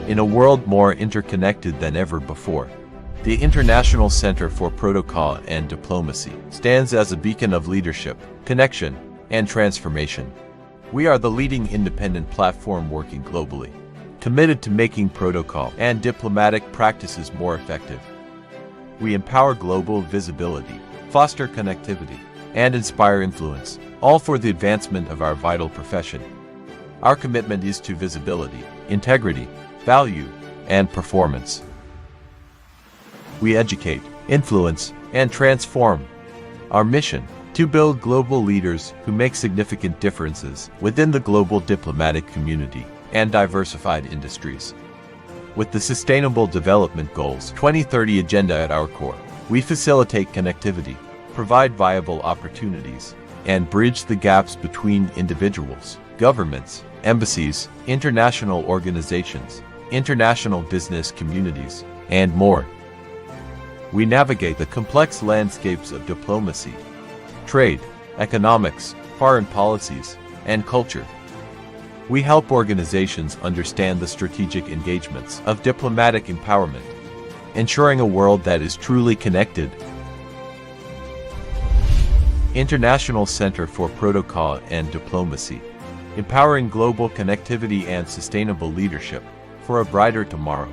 In a world more interconnected than ever before, the International Center for Protocol and Diplomacy stands as a beacon of leadership, connection, and transformation. We are the leading independent platform working globally, committed to making protocol and diplomatic practices more effective. We empower global visibility, foster connectivity, and inspire influence, all for the advancement of our vital profession. Our commitment is to visibility, integrity, value, and performance. We educate, influence, and transform. Our mission: to build global leaders who make significant differences within the global diplomatic community and diversified industries. With the Sustainable Development Goals 2030 agenda at our core, we facilitate connectivity, provide viable opportunities, and bridge the gaps between individuals, governments, embassies, international organizations, international business communities, and more. We navigate the complex landscapes of diplomacy, trade, economics, foreign policies, and culture. We help organizations understand the strategic engagements of diplomatic empowerment, ensuring a world that is truly connected. International Center for Protocol and Diplomacy, empowering global connectivity and sustainable leadership for a brighter tomorrow.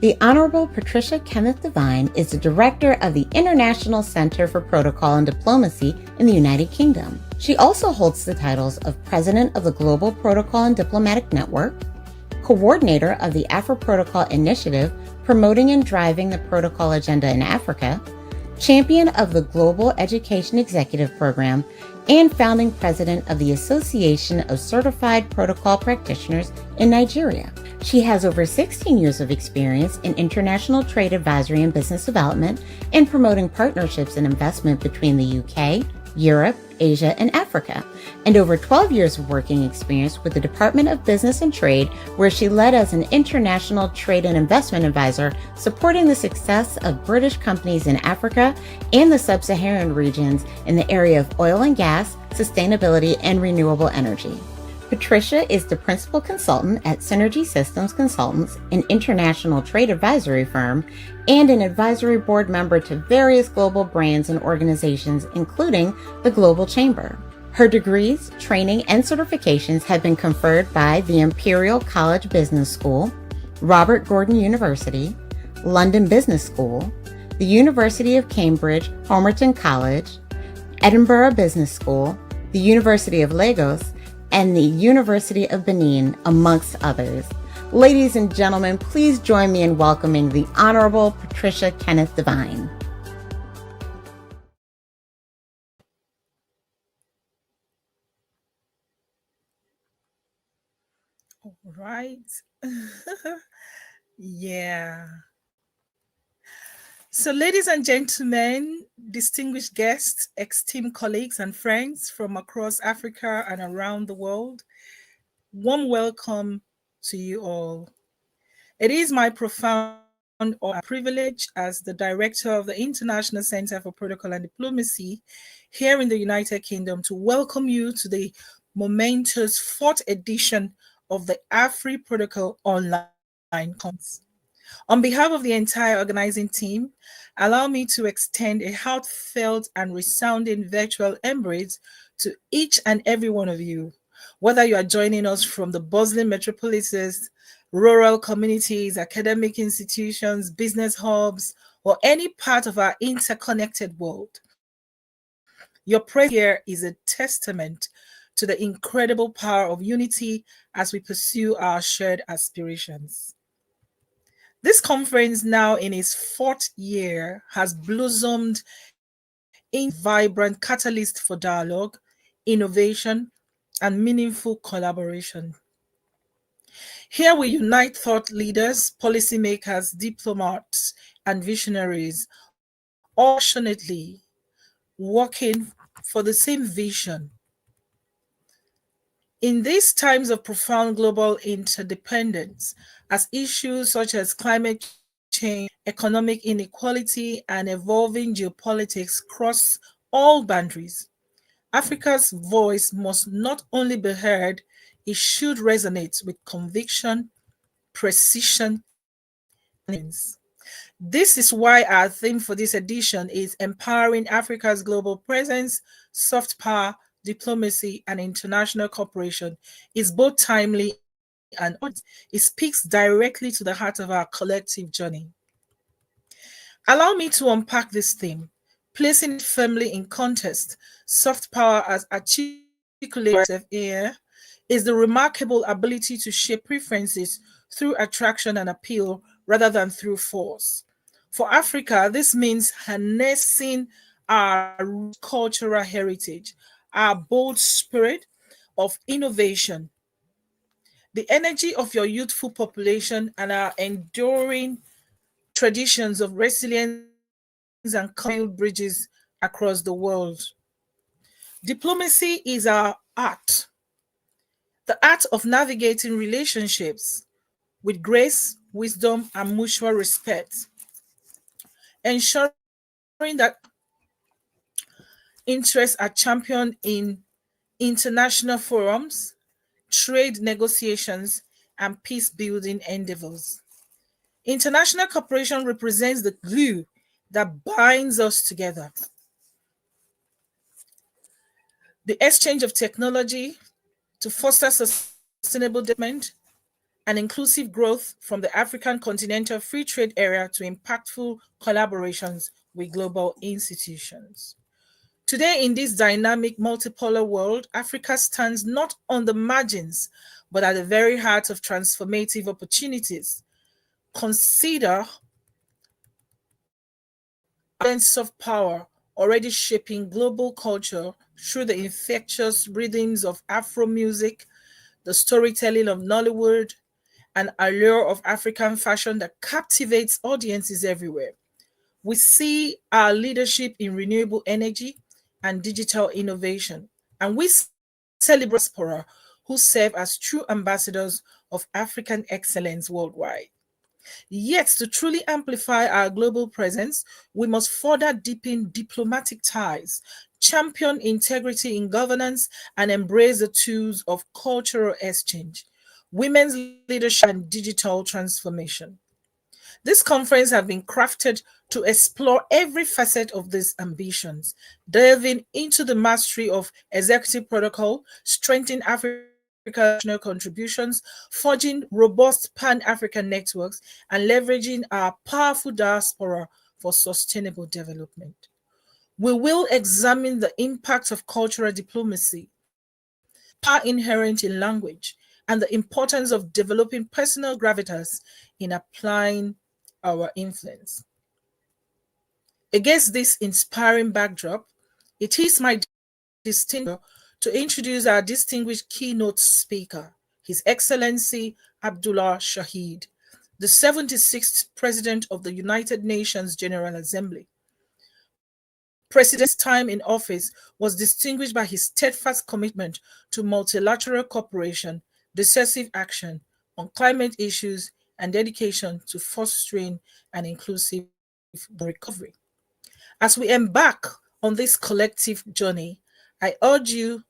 The Honorable Patricia Kenneth Devine is the Director of the International Center for Protocol and Diplomacy in the United Kingdom. She also holds the titles of President of the Global Protocol and Diplomatic Network, Coordinator of the Afro Protocol Initiative promoting and driving the protocol agenda in Africa, champion of the Global Education Executive Program, and founding president of the Association of Certified Protocol Practitioners in Nigeria. She has over 16 years of experience in international trade advisory and business development and promoting partnerships and investment between the UK, Europe, Asia, and Africa, and over 12 years of working experience with the Department of Business and Trade, where she led as an international trade and investment advisor, supporting the success of British companies in Africa and the sub-Saharan regions in the area of oil and gas, sustainability, and renewable energy. Patricia is the principal consultant at Synergy Systems Consultants, an international trade advisory firm, and an advisory board member to various global brands and organizations, including the Global Chamber. Her degrees, training, and certifications have been conferred by the Imperial College Business School, Robert Gordon University, London Business School, the University of Cambridge, Homerton College, Edinburgh Business School, the University of Lagos, and the University of Benin, amongst others. Ladies and gentlemen, please join me in welcoming the Honorable Patricia Kenneth Devine. All right. Yeah. So, ladies and gentlemen, distinguished guests, esteemed colleagues and friends from across Africa and around the world, warm welcome to you all. It is my profound privilege as the director of the International Center for Protocol and Diplomacy here in the United Kingdom to welcome you to the momentous fourth edition of the AFRI Protocol Online Conference. On behalf of the entire organizing team, allow me to extend a heartfelt and resounding virtual embrace to each and every one of you, whether you are joining us from the bustling metropolises, rural communities, academic institutions, business hubs, or any part of our interconnected world. Your presence here is a testament to the incredible power of unity as we pursue our shared aspirations. This conference, now in its fourth year, has blossomed into a vibrant catalyst for dialogue, innovation, and meaningful collaboration. Here we unite thought leaders, policymakers, diplomats, and visionaries, all passionately working for the same vision. In these times of profound global interdependence, as issues such as climate change, economic inequality, and evolving geopolitics cross all boundaries, Africa's voice must not only be heard, it should resonate with conviction, precision, and influence. This is why our theme for this edition is Empowering Africa's Global Presence, Soft Power, Diplomacy, and International Cooperation is both timely and it speaks directly to the heart of our collective journey. Allow me to unpack this theme, placing it firmly in context. Soft power, as articulated here, is the remarkable ability to shape preferences through attraction and appeal rather than through force. For Africa, this means harnessing our cultural heritage, our bold spirit of innovation, the energy of your youthful population, and our enduring traditions of resilience and build bridges across the world. Diplomacy is our art, the art of navigating relationships with grace, wisdom, and mutual respect, ensuring that interests are championed in international forums, trade negotiations, and peace building endeavors. International cooperation represents the glue that binds us together. The exchange of technology to foster sustainable development and inclusive growth from the African Continental Free Trade Area to impactful collaborations with global institutions. Today, in this dynamic multipolar world, Africa stands not on the margins, but at the very heart of transformative opportunities. Consider soft power already shaping global culture through the infectious rhythms of Afro music, the storytelling of Nollywood, and allure of African fashion that captivates audiences everywhere. We see our leadership in renewable energy and digital innovation, and we celebrate diaspora who serve as true ambassadors of African excellence worldwide. Yet, to truly amplify our global presence, we must further deepen diplomatic ties, champion integrity in governance, and embrace the tools of cultural exchange, women's leadership, and digital transformation. This conference has been crafted to explore every facet of these ambitions, delving into the mastery of executive protocol, strengthening Africa's national contributions, forging robust pan-African networks, and leveraging our powerful diaspora for sustainable development. We will examine the impact of cultural diplomacy, power inherent in language, and the importance of developing personal gravitas in applying our influence. Against this inspiring backdrop, it is my distinct to introduce our distinguished keynote speaker, His Excellency Abdullah Shahid, the 76th President of the United Nations General Assembly. President's time in office was distinguished by his steadfast commitment to multilateral cooperation, decisive action on climate issues, and dedication to fostering an inclusive recovery. As we embark on this collective journey, I urge you,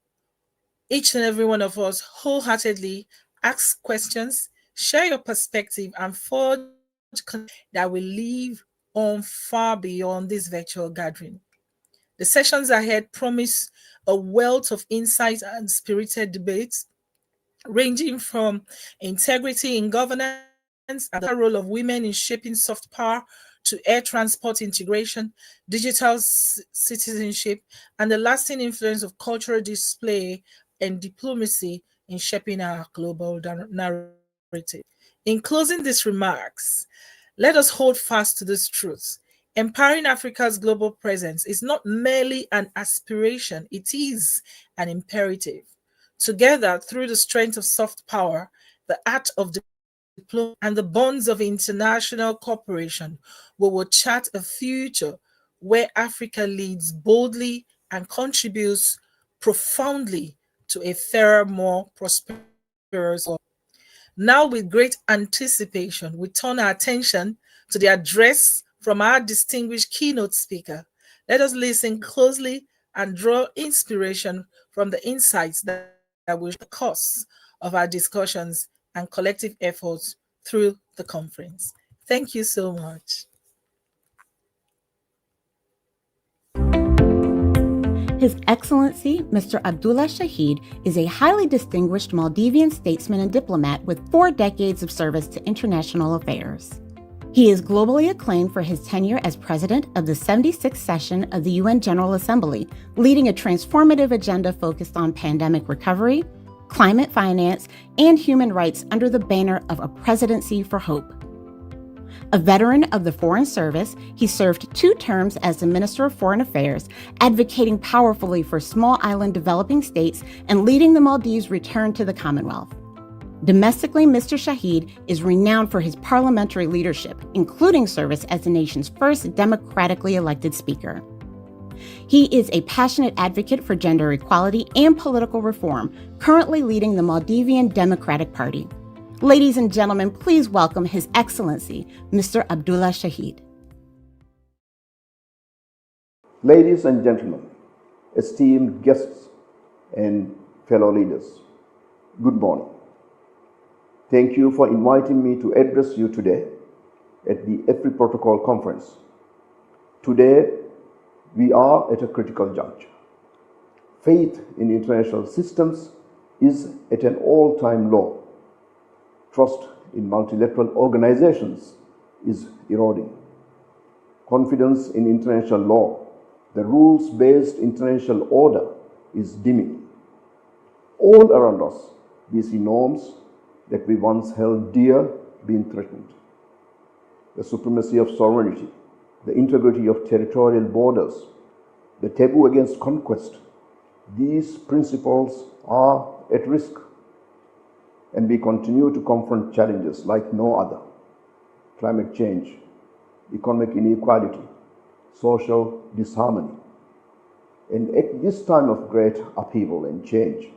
each and every one of us, wholeheartedly ask questions, share your perspective, and forge that will live on far beyond this virtual gathering. The sessions ahead promise a wealth of insights and spirited debates, ranging from integrity in governance and the role of women in shaping soft power to air transport integration, digital citizenship, and the lasting influence of cultural display and diplomacy in shaping our global narrative. In closing these remarks, let us hold fast to this truth. Empowering Africa's global presence is not merely an aspiration, it is an imperative. Together, through the strength of soft power, the art of diplomacy, and the bonds of international cooperation, we will chart a future where Africa leads boldly and contributes profoundly to a fairer, more prosperous world. Now, with great anticipation, we turn our attention to the address from our distinguished keynote speaker. Let us listen closely and draw inspiration from the insights that will be the course of our discussions and collective efforts through the conference. Thank you so much. His Excellency, Mr. Abdullah Shahid, is a highly distinguished Maldivian statesman and diplomat with 4 decades of service to international affairs. He is globally acclaimed for his tenure as president of the 76th session of the UN General Assembly, leading a transformative agenda focused on pandemic recovery, climate finance, and human rights under the banner of A Presidency for Hope. A veteran of the Foreign Service, he served 2 terms as the Minister of Foreign Affairs, advocating powerfully for small island developing states and leading the Maldives' return to the Commonwealth. Domestically, Mr. Shahid is renowned for his parliamentary leadership, including service as the nation's first democratically elected speaker. He is a passionate advocate for gender equality and political reform, currently leading the Maldivian Democratic Party. Ladies and gentlemen, please welcome His Excellency, Mr. Abdullah Shahid. Ladies and gentlemen, esteemed guests and fellow leaders, good morning. Thank you for inviting me to address you today at the EFRI Protocol Conference. Today, we are at a critical juncture. Faith in international systems is at an all-time low. Trust in multilateral organizations is eroding. Confidence in international law, the rules-based international order, is dimming. All around us, we see norms that we once held dear being threatened. The supremacy of sovereignty, the integrity of territorial borders, the taboo against conquest, these principles are at risk, and we continue to confront challenges like no other: climate change, economic inequality, social disharmony. And at this time of great upheaval and change,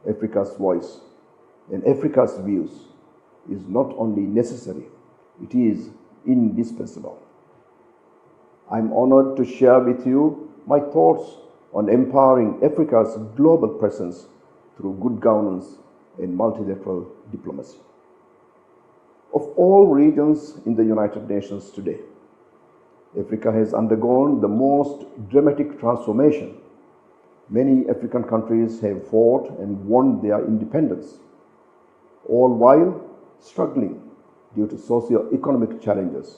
Africa's voice and Africa's views is not only necessary, it is indispensable. I'm honored to share with you my thoughts on empowering Africa's global presence through good governance and multilateral diplomacy. Of all regions in the United Nations today, Africa has undergone the most dramatic transformation. Many African countries have fought and won their independence, all while struggling due to socio-economic challenges,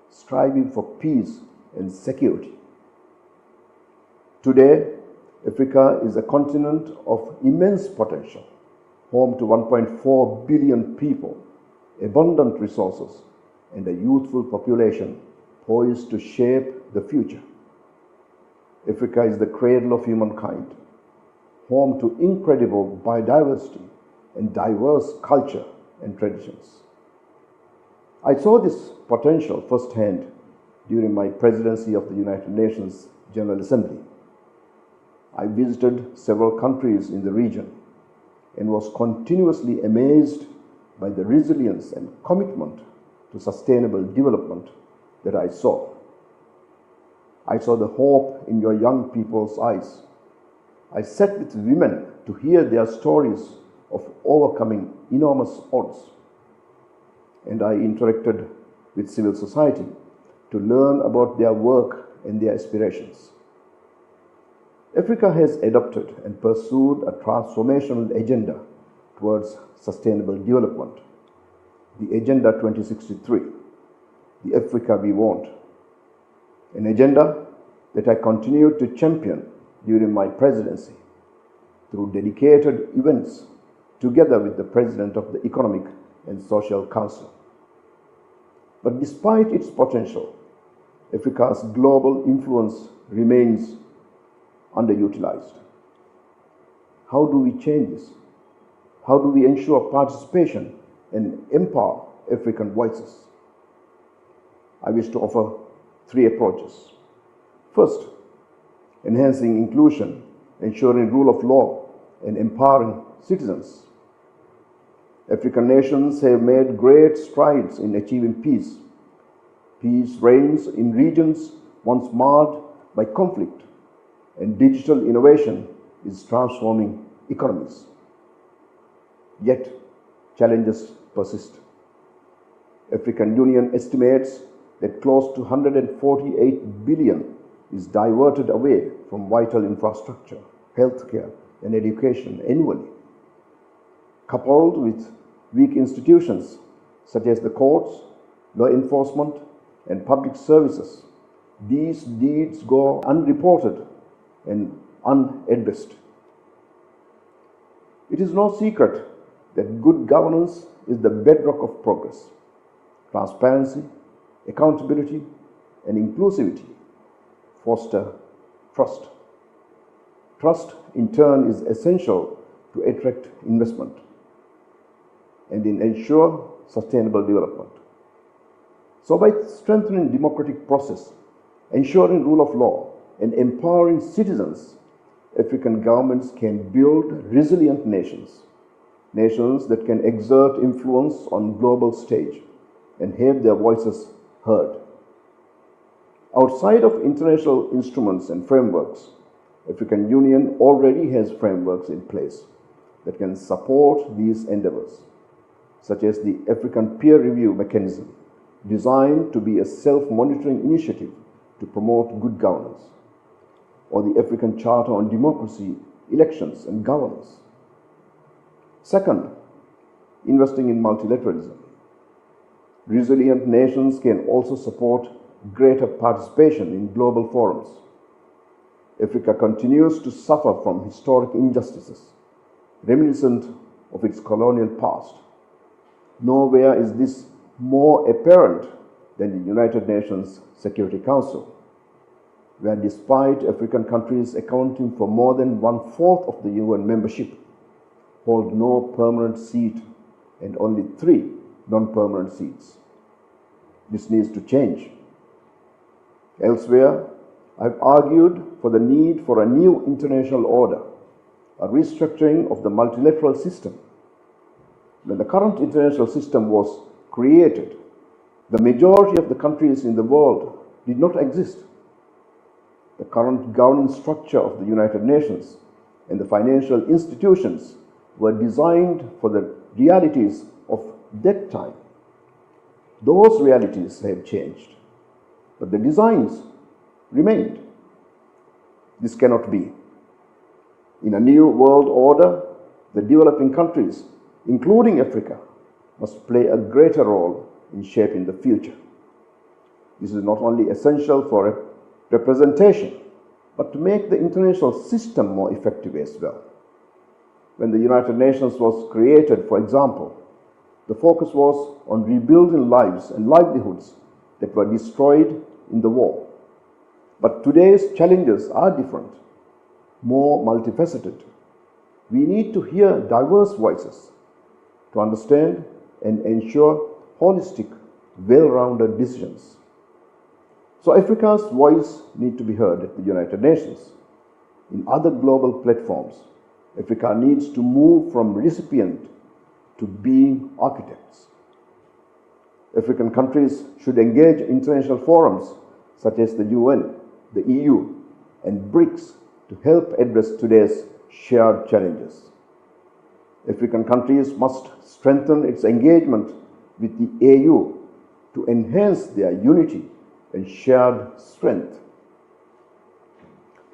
striving for peace and security. Today, Africa is a continent of immense potential, home to 1.4 billion people, abundant resources, and a youthful population poised to shape the future. Africa is the cradle of humankind, home to incredible biodiversity and diverse culture and traditions. I saw this potential firsthand during my presidency of the United Nations General Assembly. I visited several countries in the region and was continuously amazed by the resilience and commitment to sustainable development that I saw. I saw the hope in your young people's eyes. I sat with women to hear their stories of overcoming enormous odds. And I interacted with civil society to learn about their work and their aspirations. Africa has adopted and pursued a transformational agenda towards sustainable development, the Agenda 2063, the Africa we want, an agenda that I continued to champion during my presidency through dedicated events together with the President of the Economic and Social Council. But despite its potential, Africa's global influence remains underutilized. How do we change this? How do we ensure participation and empower African voices? I wish to offer 3 approaches. First, enhancing inclusion, ensuring rule of law, and empowering citizens. African nations have made great strides in achieving peace. Peace reigns in regions once marred by conflict, and digital innovation is transforming economies. Yet, challenges persist. African Union estimates that close to 148 billion is diverted away from vital infrastructure, healthcare, and education annually. Coupled with weak institutions such as the courts, law enforcement, and public services, these deeds go unreported and unaddressed. It is no secret that good governance is the bedrock of progress. Transparency, accountability, and inclusivity foster trust. Trust, in turn, is essential to attract investment and ensure sustainable development. So by strengthening democratic process, ensuring rule of law, and empowering citizens, African governments can build resilient nations, nations that can exert influence on global stage and have their voices heard. Outside of international instruments and frameworks, African Union already has frameworks in place that can support these endeavors, such as the African Peer Review Mechanism, designed to be a self-monitoring initiative to promote good governance, or the African Charter on Democracy, Elections, and Governance. Second, investing in multilateralism. Resilient nations can also support greater participation in global forums. Africa continues to suffer from historic injustices, reminiscent of its colonial past. Nowhere is this more apparent than the United Nations Security Council, where despite African countries accounting for more than 1/4 of the UN membership, hold no permanent seat and only 3 non-permanent seats. This needs to change. Elsewhere, I've argued for the need for a new international order, a restructuring of the multilateral system. When the current international system was created, the majority of the countries in the world did not exist. The current governing structure of the United Nations and the financial institutions were designed for the realities of that time. Those realities have changed, but the designs remained. This cannot be. In a new world order, the developing countries, including Africa, must play a greater role in shaping the future. This is not only essential for representation, but to make the international system more effective as well. When the United Nations was created, for example, the focus was on rebuilding lives and livelihoods that were destroyed in the war. But today's challenges are different, more multifaceted. We need to hear diverse voices to understand and ensure holistic, well-rounded decisions. So Africa's voice needs to be heard at the United Nations. In other global platforms, Africa needs to move from recipient to being architects. African countries should engage in international forums such as the UN, the EU, and BRICS to help address today's shared challenges. African countries must strengthen its engagement with the AU to enhance their unity and shared strength.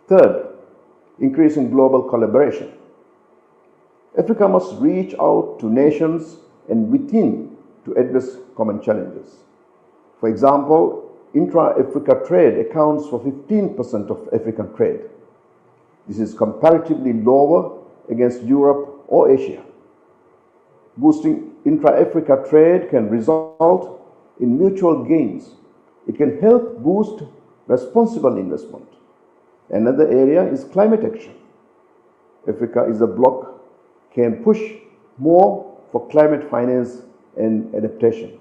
Third, increasing global collaboration. Africa must reach out to nations and within to address common challenges. For example, intra-Africa trade accounts for 15% of African trade. This is comparatively lower against Europe or Asia. Boosting intra-Africa trade can result in mutual gains. It can help boost responsible investment. Another area is climate action. Africa is a bloc can push more for climate finance and adaptation.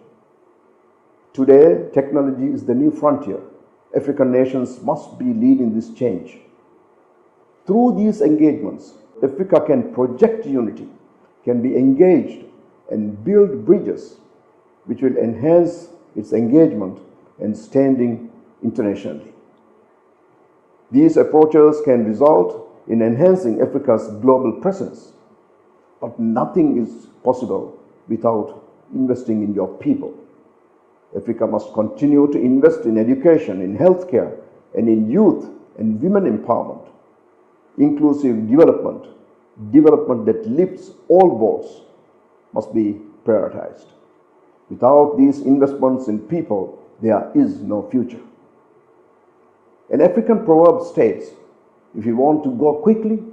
Today, technology is the new frontier. African nations must be leading this change. Through these engagements, Africa can project unity, can be engaged, and build bridges which will enhance its engagement and standing internationally. These approaches can result in enhancing Africa's global presence, but nothing is possible without investing in your people. Africa must continue to invest in education, in healthcare, and in youth and women empowerment. Inclusive development, development that lifts all boats, must be prioritized. Without these investments in people, there is no future. An African proverb states, if you want to go quickly,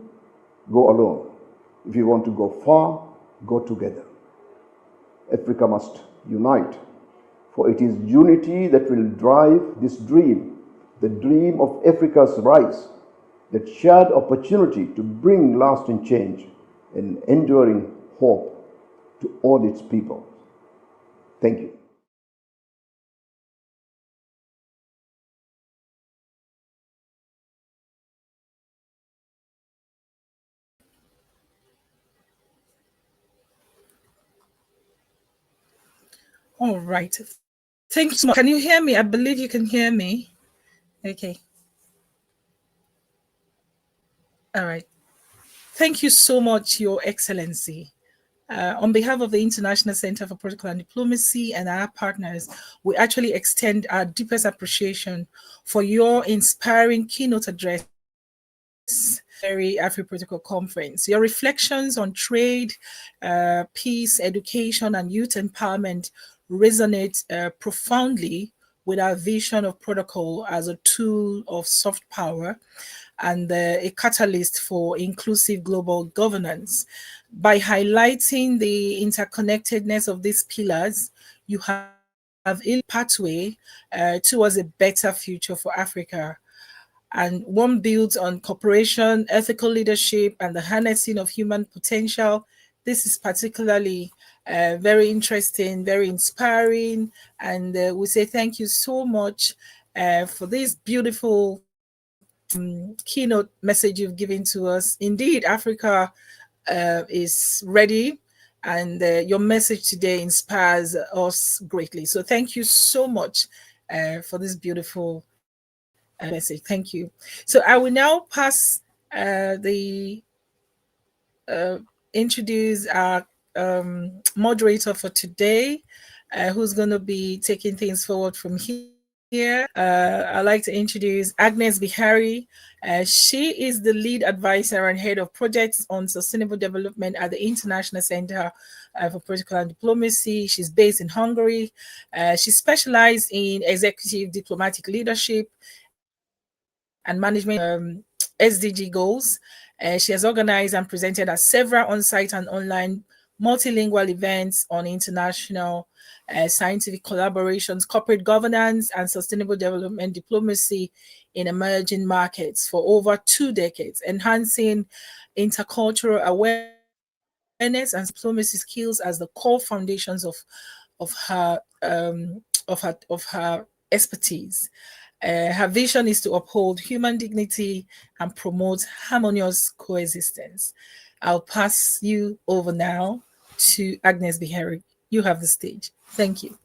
go alone. If you want to go far, go together. Africa must unite, for it is unity that will drive this dream, the dream of Africa's rise, that shared opportunity to bring lasting change and enduring hope to all its people. Thank you. All right. Thank you so much. Can you hear me? I believe you can hear me. Okay. All right. Thank you so much, Your Excellency. On behalf of the International Center for Protocol and Diplomacy and our partners, we actually extend our deepest appreciation for your inspiring keynote address very Afri-Protocol Conference. Your reflections on trade, peace, education, and youth empowerment resonate profoundly with our vision of protocol as a tool of soft power and a catalyst for inclusive global governance. By highlighting the interconnectedness of these pillars, you have a pathway towards a better future for Africa. And one builds on cooperation, ethical leadership, and the harnessing of human potential. This is particularly very interesting, very inspiring, and we say thank you so much for this beautiful keynote message you've given to us. Indeed, Africa is ready, and your message today inspires us greatly. So thank you so much for this beautiful message. Thank you. So I will now pass introduce our moderator for today, who's going to be taking things forward from here. I'd like to introduce Agnes Bihari. She is the lead advisor and head of projects on sustainable development at the International Center for Protocol and Diplomacy. She's based in Hungary. She specialized in executive diplomatic leadership and management SDG goals. She has organized and presented at several on-site and online multilingual events on international scientific collaborations, corporate governance, and sustainable development diplomacy in emerging markets for over 2 decades, enhancing intercultural awareness and diplomacy skills as the core foundations of her expertise. Her vision is to uphold human dignity and promote harmonious coexistence. I'll pass you over now to Agnes Bihari. You have the stage. Thank you.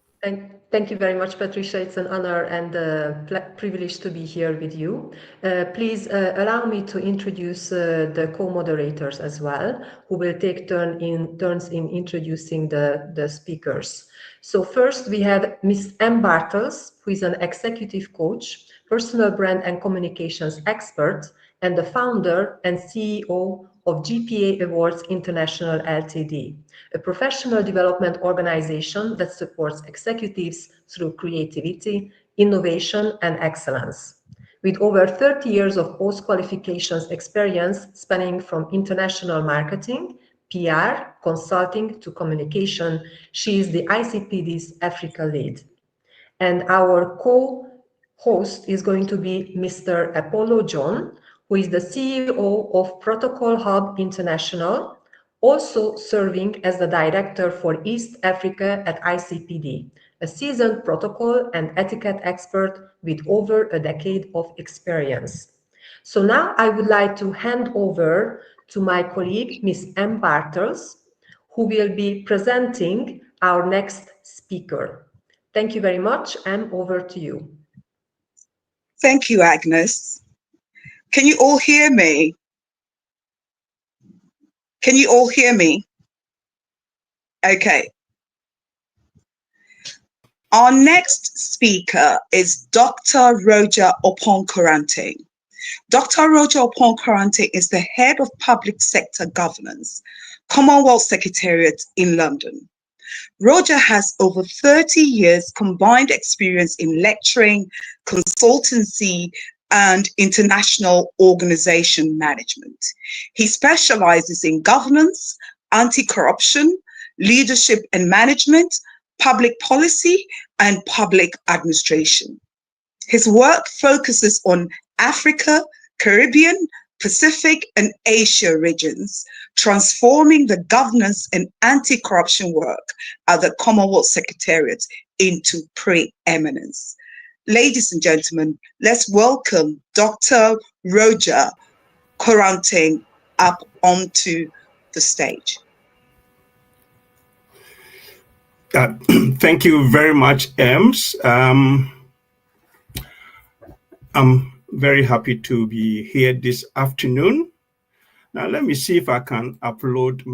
Thank you very much, Patricia. It's an honor and a privilege to be here with you. Please allow me to introduce the co-moderators as well, who will take turns in introducing the speakers. So first we have Ms. M. Bartels, who is an executive coach, personal brand and communications expert, and the founder and CEO of GPA Awards International Ltd, a professional development organization that supports executives through creativity, innovation, and excellence. With over 30 years of post-qualifications experience spanning from international marketing, PR, consulting to communication, she is the ICPD's Africa lead. And our co-host is going to be Mr. Apollo John, who is the CEO of Protocol Hub International, also serving as the director for East Africa at ICPD, a seasoned protocol and etiquette expert with over a decade of experience. So now I would like to hand over to my colleague, Ms. M. Bartels, who will be presenting our next speaker. Thank you very much, and over to you. Thank you, Agnes. Can you all hear me? Can you all hear me? Okay. Our next speaker is Dr. Roger Oponkorante. Dr. Roger Oponkorante is the head of public sector governance, Commonwealth Secretariat in London. Roger has over 30 years combined experience in lecturing, consultancy, and international organization management. He specializes in governance, anti-corruption, leadership and management, public policy, and public administration. His work focuses on Africa, Caribbean, Pacific, and Asia regions, transforming the governance and anti-corruption work at the Commonwealth Secretariat into preeminence. Ladies and gentlemen, let's welcome Dr. Roger Oponkorante up onto the stage. Thank you very much, Ems. I'm very happy to be here this afternoon. Now, let me see if I can upload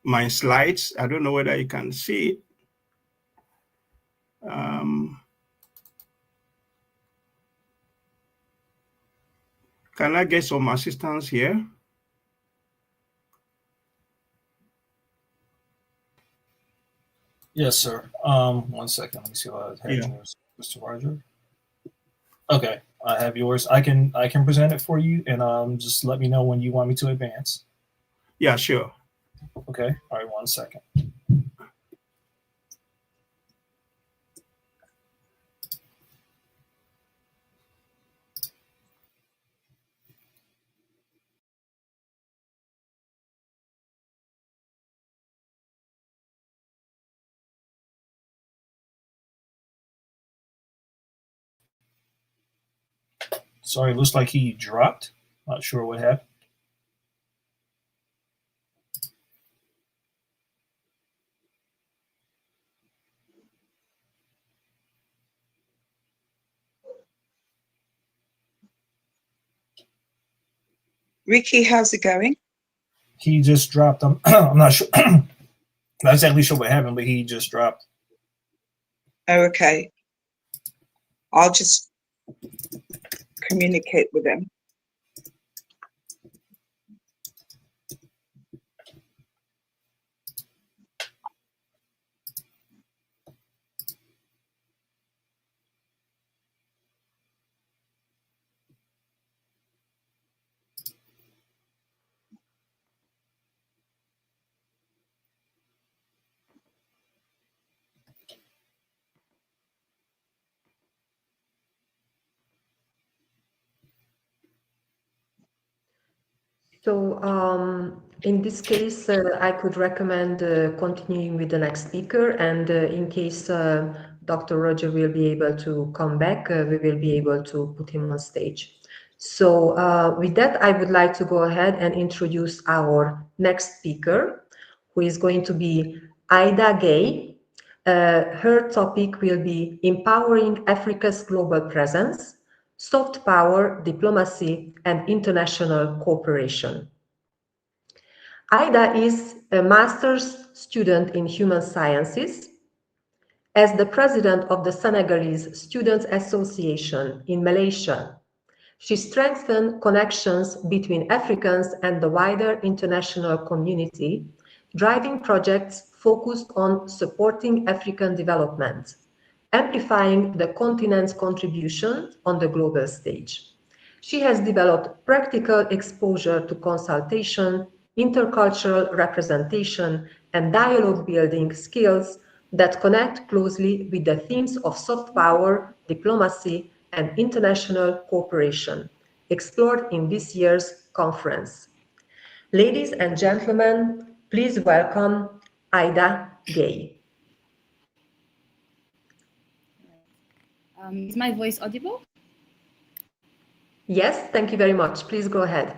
my slides. I don't know whether you can see it. Can I get some assistance here? Yes, sir. 1 second. Let me see what I have yours, Mr. Roger. Okay, I have yours. I can present it for you, and just let me know when you want me to advance. Yeah, sure. Okay. All right. 1 second. Sorry, looks like he dropped. Not sure what happened. Ricky, how's it going? He just dropped. I'm not sure. Not exactly sure what happened, but he just dropped. Oh, okay. I'll just communicate with them. So in this case, I could recommend continuing with the next speaker, and in case Dr. Roger will be able to come back, we will be able to put him on stage. So with that, I would like to go ahead and introduce our next speaker, who is going to be Ida Gay. Her topic will be Empowering Africa's Global Presence, Soft Power, Diplomacy, and International Cooperation. Ida is a master's student in human sciences. As the president of the Senegalese Students Association in Malaysia, she strengthened connections between Africans and the wider international community, driving projects focused on supporting African development, amplifying the continent's contribution on the global stage. She has developed practical exposure to consultation, intercultural representation, and dialogue building skills that connect closely with the themes of soft power, diplomacy, and international cooperation, explored in this year's conference. Ladies and gentlemen, please welcome Ida Gay. Is my voice audible? Yes, thank you very much. Please go ahead.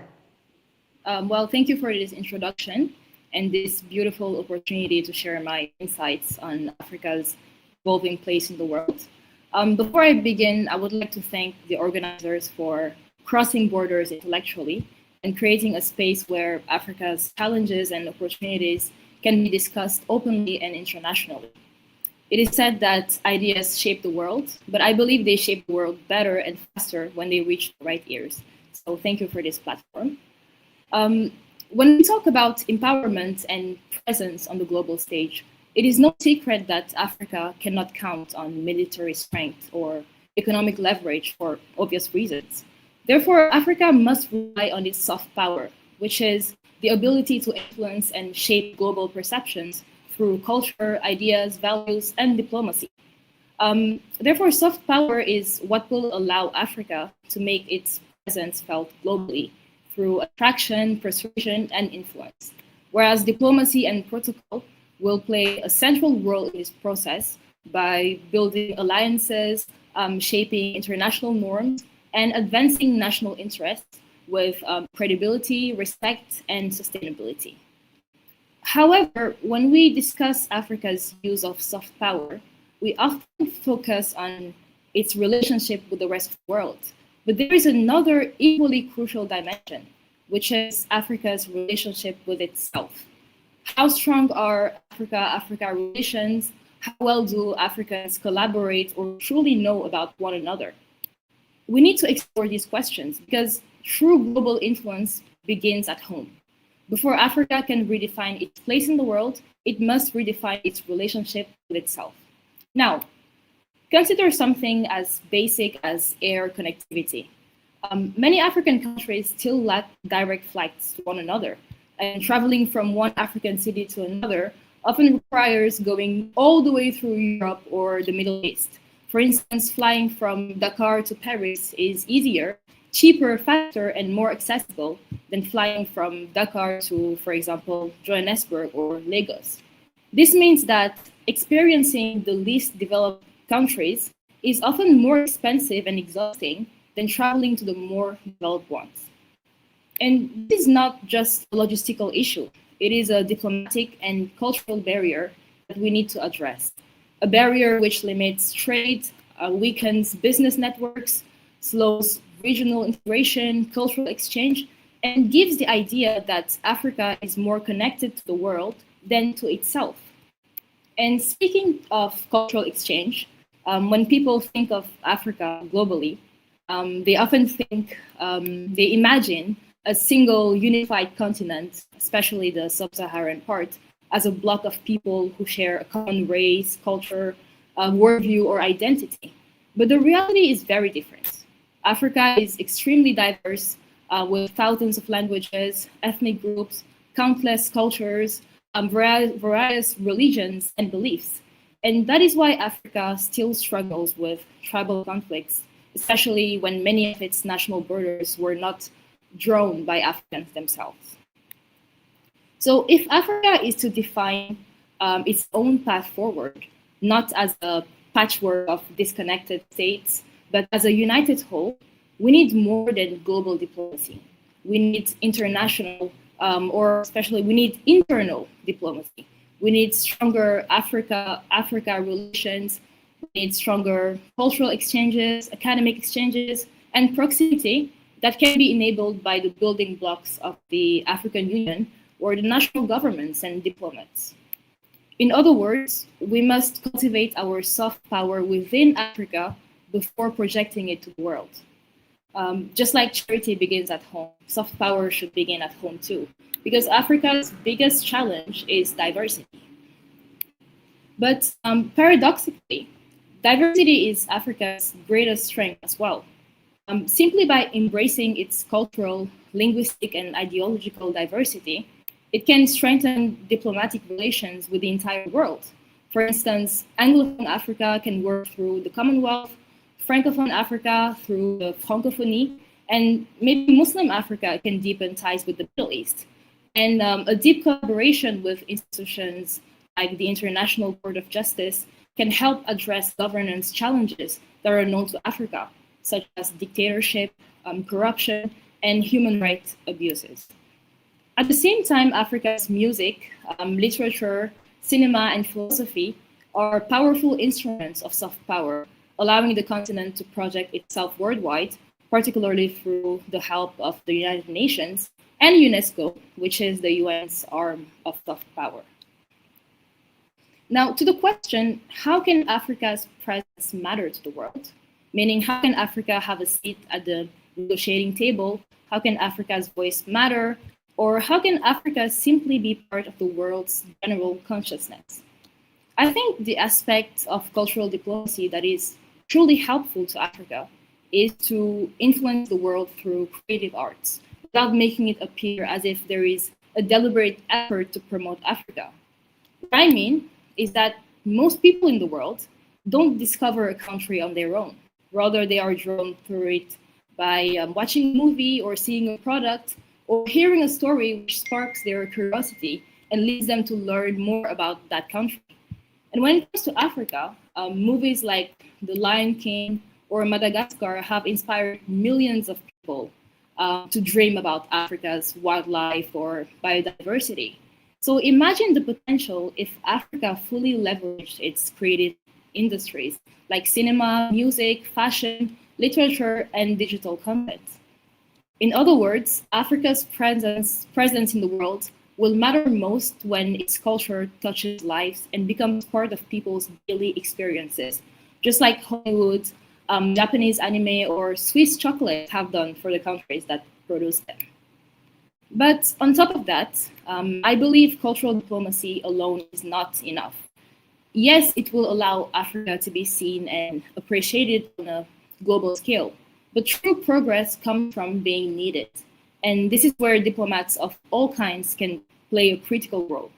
Well, thank you for this introduction and this beautiful opportunity to share my insights on Africa's evolving place in the world. Before I begin, I would like to thank the organizers for crossing borders intellectually and creating a space where Africa's challenges and opportunities can be discussed openly and internationally. It is said that ideas shape the world, but I believe they shape the world better and faster when they reach the right ears. So thank you for this platform. When we talk about empowerment and presence on the global stage, it is no secret that Africa cannot count on military strength or economic leverage for obvious reasons. Therefore, Africa must rely on its soft power, which is the ability to influence and shape global perceptions through culture, ideas, values, and diplomacy. Therefore, soft power is what will allow Africa to make its presence felt globally through attraction, persuasion, and influence. Whereas diplomacy and protocol will play a central role in this process by building alliances, shaping international norms, and advancing national interests with credibility, respect, and sustainability. However, when we discuss Africa's use of soft power, we often focus on its relationship with the rest of the world. But there is another equally crucial dimension, which is Africa's relationship with itself. How strong are Africa-Africa relations? How well do Africans collaborate or truly know about one another? We need to explore these questions because true global influence begins at home. Before Africa can redefine its place in the world, it must redefine its relationship with itself. Now, consider something as basic as air connectivity. Many African countries still lack direct flights to one another, and traveling from one African city to another often requires going all the way through Europe or the Middle East. For instance, flying from Dakar to Paris is easier, cheaper, faster, and more accessible than flying from Dakar to, for example, Johannesburg or Lagos. This means that experiencing the least developed countries is often more expensive and exhausting than traveling to the more developed ones. And this is not just a logistical issue. It is a diplomatic and cultural barrier that we need to address. A barrier which limits trade, weakens business networks, slows regional integration, cultural exchange, and gives the idea that Africa is more connected to the world than to itself. And speaking of cultural exchange, when people think of Africa globally, they often think, they imagine a single unified continent, especially the sub-Saharan part, as a block of people who share a common race, culture, worldview, or identity. But the reality is very different. Africa is extremely diverse, with thousands of languages, ethnic groups, countless cultures, various religions and beliefs. And that is why Africa still struggles with tribal conflicts, especially when many of its national borders were not drawn by Africans themselves. So if Africa is to define its own path forward, not as a patchwork of disconnected states, but as a united whole, we need more than global diplomacy. We need international, or especially we need internal diplomacy. We need stronger Africa relations. We need stronger cultural exchanges, academic exchanges, and proximity that can be enabled by the building blocks of the African Union or the national governments and diplomats. In other words, we must cultivate our soft power within Africa before projecting it to the world. Just like charity begins at home, soft power should begin at home too, because Africa's biggest challenge is diversity. But paradoxically, diversity is Africa's greatest strength as well. Simply by embracing its cultural, linguistic, and ideological diversity, it can strengthen diplomatic relations with the entire world. For instance, Anglophone Africa can work through the Commonwealth, Francophone Africa through the Francophonie, and maybe Muslim Africa can deepen ties with the Middle East. And a deep collaboration with institutions like the International Court of Justice can help address governance challenges that are known to Africa, such as dictatorship, corruption, and human rights abuses. At the same time, Africa's music, literature, cinema, and philosophy are powerful instruments of soft power, allowing the continent to project itself worldwide, particularly through the help of the United Nations and UNESCO, which is the UN's arm of soft power. Now, to the question, how can Africa's presence matter to the world? Meaning, how can Africa have a seat at the negotiating table? How can Africa's voice matter? Or how can Africa simply be part of the world's general consciousness? I think the aspect of cultural diplomacy that is truly helpful to Africa is to influence the world through creative arts, without making it appear as if there is a deliberate effort to promote Africa. What I mean is that most people in the world don't discover a country on their own. Rather, they are drawn through it by watching a movie or seeing a product or hearing a story which sparks their curiosity and leads them to learn more about that country. And when it comes to Africa, movies like The Lion King or Madagascar have inspired millions of people to dream about Africa's wildlife or biodiversity. So imagine the potential if Africa fully leveraged its creative industries like cinema, music, fashion, literature, and digital content. In other words, Africa's presence in the world will matter most when its culture touches lives and becomes part of people's daily experiences, just like Hollywood, Japanese anime, or Swiss chocolate have done for the countries that produce them. But on top of that, I believe cultural diplomacy alone is not enough. Yes, it will allow Africa to be seen and appreciated on a global scale, but true progress comes from being needed. And this is where diplomats of all kinds can play a critical role.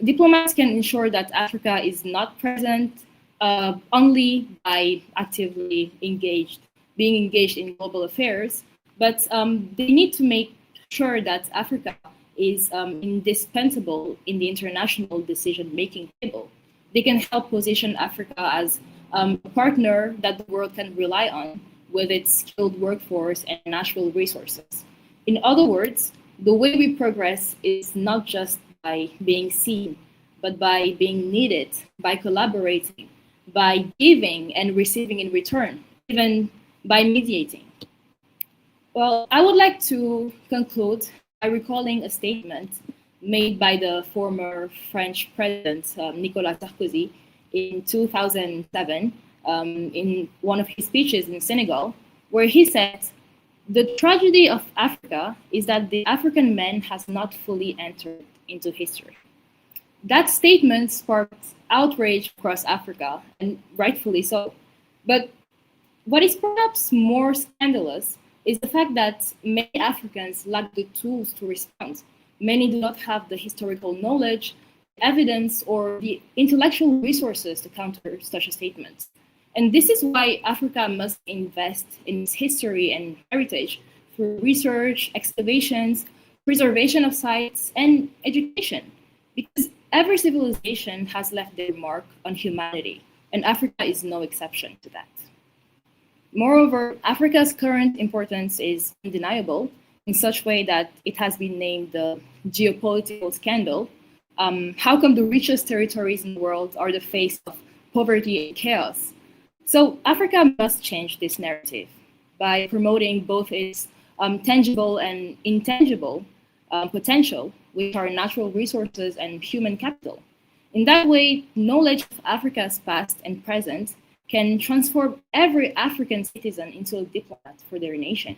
Diplomats can ensure that Africa is not present only by actively being engaged in global affairs, but they need to make sure that Africa is indispensable in the international decision-making table. They can help position Africa as a partner that the world can rely on with its skilled workforce and natural resources. In other words, the way we progress is not just by being seen, but by being needed, by collaborating, by giving and receiving in return, even by mediating. Well, I would like to conclude by recalling a statement made by the former French president, Nicolas Sarkozy, in 2007, in one of his speeches in Senegal, where he said, "The tragedy of Africa is that the African man has not fully entered into history." That statement sparked outrage across Africa, and rightfully so. But what is perhaps more scandalous is the fact that many Africans lack the tools to respond. Many do not have the historical knowledge, evidence, or the intellectual resources to counter such a statement. And this is why Africa must invest in its history and heritage through research, excavations, preservation of sites, and education. Because every civilization has left their mark on humanity, and Africa is no exception to that. Moreover, Africa's current importance is undeniable in such a way that it has been named the geopolitical scandal. How come the richest territories in the world are the face of poverty and chaos? So Africa must change this narrative by promoting both its tangible and intangible potential, which are natural resources and human capital. In that way, knowledge of Africa's past and present can transform every African citizen into a diplomat for their nation.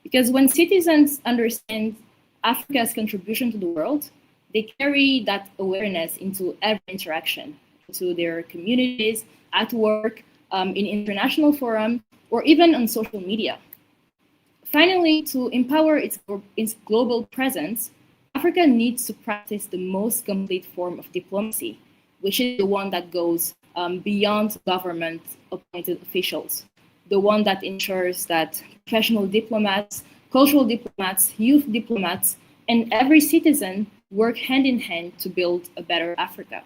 Because when citizens understand Africa's contribution to the world, they carry that awareness into every interaction, into their communities, at work, in international forums, or even on social media. Finally, to empower its global presence, Africa needs to practice the most complete form of diplomacy, which is the one that goes beyond government-appointed officials, the one that ensures that professional diplomats, cultural diplomats, youth diplomats, and every citizen work hand in hand to build a better Africa.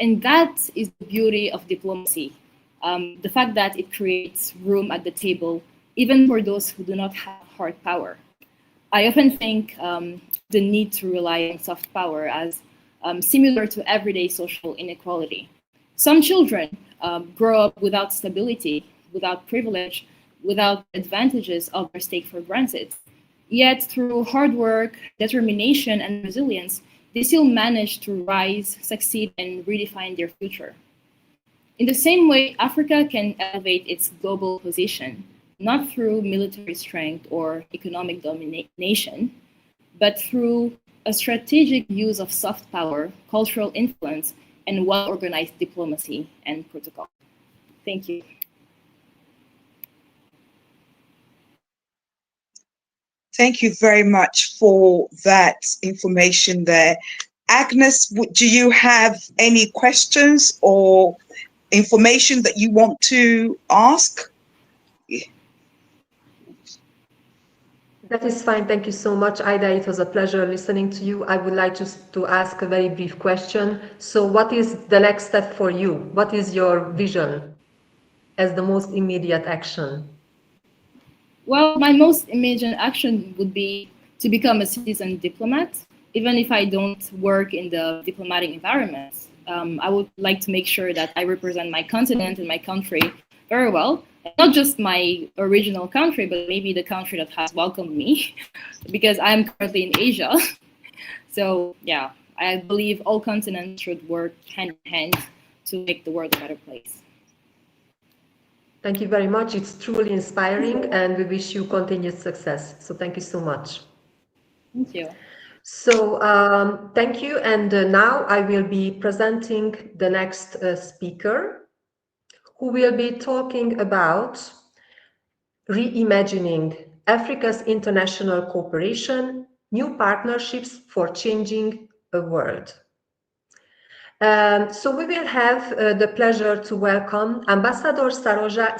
And that is the beauty of diplomacy, the fact that it creates room at the table, even for those who do not have hard power. I often think the need to rely on soft power as similar to everyday social inequality. Some children grow up without stability, without privilege, without advantages others take for granted. Yet through hard work, determination, and resilience, they still manage to rise, succeed, and redefine their future. In the same way, Africa can elevate its global position, not through military strength or economic domination, but through a strategic use of soft power, cultural influence, and well-organized diplomacy and protocol. Thank you. Thank you very much for that information there. Agnes, do you have any questions or information that you want to ask? That is fine. Thank you so much, Ida. It was a pleasure listening to you. I would like just to ask a very brief question. So what is the next step for you? What is your vision as the most immediate action? Well, my most immediate action would be to become a citizen diplomat. Even if I don't work in the diplomatic environment, I would like to make sure that I represent my continent and my country very well. Not just my original country, but maybe the country that has welcomed me, because I'm currently in Asia. So yeah, I believe all continents should work hand in hand to make the world a better place. Thank you very much. It's truly inspiring, and we wish you continued success. So thank you so much. Thank you. So thank you. And now I will be presenting the next speaker, who will be talking about reimagining Africa's international cooperation, new partnerships for changing a world. So we will have the pleasure to welcome Ambassador Saroja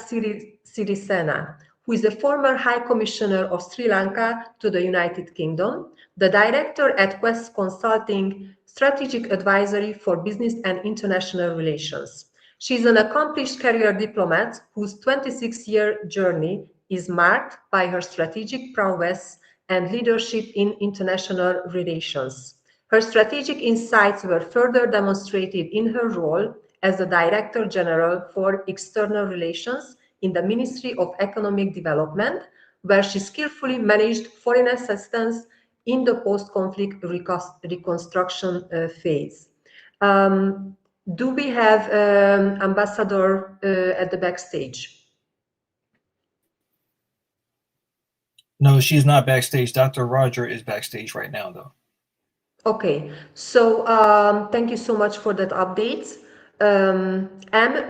Sirisena, who is the former High Commissioner of Sri Lanka to the United Kingdom, the Director at Quest Consulting, Strategic Advisory for Business and International Relations. She's an accomplished career diplomat whose 26-year journey is marked by her strategic prowess and leadership in international relations. Her strategic insights were further demonstrated in her role as the Director General for External Relations in the Ministry of Economic Development, where she skillfully managed foreign assistance in the post-conflict reconstruction phase. Do we have Ambassador at the backstage? No, she's not backstage. Dr. Roger is backstage right now, though. Okay, so thank you so much for that update. Em,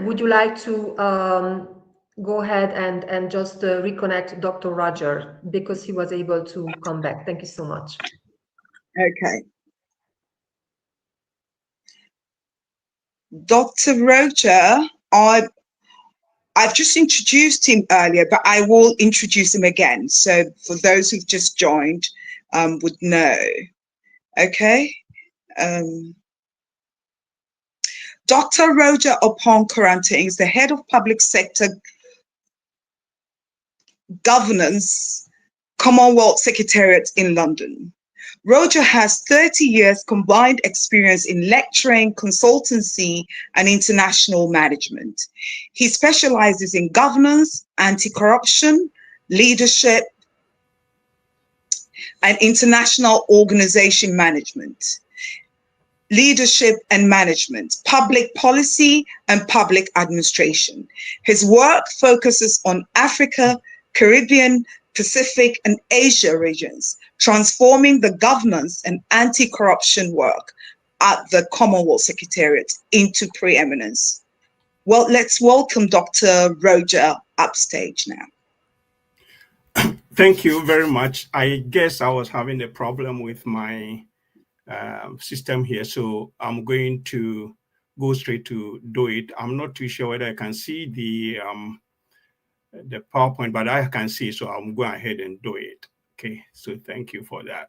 would you like to go ahead and just reconnect Dr. Roger because he was able to come back? Thank you so much. Okay. Dr. Roger, I've just introduced him earlier, but I will introduce him again. So for those who've just joined would know. Okay. Dr. Roger Opon-Koranting is the head of public sector governance Commonwealth Secretariat in London. Roger has 30 years combined experience in lecturing, consultancy, and international management. He specializes in governance, anti-corruption, leadership, and international organization management, leadership and management, public policy, and public administration. His work focuses on Africa, Caribbean, Pacific, and Asia regions, transforming the governance and anti-corruption work at the Commonwealth Secretariat into preeminence. Well, let's welcome Dr. Roger upstage now. Thank you very much. I guess I was having a problem with my system here, so I'm going to go straight to do it. I'm not too sure whether I can see the PowerPoint, but I can see, so I'm going ahead and do it. Okay, so thank you for that.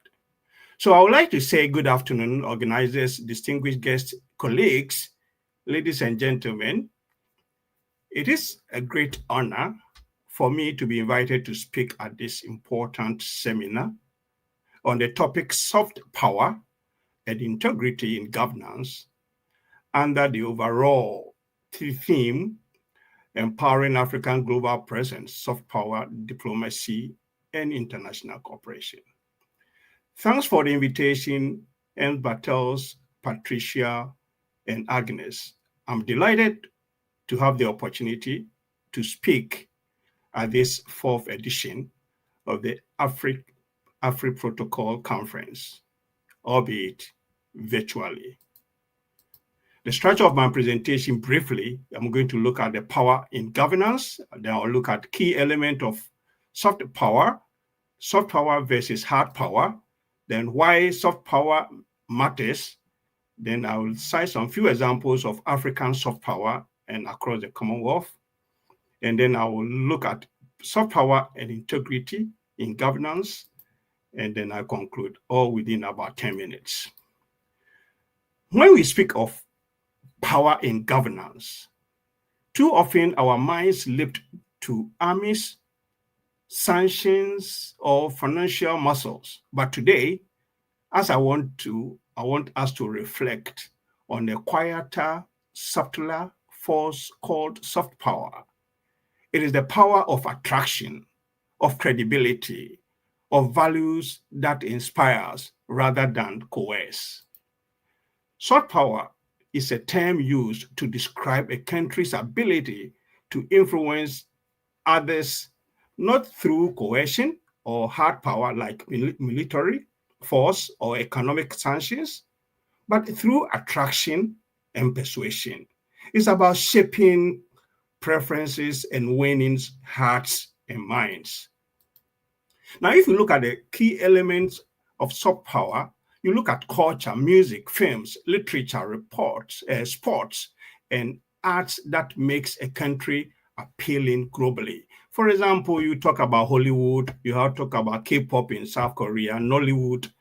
So I would like to say good afternoon, organizers, distinguished guests, colleagues, ladies and gentlemen. It is a great honor for me to be invited to speak at this important seminar on the topic soft power and integrity in governance under the overall theme empowering African global presence, soft power, diplomacy, and international cooperation. Thanks for the invitation, Anne Bartels, Patricia, and Agnes. I'm delighted to have the opportunity to speak at this 4th edition of the Afri Protocol Conference, albeit virtually. The structure of my presentation briefly, I'm going to look at the power in governance, then I'll look at key element of soft power versus hard power, then why soft power matters, then I will cite some few examples of African soft power and across the Commonwealth, and then I will look at soft power and integrity in governance, and then I conclude all within about 10 minutes. When we speak of power in governance, too often our minds leap to armies, sanctions, or financial muscles. But today, as I want us to reflect on a quieter, subtler force called soft power. It is the power of attraction, of credibility, of values that inspires rather than coerce. Soft power is a term used to describe a country's ability to influence others, not through coercion or hard power like military force or economic sanctions, but through attraction and persuasion. It's about shaping preferences and winning hearts and minds. Now, if you look at the key elements of soft power, you look at culture, music, films, literature, sports, and arts that makes a country appealing globally. For example, you talk about Hollywood, you have to talk about K-pop in South Korea, Nollywood,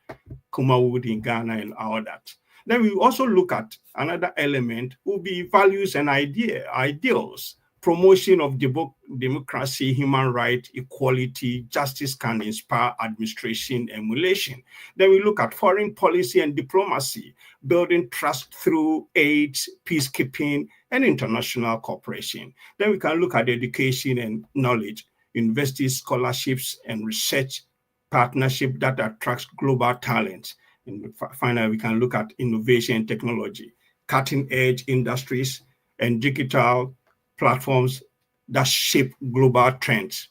Kumawood in Ghana, and all that. Then we also look at another element will be values and ideals, promotion of democracy, human rights, equality, justice can inspire administration emulation. Then we look at foreign policy and diplomacy, building trust through aid, peacekeeping, and international cooperation. Then we can look at education and knowledge, university scholarships and research partnership that attracts global talent. And finally, we can look at innovation and technology, cutting-edge industries, and digital platforms that shape global trends.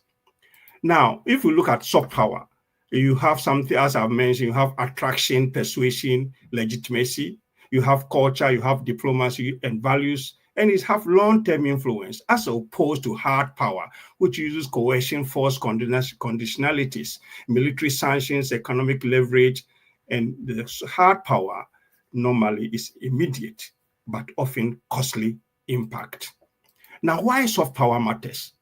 Now, if we look at soft power, you have something, as I've mentioned, you have attraction, persuasion, legitimacy, you have culture, you have diplomacy and values, and it have long-term influence as opposed to hard power, which uses coercion, force, conditionalities, military sanctions, economic leverage, and the hard power normally is immediate, but often costly impact. Now, why soft power matters?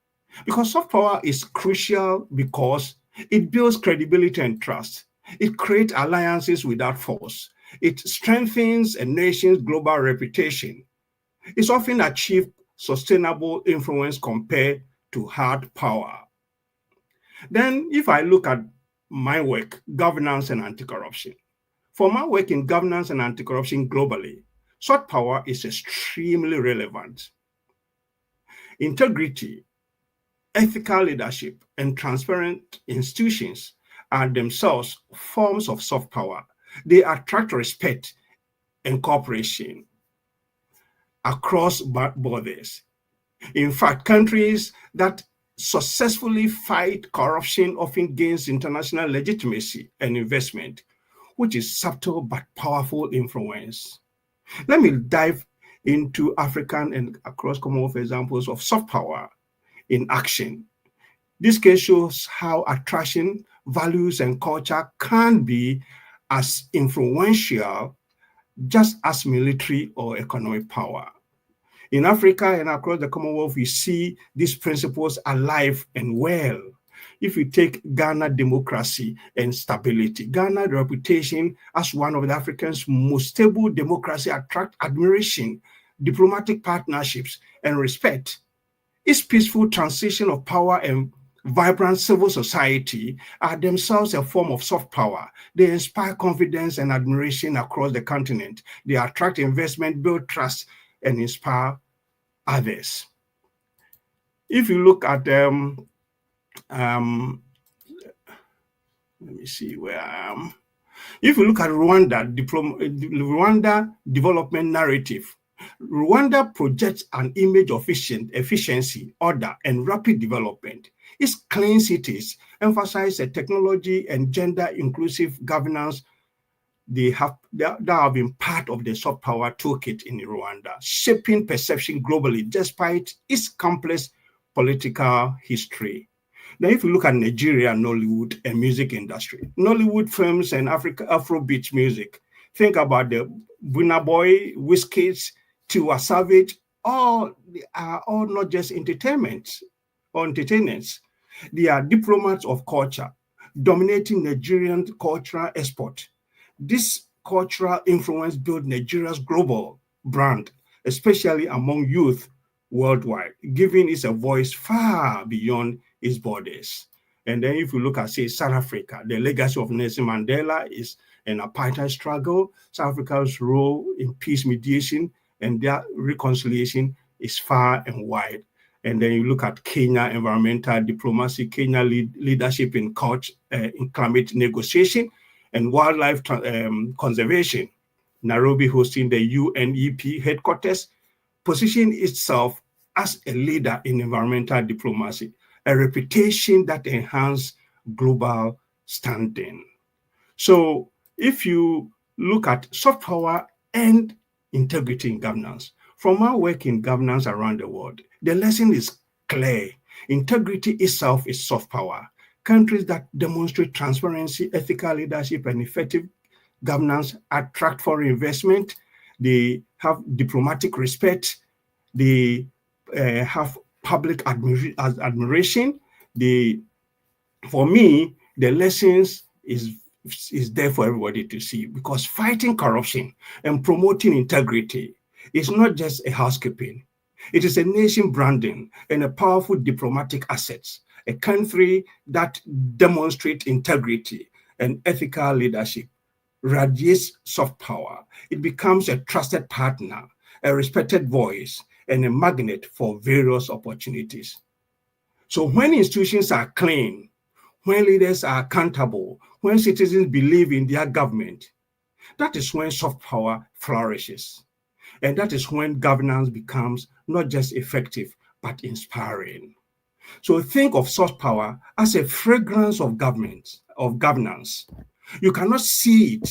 Because soft power is crucial because it builds credibility and trust. It creates alliances without force. It strengthens a nation's global reputation. It's often achieved sustainable influence compared to hard power. Then, if I look at my work, governance and anti-corruption. For my work in governance and anti-corruption globally, soft power is extremely relevant. Integrity, ethical leadership, and transparent institutions are themselves forms of soft power. They attract respect and cooperation across borders. In fact, countries that successfully fight corruption often gains international legitimacy and investment, which is subtle but powerful influence. Let me dive into African and across Commonwealth examples of soft power in action. This case shows how attraction, values, and culture can be as influential just as military or economic power. In Africa and across the Commonwealth, we see these principles alive and well. If you take Ghana democracy and stability, Ghana's reputation as one of the Africa's most stable democracy attract admiration, diplomatic partnerships, and respect. Its peaceful transition of power and vibrant civil society are themselves a form of soft power. They inspire confidence and admiration across the continent. They attract investment, build trust, and inspire others. If you look at let me see where I am. If you look at Rwanda development narrative, Rwanda projects an image of efficiency, order, and rapid development. Its clean cities emphasize a technology and gender-inclusive governance. That have been part of the soft power toolkit in Rwanda, shaping perception globally despite its complex political history. Now, if you look at Nigeria, Nollywood, and music industry, Nollywood films and Afrobeat music, think about the Burna Boy, Wizkid, Tiwa Savage, they are all not just entertainers. They are diplomats of culture, dominating Nigerian cultural export. This cultural influence built Nigeria's global brand, especially among youth worldwide, giving it a voice far beyond its borders. And then if you look at, say, South Africa, the legacy of Nelson Mandela is an apartheid struggle. South Africa's role in peace mediation and their reconciliation is far and wide. And then you look at Kenya environmental diplomacy, Kenya leadership in climate negotiation and wildlife conservation. Nairobi hosting the UNEP headquarters, positioned itself as a leader in environmental diplomacy, a reputation that enhances global standing. So if you look at soft power and integrity in governance, from our work in governance around the world, the lesson is clear. Integrity itself is soft power. Countries that demonstrate transparency, ethical leadership, and effective governance attract foreign investment. They have diplomatic respect. They have public admiration. For me, the lessons is there for everybody to see, because fighting corruption and promoting integrity is not just a housekeeping. It is a nation branding and a powerful diplomatic asset, a country that demonstrates integrity and ethical leadership, radiates soft power. It becomes a trusted partner, a respected voice, and a magnet for various opportunities. So when institutions are clean, when leaders are accountable, when citizens believe in their government, that is when soft power flourishes. And that is when governance becomes not just effective, but inspiring. So think of soft power as a fragrance of governance. You cannot see it,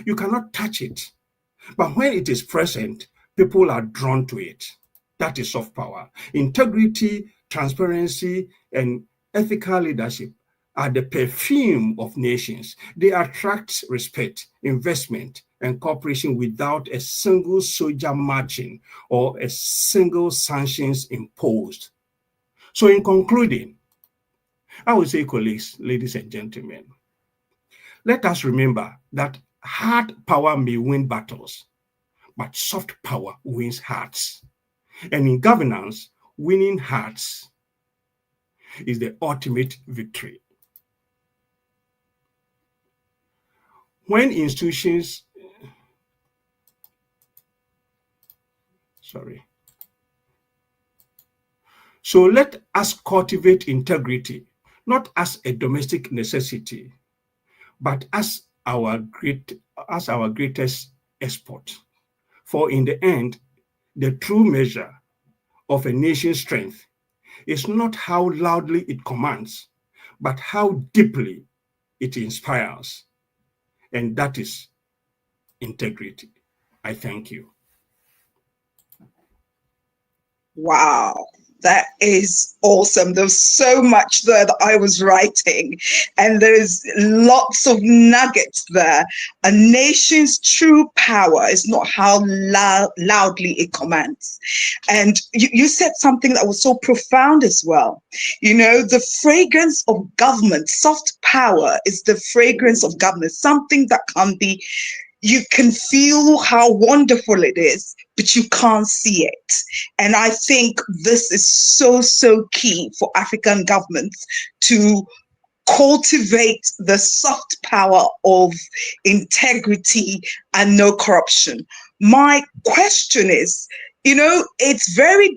you cannot touch it, but when it is present, people are drawn to it. That is soft power. Integrity, transparency, and ethical leadership are the perfume of nations. They attract respect, investment, and cooperation without a single soldier marching or a single sanctions imposed. So in concluding, I would say, colleagues, ladies and gentlemen, let us remember that hard power may win battles, but soft power wins hearts. And in governance, winning hearts is the ultimate victory. When institutions, so let us cultivate integrity, not as a domestic necessity, but as our greatest export. For in the end, the true measure of a nation's strength is not how loudly it commands, but how deeply it inspires. And that is integrity. I thank you. Wow, that is awesome. There's so much there that I was writing, and there's lots of nuggets there. A nation's true power is not how loudly it commands. And you said something that was so profound as well. You know, the fragrance of government, soft power is the fragrance of government, something that can be, you can feel how wonderful it is, but you can't see it. And I think this is so, so key for African governments to cultivate the soft power of integrity and no corruption. My question is, you know, it's very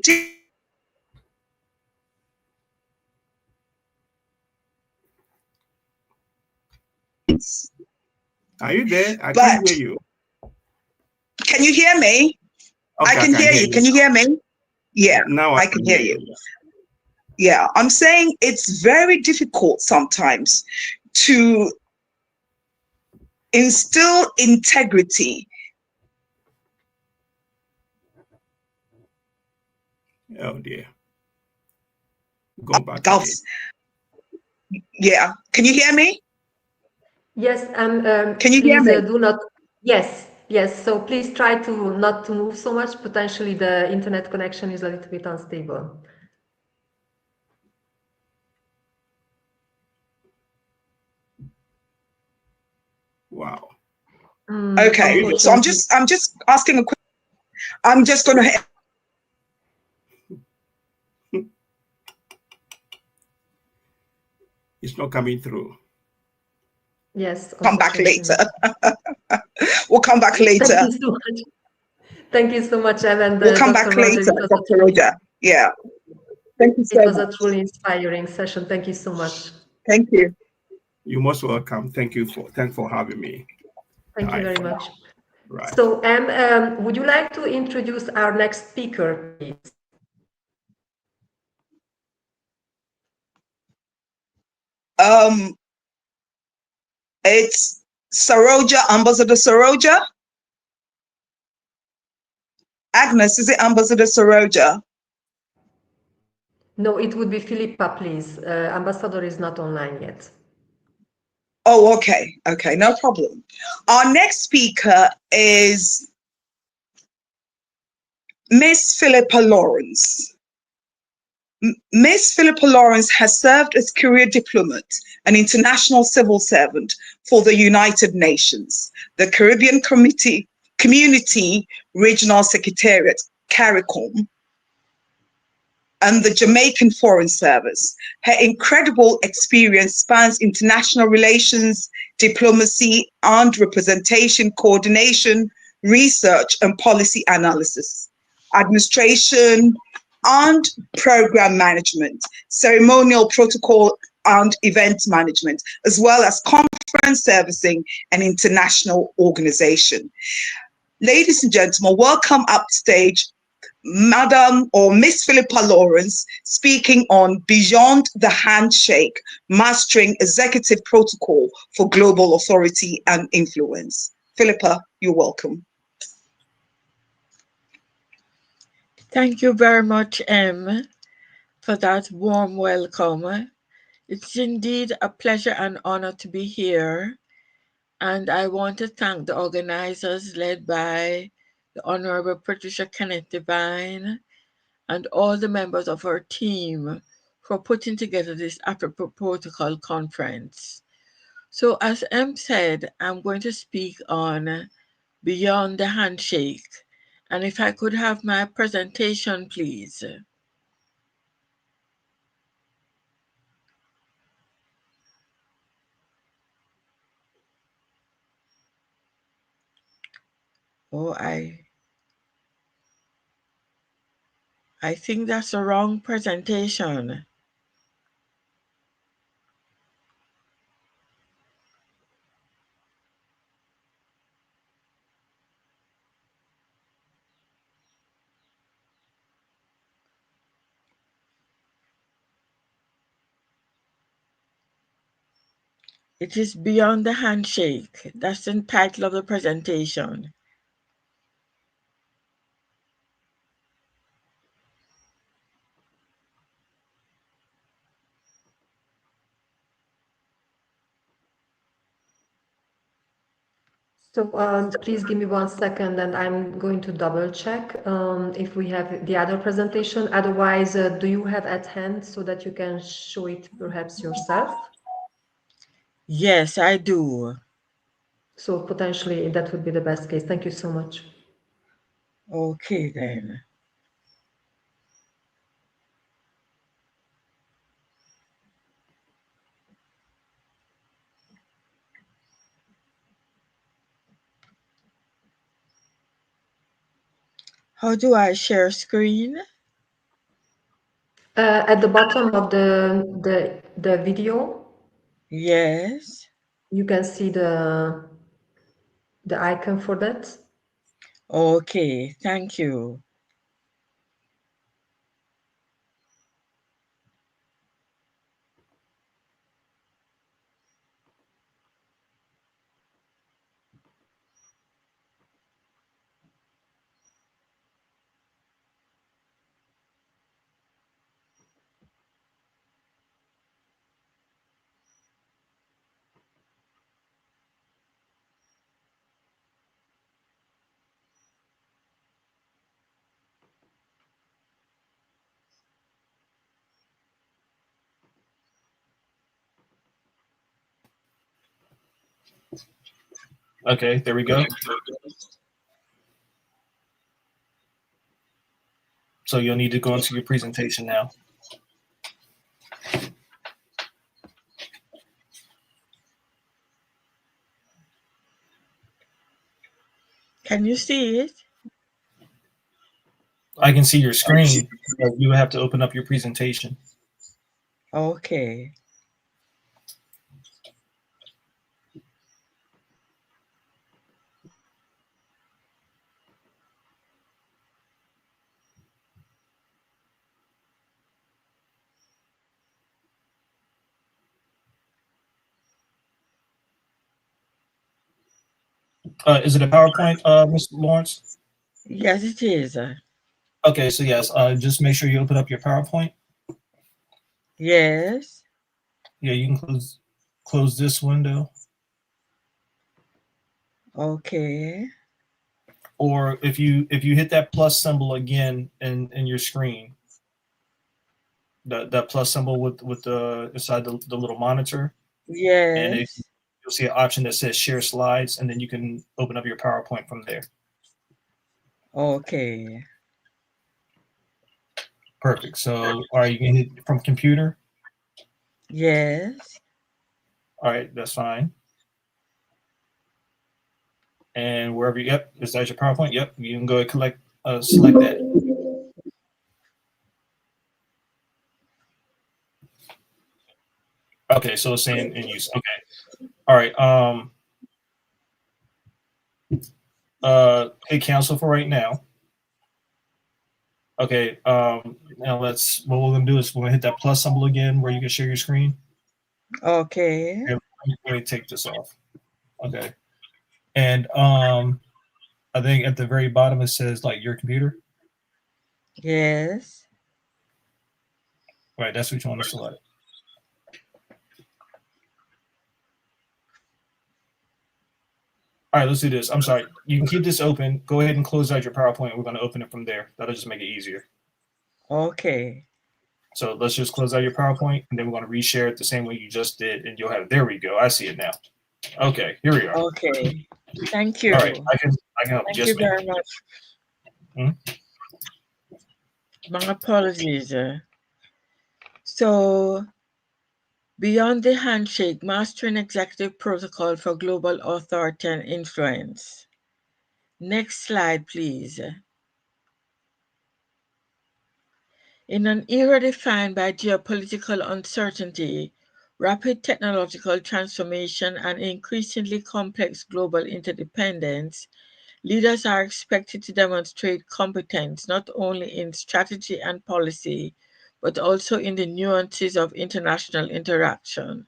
Are you there? I can't hear you. Can you hear me? Okay, I can hear you. Can you hear me? Yeah, now I can hear you. Yeah, I'm saying it's very difficult sometimes to instill integrity. Oh dear. Go back. Yeah, can you hear me? Yes, can you hear me? Do not. Yes. Yes, so please try to not to move so much. Potentially the internet connection is a little bit unstable. Wow. Okay, so I'm just asking a question. I'm just going to. It's not coming through. Yes. Come back later. We'll come back later. Thank you so much. Thank you so much, Evan. We'll come back later, Dr. Roger. Yeah. Thank you so much. It was a truly inspiring session. Thank you so much. Thank you. You're most welcome. Thanks for having me. Thank you very much. Right. So, would you like to introduce our next speaker, please? It's Saroja, Ambassador Saroja. Agnes, is it Ambassador Saroja? No, it would be Philippa, please. Ambassador is not online yet. Oh, okay. Okay, no problem. Our next speaker is Miss Philippa Lawrence. Miss Philippa Lawrence has served as career diplomat and international civil servant for the United Nations, the Caribbean Community Regional Secretariat, CARICOM, and the Jamaican Foreign Service. Her incredible experience spans international relations, diplomacy, and representation, coordination, research and policy analysis, administration and program management, ceremonial protocol and event management, as well as conference servicing and international organization. Ladies and gentlemen, welcome upstage Madam or Miss Philippa Lawrence, speaking on Beyond the Handshake, Mastering Executive Protocol for Global Authority and Influence. Philippa, you're welcome. Thank you very much, Em, for that warm welcome. It's indeed a pleasure and honor to be here. And I want to thank the organizers led by the Honorable Patricia Kenneth Devine and all the members of our team for putting together this Africa Protocol conference. So as Em said, I'm going to speak on Beyond the Handshake. And if I could have my presentation, please. Oh, I think that's the wrong presentation. It is Beyond the Handshake. That's the title of the presentation. So please give me 1 second and I'm going to double check if we have the other presentation. Otherwise, do you have at hand so that you can show it perhaps yourself? Yes, I do. So potentially that would be the best case. Thank you so much. Okay, then. How do I share screen? At the bottom of the video. Yes. You can see the icon for that. Okay, thank you. Okay, there we go. So you'll need to go into your presentation now. Can you see it? I can see your screen, but you have to open up your presentation. Okay. Is it a PowerPoint, Ms. Lawrence? Yes, it is. Okay, so yes, just make sure you open up your PowerPoint. Yes. Yeah, you can close this window. Okay. Or if you hit that plus symbol again in your screen, that plus symbol with the inside the little monitor. Yes. And you'll see an option that says share slides, and then you can open up your PowerPoint from there. Okay. Perfect. So, are you going to hit from computer? Yes. All right, that's fine. And wherever you, yep, is that your PowerPoint? Yep, you can go and select that. Okay, so it's saying in use. Okay. All right. Hey, cancel for right now. Okay. Now what we're gonna do is we're gonna hit that plus symbol again where you can share your screen. Okay. Let me take this off. Okay. And I think at the very bottom it says like your computer. Yes. Right, that's what you want to select. All right, let's do this. I'm sorry. You can keep this open. Go ahead and close out your PowerPoint. We're going to open it from there. That'll just make it easier. Okay. So let's just close out your PowerPoint, and then we're going to reshare it the same way you just did, and you'll have it. There we go. I see it now. Okay, here we are. Okay. Thank you. All right, I can help. Thank Yes, you ma'am. very much. My apologies. So, beyond the handshake, mastering executive protocol for global authority and influence. Next slide, please. In an era defined by geopolitical uncertainty, rapid technological transformation, and increasingly complex global interdependence, leaders are expected to demonstrate competence not only in strategy and policy, but also in the nuances of international interaction.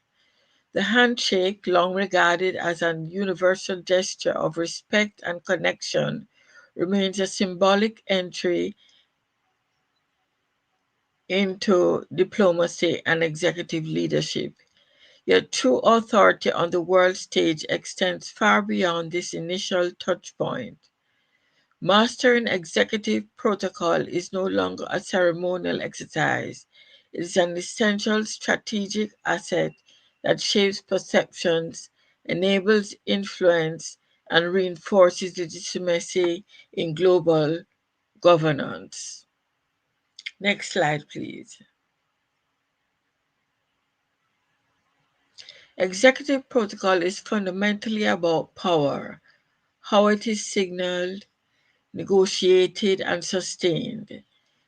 The handshake, long regarded as an universal gesture of respect and connection, remains a symbolic entry into diplomacy and executive leadership. Yet true authority on the world stage extends far beyond this initial touchpoint. Mastering executive protocol is no longer a ceremonial exercise. It is an essential strategic asset that shapes perceptions, enables influence, and reinforces legitimacy in global governance. Next slide, please. Executive protocol is fundamentally about power, how it is signaled, negotiated, and sustained.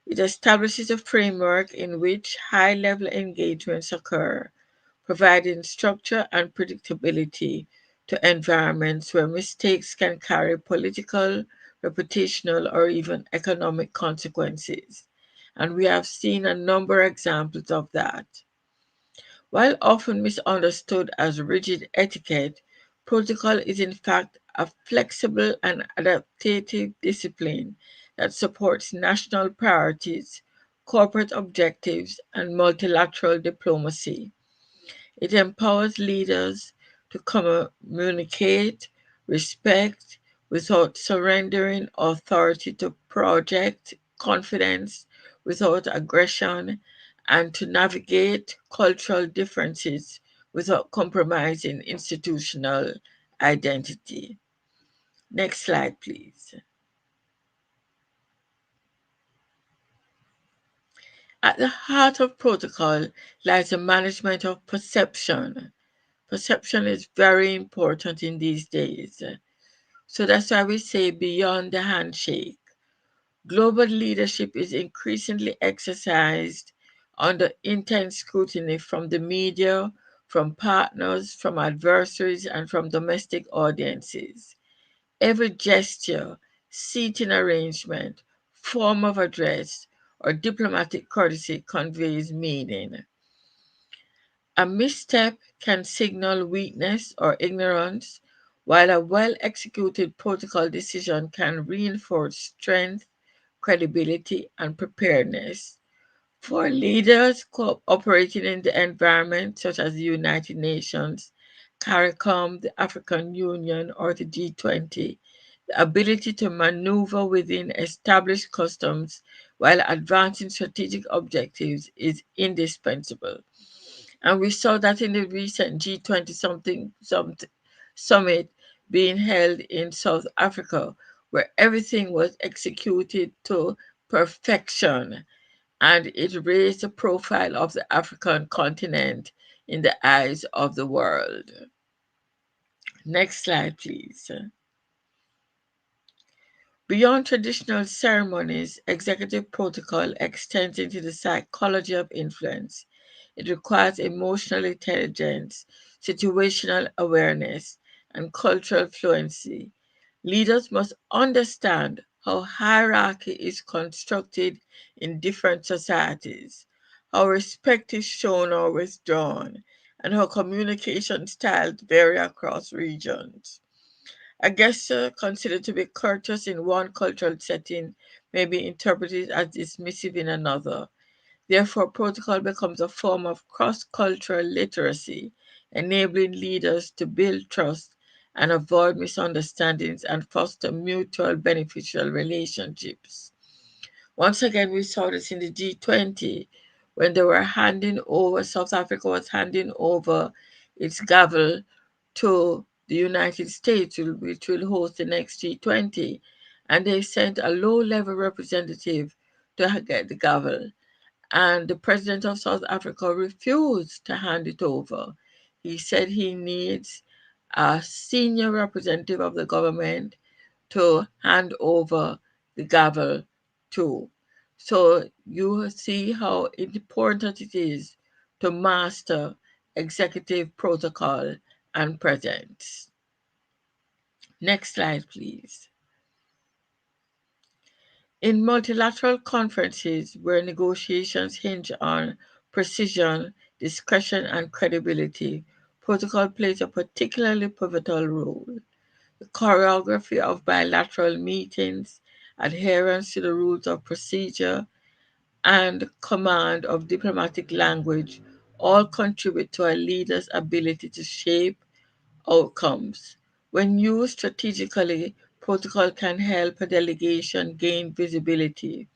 It establishes a framework in which high level engagements occur, providing structure and predictability to environments where mistakes can carry political, reputational, or even economic consequences. And we have seen a number of examples of that. While often misunderstood as rigid etiquette, protocol is in fact a flexible and adaptive discipline that supports national priorities, corporate objectives, and multilateral diplomacy. It empowers leaders to communicate, respect, without surrendering authority, to project confidence without aggression, and to navigate cultural differences without compromising institutional identity. Next slide, please. At the heart of protocol lies the management of perception. Perception is very important in these days. So that's why we say beyond the handshake. Global leadership is increasingly exercised under intense scrutiny from the media, from partners, from adversaries, and from domestic audiences. Every gesture, seating arrangement, form of address, or diplomatic courtesy conveys meaning. A misstep can signal weakness or ignorance, while a well executed protocol decision can reinforce strength, credibility, and preparedness. For leaders operating in the environment, such as the United Nations, CARICOM, the African Union, or the G20, the ability to maneuver within established customs while advancing strategic objectives is indispensable. And we saw that in the recent G20 summit being held in South Africa, where everything was executed to perfection. and it raised the profile of the African continent in the eyes of the world. Next slide, please. Beyond traditional ceremonies, executive protocol extends into the psychology of influence. It requires emotional intelligence, situational awareness, and cultural fluency. Leaders must understand how hierarchy is constructed in different societies, how respect is shown or withdrawn, and how communication styles vary across regions. A gesture considered to be courteous in one cultural setting may be interpreted as dismissive in another. Therefore, protocol becomes a form of cross-cultural literacy, enabling leaders to build trust and avoid misunderstandings and foster mutual beneficial relationships. Once again, we saw this in the G20 when they were handing over, South Africa was handing over its gavel to the United States, which will host the next G20. And they sent a low level representative to get the gavel. And the president of South Africa refused to hand it over. He said he needs a senior representative of the government to hand over the gavel to. So you see how important it is to master executive protocol and presence. Next slide, please. In multilateral conferences where negotiations hinge on precision, discretion, and credibility, protocol plays a particularly pivotal role. The choreography of bilateral meetings, adherence to the rules of procedure, and command of diplomatic language all contribute to a leader's ability to shape outcomes. When used strategically, protocol can help a delegation gain visibility,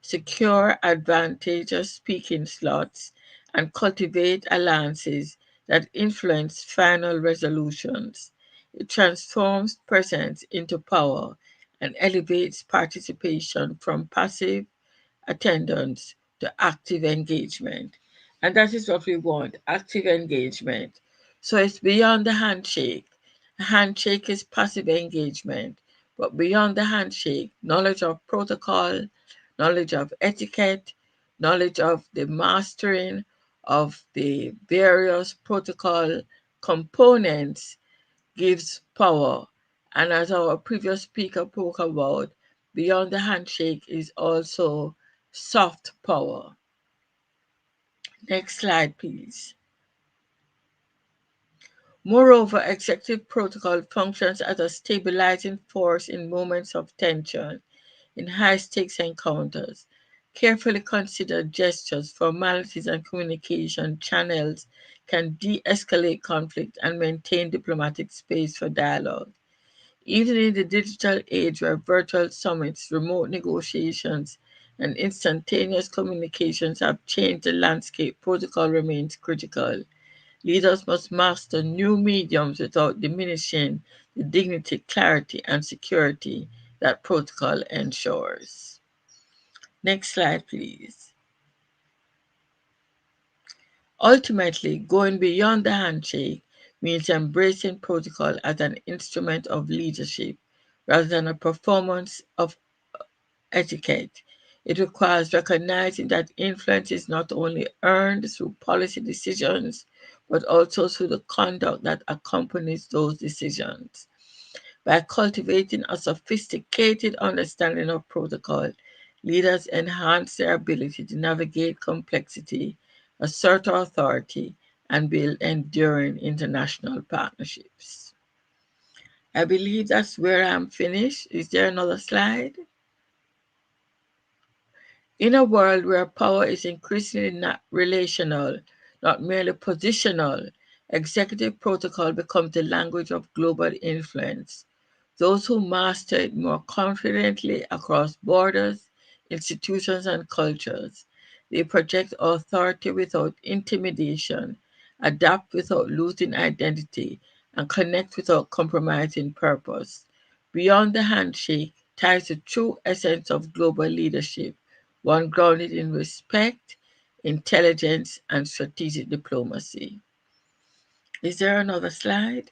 secure advantageous speaking slots, and cultivate alliances that influence final resolutions. It transforms presence into power and elevates participation from passive attendance to active engagement. And that is what we want, active engagement. So it's beyond the handshake. A handshake is passive engagement, but beyond the handshake, knowledge of protocol, knowledge of etiquette, knowledge of the mastering of the various protocol components gives power. And as our previous speaker spoke about, beyond the handshake is also soft power. Next slide, please. Moreover, executive protocol functions as a stabilizing force in moments of tension, in high-stakes encounters. Carefully considered gestures, formalities, and communication channels can de-escalate conflict and maintain diplomatic space for dialogue. Even in the digital age where virtual summits, remote negotiations, and instantaneous communications have changed the landscape, protocol remains critical. Leaders must master new mediums without diminishing the dignity, clarity, and security that protocol ensures. Next slide, please. Ultimately, going beyond the handshake means embracing protocol as an instrument of leadership rather than a performance of etiquette. It requires recognizing that influence is not only earned through policy decisions, but also through the conduct that accompanies those decisions. By cultivating a sophisticated understanding of protocol, leaders enhance their ability to navigate complexity, assert authority, and build enduring international partnerships. I believe that's where I'm finished. Is there another slide? In a world where power is increasingly not relational, not merely positional, executive protocol becomes the language of global influence. Those who master it more confidently across borders, institutions, and cultures. They project authority without intimidation, adapt without losing identity, and connect without compromising purpose. Beyond the handshake lies the true essence of global leadership, one grounded in respect, intelligence, and strategic diplomacy. Is there another slide?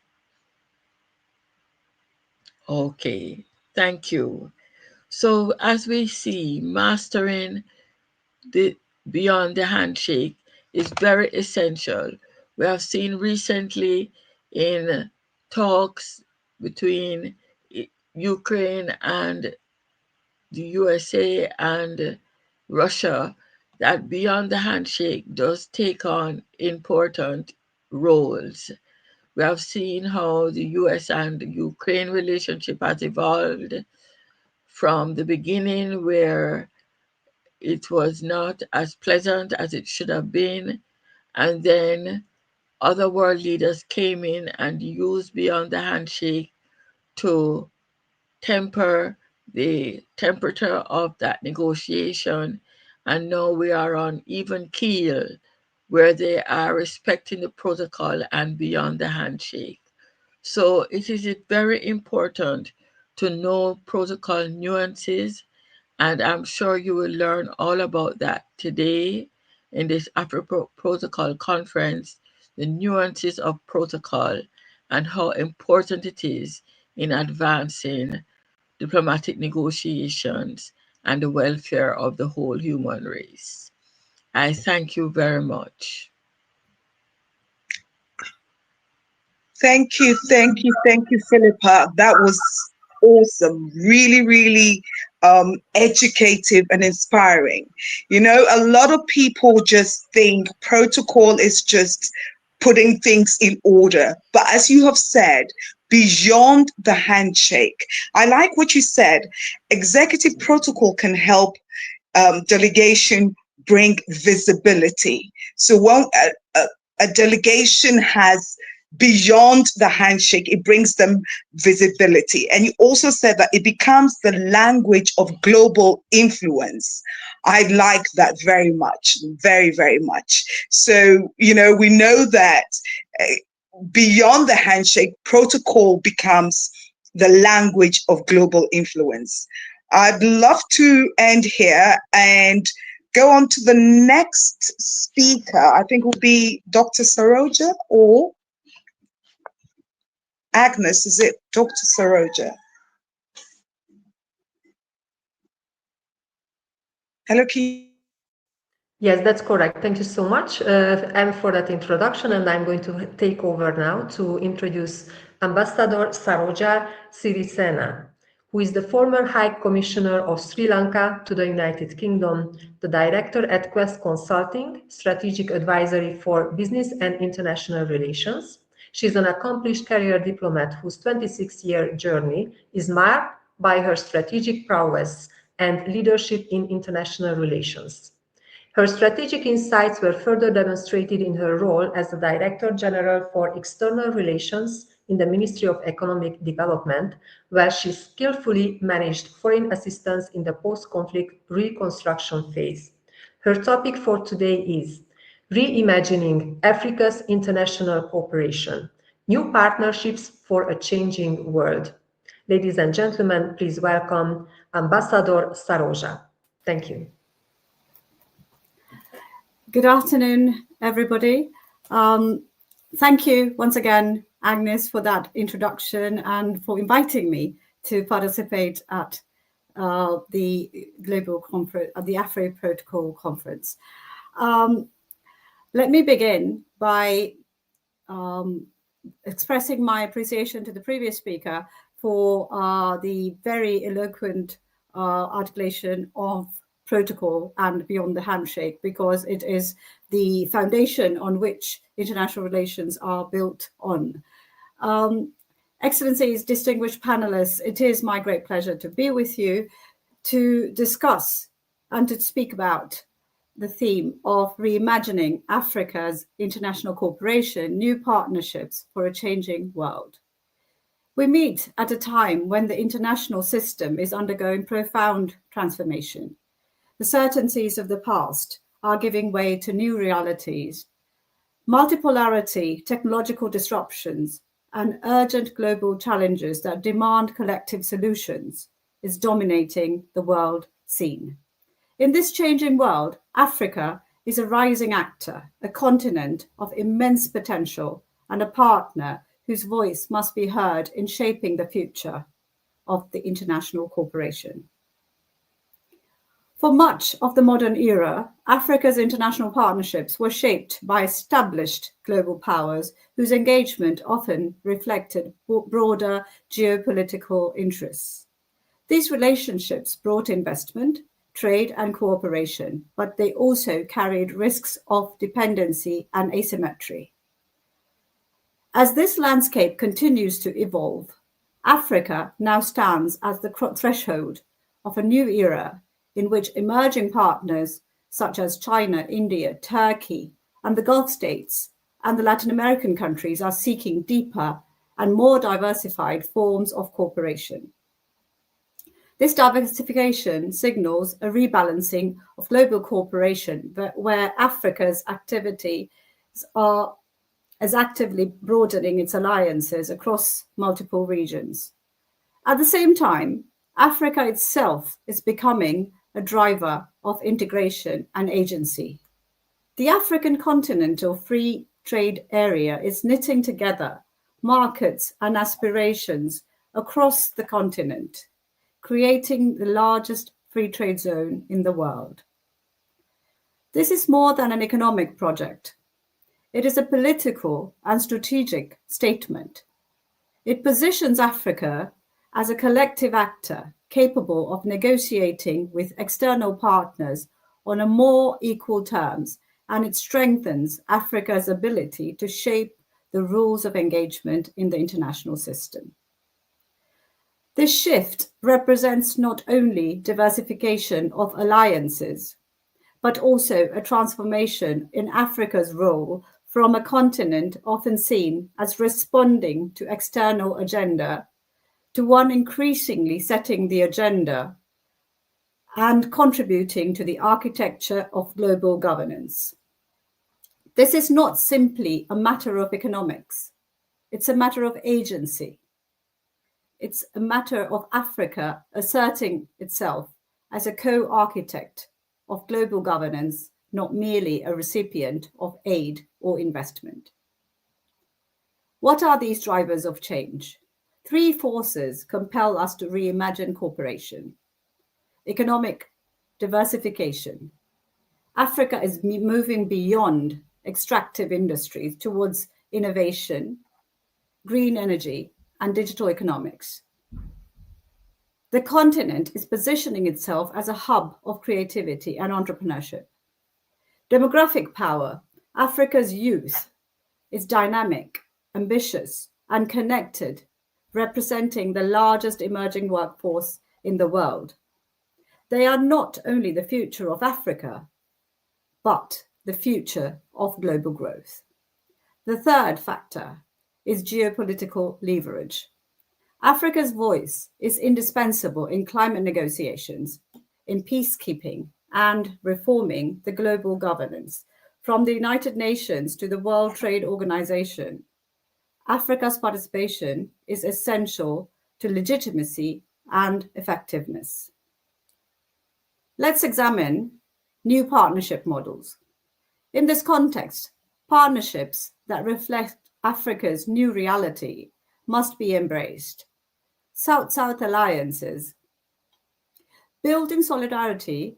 Okay, thank you. So as we see, mastering the beyond the handshake is very essential. We have seen recently in talks between Ukraine and the USA and Russia that beyond the handshake does take on important roles. We have seen how the US and the Ukraine relationship has evolved from the beginning, where it was not as pleasant as it should have been. And then other world leaders came in and used beyond the handshake to temper the temperature of that negotiation. And now we are on even keel, where they are respecting the protocol and beyond the handshake. So it is very important to know protocol nuances, and I'm sure you will learn all about that today in this Africa Protocol Conference, the nuances of protocol and how important it is in advancing diplomatic negotiations and the welfare of the whole human race. I thank you very much. Thank you, Philippa. That was awesome. Really, really educative and inspiring. You know, a lot of people just think protocol is just putting things in order. But as you have said, beyond the handshake, I like what you said. Executive protocol can help delegation bring visibility. So when a delegation has beyond the handshake, it brings them visibility. And you also said that it becomes the language of global influence. I like that very much, very, very much. So, you know, we know that beyond the handshake, protocol becomes the language of global influence. I'd love to end here and go on to the next speaker. I think will be Dr. Saroja or Agnes. Is it Dr. Saroja? Hello, Keith. Yes, that's correct. Thank you so much, Em, for that introduction. And I'm going to take over now to introduce Ambassador Saroja Sirisena, who is the former High Commissioner of Sri Lanka to the United Kingdom, the Director at Quest Consulting, Strategic Advisory for Business and International Relations. She's an accomplished career diplomat whose 26-year journey is marked by her strategic prowess and leadership in international relations. Her strategic insights were further demonstrated in her role as the Director General for External Relations in the Ministry of Economic Development, where she skillfully managed foreign assistance in the post-conflict reconstruction phase. Her topic for today is Reimagining Africa's International Cooperation, New Partnerships for a Changing World. Ladies and gentlemen, please welcome Ambassador Saroja. Thank you. Good afternoon, everybody. Thank you once again, Agnes, for that introduction and for inviting me to participate at the global conference, the Afro Protocol Conference. Let me begin by expressing my appreciation to the previous speaker for the very eloquent articulation of protocol and beyond the handshake, because it is the foundation on which international relations are built on. Excellencies, distinguished panelists, it is my great pleasure to be with you to discuss and to speak about the theme of reimagining Africa's international cooperation, new partnerships for a changing world. We meet at a time when the international system is undergoing profound transformation. The certainties of the past are giving way to new realities. Multipolarity, technological disruptions, and urgent global challenges that demand collective solutions is dominating the world scene. In this changing world, Africa is a rising actor, a continent of immense potential, and a partner whose voice must be heard in shaping the future of the international cooperation. For much of the modern era, Africa's international partnerships were shaped by established global powers whose engagement often reflected broader geopolitical interests. These relationships brought investment, trade, and cooperation, but they also carried risks of dependency and asymmetry. As this landscape continues to evolve, Africa now stands at the threshold of a new era in which emerging partners such as China, India, Turkey, and the Gulf states and the Latin American countries are seeking deeper and more diversified forms of cooperation. This diversification signals a rebalancing of global cooperation where Africa's activities are as actively broadening its alliances across multiple regions. At the same time, Africa itself is becoming a driver of integration and agency. The African continental free trade area is knitting together markets and aspirations across the continent, creating the largest free trade zone in the world. This is more than an economic project. It is a political and strategic statement. It positions Africa as a collective actor capable of negotiating with external partners on a more equal terms, and it strengthens Africa's ability to shape the rules of engagement in the international system. This shift represents not only diversification of alliances, but also a transformation in Africa's role from a continent often seen as responding to external agenda to one increasingly setting the agenda and contributing to the architecture of global governance. This is not simply a matter of economics. It's a matter of agency. It's a matter of Africa asserting itself as a co-architect of global governance, not merely a recipient of aid or investment. What are these drivers of change? Three forces compel us to reimagine cooperation. Economic diversification. Africa is moving beyond extractive industries towards innovation, green energy, and digital economics. The continent is positioning itself as a hub of creativity and entrepreneurship. Demographic power. Africa's youth is dynamic, ambitious, and connected, representing the largest emerging workforce in the world. They are not only the future of Africa, but the future of global growth. The third factor is geopolitical leverage. Africa's voice is indispensable in climate negotiations, in peacekeeping, and reforming the global governance. From the United Nations to the World Trade Organization, Africa's participation is essential to legitimacy and effectiveness. Let's examine new partnership models. In this context, partnerships that reflect Africa's new reality must be embraced. South-South alliances. Building solidarity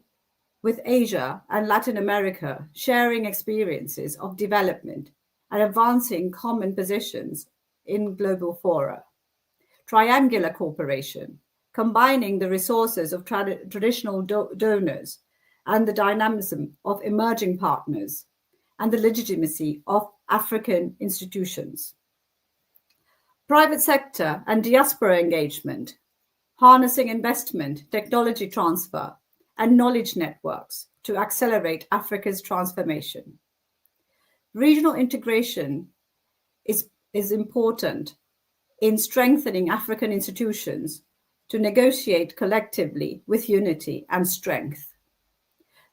with Asia and Latin America, sharing experiences of development and advancing common positions in global fora. Triangular cooperation, combining the resources of traditional donors and the dynamism of emerging partners and the legitimacy of African institutions. Private sector and diaspora engagement, harnessing investment, technology transfer, and knowledge networks to accelerate Africa's transformation. Regional integration is important in strengthening African institutions to negotiate collectively with unity and strength.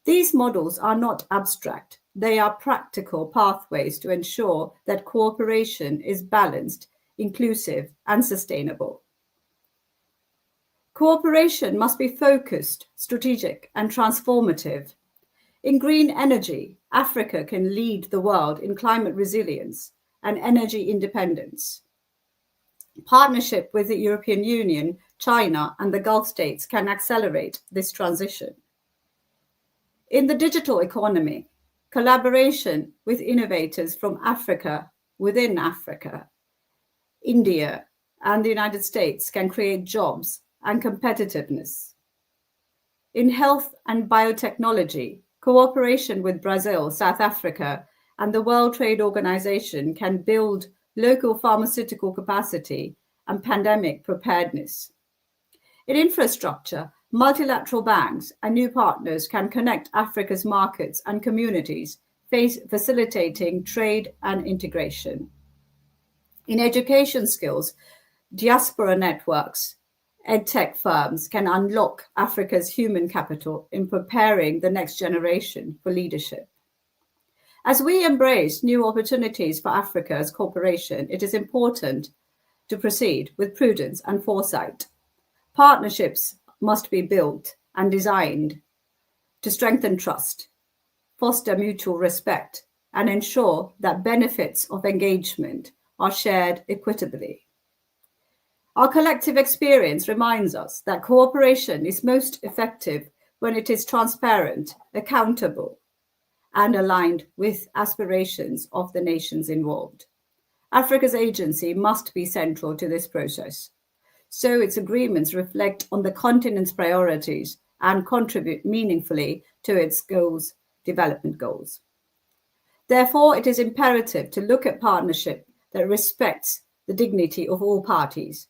These models are not abstract. They are practical pathways to ensure that cooperation is balanced, inclusive, and sustainable. Cooperation must be focused, strategic, and transformative. In green energy, Africa can lead the world in climate resilience and energy independence. Partnership with the European Union, China, and the Gulf states can accelerate this transition. In the digital economy, collaboration with innovators from Africa, within Africa, India, and the United States can create jobs and competitiveness. In health and biotechnology, cooperation with Brazil, South Africa, and the World Trade Organization can build local pharmaceutical capacity and pandemic preparedness. In infrastructure, multilateral banks and new partners can connect Africa's markets and communities, facilitating trade and integration. In education skills, diaspora networks, EdTech firms can unlock Africa's human capital in preparing the next generation for leadership. As we embrace new opportunities for Africa's cooperation, it is important to proceed with prudence and foresight. Partnerships must be built and designed to strengthen trust, foster mutual respect, and ensure that benefits of engagement are shared equitably. Our collective experience reminds us that cooperation is most effective when it is transparent, accountable, and aligned with aspirations of the nations involved. Africa's agency must be central to this process, so its agreements reflect on the continent's priorities and contribute meaningfully to its development goals. Therefore, it is imperative to look at partnership that respects the dignity of all parties.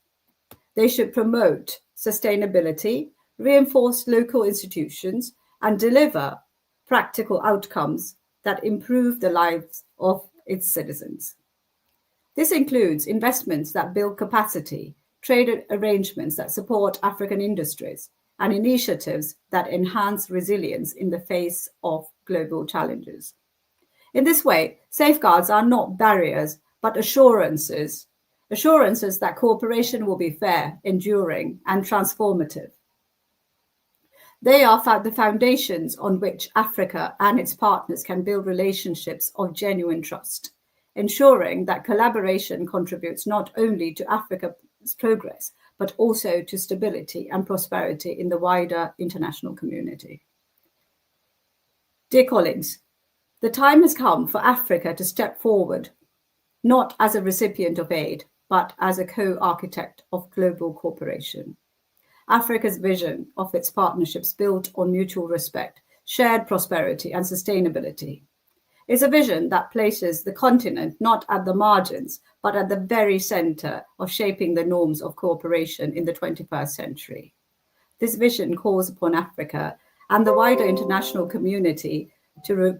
They should promote sustainability, reinforce local institutions, and deliver practical outcomes that improve the lives of its citizens. This includes investments that build capacity, trade arrangements that support African industries, and initiatives that enhance resilience in the face of global challenges. In this way, safeguards are not barriers, but assurances that cooperation will be fair, enduring, and transformative. They are the foundations on which Africa and its partners can build relationships of genuine trust, ensuring that collaboration contributes not only to Africa's progress, but also to stability and prosperity in the wider international community. Dear colleagues, the time has come for Africa to step forward, not as a recipient of aid, but as a co-architect of global cooperation. Africa's vision of its partnerships built on mutual respect, shared prosperity, and sustainability is a vision that places the continent not at the margins, but at the very center of shaping the norms of cooperation in the 21st century. This vision calls upon Africa and the wider international community to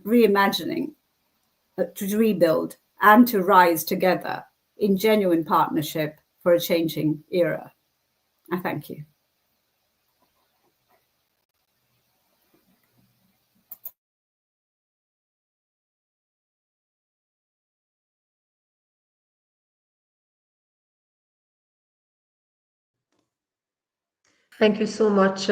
to rebuild, and to rise together in genuine partnership for a changing era. I thank you. Thank you so much,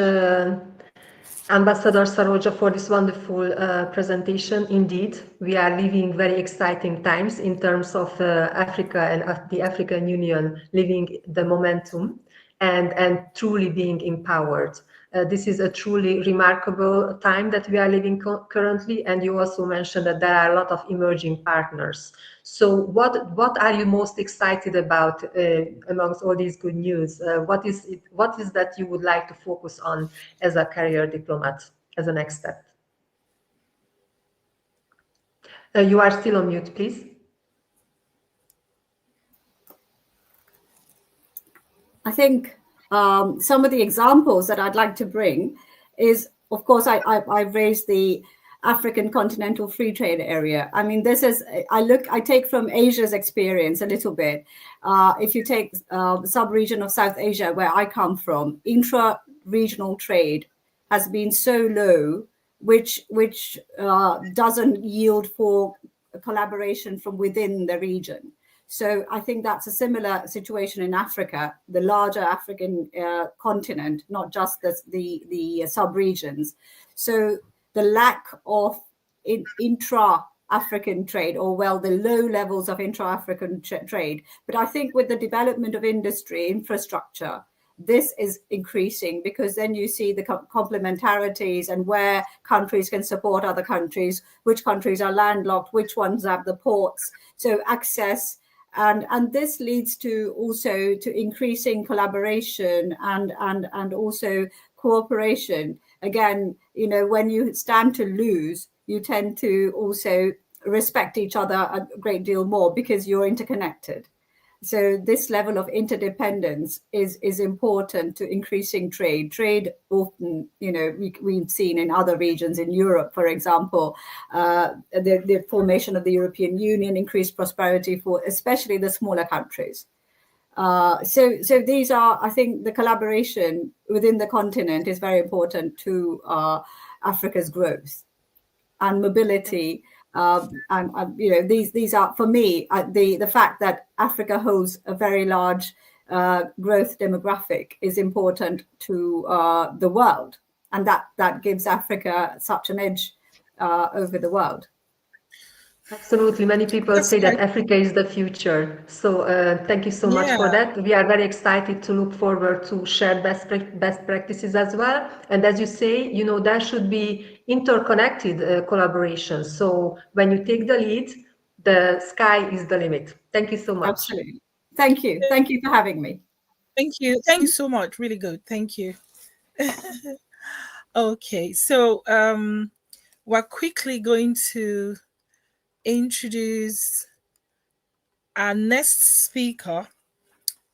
Ambassador Saroja, for this wonderful presentation. Indeed, we are living very exciting times in terms of Africa and the African Union living the momentum and truly being empowered. This is a truly remarkable time that we are living currently, and you also mentioned that there are a lot of emerging partners. So what are you most excited about amongst all these good news? What is that you would like to focus on as a career diplomat as a next step? You are still on mute, please. I think some of the examples that I'd like to bring is, of course, I've raised the African Continental Free Trade Area. I mean, this is, I take from Asia's experience a little bit. If you take the sub-region of South Asia, where I come from, intra-regional trade has been so low, which doesn't yield for collaboration from within the region. So I think that's a similar situation in Africa, the larger African continent, not just the sub-regions. So the lack of intra-African trade, or well, the low levels of intra-African trade. But I think with the development of industry, infrastructure, this is increasing, because then you see the complementarities and where countries can support other countries, which countries are landlocked, which ones have the ports. So access, and this leads to also to increasing collaboration and also cooperation. Again, you know, when you stand to lose, you tend to also respect each other a great deal more because you're interconnected. So this level of interdependence is important to increasing trade. Trade often, you know, we've seen in other regions in Europe, for example, the formation of the European Union increased prosperity for especially the smaller countries. So these are, I think, the collaboration within the continent is very important to Africa's growth and mobility. And you know, these are, for me, the fact that Africa holds a very large growth demographic is important to the world, and that gives Africa such an edge over the world. Absolutely. Many people say that Africa is the future. So thank you so much for that. We are very excited to look forward to share best practices as well. And as you say, you know, there should be interconnected collaboration. So when you take the lead, the sky is the limit. Thank you so much. Absolutely. Thank you. Thank you for having me. Thank you. Thank you so much. Really good. Thank you. Okay. So we're quickly going to introduce our next speaker,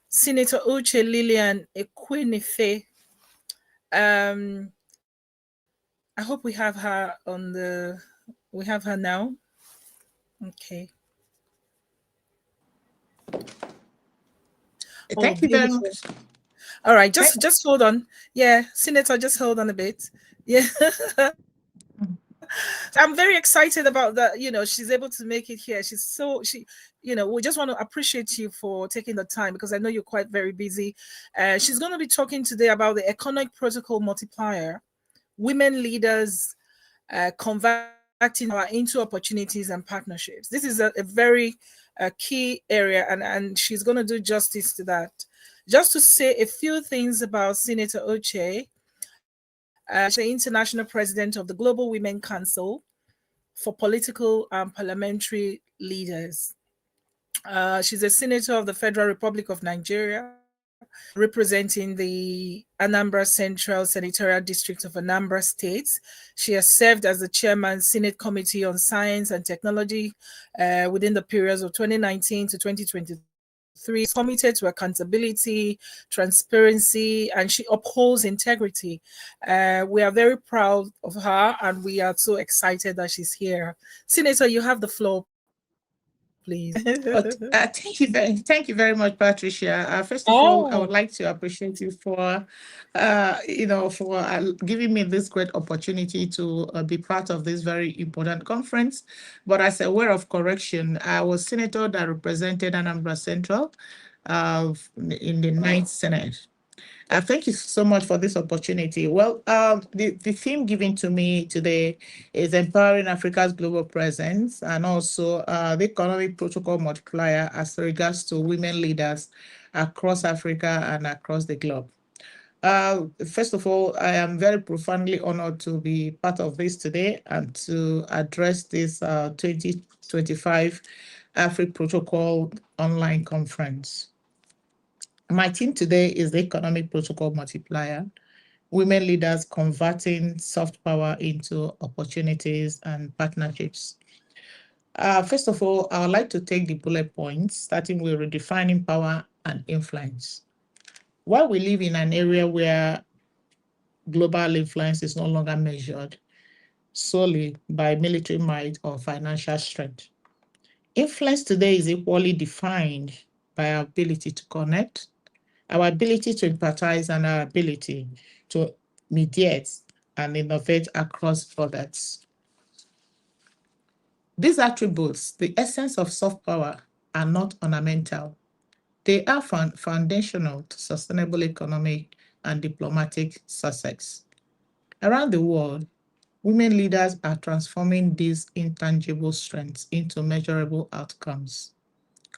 Senator Uche Lillian Ekwenife. I hope we have her on we have her now. Okay. Thank you very much. All right, just hold on. Yeah, Senator, just hold on a bit. Yeah. I'm very excited about that. You know, she's able to make it here. You know, we just want to appreciate you for taking the time, because I know you're quite very busy. She's going to be talking today about the Economic Protocol Multiplier, women leaders converting into opportunities and partnerships. This is a very key area, and she's going to do justice to that. Just to say a few things about Senator Uche. She's the international president of the Global Women Council for Political and Parliamentary Leaders. She's a senator of the Federal Republic of Nigeria, representing the Anambra Central Senatorial District of Anambra State. She has served as the chairman, Senate Committee on Science and Technology within the periods of 2019 to 2023. Is committed to accountability, transparency, and she upholds integrity. We are very proud of her, and we are so excited that she's here. Senator, you have the floor, please. Thank you very much, Patricia. First of all, I would like to appreciate you for, giving me this great opportunity to be part of this very important conference. But as a word of correction, I was senator that represented Anambra Central in the 9th Senate. Thank you so much for this opportunity. Well, the theme given to me today is empowering Africa's global presence, and also the Economic Protocol Multiplier as regards to women leaders across Africa and across the globe. First of all, I am very profoundly honored to be part of this today and to address this 2025 Africa Protocol online conference. My team today is the Economic Protocol Multiplier, women leaders converting soft power into opportunities and partnerships. First of all, I would like to take the bullet points, starting with redefining power and influence. While we live in an area where global influence is no longer measured solely by military might or financial strength, influence today is equally defined by our ability to connect, our ability to empathize, and our ability to mediate and innovate across borders. These attributes, the essence of soft power are not ornamental. They are foundational to sustainable economic and diplomatic success. Around the world, women leaders are transforming these intangible strengths into measurable outcomes,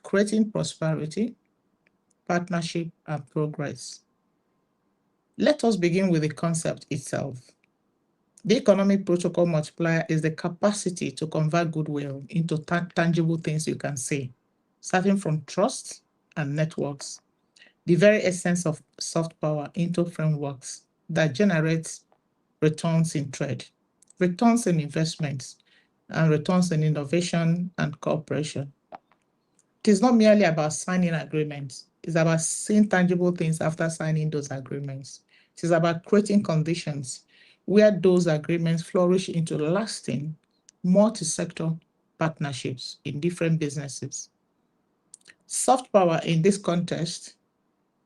creating prosperity, partnership, and progress. Let us begin with the concept itself. The economic protocol multiplier is the capacity to convert goodwill into tangible things you can see, starting from trust and networks, the very essence of soft power, into frameworks that generate returns in trade, returns in investments, and returns in innovation and cooperation. It is not merely about signing agreements. It's about seeing tangible things after signing those agreements. It is about creating conditions where those agreements flourish into lasting multi-sector partnerships in different businesses. Soft power in this context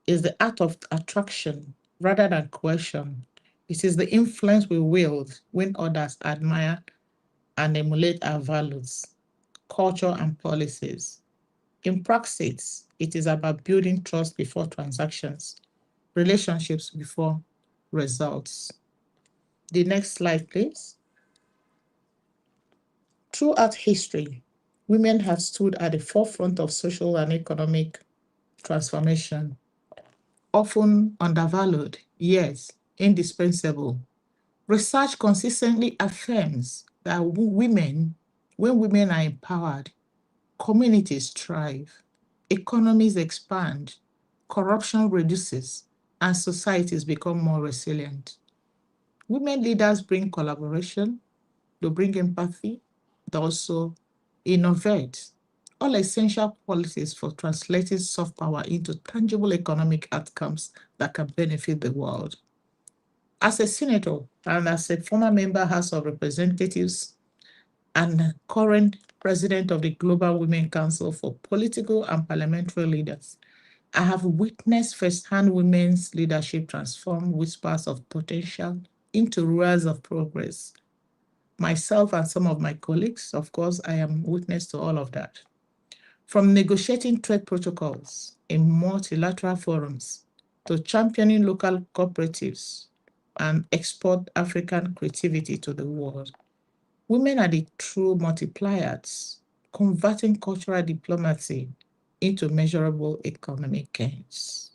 is the art of attraction rather than coercion. It is the influence we wield when others admire and emulate our values, culture, and policies. In practice, it is about building trust before transactions, relationships before results. The next slide, please. Throughout history, women have stood at the forefront of social and economic transformation, often undervalued, yet indispensable. Research consistently affirms that when women are empowered, communities thrive, economies expand, corruption reduces, and societies become more resilient. Women leaders bring collaboration, they bring empathy, they also innovate, all essential qualities for translating soft power into tangible economic outcomes that can benefit the world. As a senator and as a former member House of Representatives and current president of the Global Women Council for Political and Parliamentary Leaders, I have witnessed firsthand women's leadership transform whispers of potential into roars of progress. Myself and some of my colleagues, of course, I am witness to all of that. From negotiating trade protocols in multilateral forums to championing local cooperatives and export African creativity to the world, women are the true multipliers, converting cultural diplomacy into measurable economic gains.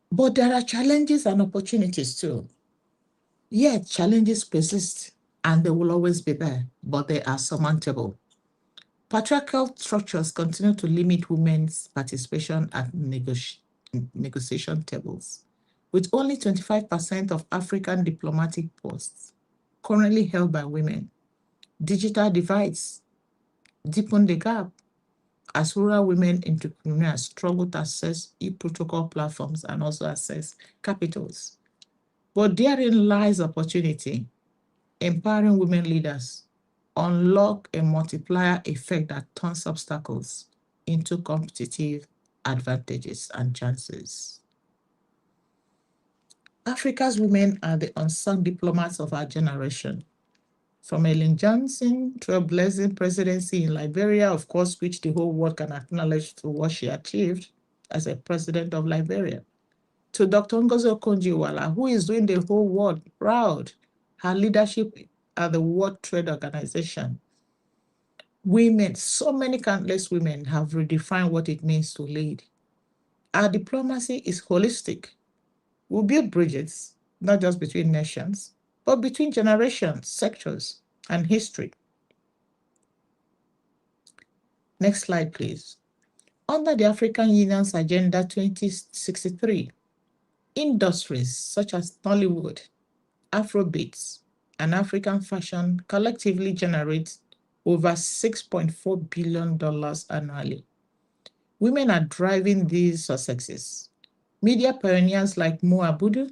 But there are challenges and opportunities too. Yet challenges persist and they will always be there, but they are surmountable. Patriarchal structures continue to limit women's participation at negotiation tables, with only 25% of African diplomatic posts currently held by women. Digital divides deepen the gap as rural women entrepreneurs struggle to access e-protocol platforms and also access capitals. But therein lies opportunity. Empowering women leaders unlock a multiplier effect that turns obstacles into competitive advantages and chances. Africa's women are the unsung diplomats of our generation. From Ellen Johnson, trailblazing presidency in Liberia, of course, which the whole world can acknowledge to what she achieved as a president of Liberia, to Dr. Ngozi Okonjo-Iweala, who is doing the whole world proud, her leadership at the World Trade Organization. Women, so many countless women have redefined what it means to lead. Our diplomacy is holistic. We build bridges, not just between nations, but between generations, sectors, and history. Next slide, please. Under the African Union's Agenda 2063, industries such as Nollywood, Afrobeats, and African fashion collectively generate over $6.4 billion annually. Women are driving these successes. Media pioneers like Mo Abudu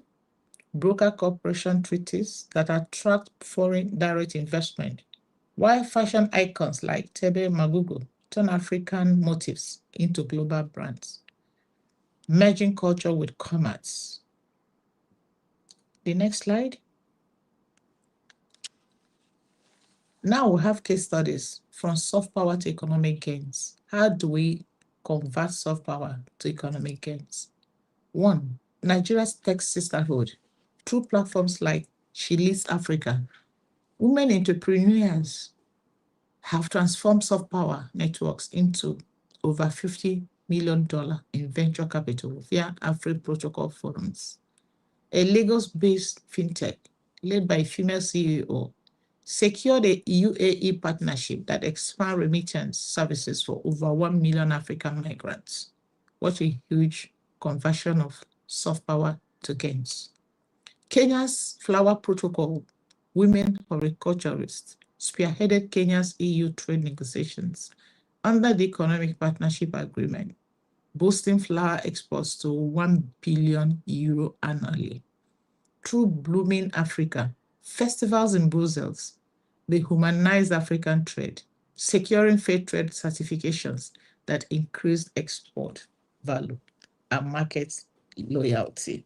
broker cooperation treaties that attract foreign direct investment, while fashion icons like Tebe Magugu turn African motifs into global brands, merging culture with commerce. The next slide. Now we have case studies from soft power to economic gains. How do we convert soft power to economic gains? 1. Nigeria's tech sisterhood. Through platforms like She Leads Africa, women entrepreneurs have transformed soft power networks into over $50 million in venture capital via Afri Protocol forums. A Lagos-based fintech led by a female CEO secured a UAE partnership that expands remittance services for over 1 million African migrants. What a huge conversion of soft power to gains. Kenya's Flower Protocol women horticulturists spearheaded Kenya's EU trade negotiations under the Economic Partnership Agreement, boosting flower exports to €1 billion annually. Through Blooming Africa, festivals in Brussels, they humanized African trade, securing fair trade certifications that increased export value and market loyalty.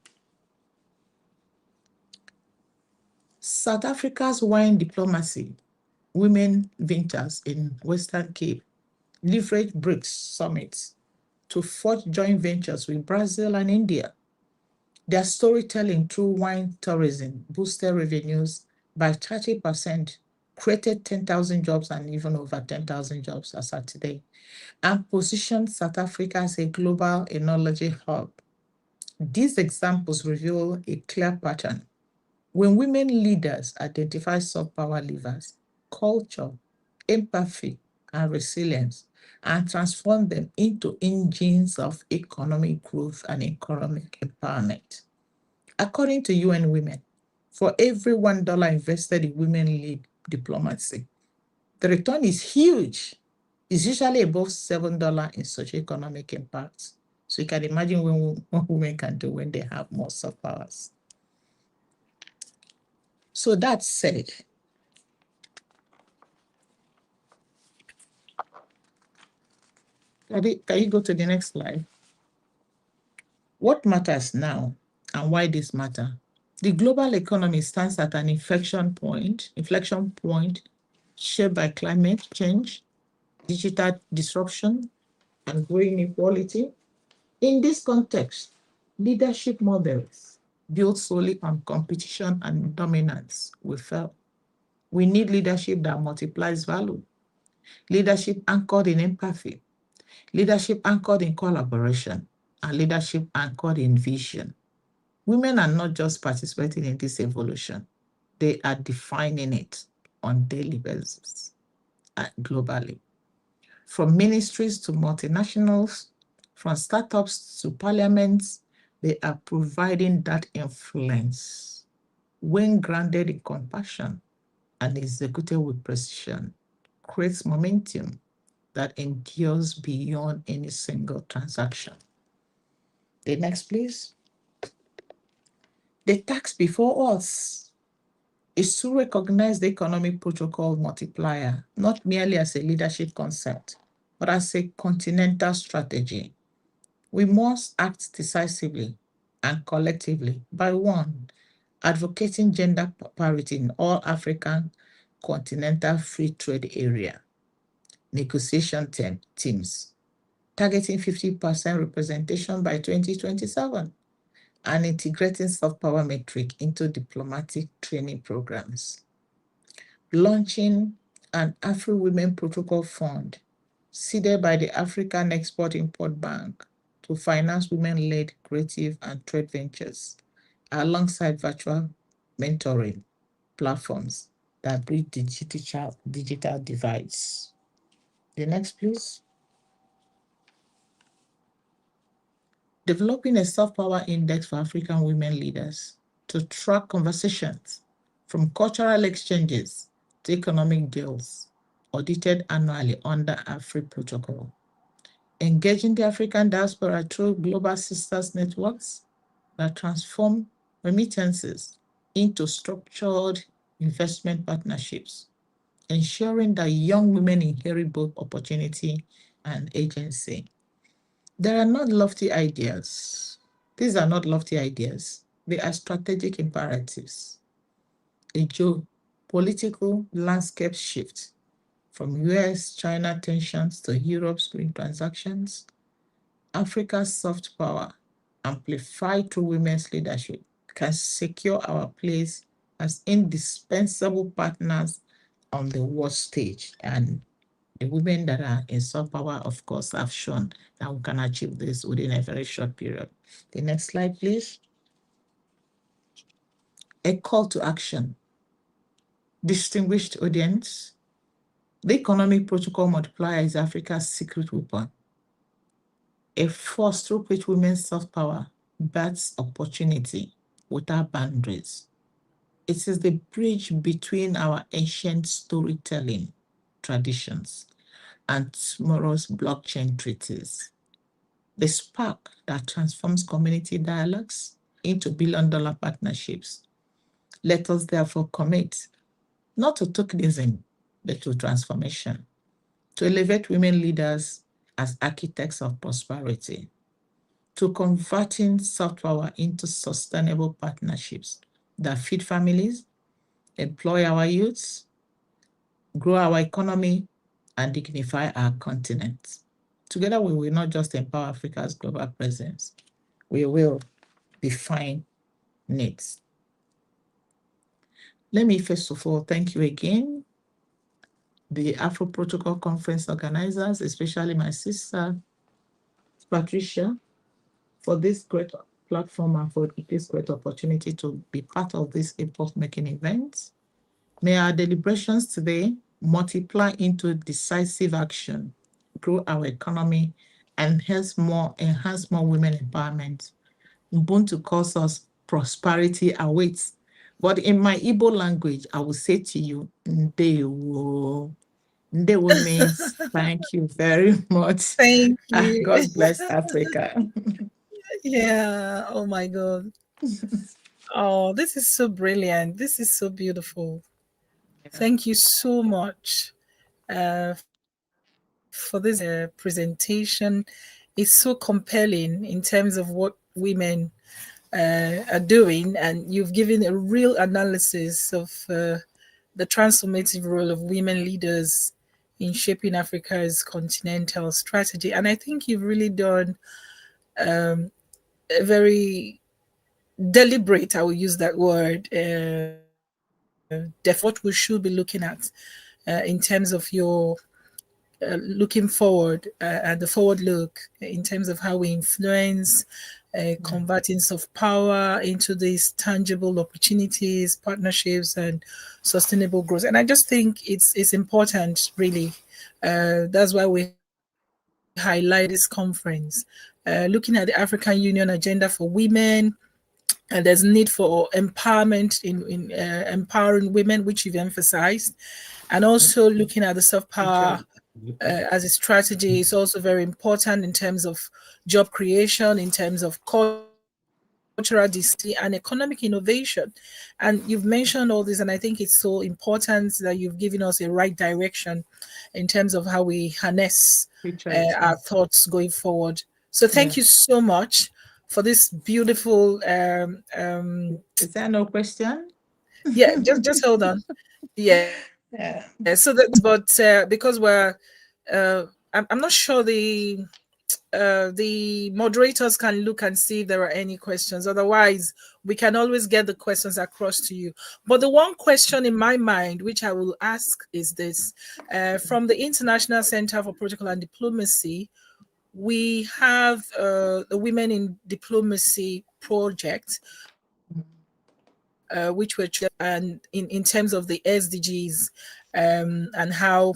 South Africa's wine diplomacy, women vintners in Western Cape, leveraged BRICS summits to forge joint ventures with Brazil and India. Their storytelling through wine tourism boosted revenues by 30%, created 10,000 jobs and even over 10,000 jobs as of today, and positioned South Africa as a global enology hub. These examples reveal a clear pattern. When women leaders identify soft power levers, culture, empathy, and resilience, and transform them into engines of economic growth and economic empowerment. According to UN Women, for every $1 invested in women-led diplomacy, the return is huge. It's usually above $7 in socio-economic impact. So you can imagine what women can do when they have more soft powers. So that said, can you go to the next slide? What matters now and why this matter? The global economy stands at an inflection point shaped by climate change, digital disruption, and growing inequality. In this context, leadership models built solely on competition and dominance will fail. We need leadership that multiplies value, leadership anchored in empathy, leadership anchored in collaboration, and leadership anchored in vision. Women are not just participating in this evolution, they are defining it on daily basis globally. From ministries to multinationals, from startups to parliaments, they are providing that influence when grounded in compassion and executed with precision, creates momentum that endures beyond any single transaction. The next, please. The task before us is to recognize the economic protocol multiplier, not merely as a leadership concept, but as a continental strategy. We must act decisively and collectively by 1, advocating gender parity in all African continental free trade area, negotiation teams, targeting 50% representation by 2027, and integrating soft power metric into diplomatic training programs. Launching an Afri Women Protocol Fund, seeded by the African Export-Import Bank to finance women-led creative and trade ventures, alongside virtual mentoring platforms that bridge digital divides. The next, please. Developing a soft power index for African women leaders to track conversations from cultural exchanges to economic deals, audited annually under Afri Protocol. Engaging the African diaspora through global sisters networks that transform remittances into structured investment partnerships, ensuring that young women inherit both opportunity and agency. There are not lofty ideas. These are not lofty ideas. They are strategic imperatives. A political landscape shift from US-China tensions to Europe's green transactions, Africa's soft power, amplified through women's leadership, can secure our place as indispensable partners on the world stage. And the women that are in soft power, of course, have shown that we can achieve this within a very short period. The next slide, please. A call to action. Distinguished audience, the Economic Protocol Multiplier is Africa's secret weapon, a force through which women's soft power births opportunity without boundaries. It is the bridge between our ancient storytelling traditions and tomorrow's blockchain treaties. The spark that transforms community dialogues into billion-dollar partnerships. Let us therefore commit not to tokenism, but to transformation, to elevate women leaders as architects of prosperity, to converting soft power into sustainable partnerships that feed families, employ our youths, grow our economy, and dignify our continent. Together, we will not just empower Africa's global presence, we will define needs. Let me first of all thank you again, the Afro Protocol Conference organizers, especially my sister, Patricia, for this great platform and for this great opportunity to be part of this epoch-making event. May our deliberations today multiply into decisive action, grow our economy, and enhance more women empowerment. Ubuntu calls us prosperity awaits. But in my Igbo language, I will say to you, Ndewo. Ndewo means thank you very much. Thank you. God bless Africa. Yeah. Oh my God. Oh, this is so brilliant. This is so beautiful. Thank you so much for this presentation. It's so compelling in terms of what women are doing, and you've given a real analysis of the transformative role of women leaders in shaping Africa's continental strategy. And I think you've really done a very deliberate, I will use that word, what we should be looking at in terms of your looking forward and the forward look in terms of how we influence converting soft power into these tangible opportunities, partnerships, and sustainable growth. And I just think it's important, really. That's why we highlight this conference, looking at the African Union agenda for women. And there's need for empowerment in empowering women, which you've emphasized, and also looking at the soft power as a strategy is also very important in terms of job creation, in terms of cultural diversity and economic innovation. And you've mentioned all this, and I think it's so important that you've given us a right direction in terms of how we harness our thoughts going forward. So thank you so much for this beautiful is there no question? Yeah, just hold on. Yeah. So that's, but because we're I'm not sure the moderators can look and see if there are any questions. Otherwise, we can always get the questions across to you. But the one question in my mind, which I will ask, is this: from the International Center for Protocol and Diplomacy, we have the Women in Diplomacy project, which were and in terms of the SDGs and how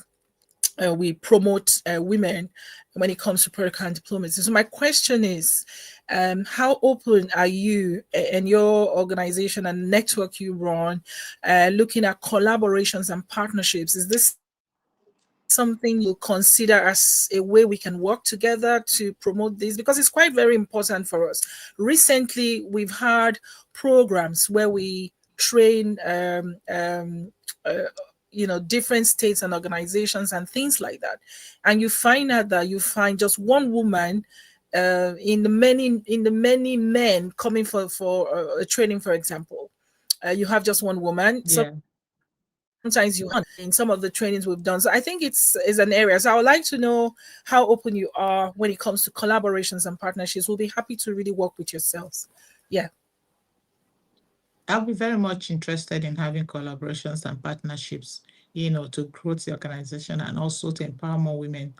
we promote women when it comes to protocol and diplomacy. So my question is, how open are you and your organization and network you run looking at collaborations and partnerships? Is this something you consider as a way we can work together to promote this? Because it's quite very important for us. Recently, we've had programs where we train different states and organizations and things like that, and you find out that you find just one woman in the many men coming for a training, for example. You have just one woman. sometimes you in some of the trainings we've done. So I think it's an area. So I would like to know how open you are when it comes to collaborations and partnerships. We'll be happy to really work with yourselves. Yeah. I'll be very much interested in having collaborations and partnerships, to grow the organization and also to empower more women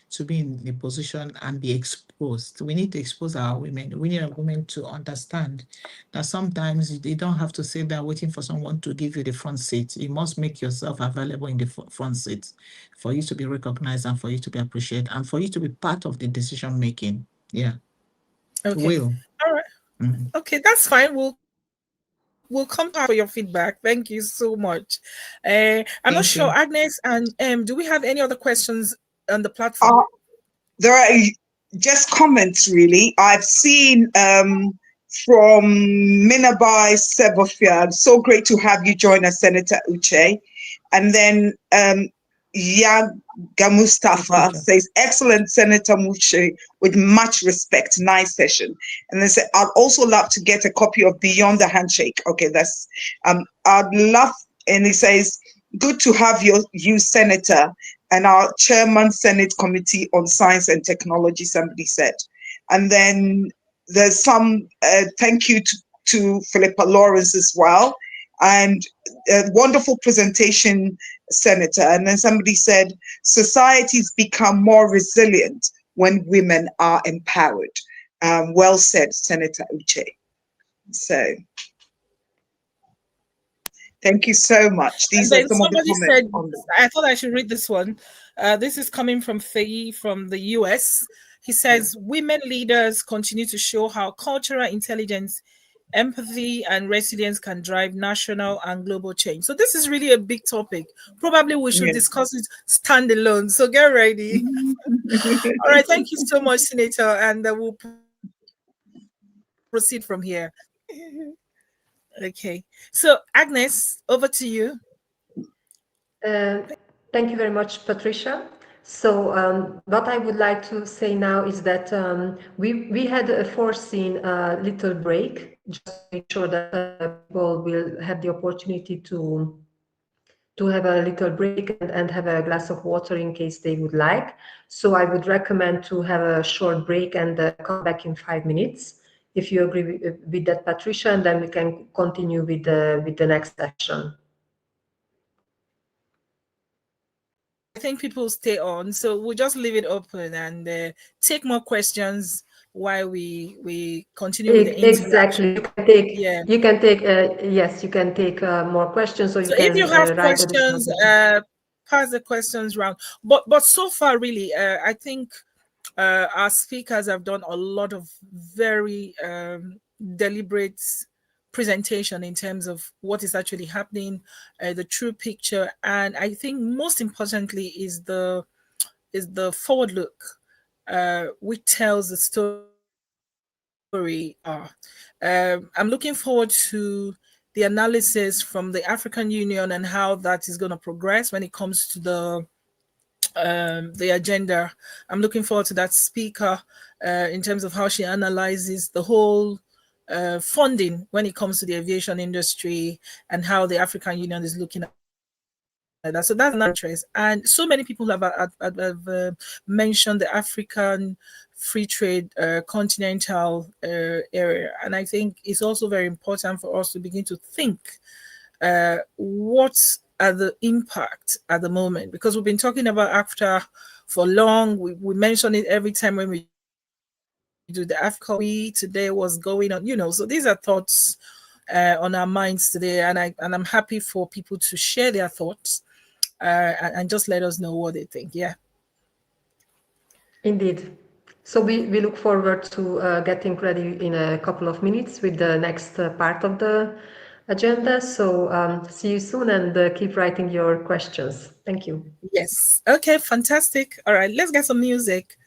to be in a position and be exposed. We need to expose our women. We need our women to understand that sometimes they don't have to sit there waiting for someone to give you the front seat. You must make yourself available in the front seat for you to be recognized and for you to be appreciated and for you to be part of the decision making. Yeah. Okay. All right. Mm-hmm. Okay, that's fine. We'll come back for your feedback. Thank you so much. I'm not sure, Agnes and do we have any other questions on the platform? There are just comments, really. I've seen from Minabai Sebofia, so great to have you join us, Senator Uche. And then Yaga Mustafa says, excellent, Senator Uche, with much respect. Nice session. And then say, I'd also love to get a copy of Beyond the Handshake. Okay, that's, I'd love, and he says, good to have you, Senator, and our chairman, Senate Committee on Science and Technology, somebody said. And then there's some thank you to Philippa Lawrence as well. And a wonderful presentation, Senator. And then somebody said, societies become more resilient when women are empowered. Well said, Senator Uche. So, thank you so much. These are some of the comments. I thought I should read this one. This is coming from Faye from the US. He says, women leaders continue to show how cultural intelligence, empathy, and resilience can drive national and global change. So this is really a big topic. Probably we should discuss it standalone. So get ready. All right. Thank you so much, Senator. And we'll proceed from here. Okay, so Agnes, over to you. Thank you very much, Patricia. So what I would like to say now is that we had foreseen a little break just to make sure that people will have the opportunity to have a little break and have a glass of water in case they would like. So I would recommend to have a short break and come back in 5 minutes. If you agree with that, Patricia, and then we can continue with the next session. I think people stay on, so we'll just leave it open and take more questions while we continue with the exactly. You can take yes, you can take more questions, or you can. If you have questions, pass the questions round. But so far, really, I think our speakers have done a lot of very deliberate presentation in terms of what is actually happening, the true picture, and I think most importantly is the forward look, which tells the story. I'm looking forward to the analysis from the African Union and how that is going to progress when it comes to the agenda. I'm looking forward to that speaker in terms of how she analyzes the whole funding when it comes to the aviation industry and how the African Union is looking at that. So that's an interest. And so many people have mentioned the African free trade continental area. And I think it's also very important for us to begin to think what are the impact at the moment, because we've been talking about AFTA for long. We mention it every time when we do the AFCA. Today was going on, so these are thoughts on our minds today, and I'm happy for people to share their thoughts and just let us know what they think. Yeah, indeed. So we look forward to getting ready in a couple of minutes with the next part of the agenda. So see you soon, and keep writing your questions. Thank you. Yes. Okay, fantastic. All right, let's get some music.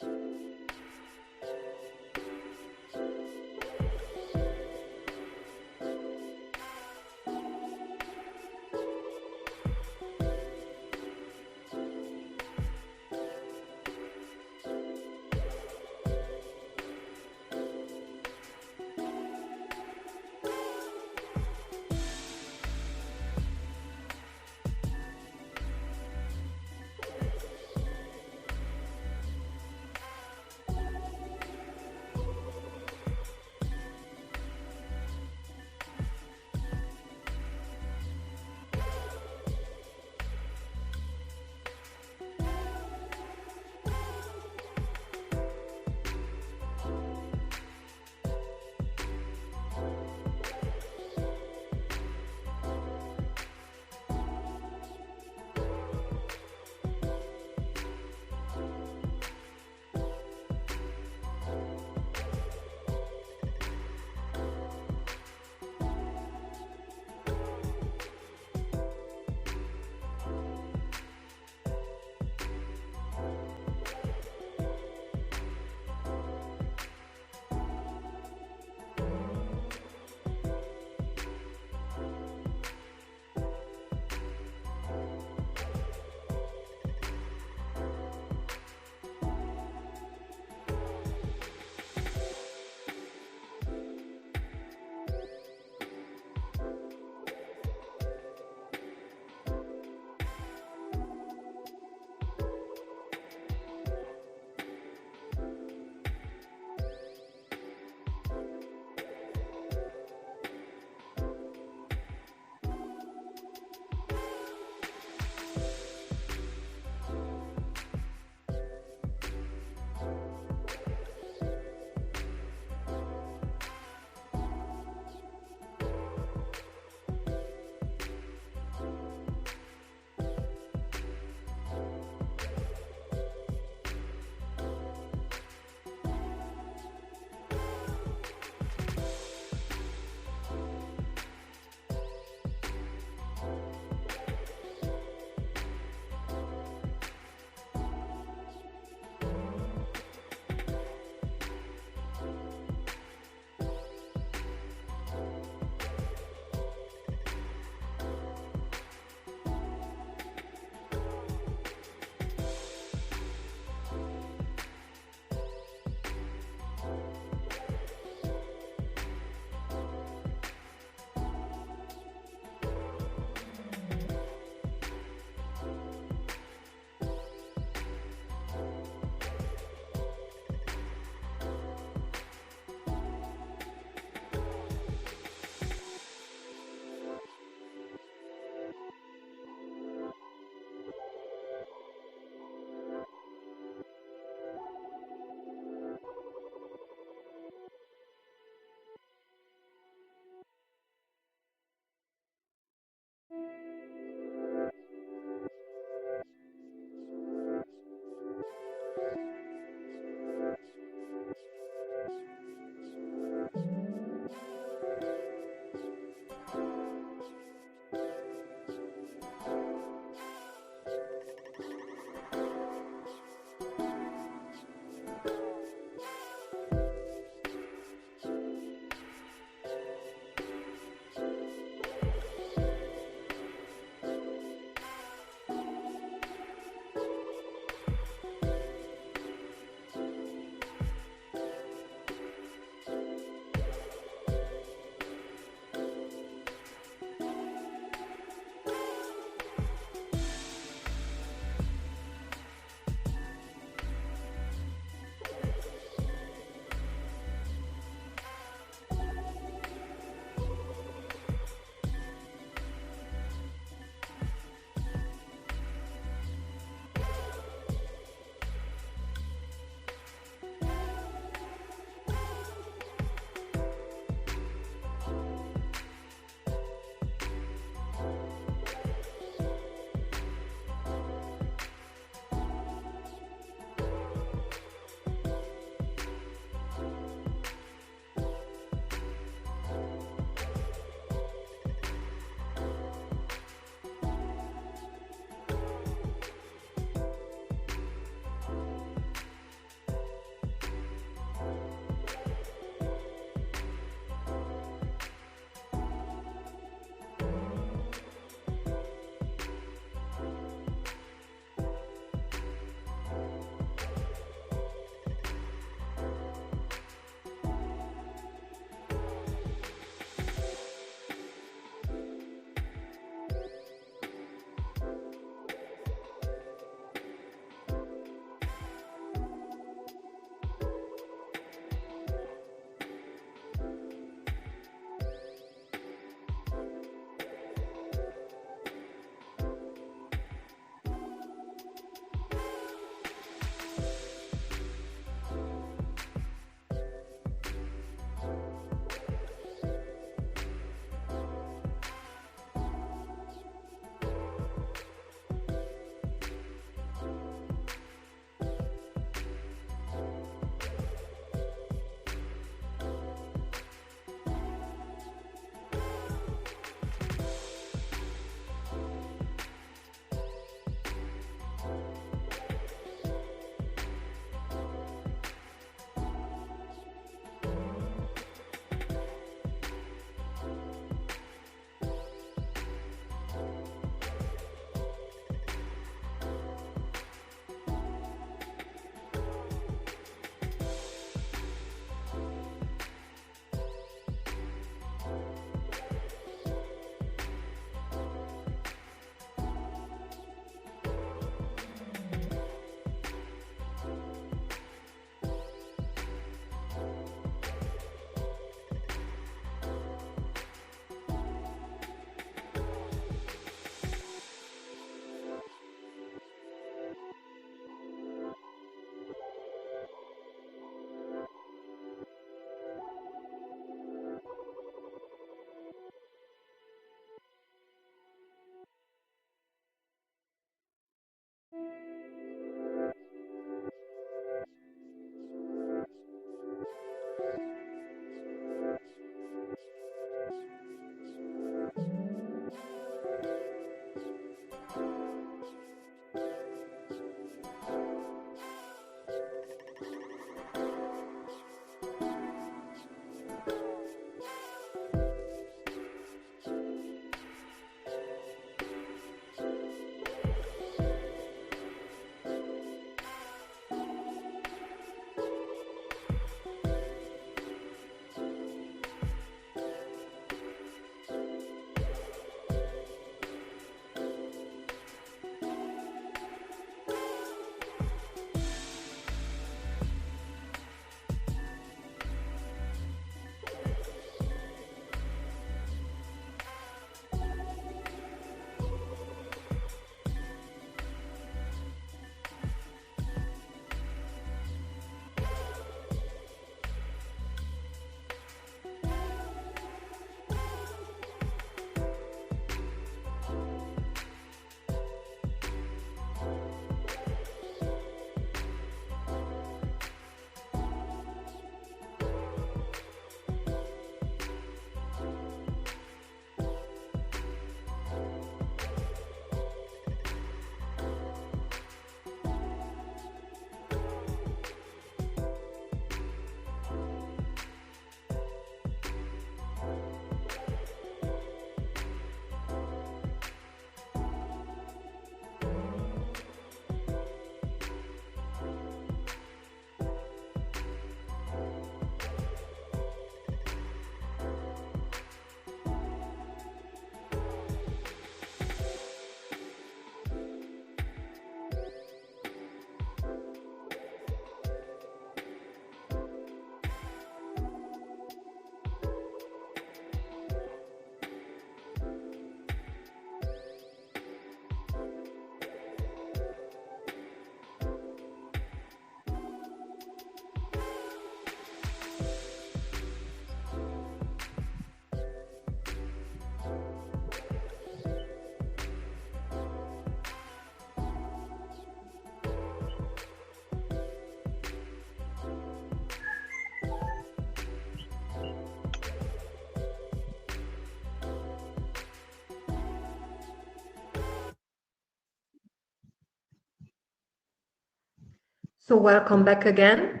So welcome back again.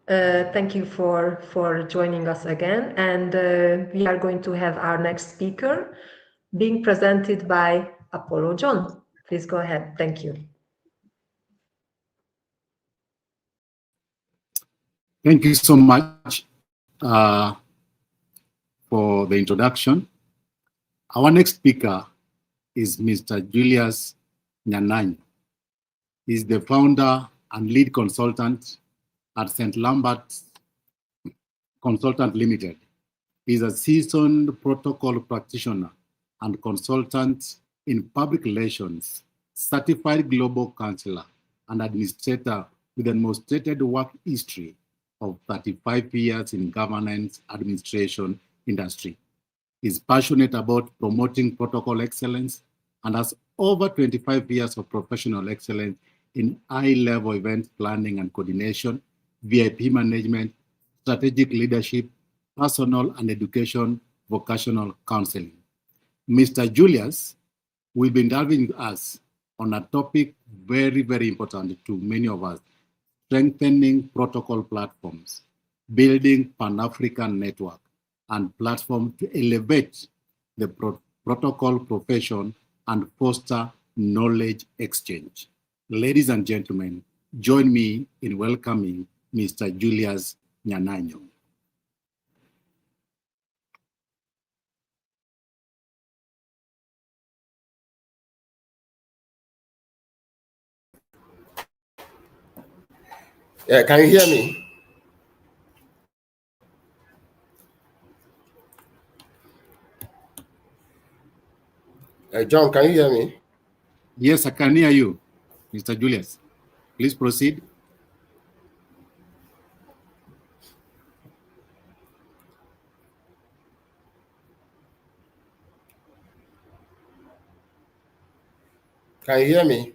Thank you for joining us again. And we are going to have our next speaker being presented by Apollo John. Please go ahead. Thank you. Thank you so much for the introduction. Our next speaker is Mr. Julius Nyananyo. He's the founder and lead consultant at St. Lambert's Consultant Limited. He's a seasoned protocol practitioner and consultant in public relations, certified global counselor, and administrator with a demonstrated work history of 35 years in governance administration industry. He's passionate about promoting protocol excellence and has over 25 years of professional excellence in high-level event planning and coordination, VIP management, strategic leadership, personal and education, vocational counseling. Mr. Julius will be interviewing us on a topic very, very important to many of us: strengthening protocol platforms, building Pan-African network and platform to elevate the protocol profession and foster knowledge exchange. Ladies and gentlemen, join me in welcoming Mr. Julius Nyananyo. Yeah, can you hear me? John, can you hear me? Yes, I can hear you, Mr. Julius. Please proceed. Can you hear me?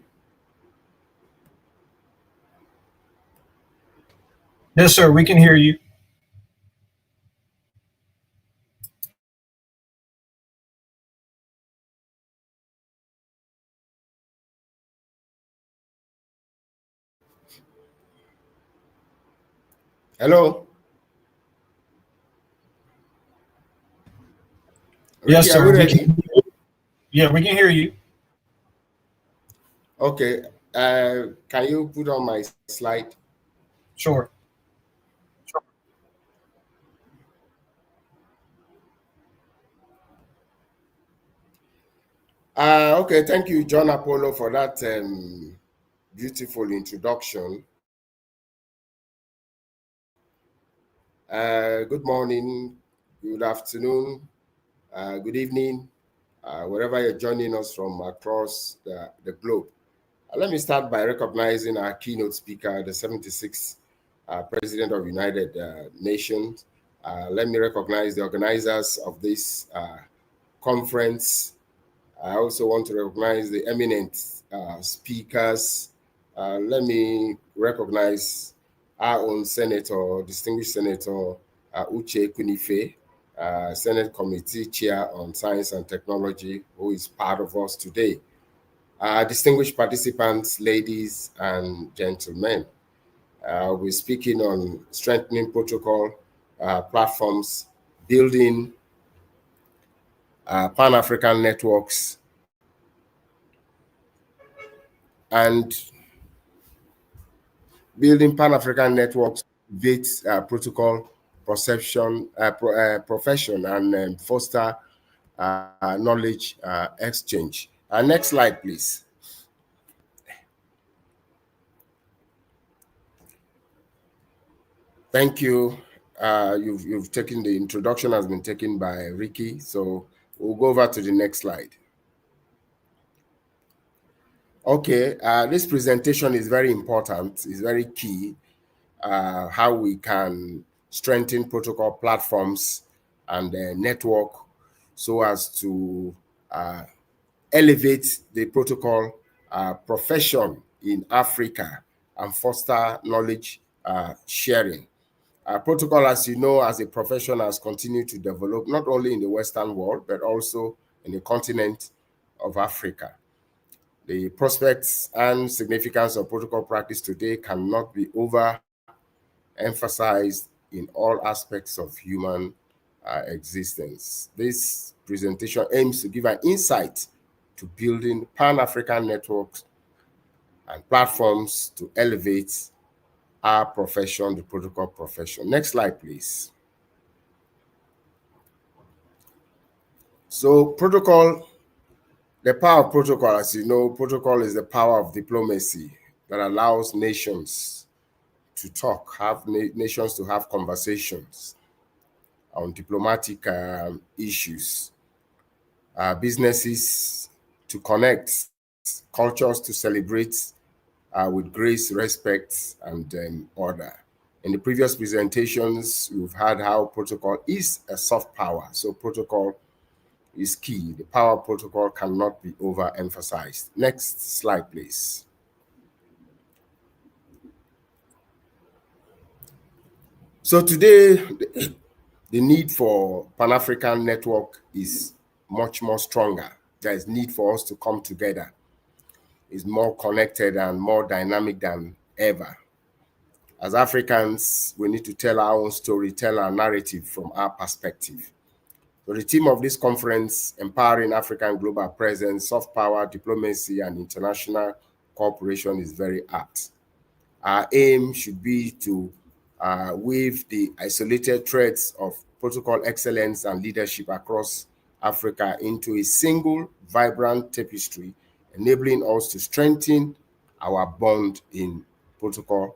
Yes, sir, we can hear you. Hello? Yes, Ricky, are we sir. ready? Yeah, we can hear you. Okay. Can you put on my slide? Sure. Okay, thank you, John Apollo, for that beautiful introduction. Good morning, good afternoon, good evening, wherever you're joining us from across the globe. Let me start by recognizing our keynote speaker, the 76th President of United Nations. Let me recognize the organizers of this conference. I also want to recognize the eminent speakers. Let me recognize our own Senator, distinguished Senator Uche Kunife, Senate Committee Chair on Science and Technology, who is part of us today. Distinguished participants, ladies and gentlemen, we're speaking on strengthening protocol platforms, building Pan-African networks, and building Pan-African networks with protocol profession and foster knowledge exchange. Next slide, please. Thank you. You've taken the introduction has been taken by Ricky, so we'll go over to the next slide. Okay, this presentation is very important, it's very key, how we can strengthen protocol platforms and network so as to elevate the protocol profession in Africa and foster knowledge sharing. Protocol, as you know, as a profession has continued to develop, not only in the Western world, but also in the continent of Africa. The prospects and significance of protocol practice today cannot be overemphasized in all aspects of human existence. This presentation aims to give an insight to building Pan-African networks and platforms to elevate our profession, the protocol profession. Next slide, please. So protocol, the power of protocol, as you know, protocol is the power of diplomacy that allows nations to talk, nations to have conversations on diplomatic issues, businesses to connect, cultures to celebrate with grace, respect, and order. In the previous presentations, we've heard how protocol is a soft power. So protocol is key. The power of protocol cannot be overemphasized. Next slide, please. So today, the need for Pan-African network is much more stronger. There is need for us to come together. It's more connected and more dynamic than ever. As Africans, we need to tell our own story, tell our narrative from our perspective. So the theme of this conference, Empowering African Global Presence, Soft Power, Diplomacy, and International Cooperation, is very apt. Our aim should be to weave the isolated threads of protocol excellence and leadership across Africa into a single, vibrant tapestry, enabling us to strengthen our bond in protocol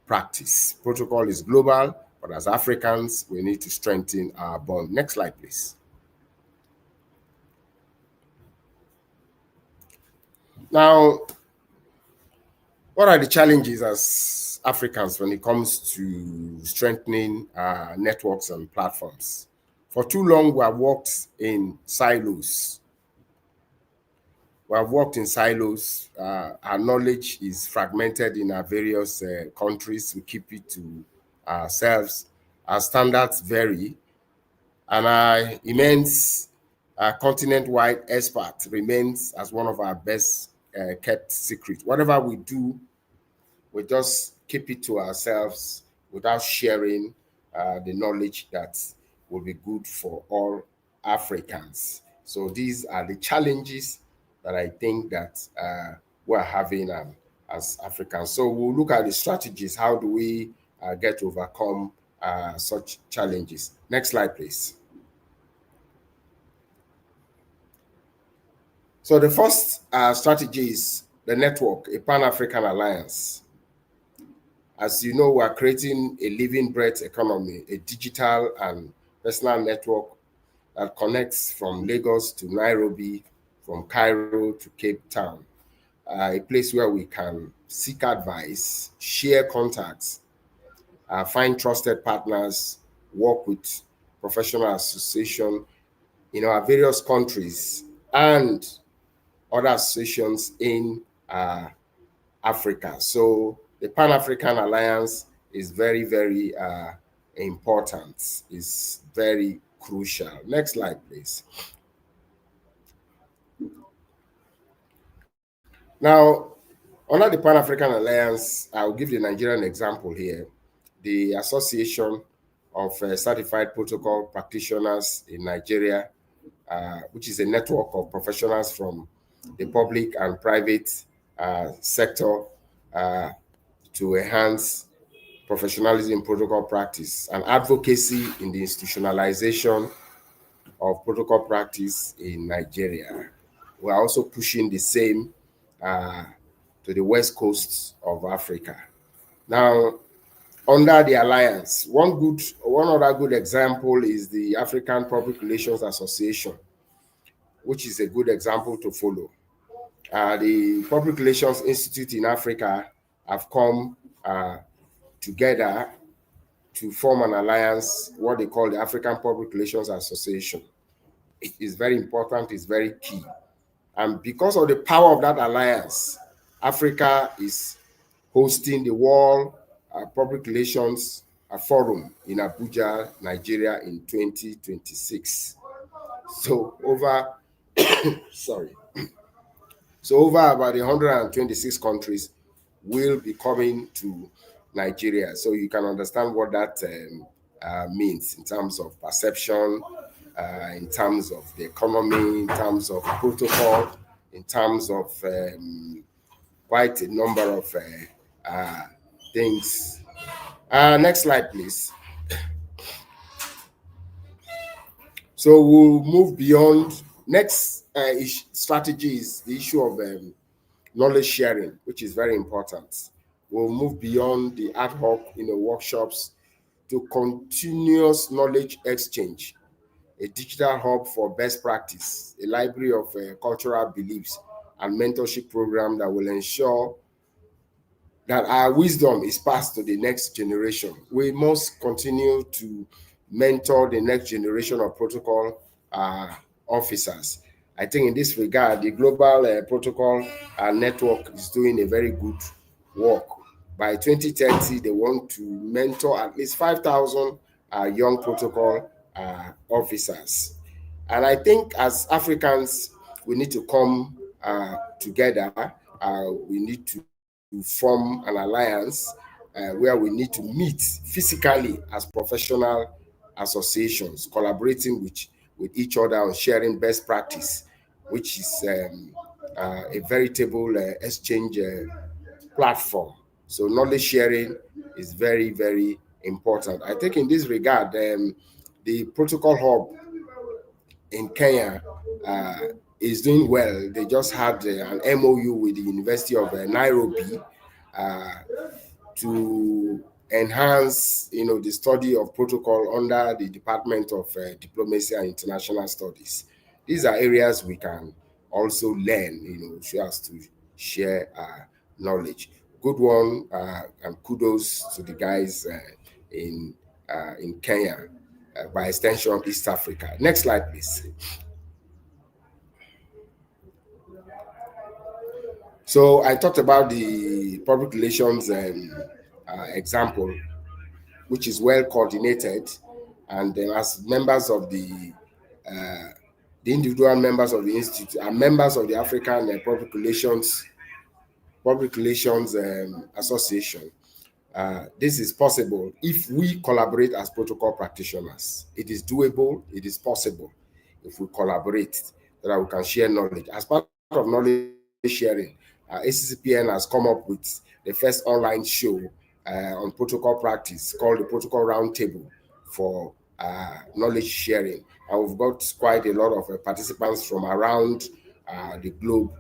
practice. Protocol is global, but as Africans, we need to strengthen our bond. Next slide, please. Now, what are the challenges as Africans when it comes to strengthening networks and platforms? For too long, we have worked in silos. Our knowledge is fragmented in our various countries. We keep it to ourselves. Our standards vary, and our immense continent-wide expert remains as one of our best kept secrets. Whatever we do, we just keep it to ourselves without sharing the knowledge that will be good for all Africans. So these are the challenges that I think that we're having as Africans. So we'll look at the strategies. How do we get to overcome such challenges? Next slide, please. So the first strategy is the network, a Pan-African alliance. As you know, we're creating a living breath economy, a digital and personal network that connects from Lagos to Nairobi, from Cairo to Cape Town, a place where we can seek advice, share contacts, find trusted partners, work with professional associations in our various countries and other associations in Africa. So the Pan-African Alliance is very, very important. It's very crucial. Next slide, please. Now, under the Pan-African Alliance, I'll give the Nigerian example here. The Association of Certified Protocol Practitioners in Nigeria, which is a network of professionals from the public and private sector to enhance professionalism in protocol practice and advocacy in the institutionalization of protocol practice in Nigeria. We're also pushing the same to the west coast of Africa. Now, under the alliance, one other good example is the African Public Relations Association, which is a good example to follow. The Public Relations Institute in Africa have come together to form an alliance, what they call the African Public Relations Association. It is very important, it's very key. And because of the power of that alliance, Africa is hosting the World Public Relations Forum in Abuja, Nigeria in 2026. So So over about 126 countries will be coming to Nigeria. So you can understand what that means in terms of perception, in terms of the economy, in terms of protocol, in terms of quite a number of things. Next slide, please. So we'll move beyond. Next strategy is the issue of knowledge sharing, which is very important. We'll move beyond the ad hoc workshops to continuous knowledge exchange, a digital hub for best practice, a library of cultural beliefs and mentorship program that will ensure that our wisdom is passed to the next generation. We must continue to mentor the next generation of protocol officers. I think in this regard, the Global Protocol Network is doing a very good work. By 2030, they want to mentor at least 5,000 young protocol officers. And I think as Africans, we need to come together. We need to form an alliance where we need to meet physically as professional associations, collaborating with each other on sharing best practice, which is a veritable exchange platform. So knowledge sharing is very, very important. I think in this regard, the Protocol Hub in Kenya is doing well. They just had an MOU with the University of Nairobi to enhance, the study of protocol under the Department of Diplomacy and International Studies. These are areas we can also learn, so as to share knowledge. Good one, and kudos to the guys in Kenya, by extension East Africa. Next slide, please. So I talked about the public relations example, which is well coordinated, and as members of the individual members of the institute are members of the African Public Relations Association. This is possible if we collaborate as protocol practitioners. It is doable. It is possible if we collaborate, so that we can share knowledge. As part of knowledge sharing, ACCPN has come up with the first online show on protocol practice called the Protocol Roundtable for knowledge sharing. And we've got quite a lot of participants from around the globe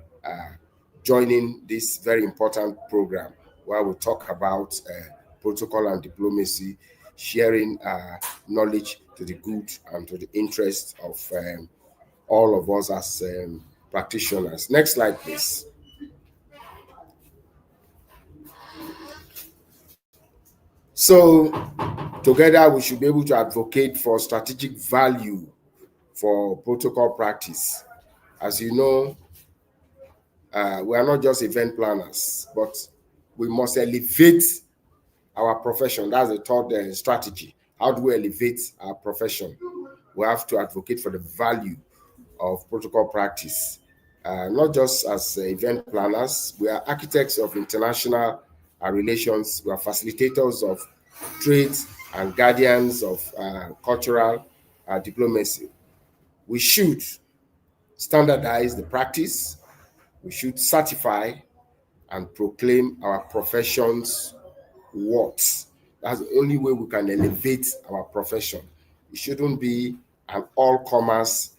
joining this very important program, where we talk about protocol and diplomacy, sharing knowledge to the good and to the interest of all of us as practitioners. Next slide, please. So together we should be able to advocate for strategic value for protocol practice. As you know, we are not just event planners, but we must elevate our profession. That's the third strategy. How do we elevate our profession? We have to advocate for the value of protocol practice. Not just as event planners, we are architects of international relations, we are facilitators of trade and guardians of cultural diplomacy. We should standardize the practice, we should certify and proclaim our profession's worth. That's the only way we can elevate our profession. It shouldn't be an all-commerce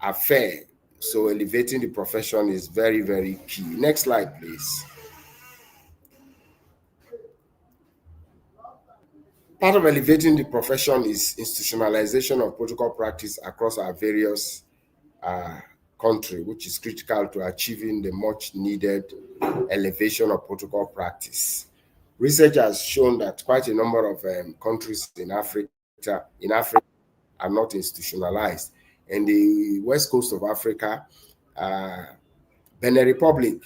affair. So elevating the profession is very, very key. Next slide, please. Part of elevating the profession is institutionalization of protocol practice across our various countries, which is critical to achieving the much needed elevation of protocol practice. Research has shown that quite a number of countries in Africa are not institutionalized. In the west coast of Africa, Benin Republic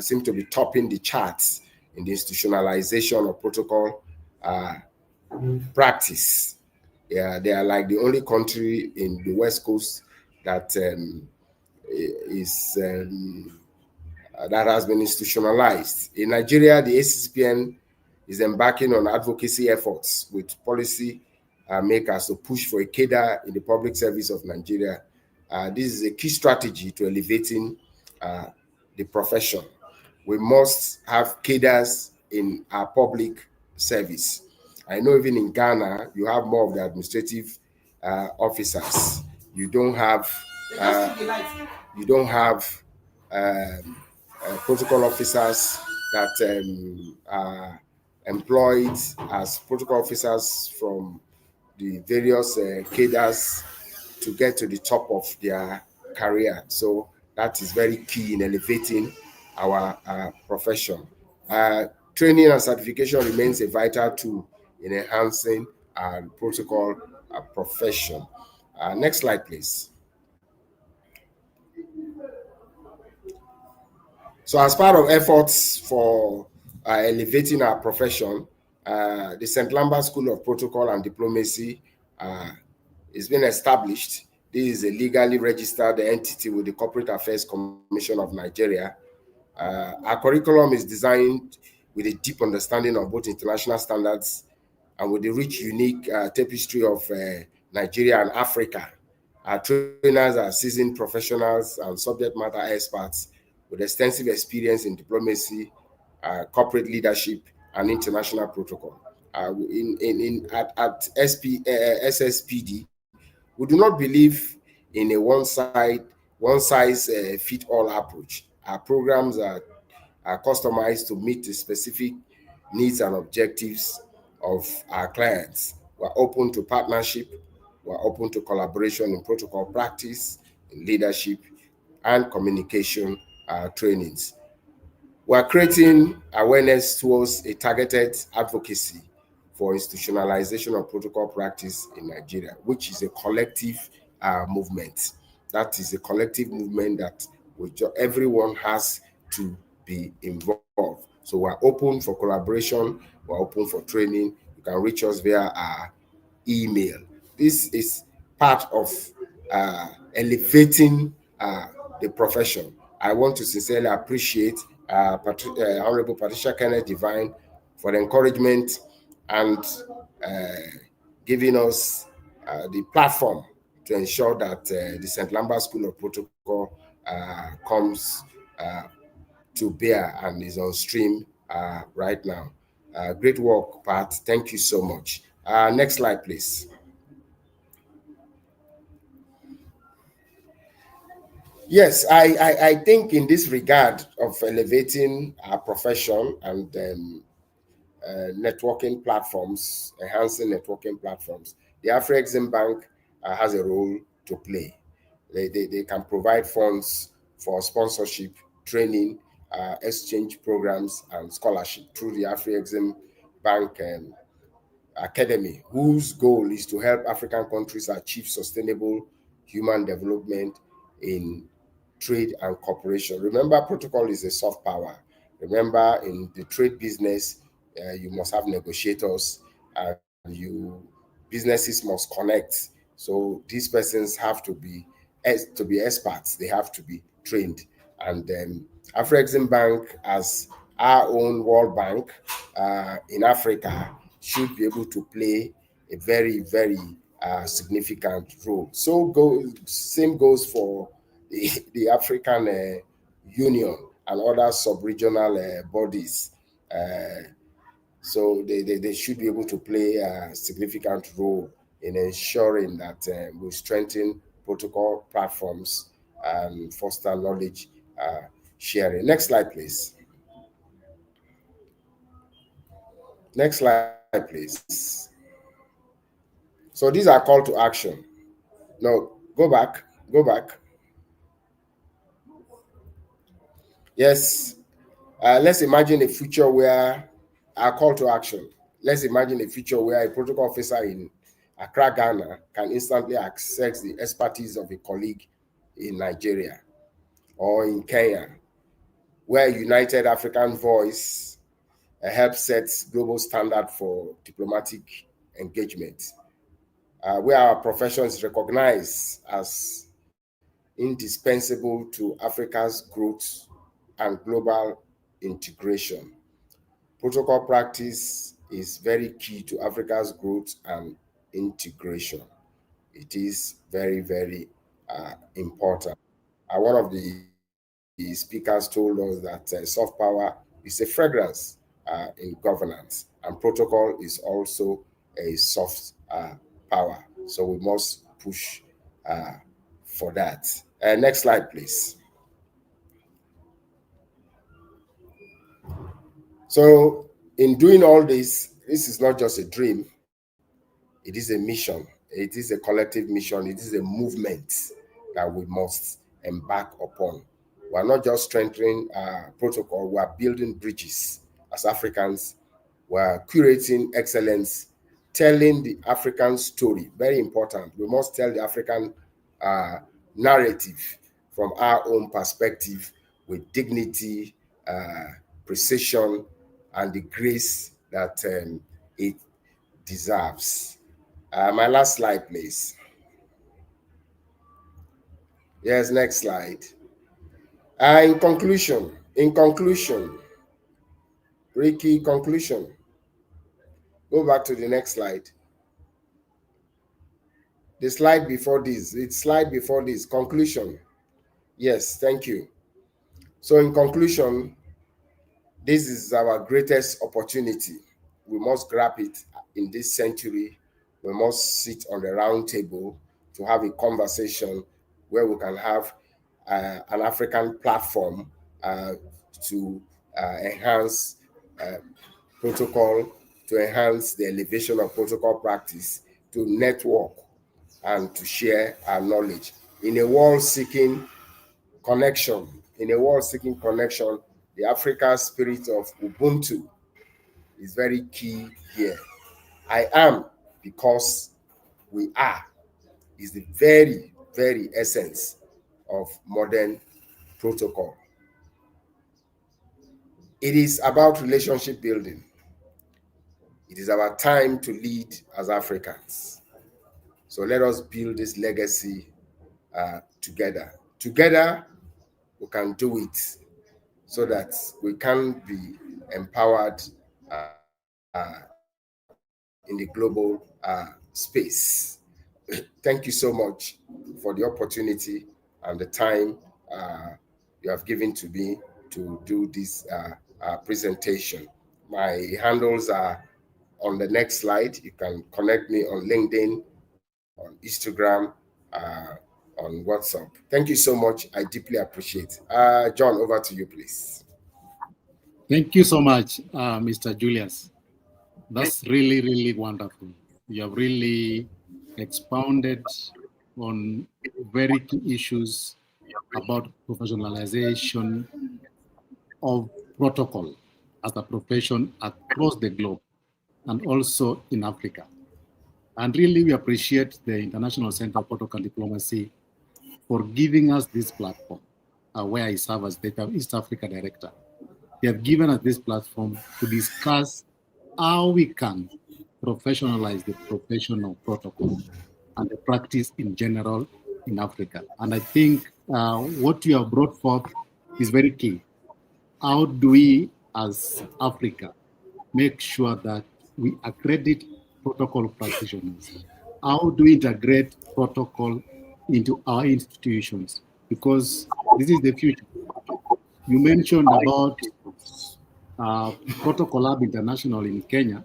seems to be topping the charts in the institutionalization of protocol practice. Yeah, they are like the only country in the west coast that that has been institutionalized. In Nigeria, the ACCPN is embarking on advocacy efforts with policy makers to push for a cadre in the public service of Nigeria. This is a key strategy to elevating the profession. We must have cadres in our public service. I know even in Ghana, you have more of the administrative officers. You don't have protocol officers that are employed as protocol officers from the various cadres to get to the top of their career. So that is very key in elevating our profession. Training and certification remains a vital tool in enhancing our protocol profession. Next slide, please. So as part of efforts for elevating our profession, the St. Lambert School of Protocol and Diplomacy is being established. This is a legally registered entity with the Corporate Affairs Commission of Nigeria. Our curriculum is designed with a deep understanding of both international standards and with the rich, unique tapestry of Nigeria and Africa. Our trainers are seasoned professionals and subject matter experts with extensive experience in diplomacy, corporate leadership, and international protocol. At SSPD, we do not believe in a one-size-fits-all approach. Our programs are customized to meet the specific needs and objectives of our clients. We're open to partnership. We're open to collaboration in protocol practice, in leadership, and communication trainings. We're creating awareness towards a targeted advocacy for institutionalization of protocol practice in Nigeria, which is a collective movement. That is a collective movement that everyone has to be involved. So we're open for collaboration, we're open for training. You can reach us via our email. This is part of elevating the profession. I want to sincerely appreciate Honorable Patricia Kenneth Devine for the encouragement and giving us the platform to ensure that the St. Lambert School of Protocol comes to bear and is on stream right now. Great work, Pat. Thank you so much. Next slide, please. Yes, I think in this regard of elevating our profession and networking platforms, enhancing networking platforms, the Afrexim Bank has a role to play. They can provide funds for sponsorship, training, exchange programs, and scholarship through the Afrexim Bank Academy, whose goal is to help African countries achieve sustainable human development in trade and cooperation. Remember, protocol is a soft power. Remember, in the trade business, you must have negotiators, and businesses must connect. So these persons have to be experts. They have to be trained. And Afrexim Bank, as our own World Bank in Africa, should be able to play a very, very significant role. Same goes for the African Union and other sub-regional bodies. So they should be able to play a significant role in ensuring that we strengthen protocol platforms and foster knowledge sharing. Next slide, please. Next slide, please. So these are call to action. No, go back. Yes, let's imagine a future where our call to action. Let's imagine a future where a protocol officer in Accra, Ghana can instantly access the expertise of a colleague in Nigeria or in Kenya, where United African Voice helps set global standard for diplomatic engagement, where our profession is recognized as indispensable to Africa's growth and global integration. Protocol practice is very key to Africa's growth and integration. It is very, very important. One of the speakers told us that soft power is a fragrance in governance, and protocol is also a soft power. So we must push for that. Next slide, please. So in doing all this, this is not just a dream. It is a mission. It is a collective mission. It is a movement that we must embark upon. We are not just strengthening protocol. We are building bridges as Africans. We are curating excellence, telling the African story. Very important. We must tell the African narrative from our own perspective with dignity, precision, and the grace that it deserves. My last slide, please. Yes, next slide. In conclusion, Ricky, conclusion. Go back to the next slide. The slide before this, conclusion. Yes, thank you. So in conclusion, this is our greatest opportunity. We must grab it in this century. We must sit on the round table to have a conversation where we can have an African platform to enhance protocol, to enhance the elevation of protocol practice, to network and to share our knowledge. In a world-seeking connection, the African spirit of Ubuntu is very key here. I am because we are is the very, very essence of modern protocol. It is about relationship building. It is our time to lead as Africans. So let us build this legacy together. Together, we can do it so that we can be empowered in the global space. Thank you so much for the opportunity and the time you have given to me to do this presentation. My handles are on the next slide. You can connect me on LinkedIn, on Instagram, on WhatsApp. Thank you so much. I deeply appreciate it. John, over to you, please. Thank you so much, Mr. Julius. That's really, really wonderful. You have really expounded on very key issues about professionalization of protocol as a profession across the globe and also in Africa. And really, we appreciate the International Center for Protocol Diplomacy for giving us this platform, where I serve as the East Africa Director. They have given us this platform to discuss how we can professionalize the profession of protocol and the practice in general in Africa. And I think what you have brought forth is very key. How do we, as Africa, make sure that we accredit protocol practitioners? How do we integrate protocol into our institutions? Because this is the future. You mentioned about Protocol Lab International in Kenya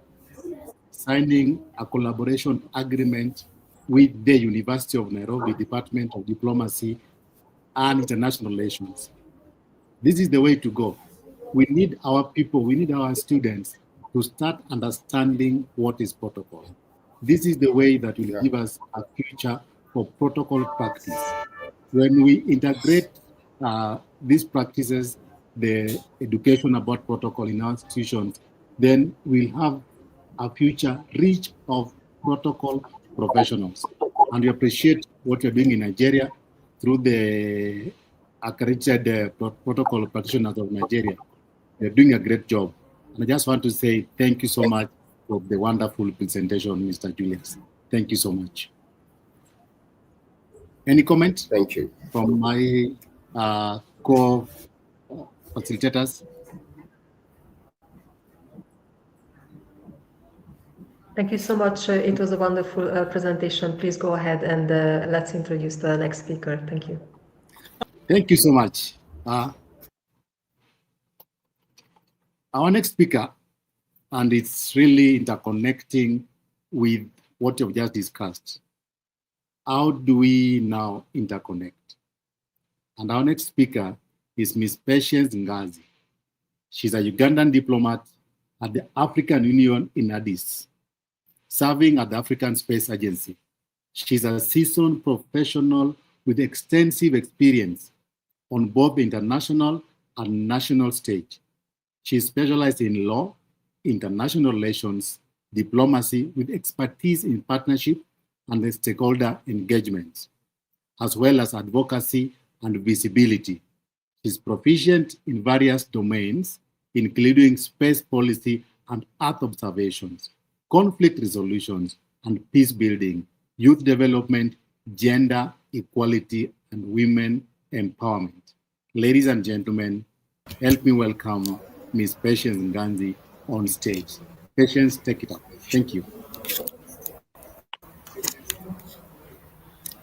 signing a collaboration agreement with the University of Nairobi Department of Diplomacy and International Relations. This is the way to go. We need our people, we need our students to start understanding what is protocol. This is the way that will give us a future for protocol practice. When we integrate these practices, the education about protocol in our institutions, then we'll have a future rich of protocol professionals. And we appreciate what you're doing in Nigeria through the accredited protocol practitioners of Nigeria. They're doing a great job. And I just want to say thank you so much for the wonderful presentation, Mr. Julius. Thank you so much. Any comment? Thank you. From my co-facilitators? Thank you so much. It was a wonderful presentation. Please go ahead and let's introduce the next speaker. Thank you. Thank you so much. Our next speaker, and it's really interconnecting with what you've just discussed. How do we now interconnect? And our next speaker is Ms. Patience Nganzi. She's a Ugandan diplomat at the African Union in Addis, serving at the African Space Agency. She's a seasoned professional with extensive experience on both the international and national stage. She specialized in law, international relations, diplomacy with expertise in partnership and stakeholder engagement, as well as advocacy and visibility. She's proficient in various domains, including space policy and Earth observations, conflict resolutions and peace building, youth development, gender equality, and women empowerment. Ladies and gentlemen, help me welcome Ms. Patience Nganzi on stage. Patience, take it up. Thank you.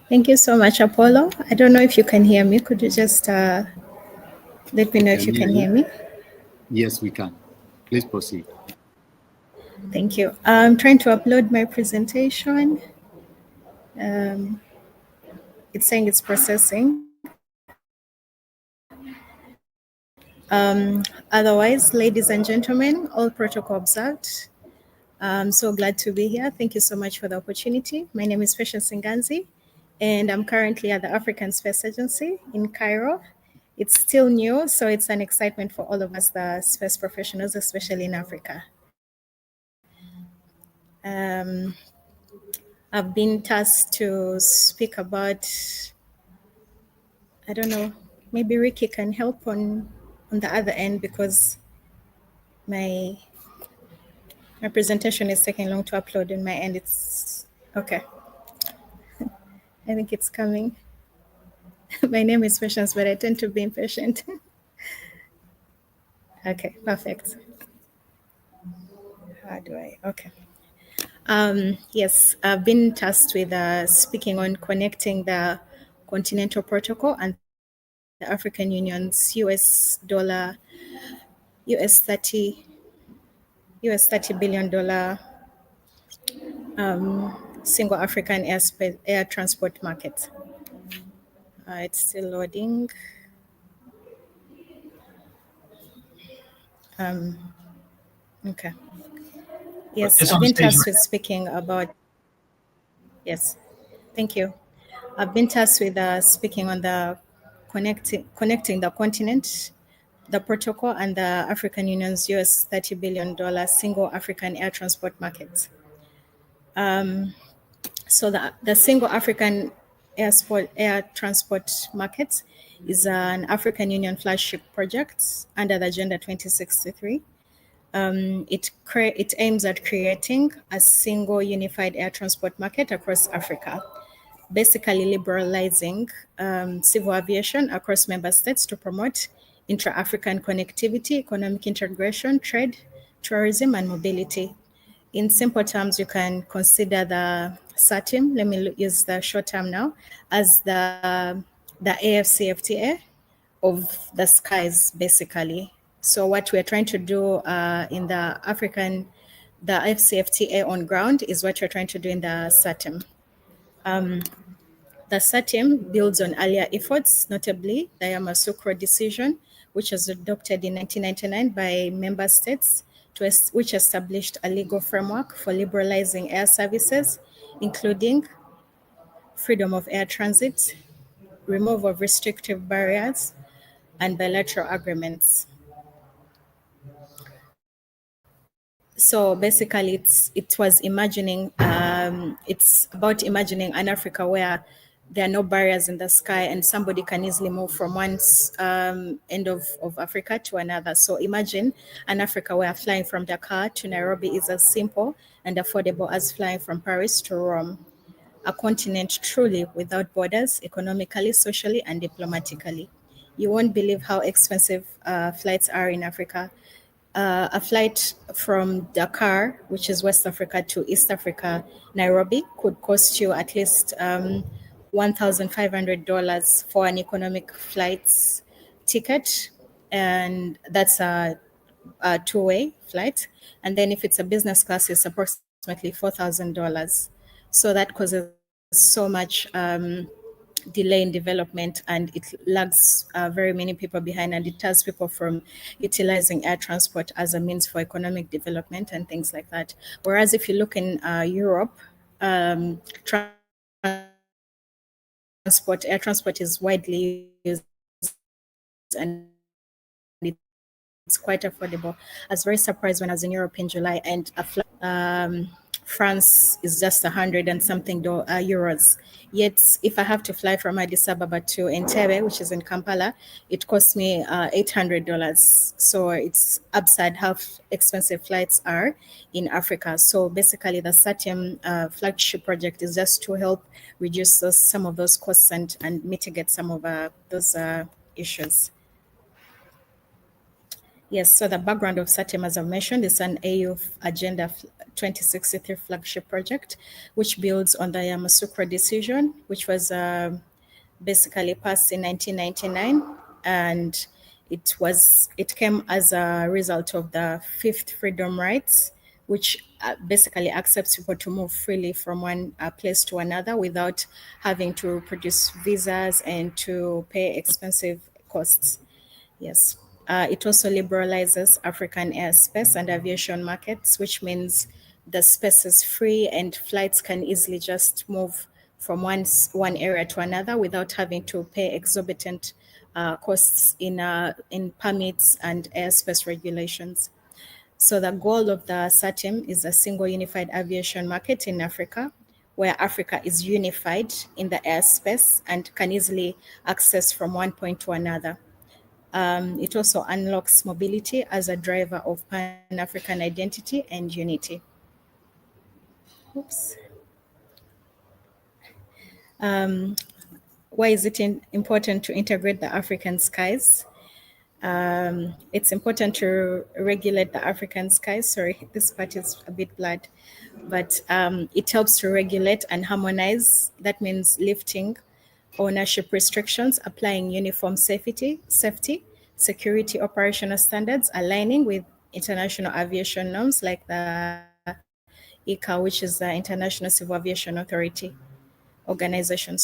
Thank you so much, Apollo. I don't know if you can hear me. Could you just let me know if you can hear me? Yes, we can. Please proceed. Thank you. I'm trying to upload my presentation. It's saying it's processing. Otherwise, ladies and gentlemen, all protocol observed. I'm so glad to be here. Thank you so much for the opportunity. My name is Patience Nganzi, and I'm currently at the African Space Agency in Cairo. It's still new, so it's an excitement for all of us, the space professionals, especially in Africa. I've been tasked to speak about, I don't know, maybe Ricky can help on the other end because my presentation is taking long to upload in my end. It's okay. I think it's coming. My name is Patience, but I tend to be impatient. Okay, perfect. How do I? Okay. Yes, I've been tasked with speaking on connecting the Continental Protocol and the African Union's $30 billion single African air transport market. It's still loading. Okay. Yes, I've been tasked with speaking about. Yes, thank you. I've been tasked with speaking on the connecting the continent, the protocol, and the African Union's $30 billion single African air transport market. So the single African air transport market is an African Union flagship project under the Agenda 2063. It aims at creating a single unified air transport market across Africa, basically liberalizing civil aviation across member states to promote intra-African connectivity, economic integration, trade, tourism, and mobility. In simple terms, you can consider the SATIM, let me use the short term now, as the AFCFTA of the skies, basically. So what we're trying to do in the AFCFTA on ground is what we're trying to do in the SATIM. The SATIM builds on earlier efforts, notably the Yamoussoukro decision, which was adopted in 1999 by member states, which established a legal framework for liberalizing air services, including freedom of air transit, removal of restrictive barriers, and bilateral agreements. So basically, it's about imagining an Africa where there are no barriers in the sky and somebody can easily move from one end of Africa to another. So imagine an Africa where flying from Dakar to Nairobi is as simple and affordable as flying from Paris to Rome. a continent truly without borders, economically, socially, and diplomatically. You won't believe how expensive flights are in Africa. A flight from Dakar, which is West Africa, to East Africa, Nairobi, could cost you at least $1,500 for an economic flight ticket, and that's a two-way flight. And then if it's a business class, it's approximately $4,000. So that causes so much delay in development, and it lags very many people behind, and it deters people from utilizing air transport as a means for economic development and things like that. Whereas if you look in Europe, air transport is widely used and it's quite affordable. I was very surprised when I was in Europe in July, and a flight, France is just 100 and something euros. Yet, if I have to fly from Addis Ababa to Entebbe, which is in Kampala, it costs me $800. So it's absurd how expensive flights are in Africa. So basically, the SATIM flagship project is just to help reduce some of those costs and mitigate some of those issues. Yes, so the background of SATIM, as I mentioned, is an AU Agenda 2063 flagship project, which builds on the Yamoussoukro decision, which was basically passed in 1999, and it came as a result of the Fifth Freedom Rights, which basically accepts people to move freely from one place to another without having to produce visas and to pay expensive costs. Yes. It also liberalizes African airspace and aviation markets, which means the space is free and flights can easily just move from one area to another without having to pay exorbitant costs in permits and airspace regulations. So the goal of the SATIM is a single unified aviation market in Africa, where Africa is unified in the airspace and can easily access from one point to another. It also unlocks mobility as a driver of Pan-African identity and unity. Oops. Why is it important to integrate the African skies? It's important to regulate the African skies. Sorry, this part is a bit blurred, but it helps to regulate and harmonize. That means lifting ownership restrictions, applying uniform safety, security operational standards, aligning with international aviation norms like the ICAO, which is the International Civil Aviation Authority organization,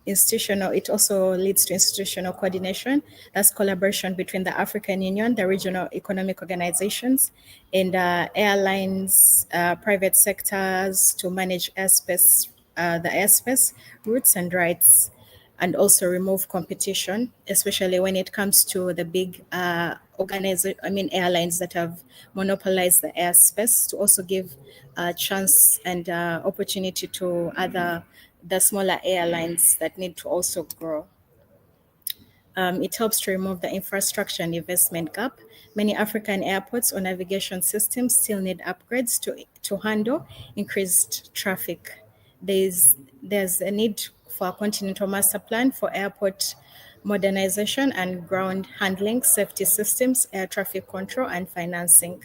it also leads to institutional coordination. That's collaboration between the African Union, the regional economic organizations, and airlines, private sectors to manage the airspace routes and rights, and also remove competition, especially when it comes to the big airlines that have monopolized the airspace, to also give a chance and opportunity to the smaller airlines that need to also grow. It helps to remove the infrastructure and investment gap. Many African airports or navigation systems still need upgrades to handle increased traffic. There's a need for a continental master plan for airport modernization and ground handling, safety systems, air traffic control, and financing.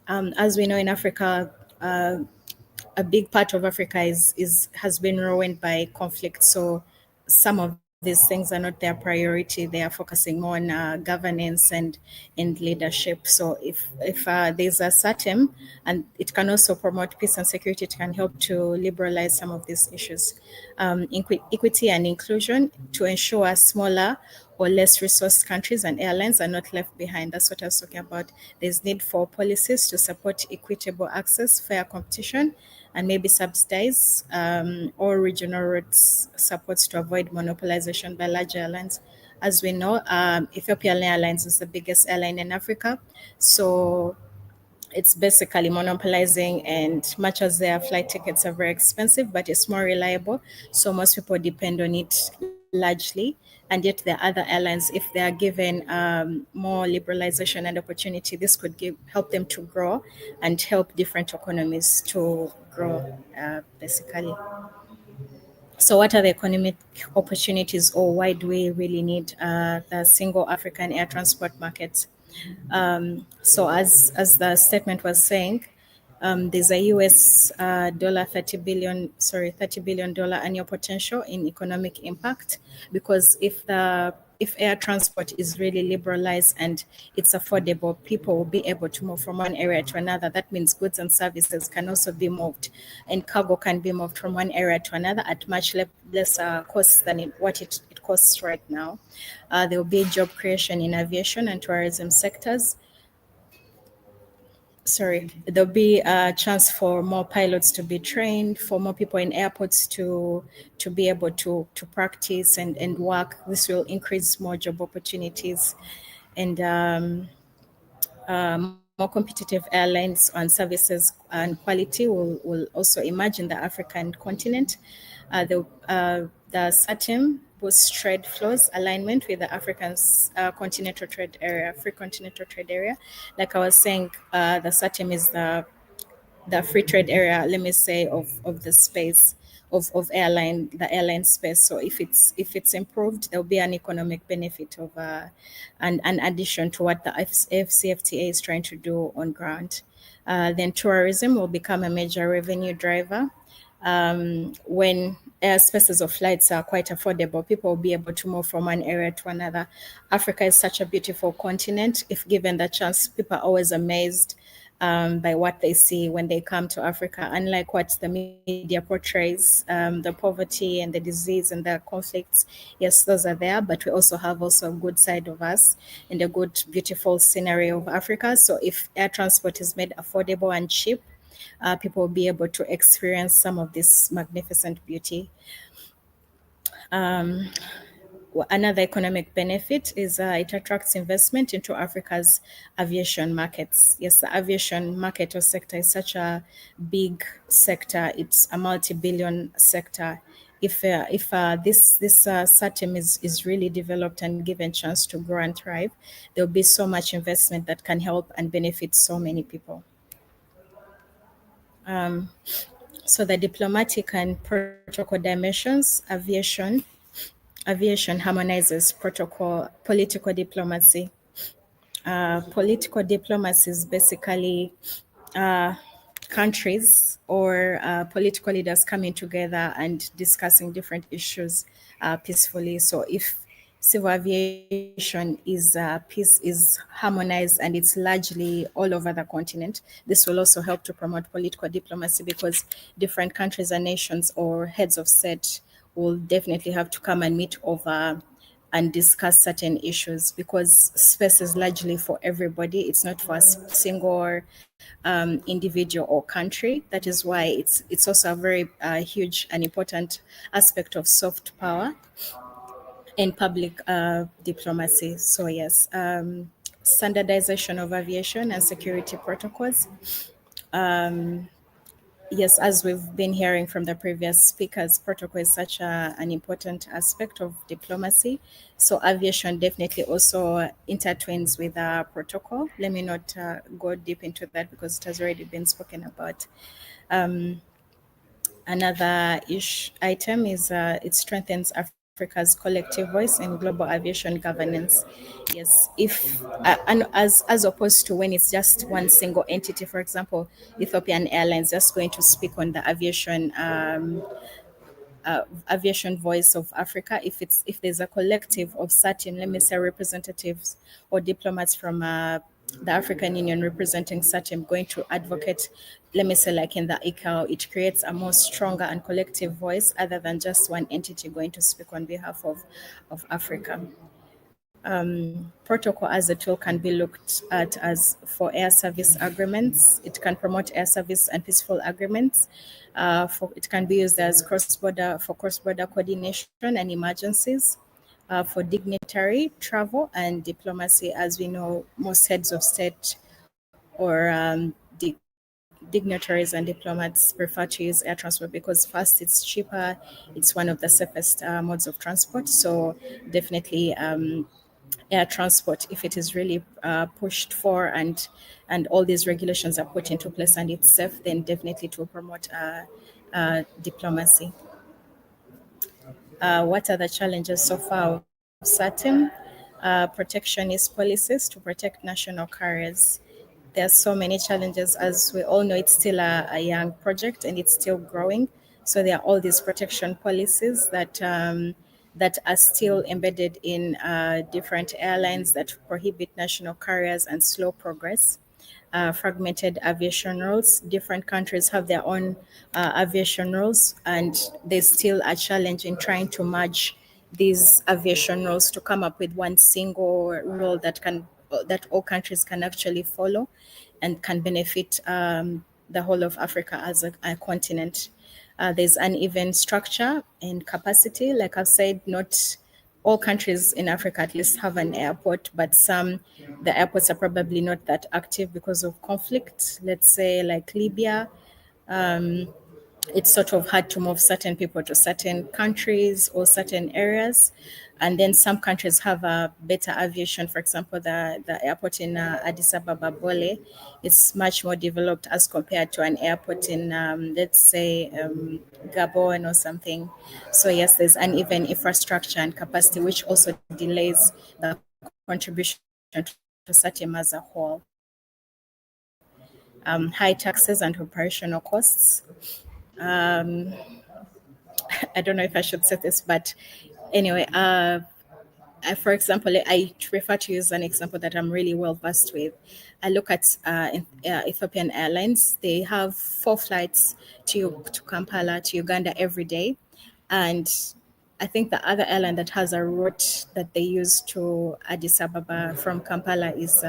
As we know, in Africa, a big part of Africa has been ruined by conflict. So some of these things are not their priority. They are focusing more on governance and leadership. So if there's a SATIM, and it can also promote peace and security, it can help to liberalize some of these issues. Equity and inclusion to ensure smaller or less resourced countries and airlines are not left behind. That's what I was talking about. There's need for policies to support equitable access, fair competition, and maybe subsidize or regional routes supports to avoid monopolization by large airlines. As we know, Ethiopian Airlines is the biggest airline in Africa. So it's basically monopolizing, and much as their flight tickets are very expensive, but it's more reliable. So most people depend on it largely. And yet there are other airlines, if they are given more liberalization and opportunity, this could help them to grow and help different economies to grow, basically. So what are the economic opportunities, or why do we really need the single African air transport market? So as the statement was saying, there's a US $30 billion annual potential in economic impact, because if air transport is really liberalized and it's affordable, people will be able to move from one area to another. That means goods and services can also be moved, and cargo can be moved from one area to another at much lesser cost than what it costs right now. There will be job creation in aviation and tourism sectors. There'll be a chance for more pilots to be trained, for more people in airports to be able to practice and work. This will increase more job opportunities, and more competitive airlines on services and quality will also emerge in the African continent. The SATIM boosts trade flows alignment with the African's continental trade area, free continental trade area. Like I was saying, the SATIM is the free trade area, let me say, of the space of the airline space. So if it's improved, there'll be an economic benefit of an addition to what the AfCFTA is trying to do on ground. Then tourism will become a major revenue driver. When airspaces of flights are quite affordable, people will be able to move from one area to another. Africa is such a beautiful continent. If given the chance, people are always amazed by what they see when they come to Africa. Unlike what the media portrays, the poverty and the disease and the conflicts, yes, those are there, but we also have a good side of us and a good, beautiful scenery of Africa. So if air transport is made affordable and cheap, people will be able to experience some of this magnificent beauty. Another economic benefit is it attracts investment into Africa's aviation markets. Yes, the aviation market or sector is such a big sector. It's a multi-billion sector. If this SATIM is really developed and given chance to grow and thrive, there'll be so much investment that can help and benefit so many people. So the diplomatic and protocol dimensions, aviation harmonizes political diplomacy. Political diplomacy is basically countries or political leaders coming together and discussing different issues peacefully. So if civil aviation is harmonized and it's largely all over the continent, this will also help to promote political diplomacy, because different countries and nations or heads of state will definitely have to come and meet over and discuss certain issues, because space is largely for everybody. It's not for a single individual or country. That is why it's also a very huge and important aspect of soft power in public diplomacy. So yes, standardization of aviation and security protocols. Yes, as we've been hearing from the previous speakers, protocol is such an important aspect of diplomacy. So aviation definitely also intertwines with protocol. Let me not go deep into that because it has already been spoken about. Another item is it strengthens Africa's collective voice in global aviation governance. Yes, if and as opposed to when it's just one single entity, for example, Ethiopian Airlines just going to speak on the aviation voice of Africa. If there's a collective of certain, let me say, representatives or diplomats from the African Union representing SATIM going to advocate, let me say, like in the ICAO, it creates a more stronger and collective voice other than just one entity going to speak on behalf of Africa. Protocol as a tool can be looked at as for air service agreements. It can promote air service and peaceful agreements. It can be used as cross-border coordination and emergencies. For dignitary travel and diplomacy, as we know, most heads of state or dignitaries and diplomats prefer to use air transport because first, it's cheaper, it's one of the safest modes of transport. So definitely air transport, if it is really pushed for and all these regulations are put into place and it's safe, then definitely it will promote diplomacy. What are the challenges so far of SATIM? Protectionist policies to protect national carriers. There are so many challenges. As we all know, it's still a young project and it's still growing. So there are all these protection policies that that are still embedded in different airlines that prohibit national carriers and slow progress. Fragmented aviation rules. Different countries have their own aviation rules, and there's still a challenge in trying to merge these aviation rules to come up with one single rule that all countries can actually follow and can benefit the whole of Africa as a continent. There's uneven structure and capacity. Like I've said, not all countries in Africa at least have an airport, but some, the airports are probably not that active because of conflict. Let's say like Libya, it's sort of hard to move certain people to certain countries or certain areas. And then some countries have a better aviation. For example, the airport in Addis Ababa, Bole, it's much more developed as compared to an airport in, let's say, Gabon or something. So yes, there's uneven infrastructure and capacity, which also delays the contribution to SATIM as a whole. High taxes and operational costs. I don't know if I should say this, but anyway, for example, I prefer to use an example that I'm really well versed with. I look at Ethiopian Airlines. They have 4 flights to Kampala, to Uganda every day. And I think the other airline that has a route that they use to Addis Ababa from Kampala is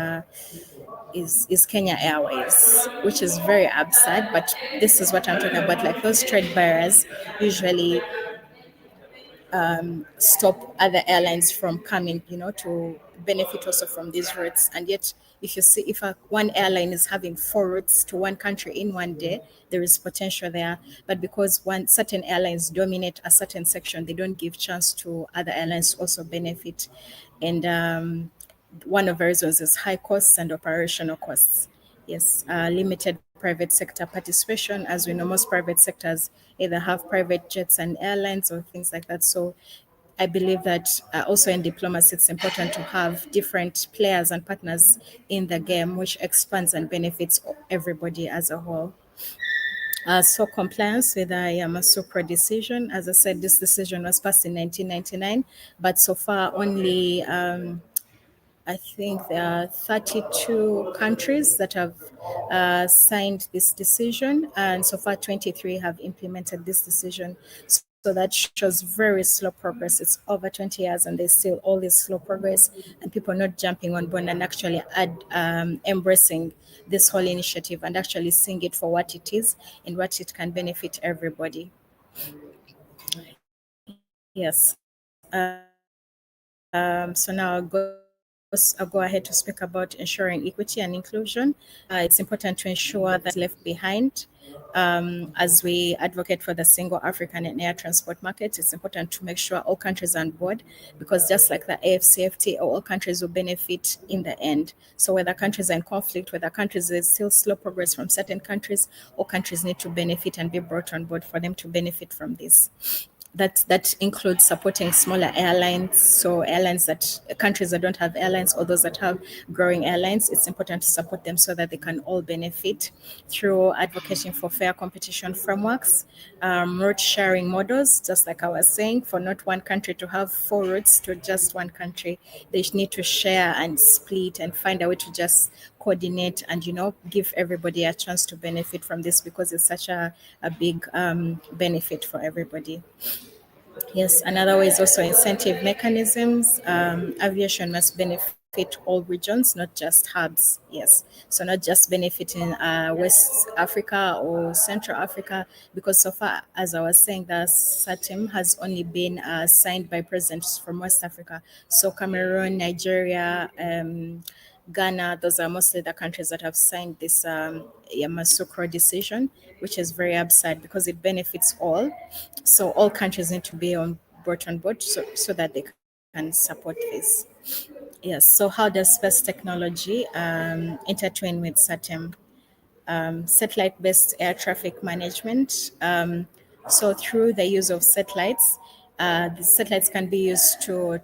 Kenya Airways, which is very absurd, but this is what I'm talking about. Like those trade barriers usually stop other airlines from coming, to benefit also from these routes. And yet, if you see, if one airline is having 4 routes to one country in one day, there is potential there. But because certain airlines dominate a certain section, they don't give chance to other airlines to also benefit. And one of the reasons is high costs and operational costs. Yes, limited private sector participation. As we know, most private sectors either have private jets and airlines or things like that. So I believe that also in diplomacy, it's important to have different players and partners in the game, which expands and benefits everybody as a whole. So compliance with the Yamoussoukro decision. As I said, this decision was passed in 1999, but so far only I think there are 32 countries that have signed this decision, and so far 23 have implemented this decision. So that shows very slow progress. It's over 20 years and there's still all this slow progress, and people not jumping on board and actually embracing this whole initiative and actually seeing it for what it is and what it can benefit everybody. Yes. So now I'll go ahead to speak about ensuring equity and inclusion. It's important to ensure that left behind. As we advocate for the single African and air transport market, it's important to make sure all countries are on board, because just like the AFCFTA, all countries will benefit in the end. So whether countries are in conflict, whether countries there's still slow progress from certain countries, all countries need to benefit and be brought on board for them to benefit from this. That includes supporting smaller airlines, so countries that don't have airlines or those that have growing airlines. It's important to support them so that they can all benefit through advocating for fair competition frameworks, route sharing models, just like I was saying, for not one country to have 4 routes to just one country. They need to share and split and find a way to just coordinate and give everybody a chance to benefit from this, because it's such a big benefit for everybody. Yes, another way is also incentive mechanisms. Aviation must benefit all regions, not just hubs. Yes, so not just benefiting West Africa or Central Africa, because so far, as I was saying, the SATIM has only been signed by presidents from West Africa. So Cameroon, Nigeria, Ghana, those are mostly the countries that have signed this Yamoussoukro decision, which is very absurd because it benefits all. So all countries need to be brought on board so that they can support this. Yes, so how does space technology intertwine with SATIM? Satellite-based air traffic management. So through the use of satellites, The satellites can be used to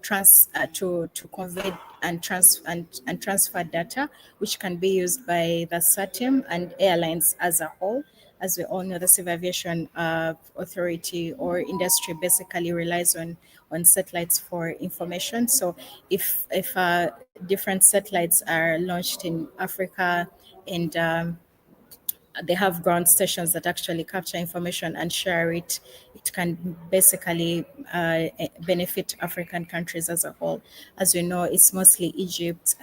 convey and transfer data, which can be used by the SATIM and airlines as a whole. As we all know, the Civil Aviation Authority or industry basically relies on satellites for information. So if different satellites are launched in Africa and they have ground stations that actually capture information and share it, it can basically benefit African countries as a whole. As we know, it's mostly Egypt,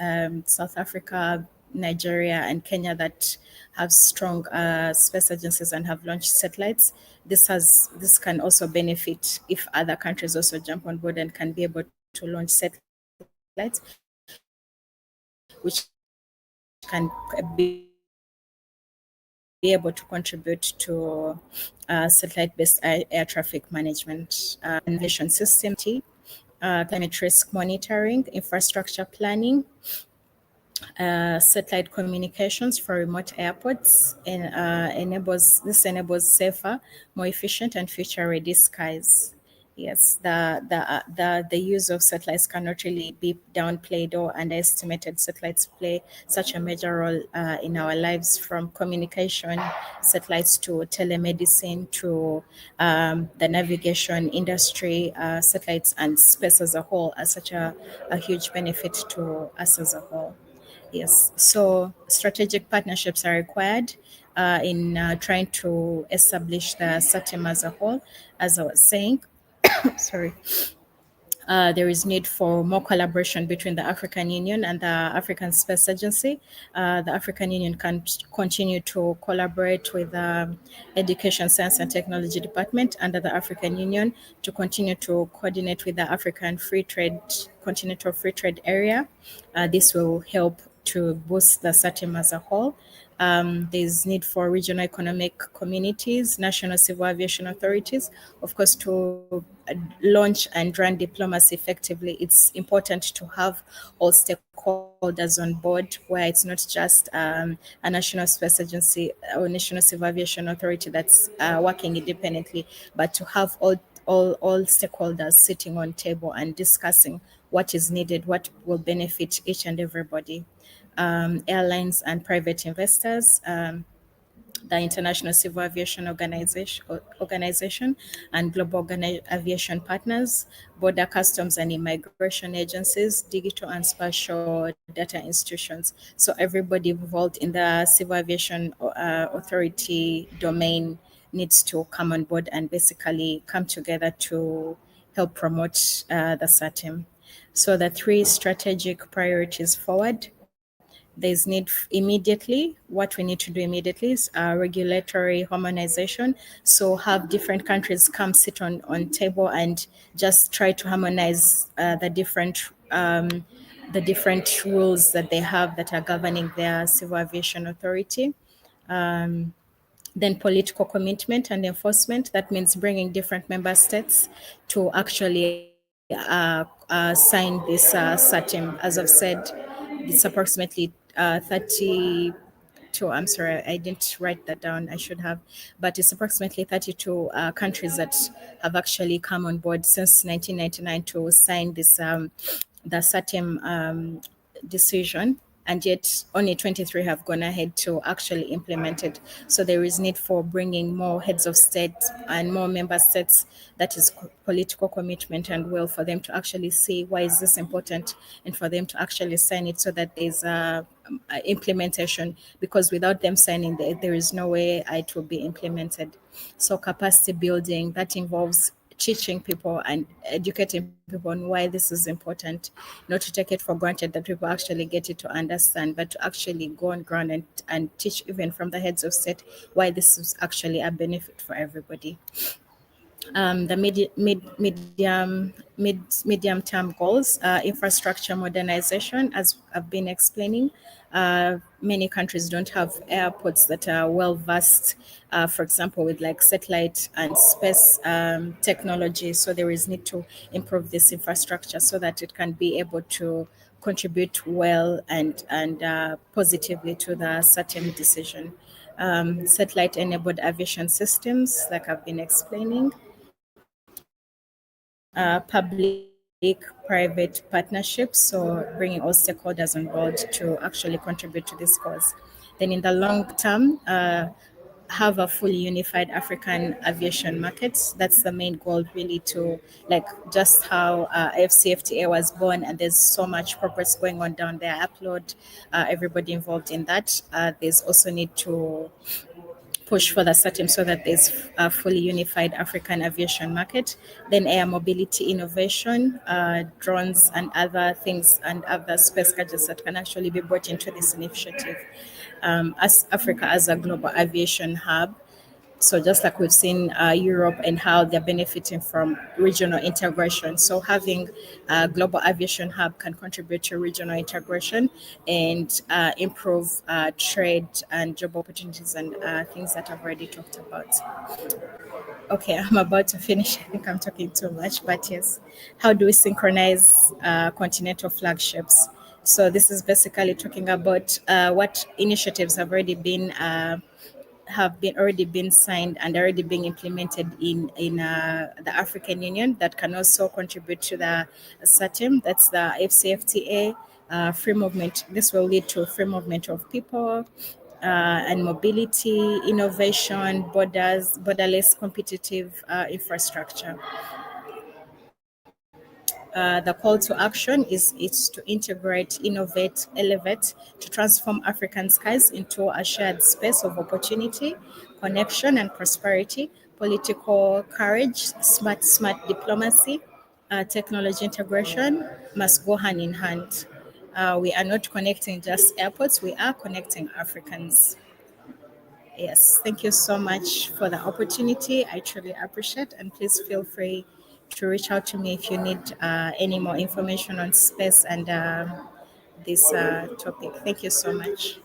South Africa, Nigeria, and Kenya that have strong space agencies and have launched satellites. This can also benefit if other countries also jump on board and can be able to launch satellites, which can be able to contribute to satellite-based air traffic management, navigation system, climate risk monitoring, infrastructure planning, satellite communications for remote airports, and this enables safer, more efficient, and future-ready skies. Yes, the use of satellites cannot really be downplayed or underestimated. Satellites play such a major role in our lives, from communication satellites to telemedicine to the navigation industry. Satellites and space as a whole are such a huge benefit to us as a whole. Yes, so strategic partnerships are required in trying to establish the SATIM as a whole. As I was saying, sorry, there is need for more collaboration between the African Union and the African Space Agency. The African Union can continue to collaborate with the Education, Science and Technology Department under the African Union to continue to coordinate with the African Continental Free Trade Area. This will help to boost the SATIM as a whole. There's need for regional economic communities, national civil aviation authorities, of course, to launch and run diplomacy effectively. It's important to have all stakeholders on board, where it's not just a national space agency or national civil aviation authority that's working independently, but to have all stakeholders sitting on table and discussing what is needed, what will benefit each and everybody. Airlines and private investors, the International Civil Aviation Organization and Global Aviation Partners, border customs and immigration agencies, digital and spatial data institutions. So everybody involved in the Civil Aviation Authority domain needs to come on board and basically come together to help promote the SATIM. So the three strategic priorities forward. There's need immediately. What we need to do immediately is regulatory harmonization. So have different countries come sit on table and just try to harmonize the different rules that they have that are governing their civil aviation authority. Then political commitment and enforcement. That means bringing different member states to actually sign this SATIM. As I've said, it's approximately 32. I'm sorry, I didn't write that down. I should have, but it's approximately 32 countries that have actually come on board since 1999 to sign this the SATIM decision. And yet only 23 have gone ahead to actually implement it. So there is need for bringing more heads of state and more member states, that is political commitment and will, for them to actually see why is this important and for them to actually sign it, so that there's implementation, because without them signing, there is no way it will be implemented. So capacity building, that involves teaching people and educating people on why this is important, not to take it for granted that people actually get it to understand, but to actually go on ground and teach even from the heads of state why this is actually a benefit for everybody. The medium term goals, infrastructure modernization, as I've been explaining. Many countries don't have airports that are well versed, for example, with like satellite and space technology. So there is need to improve this infrastructure so that it can be able to contribute well and positively to the SATIM decision. Satellite enabled aviation systems, like I've been explaining. public-private partnerships, so bringing all stakeholders on board to actually contribute to this cause. Then in the long term, have a fully unified African aviation market. That's the main goal, really, to like just how AFCFTA was born, and there's so much progress going on down there. I applaud everybody involved in that. There's also need to push for the SATIM so that there's a fully unified African aviation market. Then air mobility innovation, drones and other things and other space gadgets that can actually be brought into this initiative. As Africa as a global aviation hub, so just like we've seen Europe and how they're benefiting from regional integration. So having a global aviation hub can contribute to regional integration and improve trade and job opportunities and things that I've already talked about. Okay, I'm about to finish. I think I'm talking too much, but yes. How do we synchronize continental flagships? So this is basically talking about what initiatives have already been signed and already being implemented in the African Union that can also contribute to the SATIM. That's the AFCFTA free movement. This will lead to free movement of people and mobility, innovation, borderless competitive infrastructure. The call to action is to integrate, innovate, elevate, to transform African skies into a shared space of opportunity, connection, and prosperity. Political courage, smart diplomacy, technology integration must go hand in hand. We are not connecting just airports, we are connecting Africans. Yes, thank you so much for the opportunity. I truly appreciate, and please feel free to reach out to me if you need any more information on space and this topic. Thank you so much.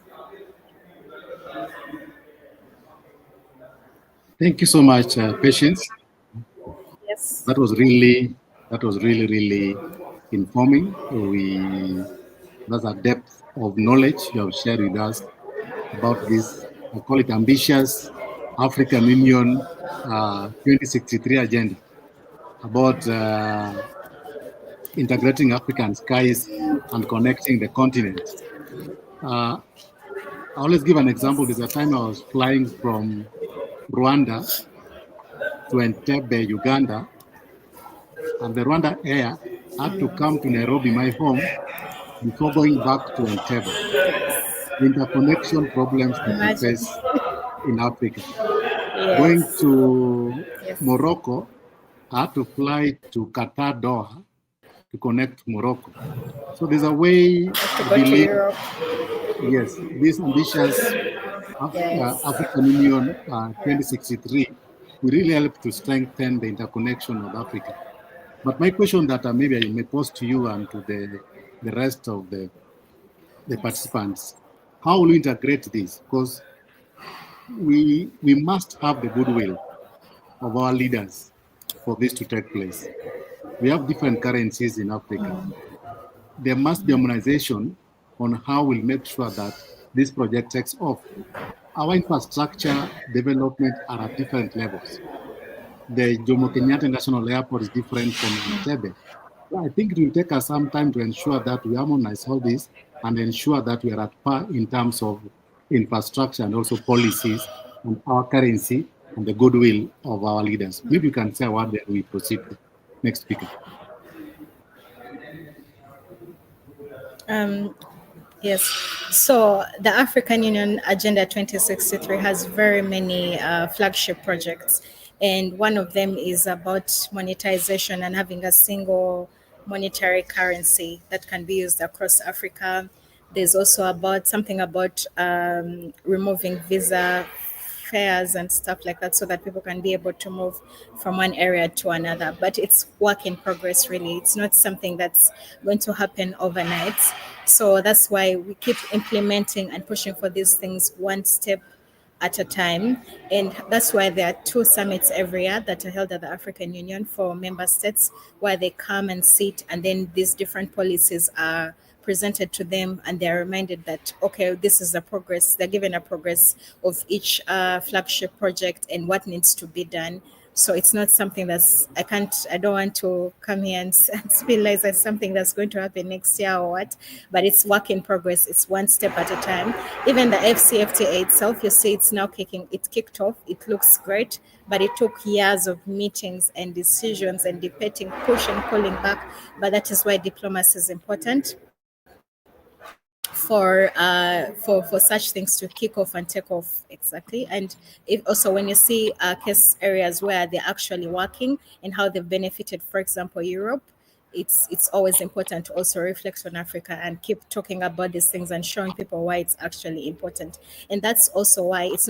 Thank you so much, Patience. Yes. That was really informing. That's a depth of knowledge you have shared with us about this, I call it ambitious African Union 2063 agenda, about integrating African skies and connecting the continent. I'll always give an example. There's a time I was flying from Rwanda to Entebbe, Uganda, and the Rwanda Air had to come to Nairobi, my home, before going back to Entebbe. The interconnection problems that we face in Africa. Yes. Going to Morocco, I had to fly to Qatar, Doha, to connect Morocco. So there's a way to go to Europe. Yes, this ambitious African Union 2063 will really help to strengthen the interconnection of Africa. But my question that maybe I may pose to you and to the rest of the participants, how will we integrate this? Because we must have the goodwill of our leaders for this to take place. We have different currencies in Africa. There must be harmonization on how we'll make sure that this project takes off. Our infrastructure development are at different levels. The Jomo Kenyatta International Airport is different from Entebbe. I think it will take us some time to ensure that we harmonize all this and ensure that we are at par in terms of infrastructure and also policies and our currency and the goodwill of our leaders. Maybe you can say what then we proceed. Next speaker. Yes, so the African Union Agenda 2063 has very many flagship projects, and one of them is about monetization and having a single monetary currency that can be used across Africa. There's also something about removing visa fairs and stuff like that so that people can be able to move from one area to another. But it's work in progress, really. It's not something that's going to happen overnight. So that's why we keep implementing and pushing for these things one step at a time. And that's why there are 2 summits every year that are held at the African Union for member states, where they come and sit, and then these different policies are presented to them, and they're reminded that, okay, this is the progress. They're given a progress of each flagship project and what needs to be done So it's not something I don't want to come here and feel like it's something that's going to happen next year or what, but it's work in progress. It's one step at a time. Even the AfCFTA itself, you see it's now it kicked off. It looks great, but it took years of meetings and decisions and debating, push and pulling back. But that is why diplomacy is important for such things to kick off and take off. Exactly. And if also when you see case areas where they're actually working and how they've benefited, for example, Europe, it's always important to also reflect on Africa and keep talking about these things and showing people why it's actually important. And that's also why it's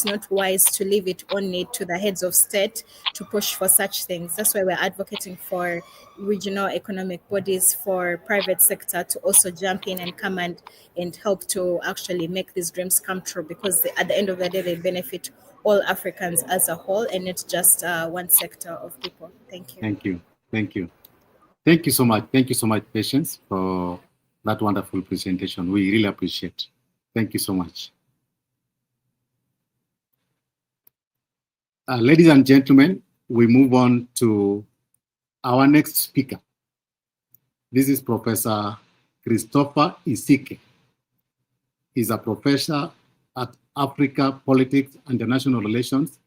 not wise to leave it only to the heads of state to push for such things. That's why we're advocating for regional economic bodies, for private sector to also jump in and come and help to actually make these dreams come true, because at the end of the day, they benefit all Africans as a whole and not just one sector of people. Thank you. Thank you. Thank you. Thank you so much. Thank you so much, Patience, for that wonderful presentation. We really appreciate. Thank you so much. Ladies and gentlemen, we move on to our next speaker. This is Professor Christopher Isike. He's a professor at Africa, Politics and International Relations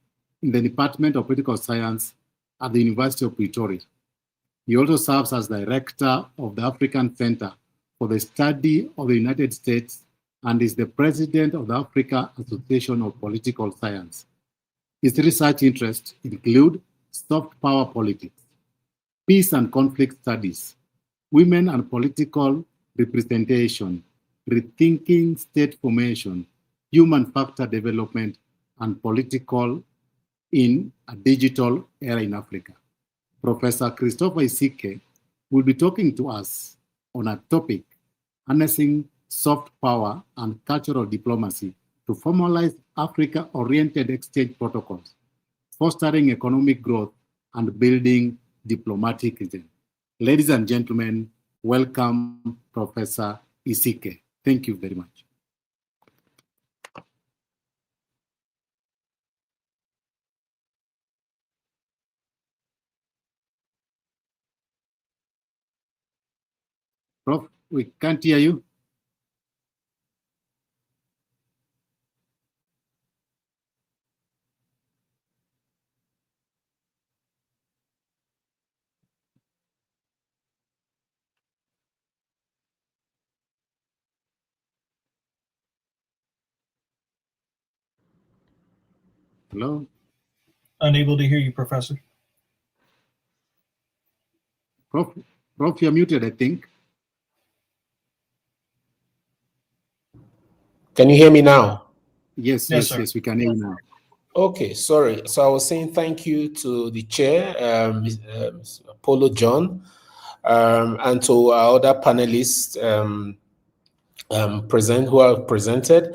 in the Department of Political Science at the University of Pretoria. He also serves as director of the African Center for the Study of the United States and is the president of the Africa Association of Political Science. His research interests include soft power politics, peace and conflict studies, women and political representation, rethinking state formation, human factor development, and political in a digital era in Africa. Professor Christopher Isike will be talking to us on a topic, harnessing soft power and cultural diplomacy to formalize Africa-oriented exchange protocols, fostering economic growth and building diplomatic resilience. Ladies and gentlemen, welcome Professor Isike. Thank you very much. Prof, we can't hear you. Hello? Unable to hear you, Professor. Prof, you're muted, I think. Can you hear me now? Yes, yes, we can hear you now. Okay, sorry. So I was saying thank you to the chair, Apollo John, and to our other panelists who have presented.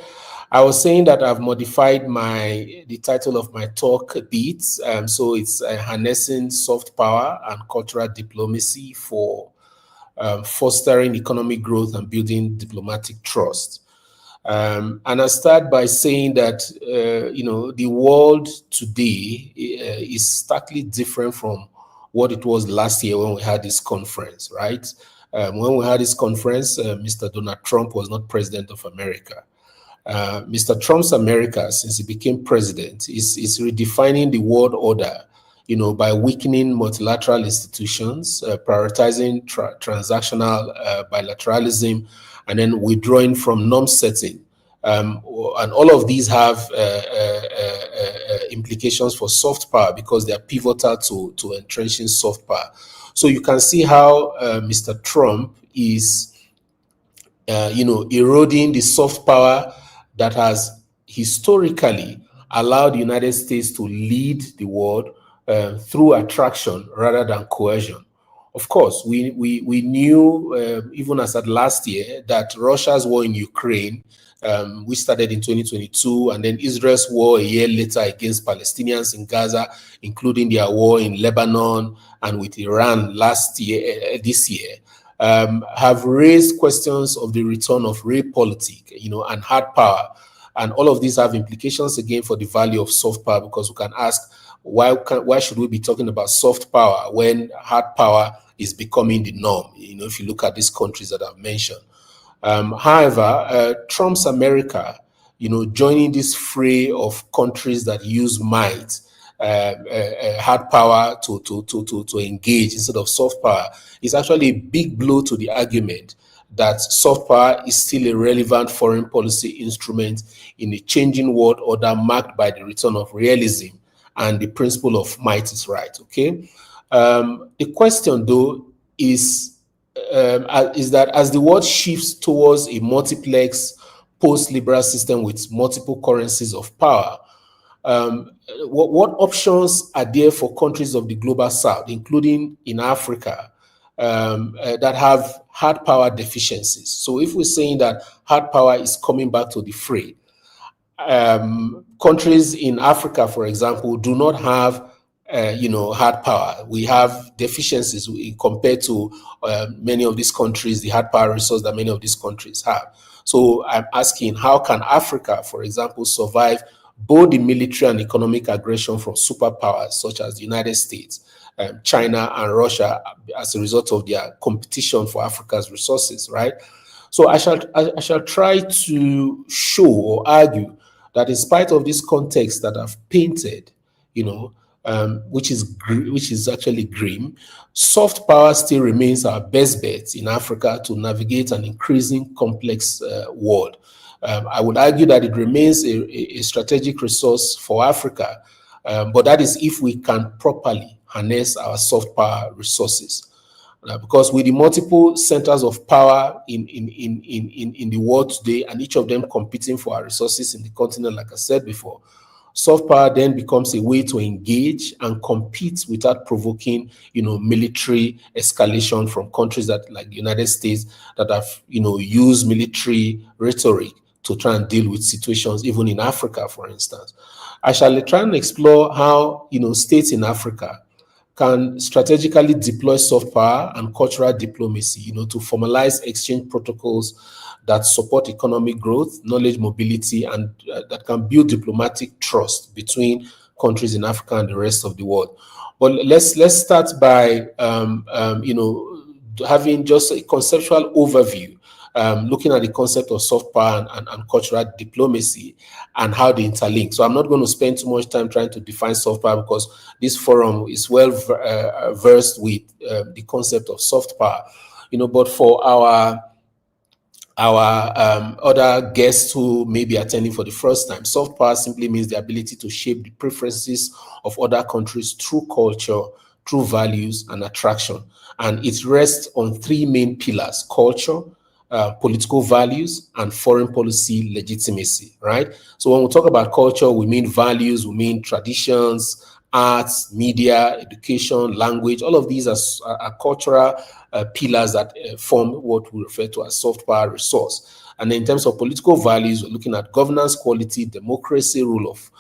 I was saying that I've modified the title of my talk a bit. So it's harnessing soft power and cultural diplomacy for fostering economic growth and building diplomatic trust. And I start by saying that, the world today is starkly different from what it was last year when we had this conference, right? When we had this conference, Mr. Donald Trump was not president of America. Mr. Trump's America, since he became president, is redefining the world order, by weakening multilateral institutions, prioritizing transactional bilateralism, and then withdrawing from norm setting. And all of these have implications for soft power because they are pivotal to entrenching soft power. So you can see how Mr. Trump is, eroding the soft power that has historically allowed the United States to lead the world through attraction rather than coercion. Of course, we knew, even as at last year, that Russia's war in Ukraine, which started in 2022, and then Israel's war a year later against Palestinians in Gaza, including their war in Lebanon and with Iran this year, have raised questions of the return of realpolitik, and hard power. And all of these have implications again for the value of soft power, because we can ask, why should we be talking about soft power when hard power is becoming the norm? If you look at these countries that I've mentioned. However, Trump's America, joining this fray of countries that use might, hard power to engage instead of soft power, is actually a big blow to the argument that soft power is still a relevant foreign policy instrument in a changing world order marked by the return of realism and the principle of might is right. Okay, the question though is that as the world shifts towards a multiplex post-liberal system with multiple currencies of power, what options are there for countries of the global south, including in Africa, that have hard power deficiencies? So if we're saying that hard power is coming back to the fray, countries in Africa, for example, do not have hard power. We have deficiencies compared to many of these countries, the hard power resource that many of these countries have. So I'm asking, how can Africa, for example, survive both the military and economic aggression from superpowers such as the United States, China, and Russia as a result of their competition for Africa's resources, right? So I shall try to show or argue that in spite of this context that I've painted, which is actually grim, soft power still remains our best bet in Africa to navigate an increasing complex world. I would argue that it remains a strategic resource for Africa, but that is if we can properly harness our soft power resources. Because with the multiple centers of power in the world today, and each of them competing for our resources in the continent, like I said before, soft power then becomes a way to engage and compete without provoking, military escalation from countries that, like the United States, that have, used military rhetoric to try and deal with situations, even in Africa, for instance. I shall try and explore how, states in Africa can strategically deploy soft power and cultural diplomacy, to formalize exchange protocols that support economic growth, knowledge mobility, and that can build diplomatic trust between countries in Africa and the rest of the world. But let's start by having just a conceptual overview, looking at the concept of soft power and cultural diplomacy and how they interlink. So I'm not going to spend too much time trying to define soft power because this forum is well versed with the concept of soft power. But for our other guests who may be attending for the first time, soft power simply means the ability to shape the preferences of other countries through culture, through values, and attraction. And it rests on three main pillars: culture, political values, and foreign policy legitimacy, right? So when we talk about culture, we mean values, we mean traditions, arts, media, education, language. All of these are cultural pillars that form what we refer to as soft power resource. And in terms of political values, we're looking at governance quality, democracy, rule of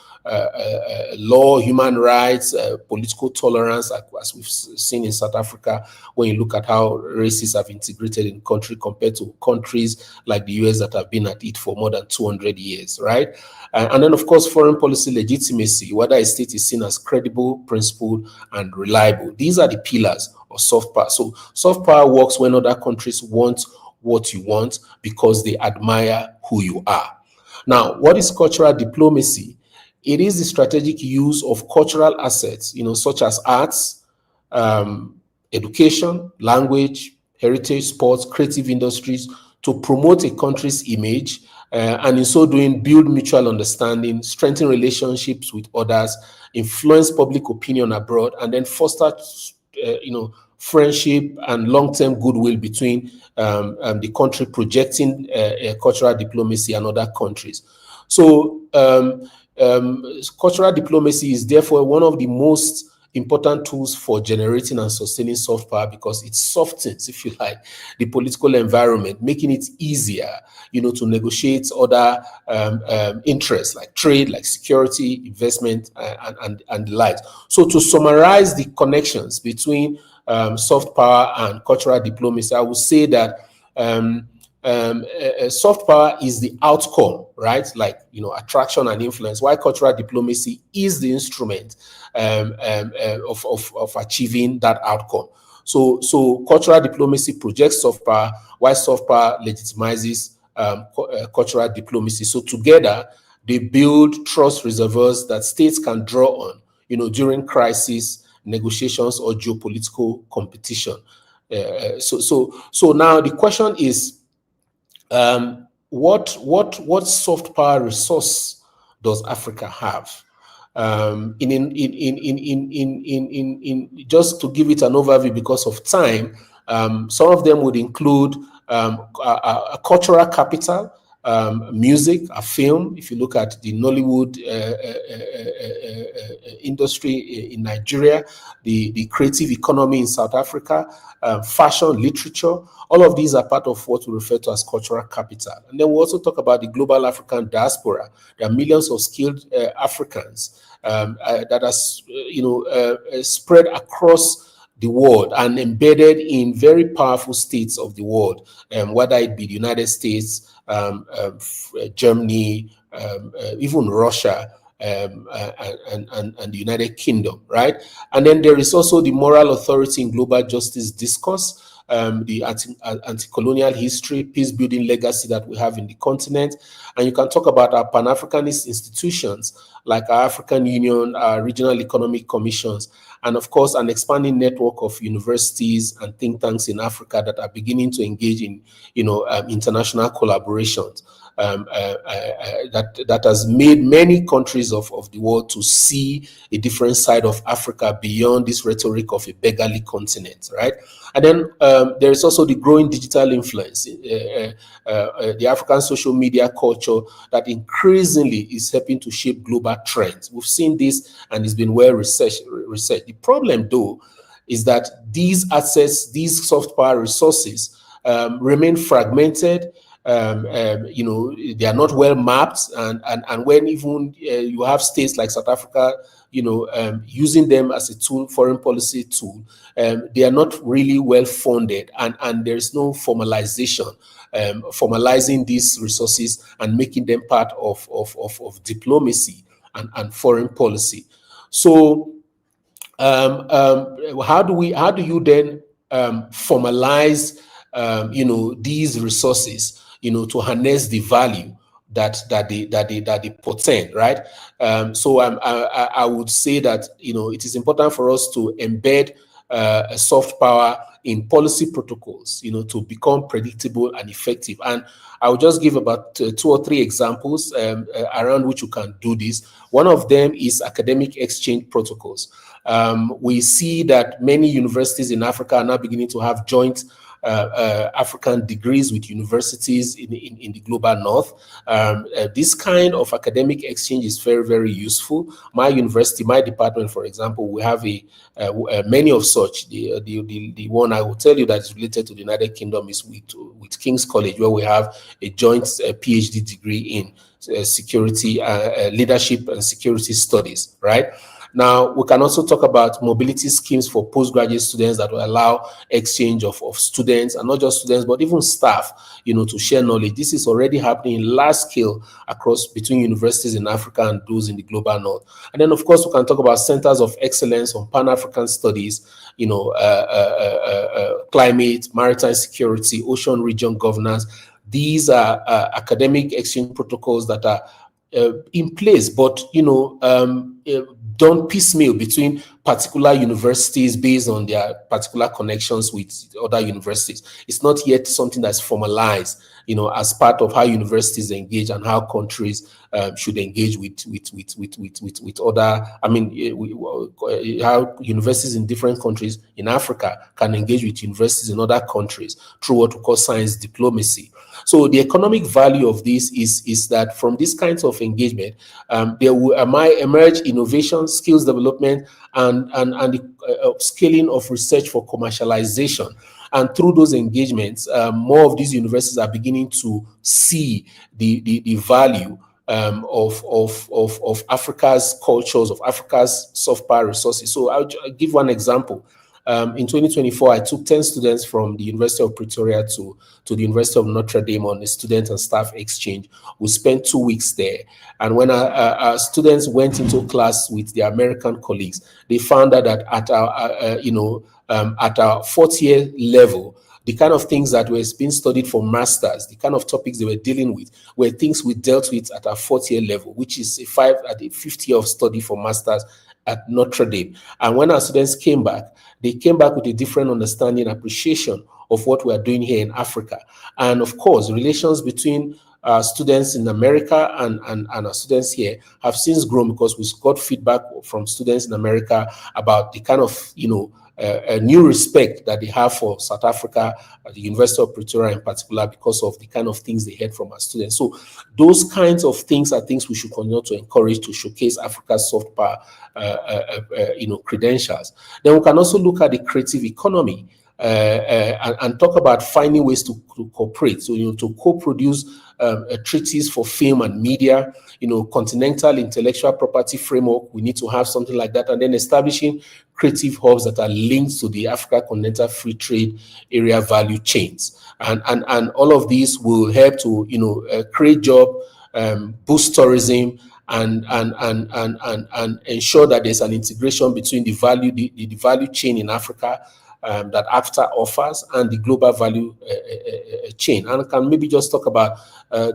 law, human rights, political tolerance, as we've seen in South Africa, when you look at how races have integrated in country compared to countries like the US that have been at it for more than 200 years, right? And then, of course, foreign policy legitimacy, whether a state is seen as credible, principled, and reliable. These are the pillars of soft power. So soft power works when other countries want what you want because they admire who you are. Now, what is cultural diplomacy? It is the strategic use of cultural assets, such as arts, education, language, heritage, sports, creative industries, to promote a country's image, and in so doing, build mutual understanding, strengthen relationships with others, influence public opinion abroad, and then foster, friendship and long-term goodwill between the country projecting cultural diplomacy and other countries. So cultural diplomacy is therefore one of the most important tools for generating and sustaining soft power because it softens, if you like, the political environment, making it easier, to negotiate other interests like trade, like security, investment, and the like. So to summarize the connections between soft power and cultural diplomacy, I would say that soft power is the outcome, right? Like, you know, attraction and influence, while cultural diplomacy is the instrument of achieving that outcome. So cultural diplomacy projects soft power, while soft power legitimizes cultural diplomacy. So together, they build trust reservoirs that states can draw on, you know, during crisis, negotiations, or geopolitical competition. So now the question is, what soft power resource does Africa have? Just to give it an overview because of time, some of them would include a cultural capital, music, a film. If you look at the Nollywood industry in Nigeria, the creative economy in South Africa, fashion, literature, all of these are part of what we refer to as cultural capital. And then we also talk about the global African diaspora. There are millions of skilled Africans that are spread across the world and embedded in very powerful states of the world, whether it be the United States, Germany, even Russia, and the United Kingdom, right? And then there is also the moral authority in global justice discourse, the anti-colonial history, peace-building legacy that we have in the continent. And you can talk about our Pan-Africanist institutions like our African Union, our regional economic commissions, and of course, an expanding network of universities and think tanks in Africa that are beginning to engage in, international collaborations. That has made many countries of the world to see a different side of Africa beyond this rhetoric of a beggarly continent, right? And then there is also the growing digital influence, the African social media culture that increasingly is helping to shape global trends. We've seen this and it's been well researched. The problem, though, is that these assets, these soft power resources remain fragmented. They are not well mapped, and when even you have states like South Africa, using them as a tool, foreign policy tool, they are not really well funded, and there's no formalization, formalizing these resources and making them part of diplomacy and foreign policy. So, how do you then formalize, these resources? To harness the value that they portend, right? So I would say that it is important for us to embed a soft power in policy protocols, to become predictable and effective. And I will just give about 2 or 3 examples around which you can do this. One of them is academic exchange protocols. We see that many universities in Africa are now beginning to have joint African degrees with universities in the global north. This kind of academic exchange is very, very useful. My university, my department, for example, we have many of such. The one I will tell you that is related to the United Kingdom is with King's College, where we have a joint PhD degree in security, leadership and security studies, right? Now, we can also talk about mobility schemes for postgraduate students that will allow exchange of students, and not just students, but even staff, to share knowledge. This is already happening in large scale between universities in Africa and those in the global north. And then, of course, we can talk about centers of excellence on Pan-African studies, climate, maritime security, ocean region governance. These are academic exchange protocols that are in place, but, done piecemeal between particular universities based on their particular connections with other universities. It's not yet something that's formalized, as part of how universities engage and how countries should engage with other. How universities in different countries in Africa can engage with universities in other countries through what we call science diplomacy. So the economic value of this is that from these kinds of engagement, there might emerge innovation, skills development, and the scaling of research for commercialization. And through those engagements, more of these universities are beginning to see the value of Africa's cultures, of Africa's soft power resources. So I'll give one example. In 2024, I took 10 students from the University of Pretoria to the University of Notre Dame on a student and staff exchange. We spent 2 weeks there. And when our students went into class with their American colleagues, they found out that at our fourth year level, the kind of things that were being studied for masters, the kind of topics they were dealing with, were things we dealt with at our fourth year level, which is at the fifth year of study for masters at Notre Dame. And when our students came back, they came back with a different understanding, appreciation of what we are doing here in Africa. And of course, relations between students in America and our students here have since grown, because we've got feedback from students in America about the kind of, a new respect that they have for South Africa, the University of Pretoria in particular, because of the kind of things they heard from our students. So those kinds of things are things we should continue to encourage, to showcase Africa's soft power, credentials. Then we can also look at the creative economy and talk about finding ways to cooperate. So, to co-produce treaties for film and media, continental intellectual property framework. We need to have something like that, and then establishing creative hubs that are linked to the Africa Continental Free Trade Area value chains, and all of these will help to create job, boost tourism, and ensure that there's an integration between the value chain in Africa that AfCFTA offers and the global value chain. And I can maybe just talk about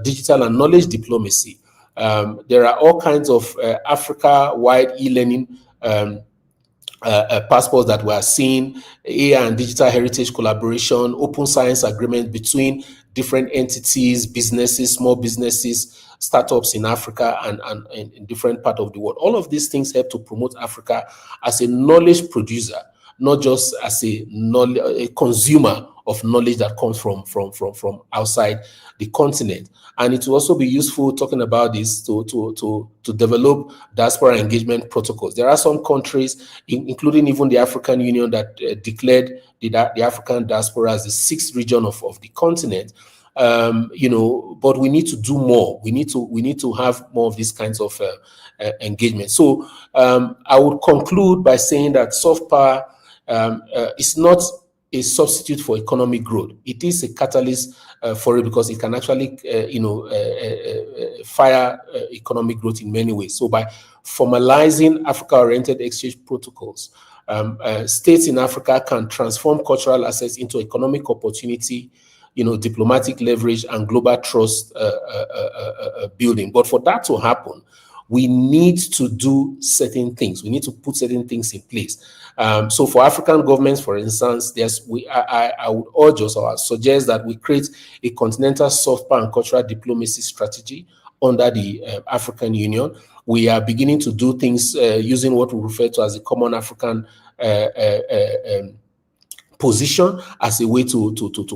digital and knowledge diplomacy. There are all kinds of Africa-wide e-learning passports that we are seeing, AI and digital heritage collaboration, open science agreement between different entities, businesses, small businesses, startups in Africa and in different parts of the world. All of these things help to promote Africa as a knowledge producer, not just as a consumer of knowledge that comes from outside the continent. And it will also be useful, talking about this, to develop diaspora engagement protocols. There are some countries, including even the African Union, that declared the African diaspora as the sixth region of the continent. But we need to do more. We need to have more of these kinds of engagement. So I would conclude by saying that soft power is not a substitute for economic growth. It is a catalyst for it, because it can actually, fire economic growth in many ways. So by formalizing Africa-oriented exchange protocols, states in Africa can transform cultural assets into economic opportunity, diplomatic leverage, and global trust building. But for that to happen, we need to do certain things. We need to put certain things in place. So for African governments, for instance, I would urge us, or suggest that we create a continental soft power and cultural diplomacy strategy under the African Union. We are beginning to do things using what we refer to as the Common African position, as a way to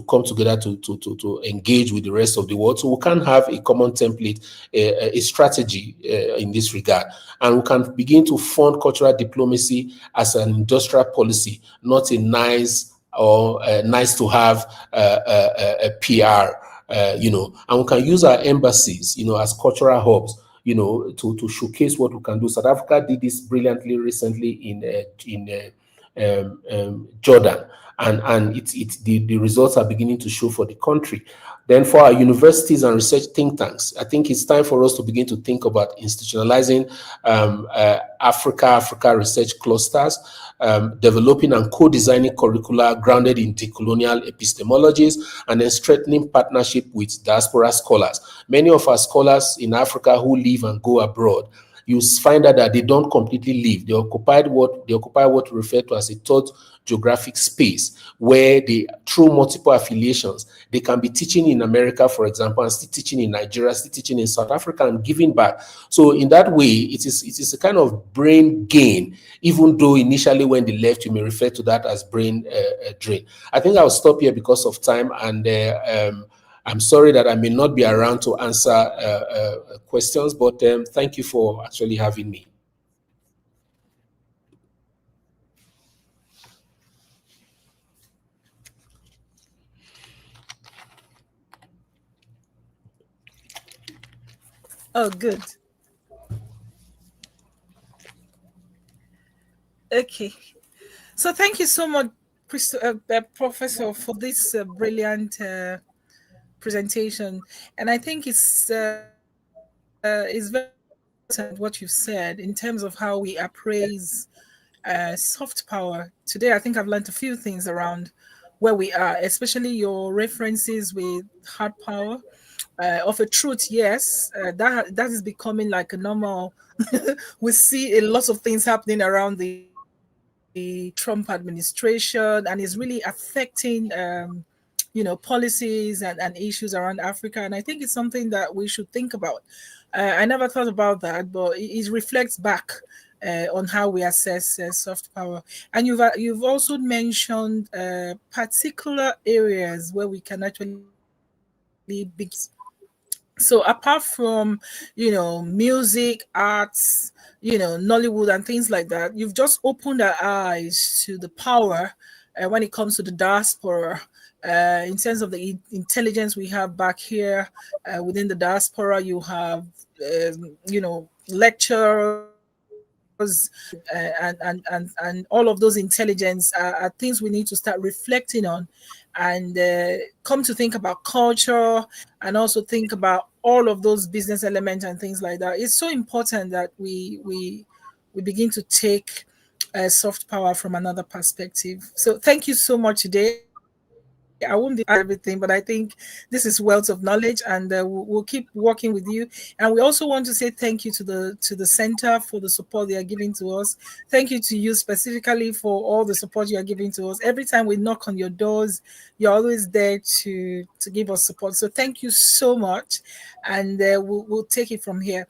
come together to engage with the rest of the world. So we can have a common template, a strategy in this regard, and we can begin to fund cultural diplomacy as an industrial policy, not a nice to have a PR. And we can use our embassies, as cultural hubs, to showcase what we can do. South Africa did this brilliantly recently in Jordan, and the results are beginning to show for the country. Then for our universities and research think tanks, I think it's time for us to begin to think about institutionalizing Africa research clusters, developing and co-designing curricula grounded in decolonial epistemologies, and then strengthening partnership with diaspora scholars. Many of our scholars in Africa who live and go abroad, you find out that they don't completely live. They occupy what we refer to as a third geographic space, where through multiple affiliations, they can be teaching in America, for example, and still teaching in Nigeria, still teaching in South Africa, and giving back. So in that way, it is a kind of brain gain, even though initially when they left, you may refer to that as brain drain. I think I'll stop here because of time, and I'm sorry that I may not be around to answer questions, but thank you for actually having me. Oh, good. Okay. So thank you so much, Professor, for this brilliant presentation. And I think it's very important what you've said in terms of how we appraise soft power. Today, I think I've learned a few things around where we are, especially your references with hard power. Of a truth, yes, that is becoming like a normal. We see a lot of things happening around the Trump administration, and is really affecting policies and issues around Africa. And I think it's something that we should think about. I never thought about that, but it reflects back on how we assess soft power. And you've also mentioned particular areas where we can actually be. So apart from music, arts, Nollywood and things like that, you've just opened our eyes to the power when it comes to the diaspora. In terms of the intelligence we have back here within the diaspora, you have lecturers and all of those intelligence are things we need to start reflecting on, and come to think about culture, and also think about all of those business elements and things like that. It's so important that we begin to take soft power from another perspective. So thank you so much today. I won't do everything, but I think this is wealth of knowledge, and we'll keep working with you. And we also want to say thank you to the center for the support they are giving to us. Thank you to you specifically for all the support you are giving to us. Every time we knock on your doors, you're always there to give us support. So thank you so much, and we'll take it from here.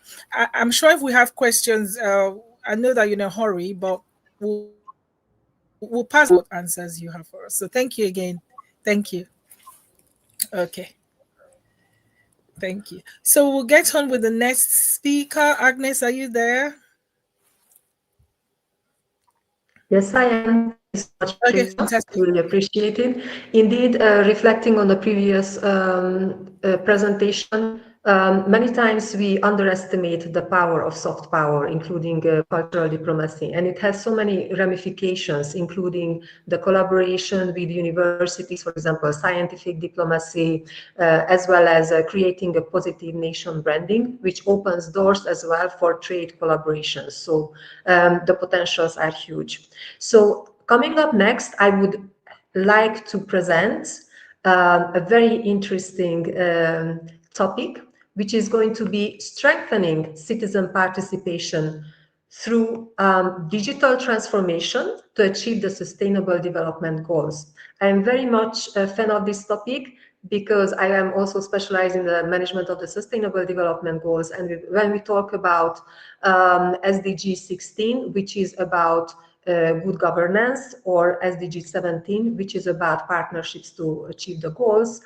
I'm sure if we have questions, I know that you're in a hurry, but we'll pass what answers you have for us. So thank you again. Thank you. Okay. Thank you. So we'll get on with the next speaker. Agnes, are you there? Yes, I am. Okay, fantastic. Really appreciate it. Indeed, reflecting on the previous presentation, many times we underestimate the power of soft power, including cultural diplomacy, and it has so many ramifications, including the collaboration with universities, for example, scientific diplomacy, as well as creating a positive nation branding, which opens doors as well for trade collaborations. So the potentials are huge. So coming up next, I would like to present a very interesting topic, which is going to be strengthening citizen participation through digital transformation to achieve the Sustainable Development Goals. I am very much a fan of this topic because I am also specialized in the management of the Sustainable Development Goals. And when we talk about SDG 16, which is about good governance, or SDG 17, which is about partnerships to achieve the goals.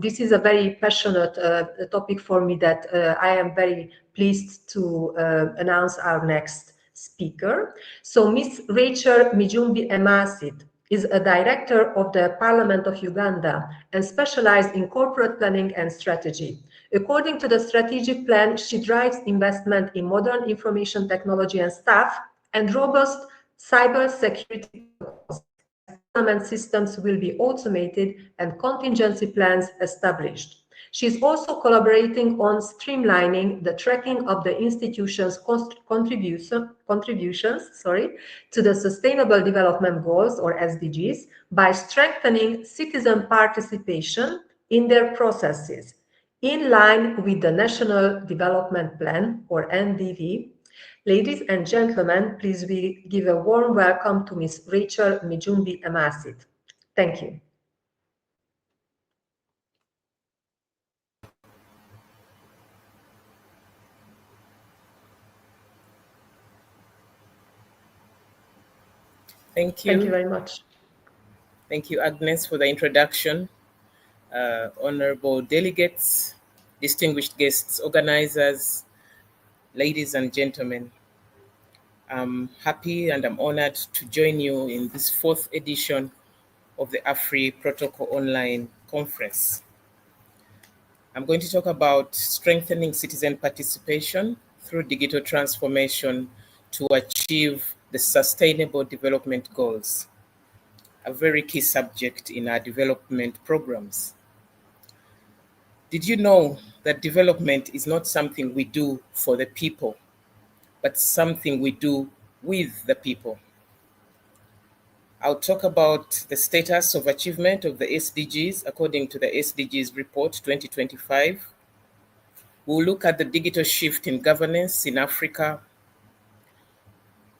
This is a very passionate topic for me that I am very pleased to announce our next speaker. So Ms. Rachel Mijumbi Emasit is a director of the Parliament of Uganda and specialized in corporate planning and strategy. According to the strategic plan, she drives investment in modern information technology and staff and robust cyber security. Government systems will be automated and contingency plans established. She is also collaborating on streamlining the tracking of the institution's contributions to the Sustainable Development Goals, or SDGs, by strengthening citizen participation in their processes, in line with the National Development Plan, or NDP. Ladies and gentlemen, please give a warm welcome to Ms. Rachel Mijumbi Emasit. Thank you. Thank you. Thank you very much. Thank you, Agnes, for the introduction. Honorable delegates, distinguished guests, organizers, ladies and gentlemen, I'm happy and I'm honored to join you in this 4th edition of the AFRI Protocol Online Conference. I'm going to talk about strengthening citizen participation through digital transformation to achieve the Sustainable Development Goals, a very key subject in our development programs. Did you know that development is not something we do for the people, but something we do with the people? I'll talk about the status of achievement of the SDGs according to the SDGs Report 2025. We'll look at the digital shift in governance in Africa,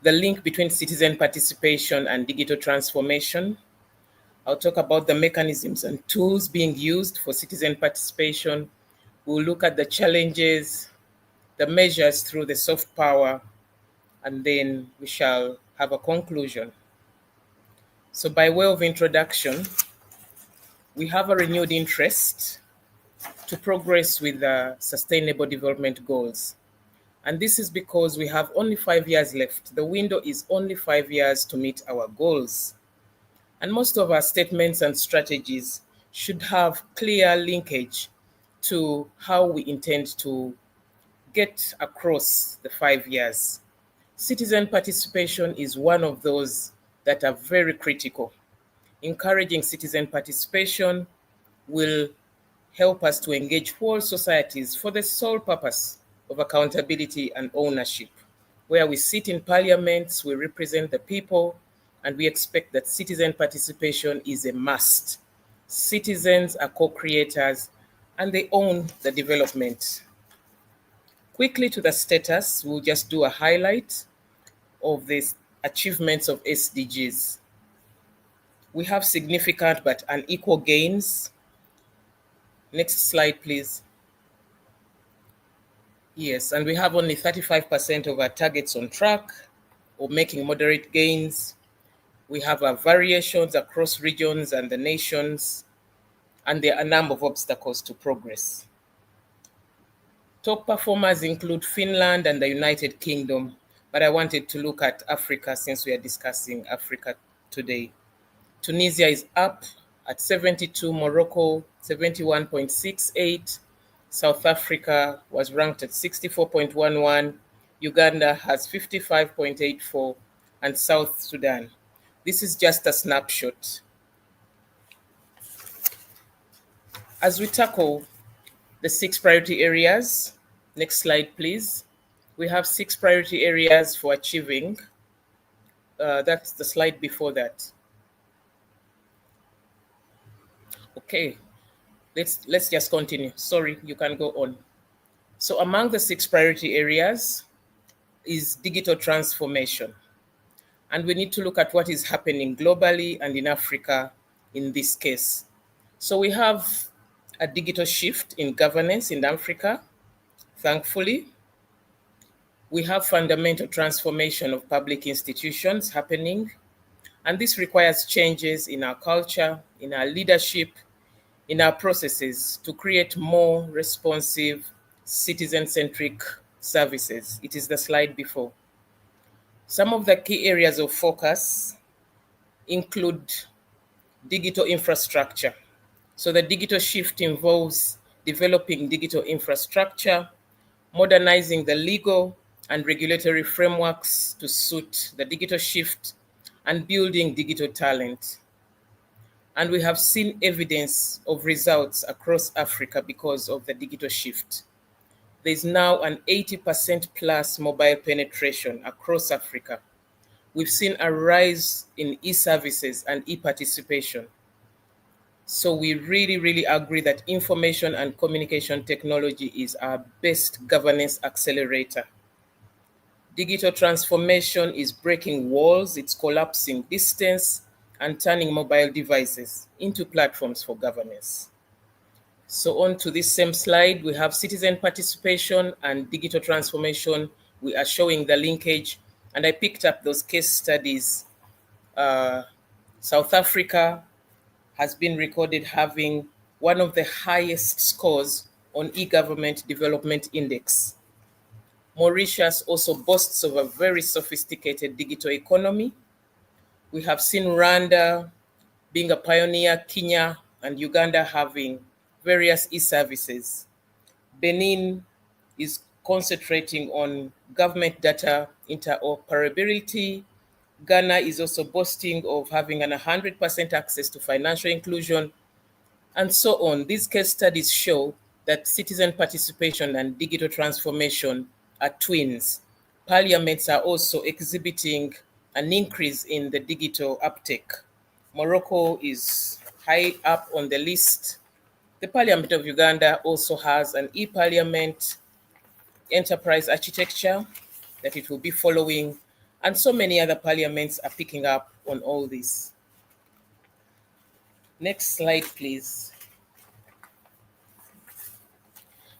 the link between citizen participation and digital transformation. I'll talk about the mechanisms and tools being used for citizen participation. We'll look at the challenges, the measures through the soft power, and then we shall have a conclusion. So by way of introduction, we have a renewed interest to progress with the Sustainable Development Goals. And this is because we have only 5 years left. The window is only 5 years to meet our goals. And most of our statements and strategies should have clear linkage to how we intend to get across the 5 years. Citizen participation is one of those that are very critical. Encouraging citizen participation will help us to engage whole societies for the sole purpose of accountability and ownership. Where we sit in parliaments, we represent the people, and we expect that citizen participation is a must. Citizens are co-creators and they own the development. Quickly to the status, we'll just do a highlight of the achievements of SDGs. We have significant but unequal gains. Next slide, please. Yes, and we have only 35% of our targets on track or making moderate gains. We have our variations across regions and the nations, and there are a number of obstacles to progress. Top performers include Finland and the United Kingdom, but I wanted to look at Africa since we are discussing Africa today. Tunisia is up at 72, Morocco 71.68, South Africa was ranked at 64.11, Uganda has 55.84, and South Sudan. This is just a snapshot. As we tackle the 6 priority areas, next slide, please. We have 6 priority areas for achieving. That's the slide before that. Okay, let's just continue. Sorry, you can go on. So among the 6 priority areas is digital transformation. And we need to look at what is happening globally and in Africa in this case. So we have a digital shift in governance in Africa, thankfully. We have fundamental transformation of public institutions happening. And this requires changes in our culture, in our leadership, in our processes to create more responsive, citizen-centric services. It is the slide before. Some of the key areas of focus include digital infrastructure. So the digital shift involves developing digital infrastructure, modernizing the legal and regulatory frameworks to suit the digital shift, and building digital talent. And we have seen evidence of results across Africa because of the digital shift. There's now an 80% plus mobile penetration across Africa. We've seen a rise in e-services and e-participation. So we really agree that information and communication technology is our best governance accelerator. Digital transformation is breaking walls, it's collapsing distance, and turning mobile devices into platforms for governance. So on to this same slide, we have citizen participation and digital transformation. We are showing the linkage, and I picked up those case studies. South Africa has been recorded having one of the highest scores on e-government development index. Mauritius also boasts of a very sophisticated digital economy. We have seen Rwanda being a pioneer, Kenya and Uganda having various e-services. Benin is concentrating on government data interoperability Ghana is also boasting of having an 100% access to financial inclusion, and so on. These case studies show that citizen participation and digital transformation are twins. Parliaments are also exhibiting an increase in the digital uptake. Morocco is high up on the list. The Parliament of Uganda also has an e-parliament enterprise architecture that it will be following, and so many other parliaments are picking up on all this. Next slide, please.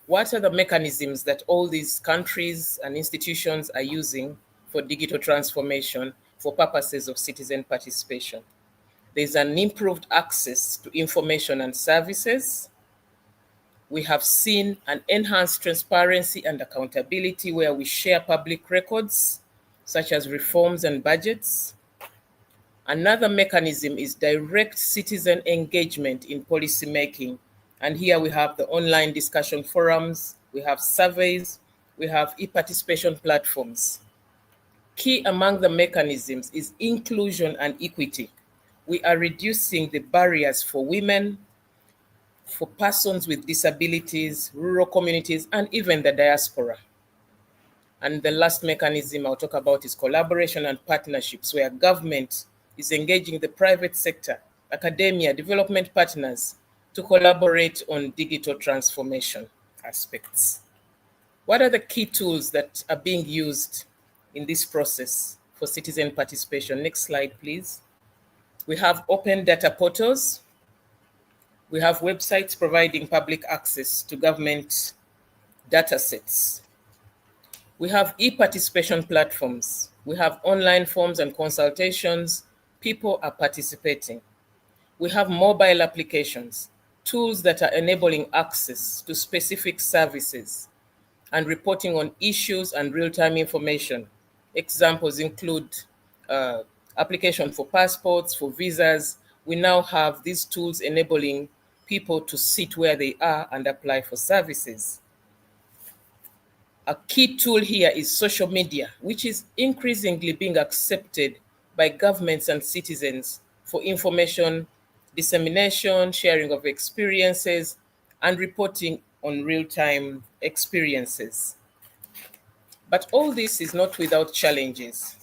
What are the mechanisms that all these countries and institutions are using for digital transformation for purposes of citizen participation? There's an improved access to information and services. We have seen an enhanced transparency and accountability where we share public records, such as reforms and budgets. Another mechanism is direct citizen engagement in policy making. And here we have the online discussion forums, we have surveys, we have e-participation platforms. Key among the mechanisms is inclusion and equity. We are reducing the barriers for women, for persons with disabilities, rural communities, and even the diaspora. And the last mechanism I'll talk about is collaboration and partnerships, where government is engaging the private sector, academia, development partners to collaborate on digital transformation aspects. What are the key tools that are being used in this process for citizen participation? Next slide, please. We have open data portals. We have websites providing public access to government data sets. We have e-participation platforms. We have online forms and consultations. People are participating. We have mobile applications, tools that are enabling access to specific services and reporting on issues and real-time information. Examples include application for passports, for visas. We now have these tools enabling people to sit where they are and apply for services. A key tool here is social media, which is increasingly being accepted by governments and citizens for information dissemination, sharing of experiences, and reporting on real-time experiences. But all this is not without challenges.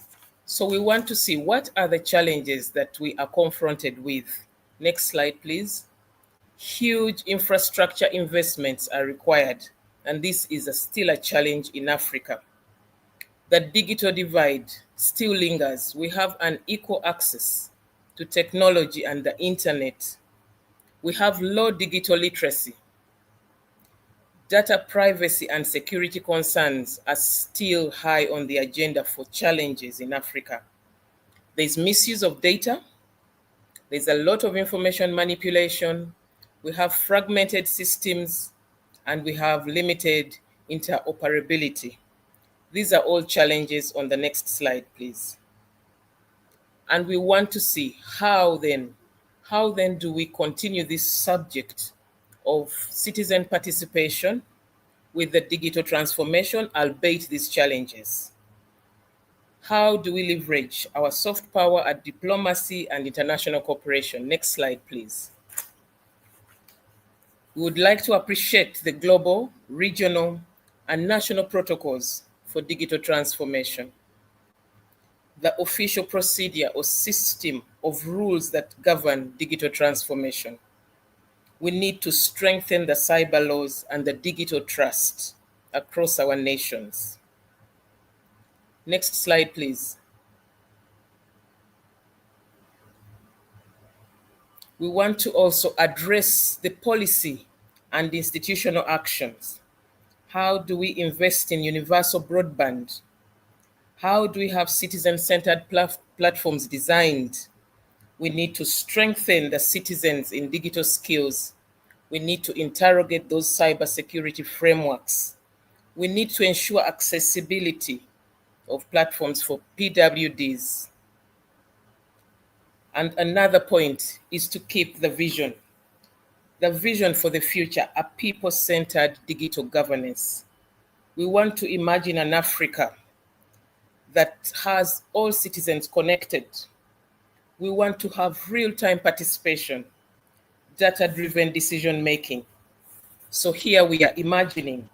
So we want to see what are the challenges that we are confronted with. Next slide, please. Huge infrastructure investments are required, and this is still a challenge in Africa. The digital divide still lingers. We have unequal access to technology and the internet. We have low digital literacy. Data privacy and security concerns are still high on the agenda for challenges in Africa. There's misuse of data. There's a lot of information manipulation. We have fragmented systems, and we have limited interoperability. These are all challenges on the next slide, please. And we want to see how then do we continue this subject of citizen participation with the digital transformation, albeit these challenges. How do we leverage our soft power at diplomacy and international cooperation? Next slide, please. We would like to appreciate the global, regional, and national protocols for digital transformation. The official procedure or system of rules that govern digital transformation. We need to strengthen the cyber laws and the digital trust across our nations. Next slide, please. We want to also address the policy and institutional actions. How do we invest in universal broadband? How do we have citizen-centered platforms designed? We need to strengthen the citizens in digital skills. We need to interrogate those cybersecurity frameworks. We need to ensure accessibility of platforms for PWDs. And another point is to keep the vision. The vision for the future, a people-centered digital governance. We want to imagine an Africa that has all citizens connected. We want to have real-time participation, data-driven decision-making. So here we are imagining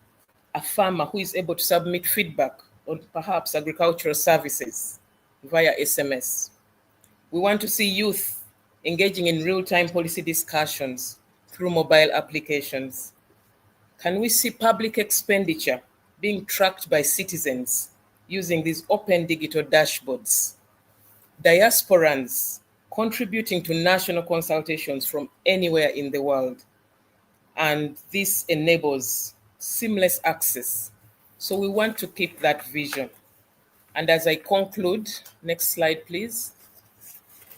a farmer who is able to submit feedback on perhaps agricultural services via SMS. We want to see youth engaging in real-time policy discussions through mobile applications. Can we see public expenditure being tracked by citizens using these open digital dashboards? Diasporans contributing to national consultations from anywhere in the world. And this enables seamless access. So we want to keep that vision. And as I conclude, next slide, please.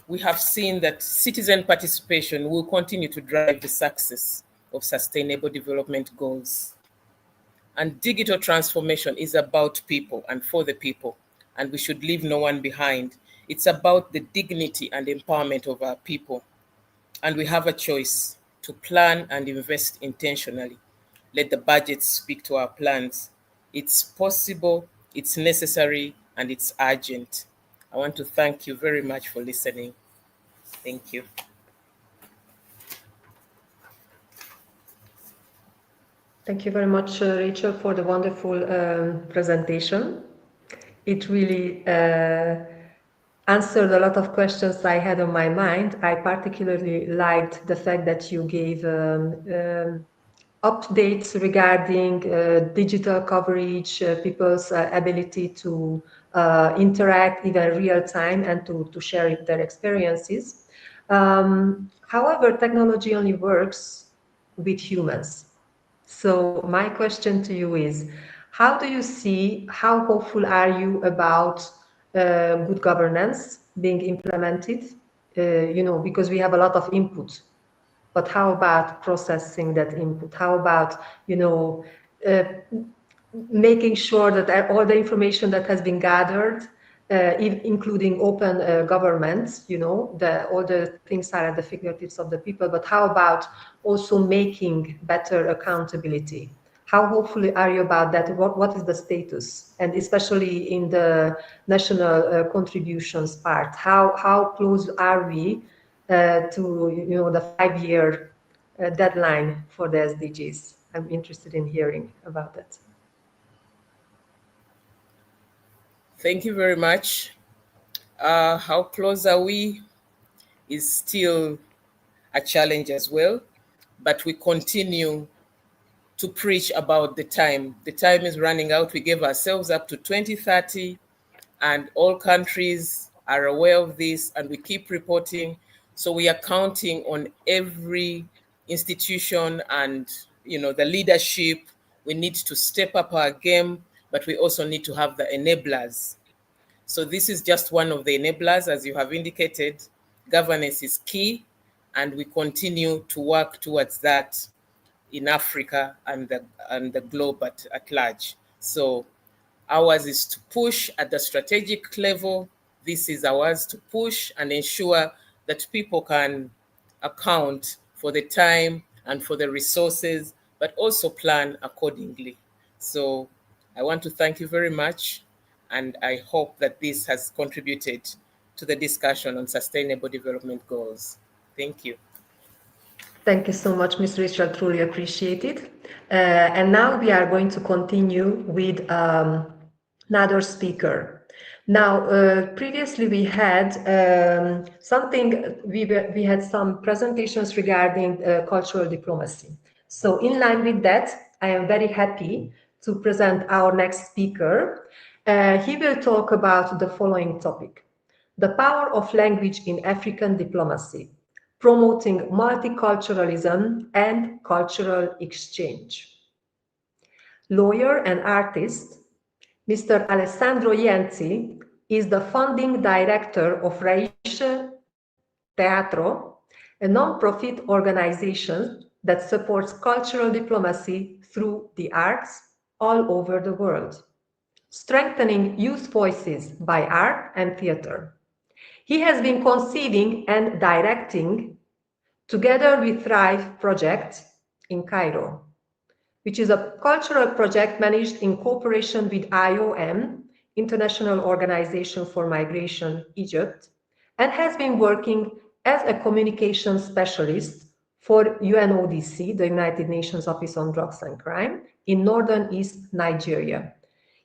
We have seen that citizen participation will continue to drive the success of Sustainable Development Goals. And digital transformation is about people and for the people, and we should leave no one behind. It's about the dignity and empowerment of our people. And we have a choice to plan and invest intentionally. Let the budget speak to our plans. It's possible, it's necessary, and it's urgent. I want to thank you very much for listening. Thank you. Thank you very much, Rachel, for the wonderful presentation. It really answered a lot of questions I had on my mind. I particularly liked the fact that you gave updates regarding digital coverage, people's ability to interact even real time and to share their experiences. However, technology only works with humans. So my question to you is, how do you see, how hopeful are you about good governance being implemented? Because we have a lot of input, but how about processing that input? How about, making sure that all the information that has been gathered, including open governments, all the things are at the fingertips of the people, but how about also making better accountability? How hopeful are you about that? What is the status? And especially in the national contributions part, how close are we to the 5-year deadline for the SDGs? I'm interested in hearing about that. Thank you very much. How close are we is still a challenge as well, but we continue to preach about the time. The time is running out. We gave ourselves up to 2030, and all countries are aware of this, and we keep reporting. So we are counting on every institution and the leadership. We need to step up our game, but we also need to have the enablers. So this is just one of the enablers, as you have indicated. Governance is key, and we continue to work towards that in Africa and the globe at large. So ours is to push at the strategic level. This is ours to push and ensure that people can account for the time and for the resources, but also plan accordingly. So I want to thank you very much, and I hope that this has contributed to the discussion on Sustainable Development Goals. Thank you. Thank you so much, Ms. Rachel, truly appreciate it. And now we are going to continue with another speaker. Now, previously we had we had some presentations regarding cultural diplomacy. So in line with that, I am very happy to present our next speaker. He will talk about the following topic: the power of language in African diplomacy, promoting multiculturalism and cultural exchange. Lawyer and artist, Mr. Alessandro Jenzi is the founding director of Raiz Teatro, a non-profit organization that supports cultural diplomacy through the arts all over the world, strengthening youth voices by art and theater. He has been conceiving and directing, together with Thrive Project in Cairo, which is a cultural project managed in cooperation with IOM International Organization for Migration, Egypt, and has been working as a communication specialist for UNODC, the United Nations Office on Drugs and Crime, in Northern East Nigeria.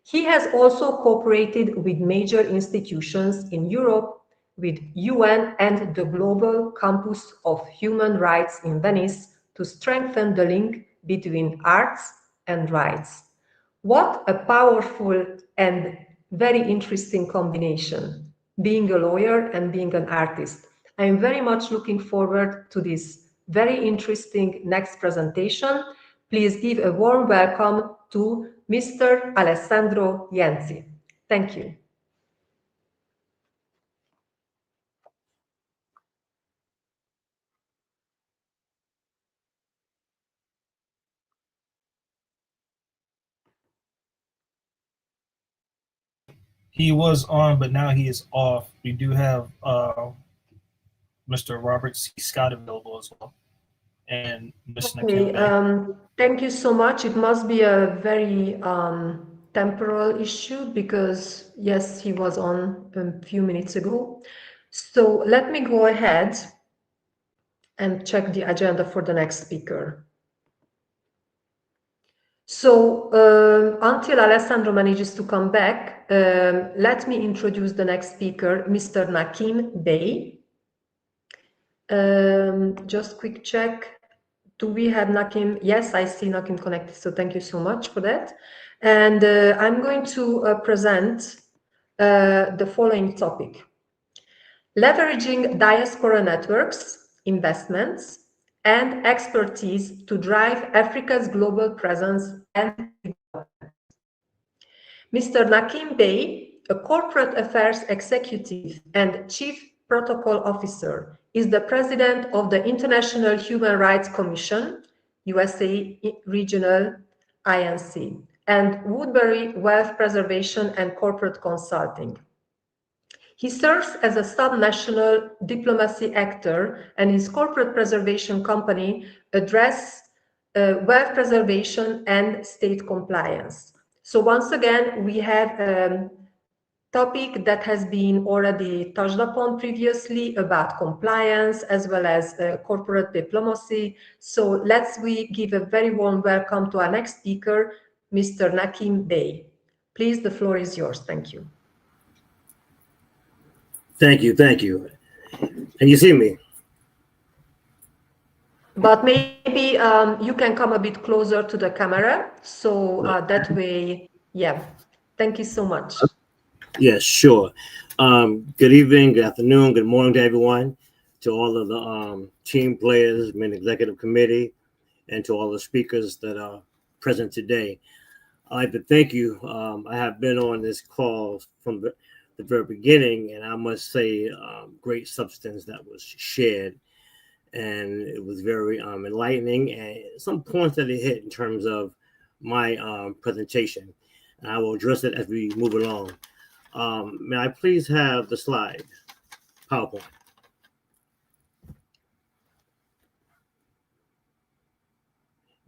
He has also cooperated with major institutions in Europe, with UN and the Global Campus of Human Rights in Venice to strengthen the link between arts and rights. What a powerful and very interesting combination, being a lawyer and being an artist. I am very much looking forward to this very interesting next presentation. Please give a warm welcome to Mr. Alessandro Jenzi. Thank you. He was on, but now he is off. We do have Mr. Robert C. Scott available as well, and Ms. Okay, Nakim. thank you so much. It must be a very temporal issue because, yes, he was on a few minutes ago. So let me go ahead and check the agenda for the next speaker. So until Alessandro manages to come back, let me introduce the next speaker, Mr. Nakim Bey. Just quick check. Do we have Nakim? Yes, I see Nakim connected. So thank you so much for that. And I'm going to present the following topic: leveraging diaspora networks, investments, and expertise to drive Africa's global presence and development. Mr. Nakim Bey, a corporate affairs executive and chief protocol officer, is the president of the International Human Rights Commission, USA Regional INC, and Woodbury Wealth Preservation and Corporate Consulting. He serves as a subnational diplomacy actor, and his corporate preservation company address wealth preservation and state compliance. So once again, we have a topic that has been already touched upon previously about compliance as well as corporate diplomacy. So we give a very warm welcome to our next speaker, Mr. Nakim Bey. Please, the floor is yours. Thank you. Thank you. Thank you. Can you see me? But maybe you can come a bit closer to the camera. So that way, yeah. Thank you so much. Yes, sure. Good evening, good afternoon, good morning to everyone, to all of the team players, main executive committee, and to all the speakers that are present today. I'd like to thank you. I have been on this call from the very beginning, and I must say great substance that was shared, and it was very enlightening, and some points that it hit in terms of my presentation. And I will address it as we move along. May I please have the slide, PowerPoint?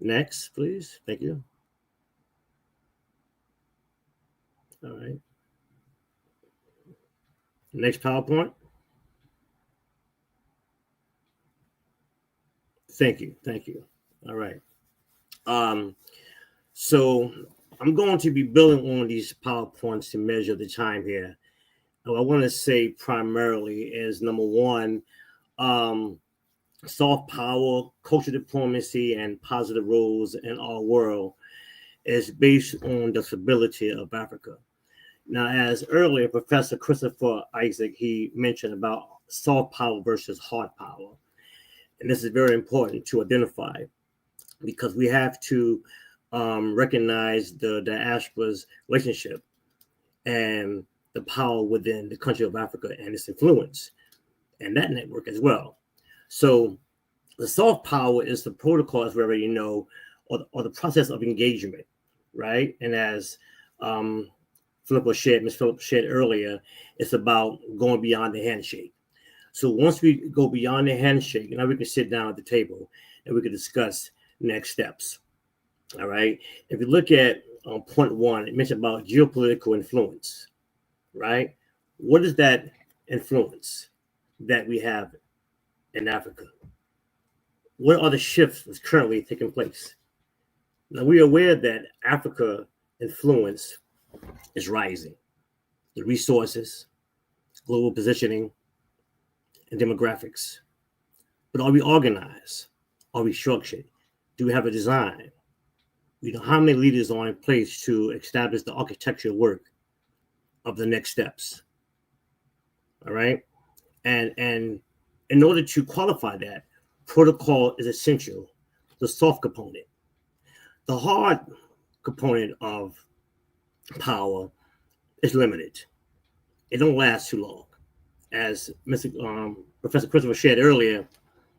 Next, please. Thank you. All right. Next PowerPoint. Thank you. Thank you. All right. So I'm going to be building on these PowerPoints to measure the time here. And what I want to say primarily is, number one, soft power, cultural diplomacy, and positive roles in our world is based on the stability of Africa. Now, as earlier, Professor Christopher Isaac, he mentioned about soft power versus hard power. And this is very important to identify because we have to recognize the diaspora's relationship and the power within the country of Africa and its influence and that network as well. So the soft power is the protocol, as we already know, or the process of engagement, right? And as Ms. Phillips shared earlier, it's about going beyond the handshake. So once we go beyond the handshake, now we can sit down at the table and we can discuss next steps. All right. If you look at point one, it mentioned about geopolitical influence. right? What is that influence that we have in Africa? What are the shifts that's currently taking place? Now, we are aware that Africa influence is rising. The resources, global positioning, and demographics. But are we organized? Are we structured? Do we have a design? You know, how many leaders are in place to establish the architectural work of the next steps? All right. And in order to qualify that, protocol is essential, the soft component. The hard component of power is limited. It don't last too long. As Professor Christopher shared earlier,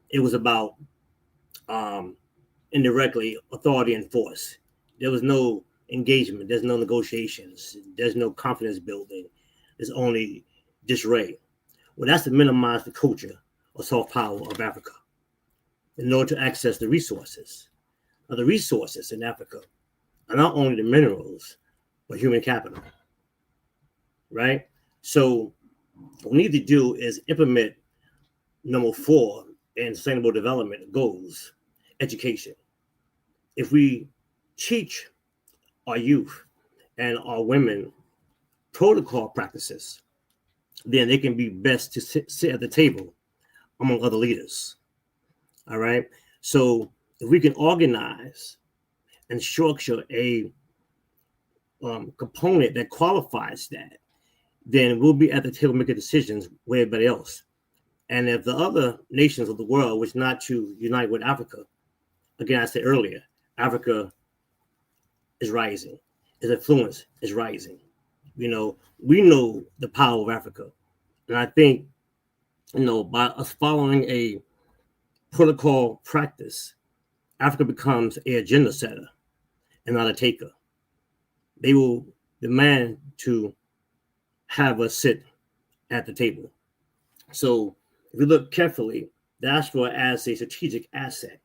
it was about indirectly authority and force. There was no engagement. There's no negotiations. There's no confidence building. There's only disarray. Well, that's to minimize the culture or soft power of Africa in order to access the resources. Now, the resources in Africa are not only the minerals, but human capital, right? So what we need to do is implement number 4 in sustainable development goals, education. If we teach our youth and our women protocol practices, then they can be best to sit at the table among other leaders. All right. So if we can organize and structure a component that qualifies that, then we'll be at the table making decisions with everybody else. And if the other nations of the world wish not to unite with Africa, again, I said earlier, Africa is rising. Its influence is rising. You know, we know the power of Africa. And I think, you know, by us following a protocol practice, Africa becomes an agenda setter and not a taker. They will demand to have us sit at the table. So if you look carefully, diaspora as a strategic asset.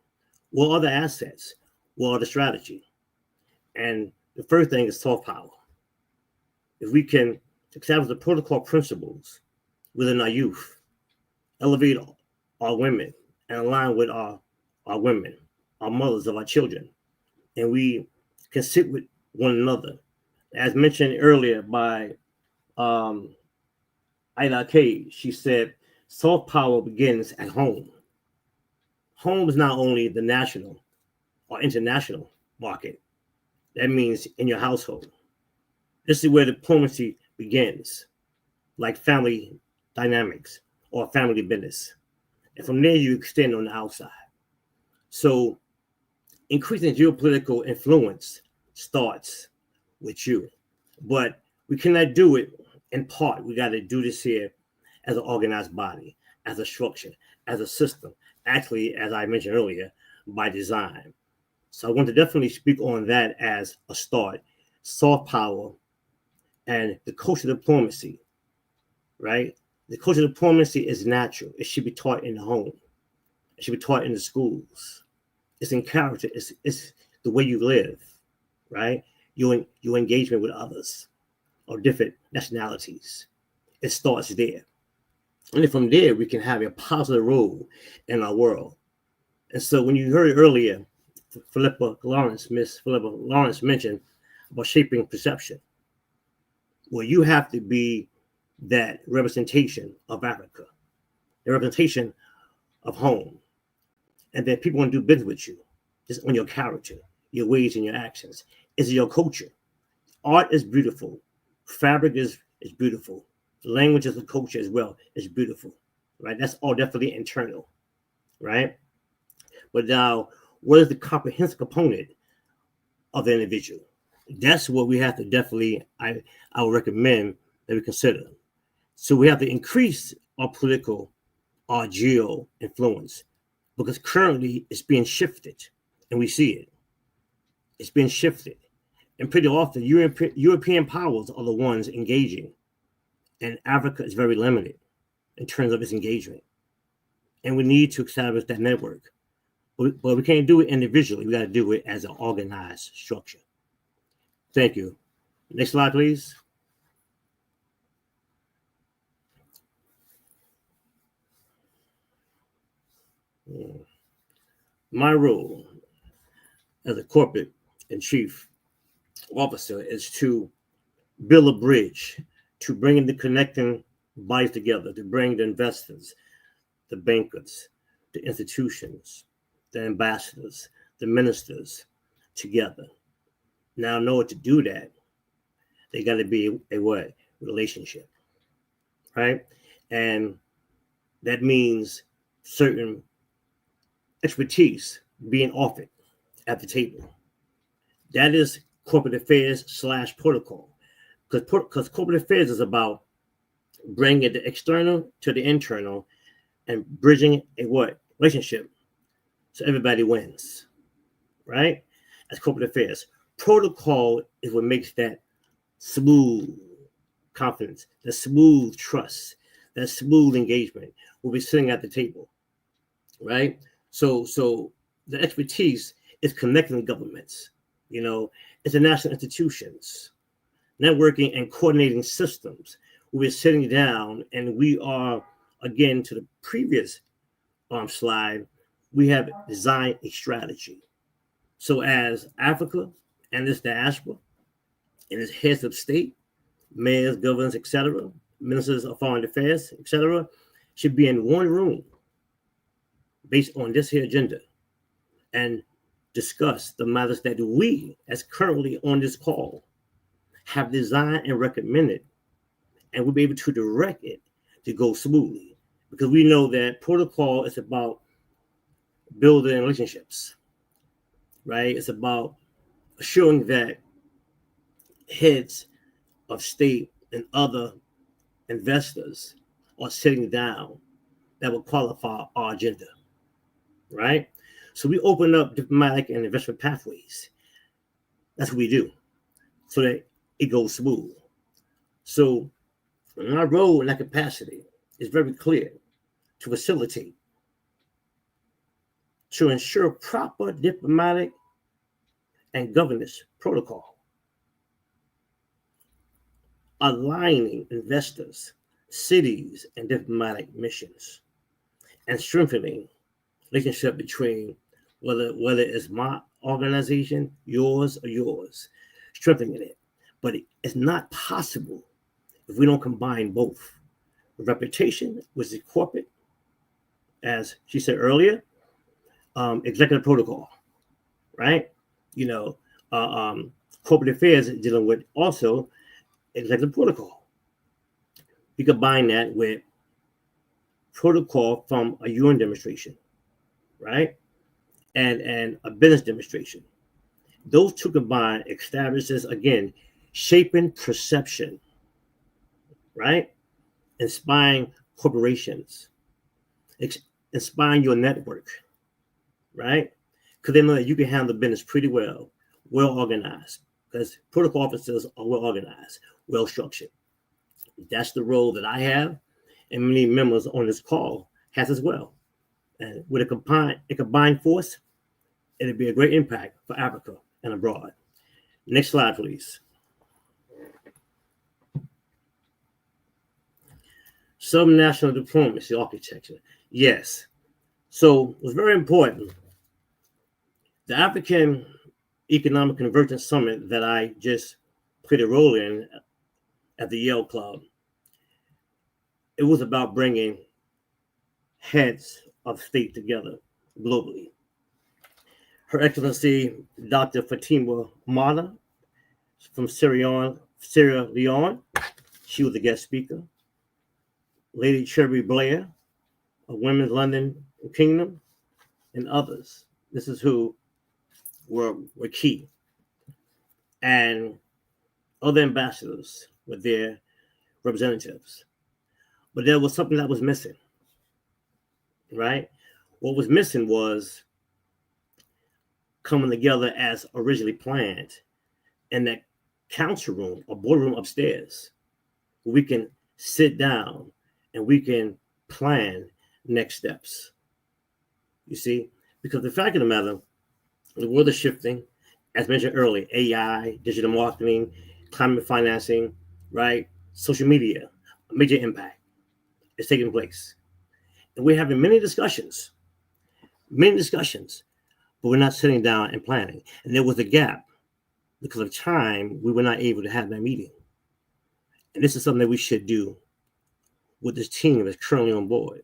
What are the assets? What are the strategy? And the first thing is soft power. If we can establish the protocol principles within our youth, elevate our women, and align with our women, our mothers of our children, and we can sit with one another. As mentioned earlier by Ida K, she said, soft power begins at home. Home is not only the national or international market. That means in your household. This is where diplomacy begins, like family dynamics or family business. And from there, you extend on the outside. So increasing geopolitical influence starts with you. But we cannot do it in part. We got to do this here as an organized body, as a structure, as a system. Actually, as I mentioned earlier, by design. So I want to definitely speak on that as a start. Soft power and the culture of diplomacy, right? The culture of diplomacy is natural. It should be taught in the home. It should be taught in the schools. It's in character. It's the way you live, right? Your engagement with others or different nationalities. It starts there. And then from there, we can have a positive role in our world. And so when you heard earlier, Miss Philippa Lawrence mentioned about shaping perception. Well, you have to be that representation of Africa, the representation of home. And then people want to do business with you, just on your character, your ways and your actions. Is your culture. Art is beautiful. Fabric is beautiful. Language as a culture as well is beautiful, right? That's all definitely internal, right? But now, what is the comprehensive component of the individual? That's what we have to definitely, I would recommend that we consider. So we have to increase our political, our geo influence, because currently it's being shifted, and we see it. It's being shifted. And pretty often, European powers are the ones engaging. And Africa is very limited in terms of its engagement. And we need to establish that network. But we can't do it individually. We got to do it as an organized structure. Thank you. Next slide, please. my role as a corporate and chief officer is to build a bridge, to bring the connecting bodies together, to bring the investors, the bankers, the institutions, the ambassadors, the ministers together. Now, in order to do that, they got to be a what? Relationship, right? And that means certain expertise being offered at the table. That is corporate affairs / protocol, because corporate affairs is about bringing the external to the internal and bridging a what? Relationship, so everybody wins, right? That's corporate affairs. Protocol is what makes that smooth confidence, that smooth trust, that smooth engagement. We'll be sitting at the table, right? So the expertise is connecting governments, international institutions, networking and coordinating systems. We're sitting down and we are, again, to the previous slide, we have designed a strategy. So as Africa and its diaspora and its heads of state, mayors, governors, etc., ministers of foreign affairs, etc., should be in one room based on this here agenda and discuss the matters that we, as currently on this call, have designed and recommended, and we'll be able to direct it to go smoothly, because we know that protocol is about building relationships, right? It's about assuring that heads of state and other investors are sitting down that will qualify our agenda, right? So we open up diplomatic and investment pathways. That's what we do, so that it goes smooth. So my role in that capacity is very clear: to facilitate, to ensure proper diplomatic and governance protocol, aligning investors, cities, and diplomatic missions, and strengthening relationship between whether it's my organization, yours, or yours, strengthening it. But it's not possible if we don't combine both. Reputation, which is corporate, as she said earlier, executive protocol, right? Corporate affairs is dealing with also executive protocol. We combine that with protocol from a UN demonstration, right? And a business demonstration. Those two combined establishes, again, shaping perception, right? Inspiring corporations, inspiring your network, right? Because they know that you can handle business pretty well organized, because protocol officers are well organized, well structured. That's the role that I have, and many members on this call has as well. And with a combined force, it'll be a great impact for Africa and abroad. Next slide, please. Subnational diplomacy architecture. Yes. So it was very important. The African Economic Convergence Summit that I just played a role in at the Yale Club, it was about bringing heads of state together globally. Her Excellency, Dr. Fatima Mata from Sierra Leone, she was the guest speaker. Lady Cherry Blair of Women's London Kingdom, and others. This is who were key. And other ambassadors with their representatives. But there was something that was missing, right? What was missing was coming together as originally planned in that council room or boardroom upstairs, where we can sit down and we can plan next steps. You see, because the fact of the matter, the world is shifting, as mentioned earlier, AI, digital marketing, climate financing, right? Social media, a major impact is taking place. And we're having many discussions but we're not sitting down and planning. And there was a gap because of time. We were not able to have that meeting. And this is something that we should do with this team that's currently on board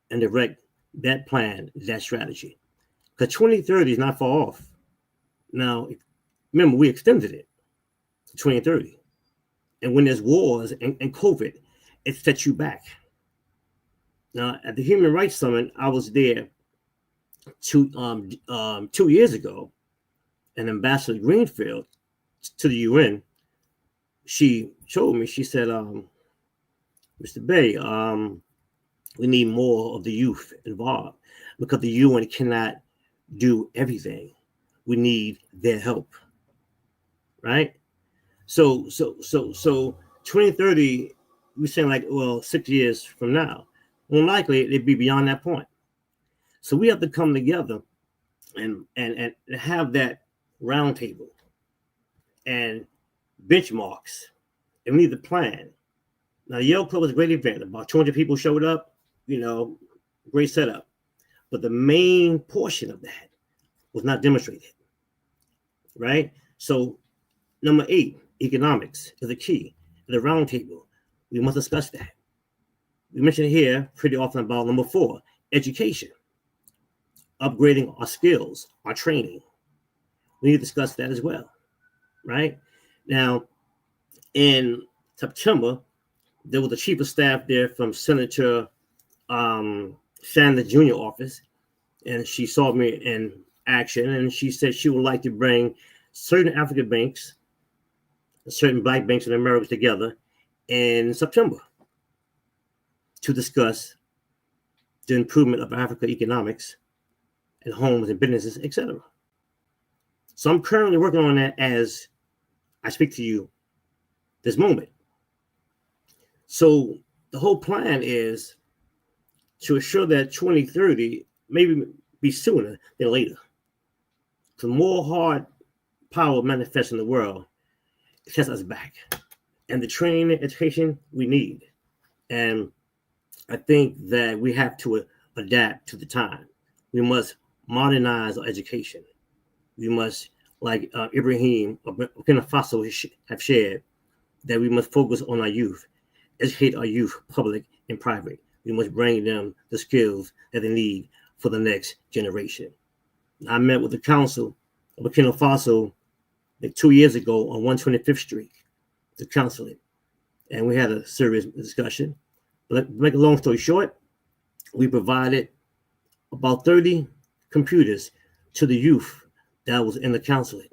and direct that plan, that strategy. Because 2030 is not far off. Now, remember, we extended it to 2030. And when there's wars and COVID, it sets you back. Now, at the Human Rights Summit, I was there 2 years ago, and Ambassador Greenfield to the UN, she told me, she said, Mr. Bey, we need more of the youth involved because the UN cannot do everything. We need their help, right? So 2030, we're saying like, well, 6 years from now. More likely, it'd be beyond that point. So we have to come together and have that roundtable and benchmarks, and we need to plan. Now, the Yale Club was a great event. About 200 people showed up, great setup. But the main portion of that was not demonstrated, right? So number 8, economics is the key. The roundtable, we must discuss that. We mentioned here pretty often about number 4, education, upgrading our skills, our training. We need to discuss that as well, right? Now, in September, there was a chief of staff there from Senator Sanders Jr. office, and she saw me in action, and she said she would like to bring certain African banks, certain Black banks in America together in September to discuss the improvement of Africa economics and homes and businesses, etc. So I'm currently working on that as I speak to you this moment. So the whole plan is to assure that 2030 maybe be sooner than later. The more hard power manifests in the world, it sets us back. And the training and education we need. And I think that we have to adapt to the time. We must modernize our education. We must, like Ibrahim of Burkina Faso have shared, that we must focus on our youth, educate our youth, public and private. We must bring them the skills that they need for the next generation. I met with the council of Burkina Faso like 2 years ago on 125th Street, the consulate, and we had a serious discussion. But to make a long story short, we provided about 30 computers to the youth that was in the consulate.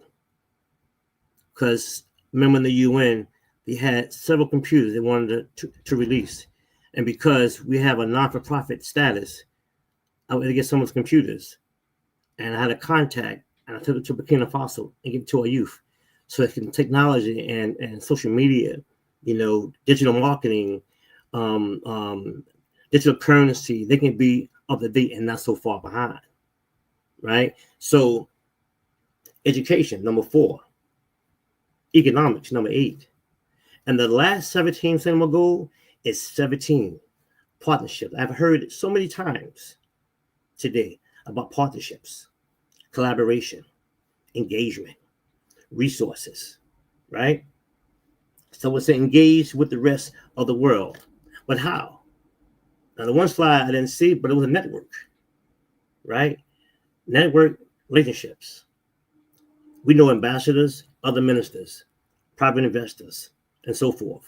Because remember in the UN, they had several computers they wanted to release. And because we have a non-for-profit status, I went to get some of the computers. And I had a contact, and I took it to Burkina Faso and give it to our youth. So that technology and social media, digital marketing, digital currency, they can be up to date and not so far behind, right? So education, number 4. Economics, number 8. And the last 17 cinema goal is 17 partnerships. I've heard it so many times today about partnerships, collaboration, engagement, resources, right? So it's engaged with the rest of the world. But how? Now, the one slide I didn't see, but it was a network, right? Network relationships. We know ambassadors, other ministers, private investors, and so forth.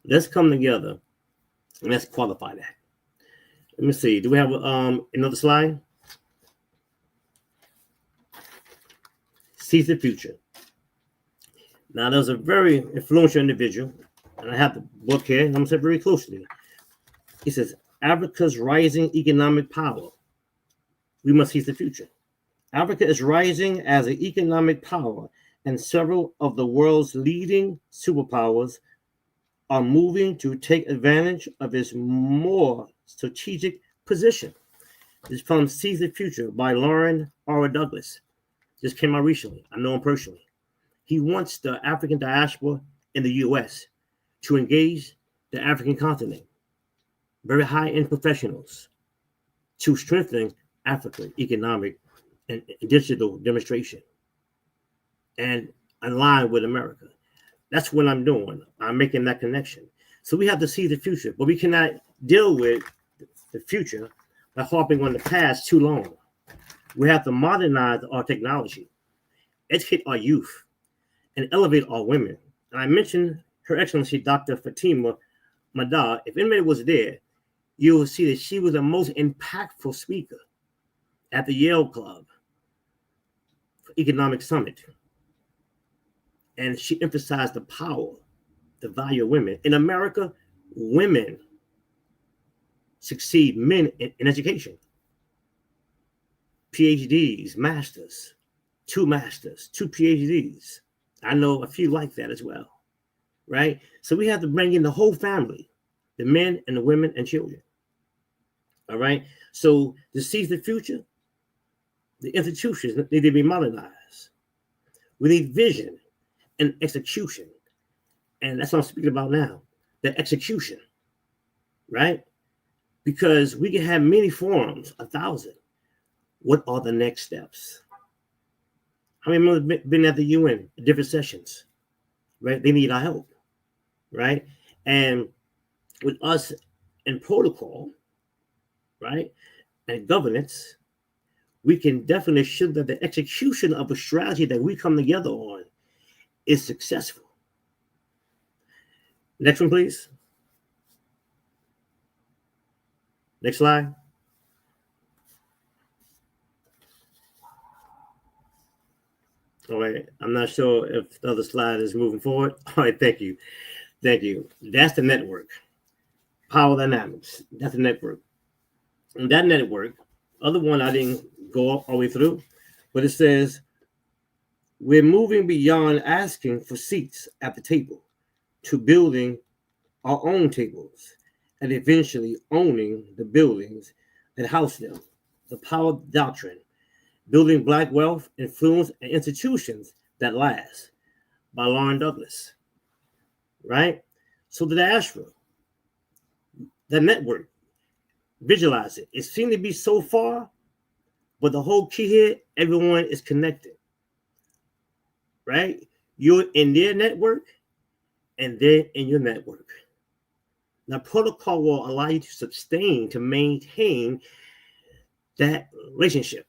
Let's come together and let's qualify that. Let me see. Do we have another slide? Seize the future. Now, there's a very influential individual, and I have the book here, and I'm going to say very closely. He says, Africa's rising economic power. We must seize the future. Africa is rising as an economic power, and several of the world's leading superpowers are moving to take advantage of its more strategic position. This is from Seize the Future by Lauren R. Douglas. This came out recently. I know him personally. He wants the African diaspora in the U.S. to engage the African continent, very high-end professionals, to strengthen Africa's economic and digital demonstration and align with America. That's what I'm doing. I'm making that connection. So we have to see the future, but we cannot deal with the future by harping on the past too long. We have to modernize our technology, educate our youth, and elevate our women. And I mentioned Her Excellency Dr. Fatima Madar. If anybody was there, you will see that she was the most impactful speaker at the Yale Club Economic Summit. And she emphasized the power, the value of women. In America, women succeed men in education. PhDs, masters, two PhDs. I know a few like that as well, right? So we have to bring in the whole family, the men and the women and children, all right? So to seize the future, the institutions need to be modernized. We need vision and execution. And that's what I'm speaking about now, the execution, right? Because we can have many forums, 1,000. What are the next steps? How many members have been at the UN, different sessions, right? They need our help, right? And with us in protocol, right, and governance, we can definitely show that the execution of a strategy that we come together on is successful. Next one, please. Next slide. All right, I'm not sure if the other slide is moving forward. All right, thank you. Thank you. That's the network. Power Dynamics. That's the network. And that network, other one I didn't go all the way through, but it says, we're moving beyond asking for seats at the table to building our own tables and eventually owning the buildings that house them. The Power Doctrine. Building Black Wealth, Influence, and Institutions That Last by Lauren Douglas, right? So the diaspora, the network, visualize it. It seemed to be so far, but the whole key here, everyone is connected, right? You're in their network, and they're in your network. Now, protocol will allow you to sustain, to maintain that relationship.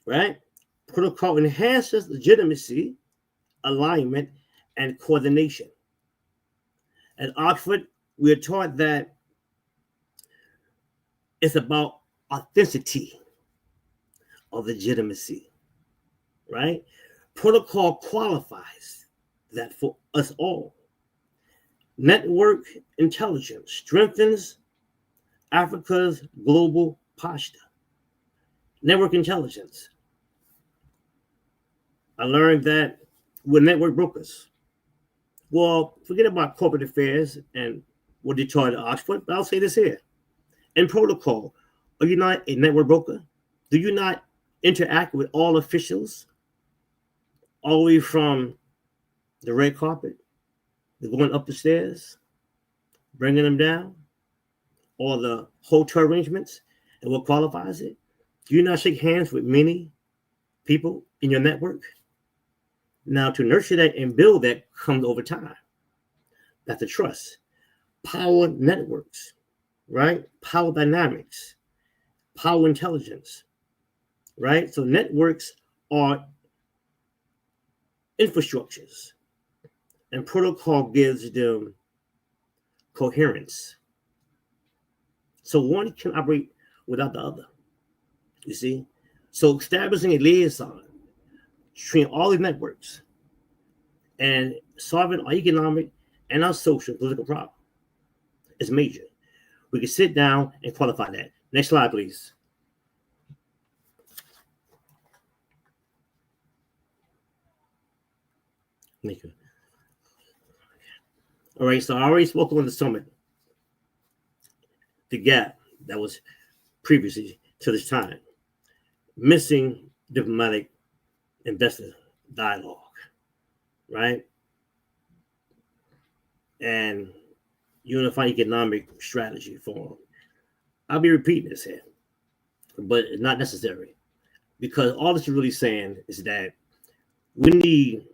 Right? Protocol enhances legitimacy, alignment, and coordination. At Oxford, we are taught that it's about authenticity of legitimacy, right? Protocol qualifies that for us all. Network intelligence strengthens Africa's global posture. Network intelligence. I learned that we're network brokers. Well, forget about corporate affairs and what they taught at Oxford, but I'll say this here. In protocol, are you not a network broker? Do you not interact with all officials all the way from the red carpet, going up the stairs, bringing them down, or the hotel arrangements and what qualifies it? Do you not shake hands with many people in your network? Now, to nurture that and build that comes over time. That's the trust. Power networks, right? Power dynamics, power intelligence, right? So networks are infrastructures, and protocol gives them coherence. So one can operate without the other, you see? So establishing a liaison between all these networks and solving our economic and our social and political problem is major. We can sit down and qualify that. Next slide, please. Thank you. All right, so I already spoke on the summit, the gap that was previously to this time, missing diplomatic investor dialogue, right? And unified economic strategy forum. I'll be repeating this here, but it's not necessary. because all this is really saying is that we need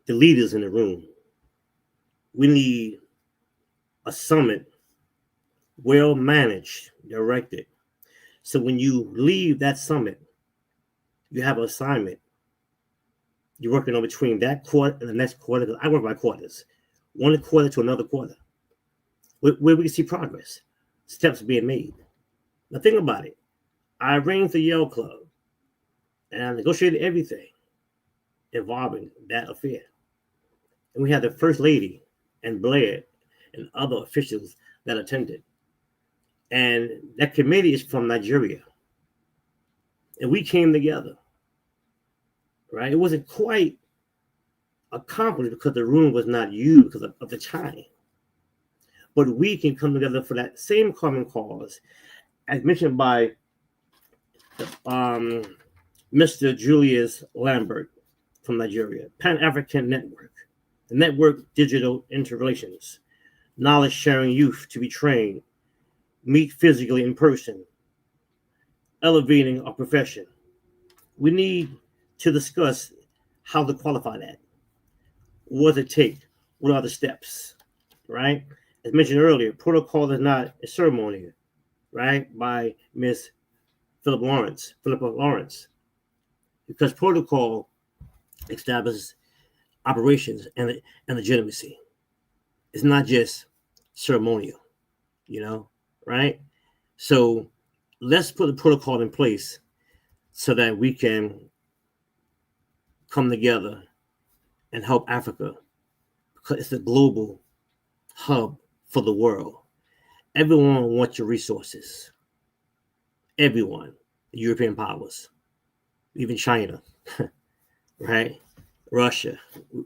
the leaders in the room. We need a summit well managed, directed. So when you leave that summit, you have an assignment. You're working on between that quarter and the next quarter. I work by quarters, one quarter to another quarter, where we can see progress, steps being made. Now think about it. I arranged the Yale Club and I negotiated everything involving that affair. And we had the First Lady and Blair and other officials that attended. And that committee is from Nigeria. And we came together, right? It wasn't quite accomplished because the room was not used because of the time. But we can come together for that same common cause, as mentioned by Mr. Julius Lambert from Nigeria, Pan-African Network, the Network Digital Interrelations, knowledge sharing youth to be trained, meet physically in person, elevating our profession. We need to discuss how to qualify that. What does it take? What are the steps, right? As mentioned earlier, protocol is not a ceremony, right? By Ms. Philippa Lawrence, because protocol establishes operations and legitimacy. It's not just ceremonial, right? So let's put the protocol in place so that we can come together and help Africa, because it's a global hub for the world. Everyone wants your resources. Everyone, the European powers, even China, right? Russia,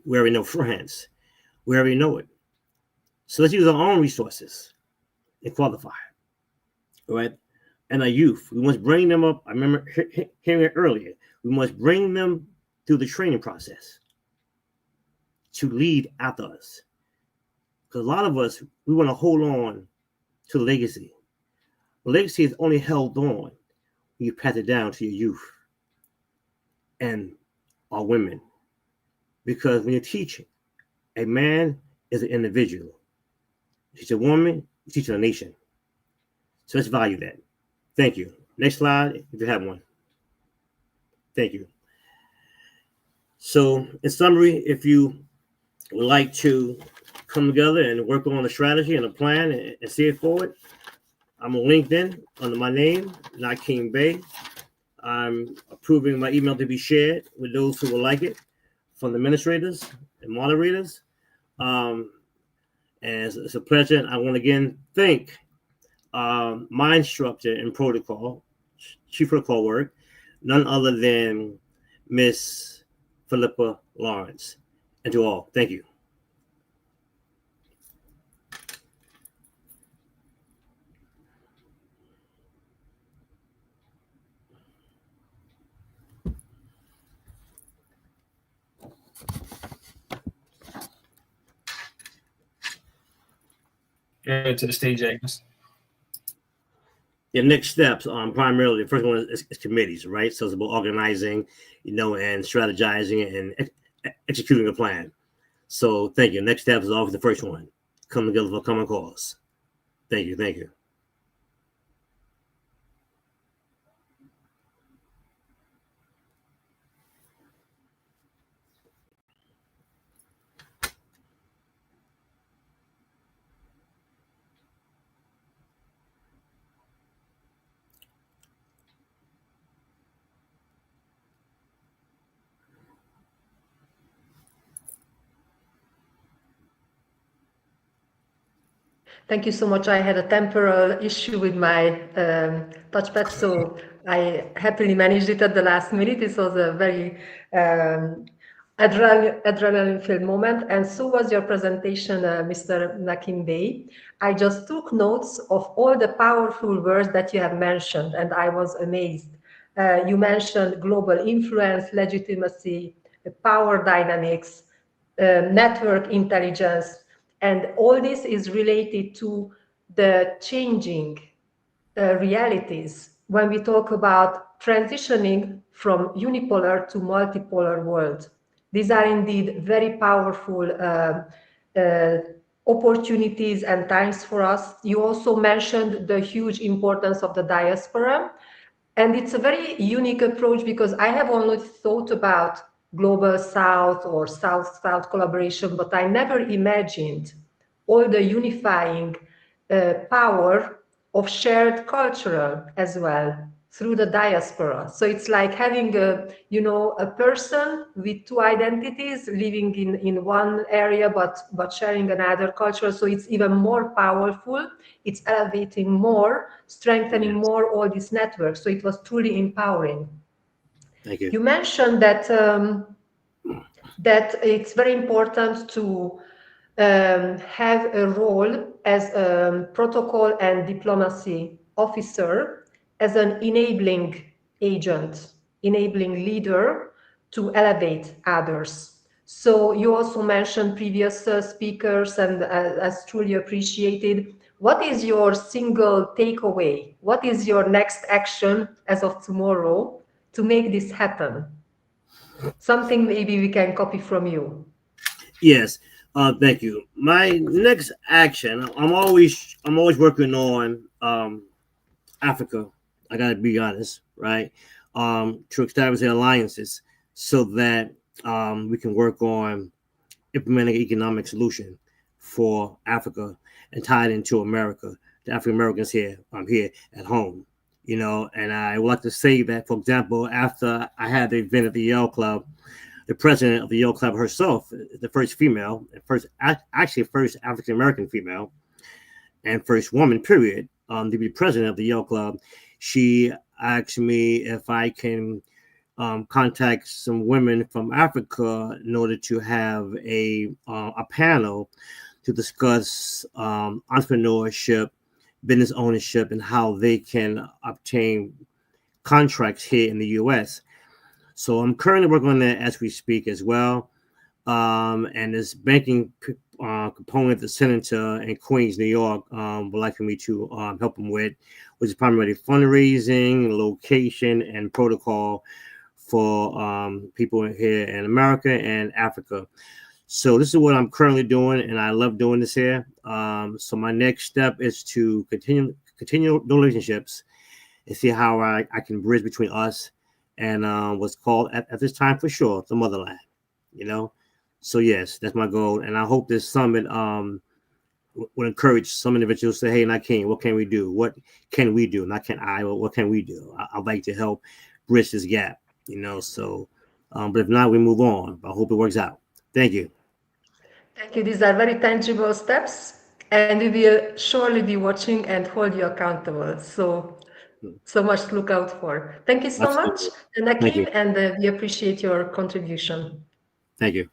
we already know France, we already know it. So let's use our own resources and qualify, right? And our youth, we must bring them up. I remember hearing it earlier. We must bring them through the training process to lead after us. Because a lot of us, we want to hold on to the legacy. The legacy is only held on when you pass it down to your youth and our women. Because when you're teaching, a man is an individual. You teach a woman, you teach a nation. So let's value that. Thank you. Next slide, if you have one. Thank you. So in summary, if you would like to come together and work on a strategy and a plan and see it forward, I'm on LinkedIn under my name, Nakeem Bey. I'm approving my email to be shared with those who will like it from the administrators and moderators. And it's a pleasure. And I want to again thank my instructor in protocol, chief protocol work, none other than Miss Philippa Lawrence. And to all, thank you. Go to the stage, Agnes. The next steps, primarily, the first one is committees, right? So it's about organizing, and strategizing and executing a plan. So thank you. Next step is always the first one. Come together for a common cause. Thank you. Thank you. Thank you so much. I had a temporal issue with my touchpad, so I happily managed it at the last minute. This was a very adrenaline-filled moment, and so was your presentation, Mr. Nakeem Bey. I just took notes of all the powerful words that you have mentioned, and I was amazed. You mentioned global influence, legitimacy, power dynamics, network intelligence, and all this is related to the changing realities when we talk about transitioning from unipolar to multipolar world. These are indeed very powerful opportunities and times for us. You also mentioned the huge importance of the diaspora. And it's a very unique approach because I have only thought about global South or South-South collaboration, but I never imagined all the unifying power of shared cultural as well through the diaspora. So it's like having a person with two identities living in one area but sharing another culture. So it's even more powerful. It's elevating more, strengthening more all these networks. So it was truly empowering. Thank you. You mentioned that that it's very important to have a role as a protocol and diplomacy officer, as an enabling agent, enabling leader to elevate others. So you also mentioned previous speakers, and as truly appreciated. What is your single takeaway? What is your next action as of tomorrow to make this happen? Something maybe we can copy from you. Yes. Thank you. My next action, I'm always working on Africa. I gotta be honest, right? To establish alliances so that we can work on implementing an economic solution for Africa and tie it into America, the African Americans here at home. And I would like to say that, for example, after I had the event at the Yale Club, the president of the Yale Club herself, the first female, first African American female, and first woman, period, to be president of the Yale Club, she asked me if I can contact some women from Africa in order to have a panel to discuss entrepreneurship, business ownership, and how they can obtain contracts here in the U.S. So I'm currently working on that as we speak as well. And this banking component, the senator in Queens, New York, would like for me to help them with, which is primarily fundraising, location, and protocol for people here in America and Africa. So this is what I'm currently doing, and I love doing this here. So my next step is to continue the relationships and see how I can bridge between us and what's called at this time for sure the motherland. So yes, that's my goal, and I hope this summit will encourage some individuals to say, hey, not King, what can we do? What can we do? Not can I, but what can we do? I'd like to help bridge this gap, so but if not, we move on. I hope it works out. Thank you. Thank you. These are very tangible steps, and we will surely be watching and hold you accountable. So much to look out for. Thank you so much, Nakim, and we appreciate your contribution. Thank you.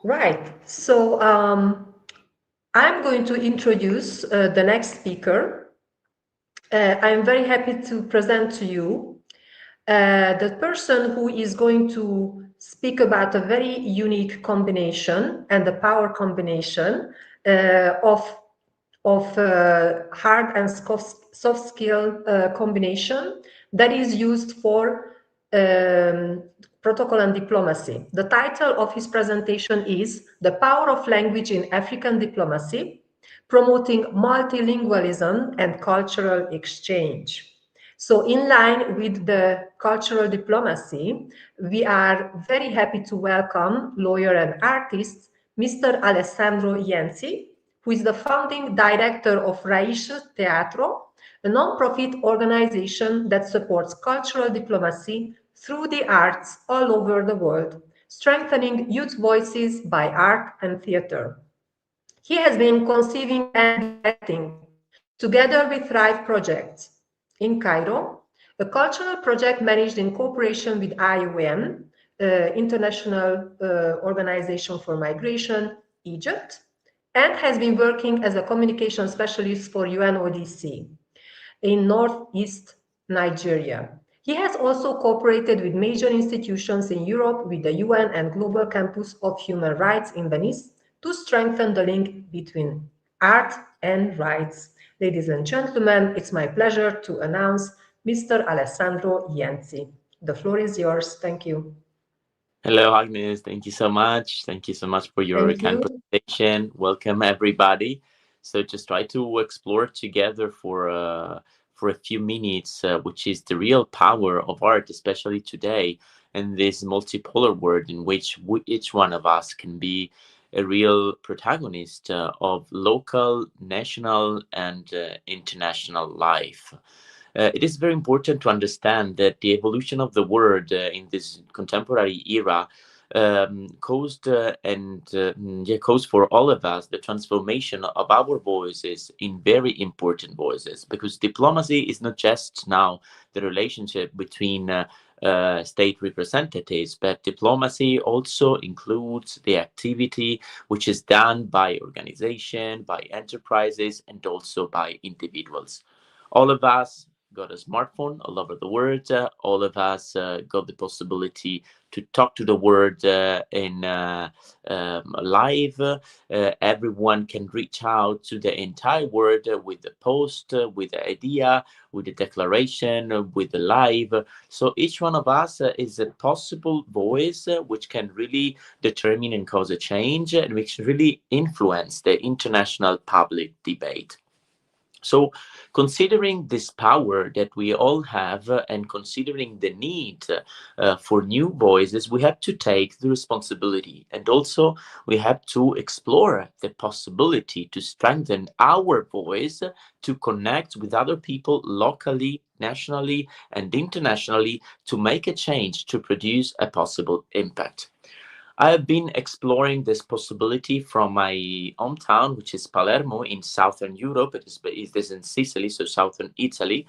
Right. So I'm going to introduce the next speaker. I'm very happy to present to you the person who is going to speak about a very unique combination and the power combination of hard and soft skill combination that is used for protocol and diplomacy. The title of his presentation is The Power of Language in African Diplomacy, Promoting Multilingualism and Cultural Exchange. So in line with the cultural diplomacy, we are very happy to welcome lawyer and artist, Mr. Alessandro Jensi, who is the founding director of Raíces Teatro, a non-profit organization that supports cultural diplomacy through the arts all over the world, strengthening youth voices by art and theater. He has been conceiving and directing, together with Thrive Projects in Cairo, a cultural project managed in cooperation with IOM, International Organization for Migration, Egypt, and has been working as a communication specialist for UNODC in Northeast Nigeria. He has also cooperated with major institutions in Europe with the UN and Global Campus of Human Rights in Venice to strengthen the link between art and rights. Ladies and gentlemen, it's my pleasure to announce Mr. Alessandro Yenzi. The floor is yours. Thank you. Hello, Agnes. Thank you so much. Thank you so much for your Thank kind you. presentation. Welcome, everybody. So just try to explore together for a few minutes, which is the real power of art, especially today, in this multipolar world in which each one of us can be a real protagonist of local, national, and international life. It is very important to understand that the evolution of the word in this contemporary era caused caused for all of us the transformation of our voices in very important voices, because diplomacy is not just now the relationship between state representatives, but diplomacy also includes the activity which is done by organization, by enterprises, and also by individuals. All of us got a smartphone all over the world. All of us got the possibility to talk to the world in live. Everyone can reach out to the entire world with the post, with the idea, with the declaration, with the live. So each one of us is a possible voice which can really determine and cause a change, and which really influence the international public debate. So considering this power that we all have and considering the need for new voices, we have to take the responsibility, and also we have to explore the possibility to strengthen our voice to connect with other people locally, nationally, and internationally to make a change, to produce a possible impact. I have been exploring this possibility from my hometown, which is Palermo in southern Europe. It is in Sicily, so southern Italy.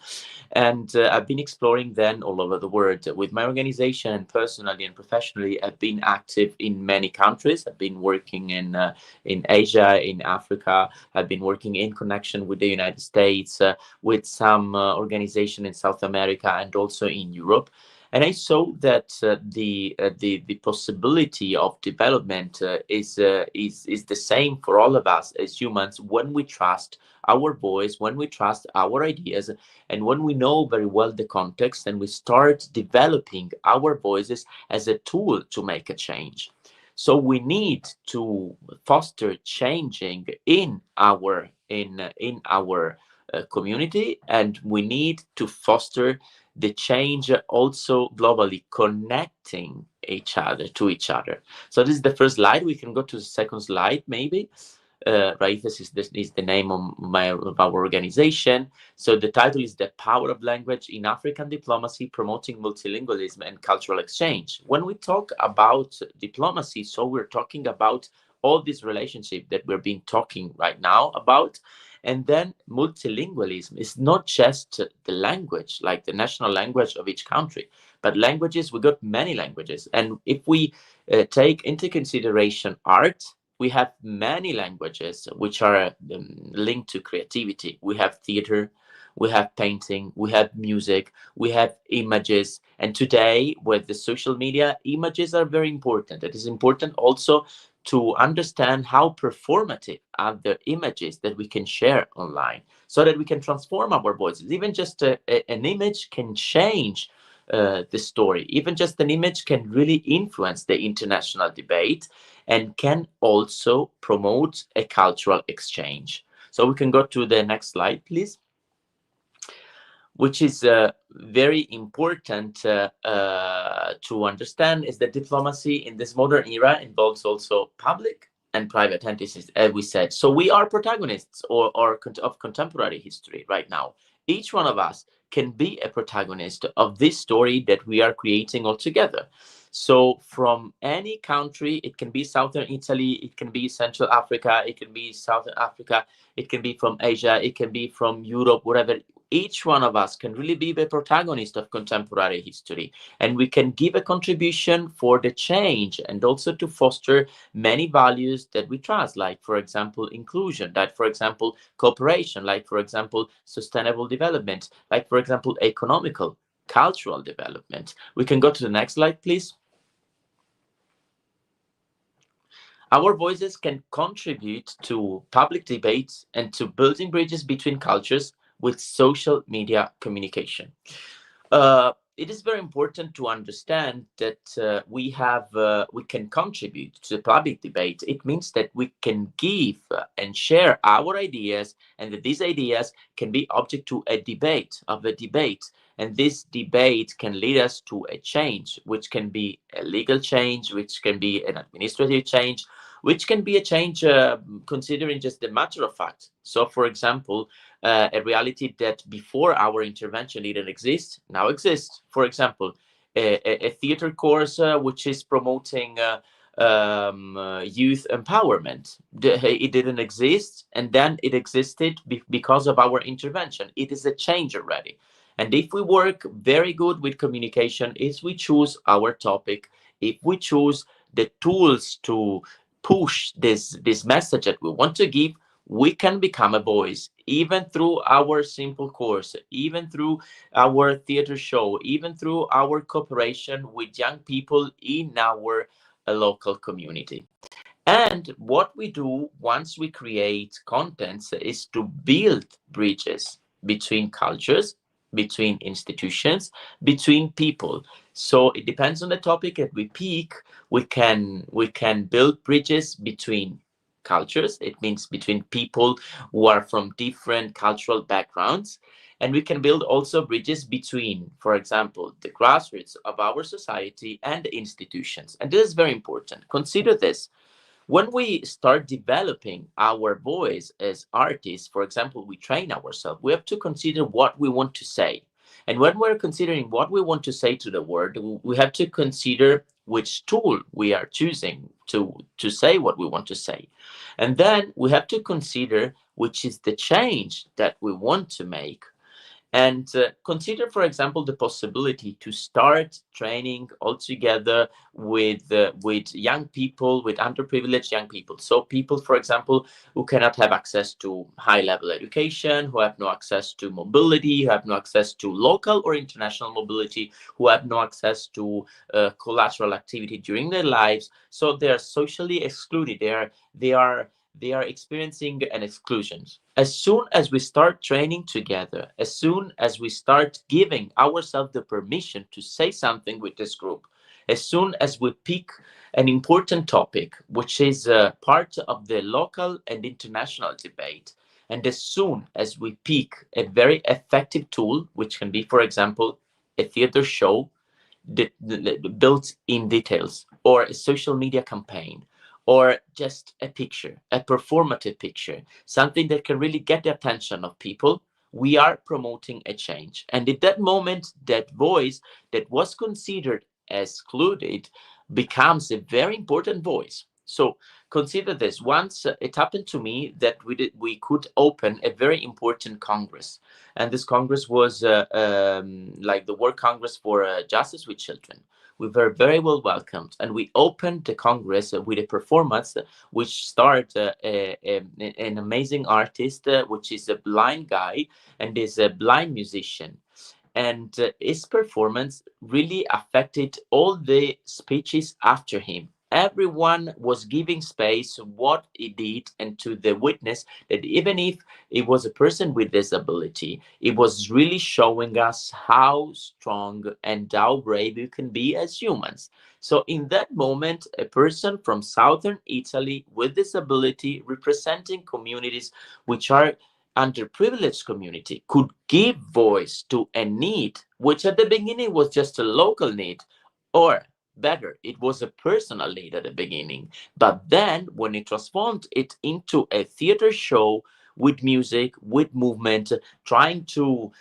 And I've been exploring then all over the world. With my organization, and personally and professionally, I've been active in many countries. I've been working in Asia, in Africa. I've been working in connection with the United States, with some organization in South America, and also in Europe. And I saw that the possibility of development is the same for all of us as humans when we trust our voice, when we trust our ideas, and when we know very well the context, and we start developing our voices as a tool to make a change. So we need to foster changing in our community, and we need to foster the change also globally, connecting each other to each other. So this is the first slide. We can go to the second slide, maybe. Right, this is the name of our organization. So the title is The Power of Language in African Diplomacy, Promoting Multilingualism and Cultural Exchange. When we talk about diplomacy, so we're talking about all this relationship that we've been talking right now about. And then multilingualism is not just the language, like the national language of each country, but languages. We got many languages. And if we take into consideration art, we have many languages which are linked to creativity. We have theater, we have painting, we have music, we have images. And today with the social media, images are very important. It is important also to understand how performative are the images that we can share online, so that we can transform our voices. Even just an image can change the story. Even just an image can really influence the international debate and can also promote a cultural exchange. So we can go to the next slide, please. Which is very important to understand, is that diplomacy in this modern era involves also public and private entities, as we said. So we are protagonists of contemporary history right now. Each one of us can be a protagonist of this story that we are creating all together. So from any country, it can be Southern Italy, it can be Central Africa, it can be Southern Africa, it can be from Asia, it can be from Europe, whatever. Each one of us can really be the protagonist of contemporary history, and we can give a contribution for the change and also to foster many values that we trust, like, for example, inclusion, like, for example, cooperation, like, for example, sustainable development, like, for example, economical, cultural development. We can go to the next slide, please. Our voices can contribute to public debates and to building bridges between cultures with social media communication. It is very important to understand that we can contribute to the public debate. It means that we can give and share our ideas, and that these ideas can be object to a debate. And this debate can lead us to a change, which can be a legal change, which can be an administrative change, which can be a change considering just the matter of fact. So, for example, a reality that before our intervention didn't exist, now exists. For example, a theater course which is promoting youth empowerment. It didn't exist, and then it existed because of our intervention. It is a change already. And if we work very good with communication, if we choose our topic, if we choose the tools to push this message that we want to give, we can become a voice, even through our simple course, even through our theater show, even through our cooperation with young people in our local community. And what we do once we create contents is to build bridges between cultures, between institutions, between people. So it depends on the topic that we pick. We can build bridges between cultures. It means between people who are from different cultural backgrounds. And we can build also bridges between, for example, the grassroots of our society and the institutions. And this is very important. Consider this. When we start developing our voice as artists, for example, we train ourselves, we have to consider what we want to say. And when we're considering what we want to say to the world, we have to consider which tool we are choosing to say what we want to say. And then we have to consider which is the change that we want to make. And consider, for example, the possibility to start training altogether with young people, with underprivileged young people. So people, for example, who cannot have access to high-level education, who have no access to mobility, who have no access to local or international mobility, who have no access to collateral activity during their lives. So they are socially excluded. They are experiencing an exclusion. As soon as we start training together, as soon as we start giving ourselves the permission to say something with this group, as soon as we pick an important topic, which is part of the local and international debate, and as soon as we pick a very effective tool, which can be, for example, a theater show built in details, or a social media campaign, or just a picture, a performative picture, something that can really get the attention of people, we are promoting a change. And at that moment, that voice that was considered excluded becomes a very important voice. So consider this. Once it happened to me that we could open a very important Congress. And this Congress was like the World Congress for Justice with Children. We were very well welcomed, and we opened the Congress with a performance which starred an amazing artist, which is a blind guy and is a blind musician. And his performance really affected all the speeches after him. Everyone was giving space to what he did and to the witness that even if it was a person with disability, it was really showing us how strong and how brave you can be as humans. So in that moment, a person from southern Italy with disability representing communities which are underprivileged community could give voice to a need, which at the beginning was just a local need, or better, it was a personal need at the beginning. But then when it transformed it into a theater show with music, with movement, trying to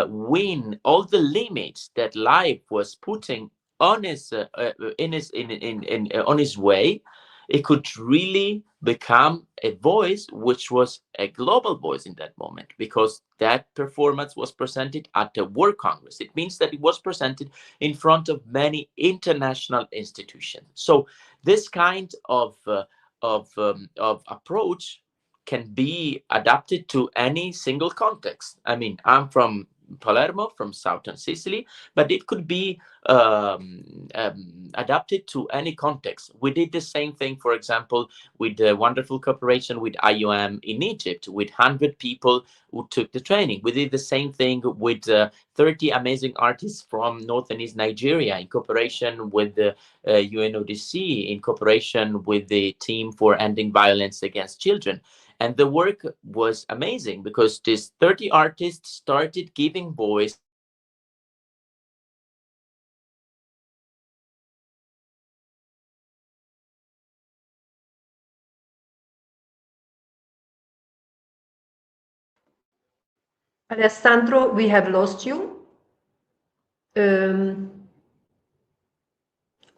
win all the limits that life was putting on his on his way, it could really become a voice which was a global voice in that moment, because that performance was presented at the World Congress. It means that it was presented in front of many international institutions. So this kind of approach can be adapted to any single context. I mean, I'm from Palermo, from southern Sicily, but it could be adapted to any context. We did the same thing, for example, with the wonderful cooperation with IOM in Egypt, with 100 people who took the training. We did the same thing with 30 amazing artists from North and East Nigeria, in cooperation with the UNODC, in cooperation with the team for ending violence against children. And the work was amazing because these 30 artists started giving voice Alessandro, we have lost you.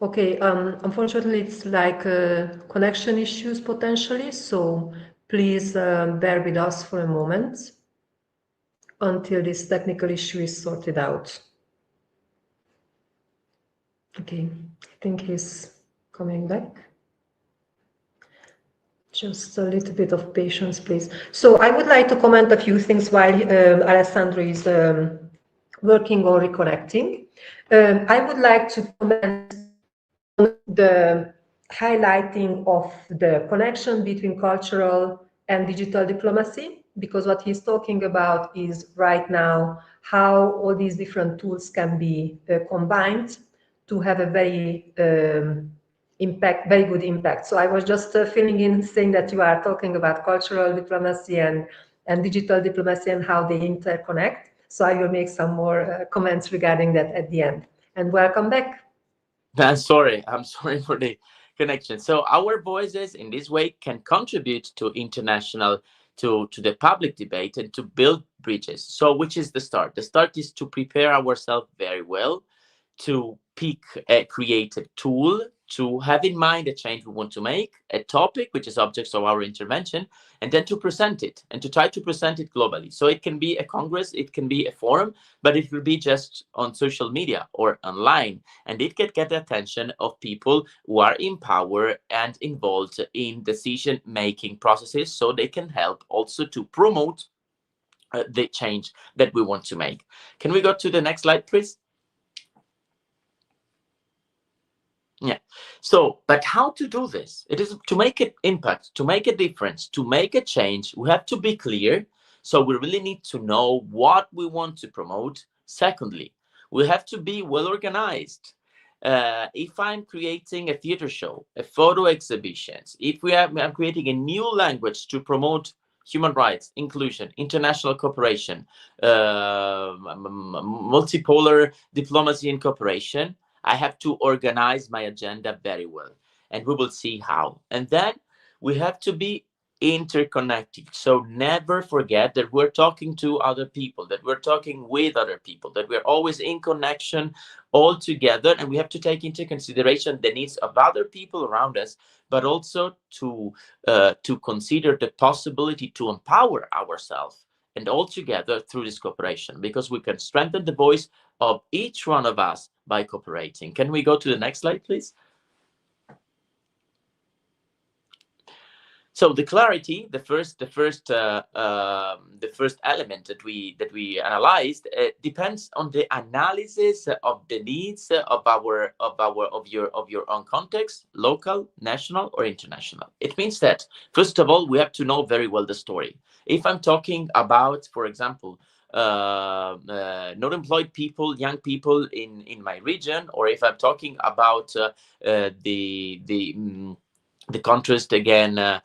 Okay, unfortunately, it's like connection issues potentially, so please bear with us for a moment until this technical issue is sorted out. Okay, I think he's coming back. Just a little bit of patience, please. So I would like to comment a few things while Alessandro is working or reconnecting. I would like to comment on the highlighting of the connection between cultural and digital diplomacy, because what he's talking about is right now how all these different tools can be combined to have a very very good impact. So I was just filling in, saying that you are talking about cultural diplomacy and digital diplomacy and how they interconnect. So I will make some more comments regarding that at the end. And welcome back. I'm sorry for the connection. So our voices in this way can contribute to international, to the public debate and to build bridges. So which is the start? The start is to prepare ourselves very well, to pick a creative tool, to have in mind a change we want to make, a topic which is objects of our intervention, and then to present it and to try to present it globally. So it can be a congress, it can be a forum, but it will be just on social media or online, and it can get the attention of people who are in power and involved in decision-making processes, so they can help also to promote the change that we want to make. Can we go to the next slide, please? Yeah. So, but how to do this? It is to make an impact, to make a difference, to make a change. We have to be clear. So we really need to know what we want to promote. Secondly, we have to be well organized. If I'm creating a theater show, a photo exhibitions, if I'm creating a new language to promote human rights, inclusion, international cooperation, multipolar diplomacy and cooperation, I have to organize my agenda very well, and we will see how. And then we have to be interconnected. So never forget that we're talking to other people, that we're talking with other people, that we're always in connection all together, and we have to take into consideration the needs of other people around us, but also to consider the possibility to empower ourselves and all together through this cooperation, because we can strengthen the voice of each one of us by cooperating. Can we go to the next slide, please? So the clarity, the first element that we analyzed depends on the analysis of the needs of your own context, local, national, or international. It means that first of all we have to know very well the story. If I'm talking about, for example, not employed people, young people in my region, or if I'm talking about the contrast again,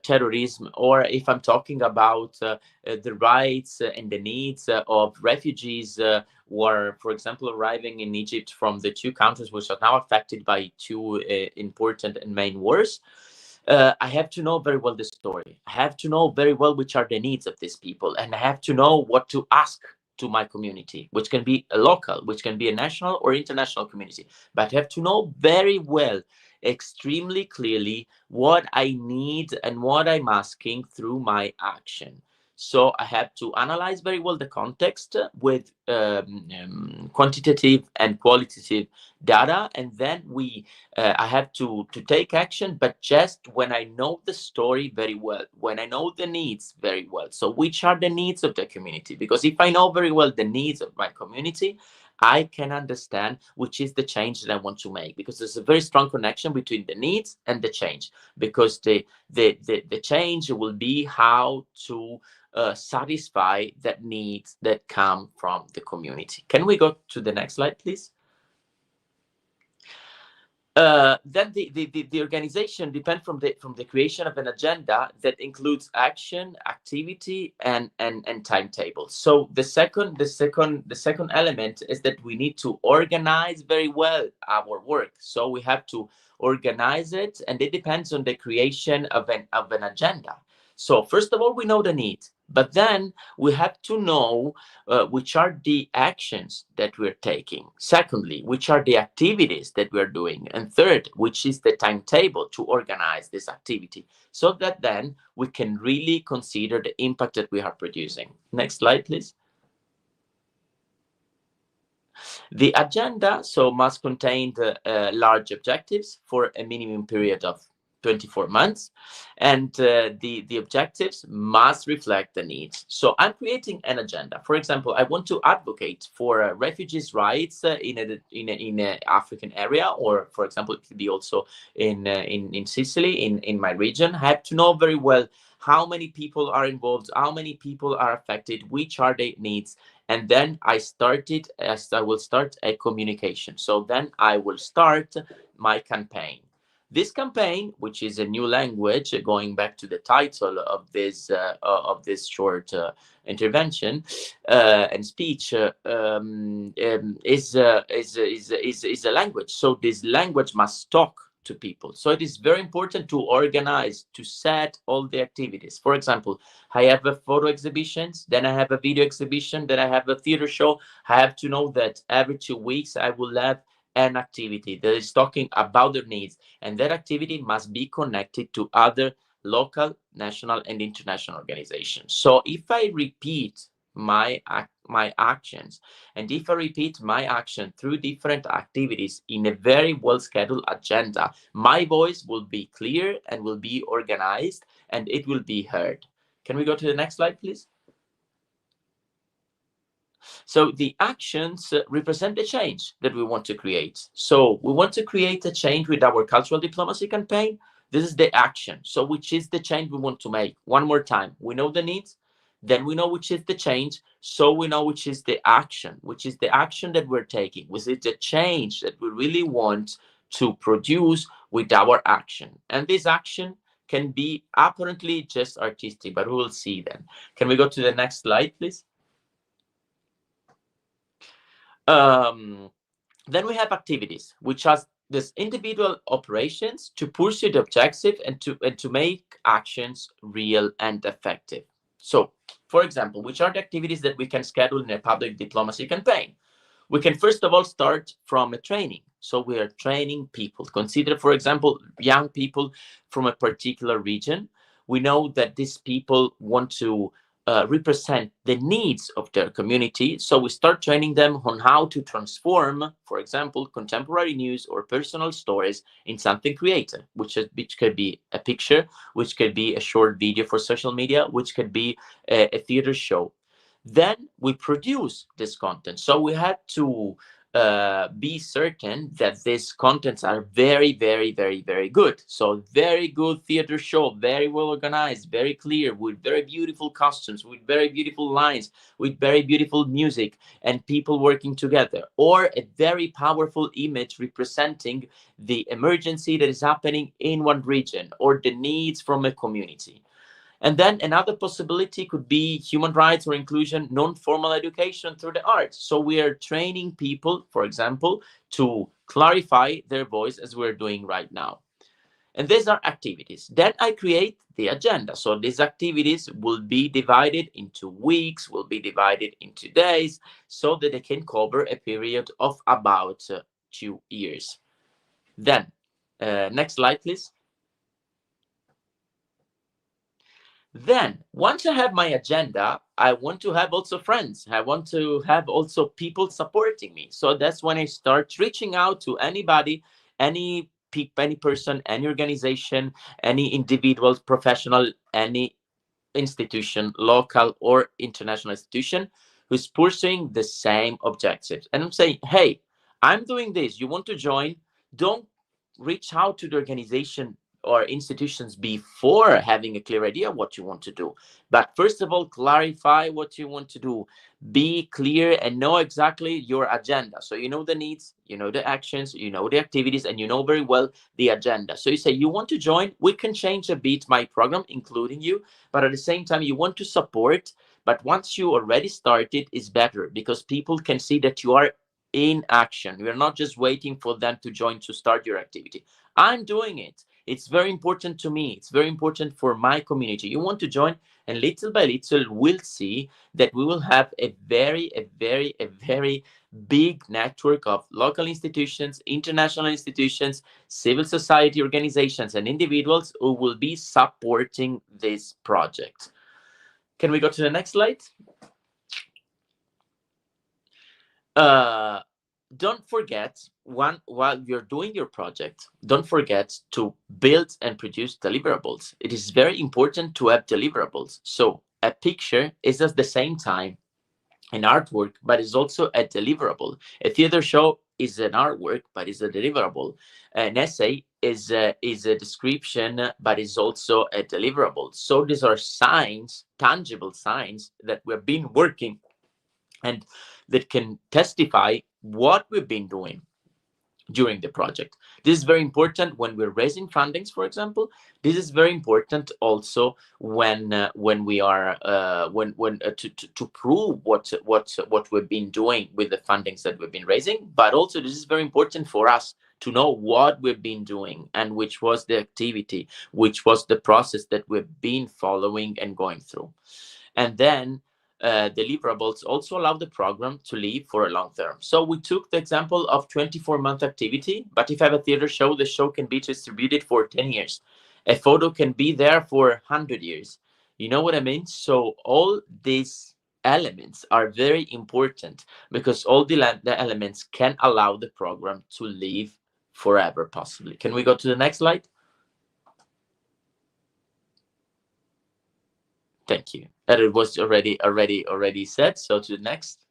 terrorism, or if I'm talking about the rights and the needs of refugees who are, for example, arriving in Egypt from the two countries which are now affected by two important and main wars, I have to know very well the story. I have to know very well which are the needs of these people, and I have to know what to ask to my community, which can be a local, which can be a national or international community. But I have to know very well, extremely clearly, what I need and what I'm asking through my action. So I have to analyze very well the context with quantitative and qualitative data, and then I have to take action, but just when I know the story very well, when I know the needs very well. So which are the needs of the community? Because if I know very well the needs of my community, I can understand which is the change that I want to make, because there's a very strong connection between the needs and the change, because the change will be how to satisfy that needs that come from the community. Can we go to the next slide, please? Then the organization depends from the creation of an agenda that includes action, activity, and timetable. So the second element is that we need to organize very well our work. So we have to organize it, and it depends on the creation of an agenda. So first of all, we know the need, but then we have to know which are the actions that we're taking. Secondly, which are the activities that we're doing. And third, which is the timetable to organize this activity, so that then we can really consider the impact that we are producing. Next slide, please. The agenda must contain large objectives for a minimum period of 24 months, and the objectives must reflect the needs. So I'm creating an agenda. For example, I want to advocate for refugees' rights in an African area, or for example, it could be also in Sicily, in my region. I have to know very well how many people are involved, how many people are affected, which are their needs. And then I will start a communication. So then I will start my campaign. This campaign, which is a new language, going back to the title of this short intervention and speech, is a language. So this language must talk to people. So it is very important to organize, to set all the activities. For example, I have a photo exhibitions, then I have a video exhibition, then I have a theater show. I have to know that every 2 weeks I will have an activity that is talking about their needs, and that activity must be connected to other local, national, and international organizations. So if I repeat my actions, and if I repeat my action through different activities in a very well scheduled agenda, my voice will be clear and will be organized, and it will be heard. Can we go to the next slide, please? So the actions represent the change that we want to create. So we want to create a change with our cultural diplomacy campaign. This is the action. So which is the change we want to make? One more time. We know the needs, then we know which is the change. So we know which is the action that we're taking, which is the change that we really want to produce with our action. And this action can be apparently just artistic, but we will see then. Can we go to the next slide, please? Then we have activities, which are this individual operations to pursue the objective and to make actions real and effective. So, for example, which are the activities that we can schedule in a public diplomacy campaign? We can first of all start from a training. So we are training people. Consider, for example, young people from a particular region. We know that these people want to represent the needs of their community. So we start training them on how to transform, for example, contemporary news or personal stories in something creative, which could be a picture, which could be a short video for social media, which could be a theater show. Then we produce this content. So we had to be certain that these contents are very, very, very, very good. So very good theater show, very well organized, very clear, with very beautiful costumes, with very beautiful lines, with very beautiful music, and people working together. Or a very powerful image representing the emergency that is happening in one region or the needs from a community. And then another possibility could be human rights or inclusion, non-formal education through the arts. So we are training people, for example, to clarify their voice as we're doing right now. And these are activities. Then I create the agenda. So these activities will be divided into weeks, will be divided into days, so that they can cover a period of about 2 years. Then, next slide, please. Then, once I have my agenda, I want to have also friends. I want to have also people supporting me. So that's when I start reaching out to anybody, any person, any organization, any individual, professional, any institution, local or international institution, who's pursuing the same objectives. And I'm saying, hey, I'm doing this. You want to join? Don't reach out to the organization or institutions before having a clear idea what you want to do. But first of all, clarify what you want to do. Be clear and know exactly your agenda. So you know the needs, you know the actions, you know the activities, and you know very well the agenda. So you say you want to join, we can change a bit my program, including you, but at the same time you want to support. But once you already started, it's better because people can see that you are in action. You're not just waiting for them to join to start your activity. I'm doing it. It's very important to me. It's very important for my community. You want to join, and little by little, we'll see that we will have a very big network of local institutions, international institutions, civil society organizations, and individuals who will be supporting this project. Can we go to the next slide? Don't forget, while you're doing your project, don't forget to build and produce deliverables. It is very important to have deliverables. So a picture is at the same time an artwork, but is also a deliverable. A theater show is an artwork, but is a deliverable. An essay is a description, but is also a deliverable. So these are signs, tangible signs that we've been working and that can testify what we've been doing during the project. This is very important when we're raising fundings, for example. This is very important also when we are to prove what we've been doing with the fundings that we've been raising. But also this is very important for us to know what we've been doing and which was the activity, which was the process that we've been following and going through. And then deliverables also allow the program to live for a long term. So we took the example of 24-month activity, but if I have a theater show, the show can be distributed for 10 years. A photo can be there for 100 years. You know what I mean? So all these elements are very important because all the elements can allow the program to live forever, possibly. Can we go to the next slide? Thank you. And it was already said. So to the next.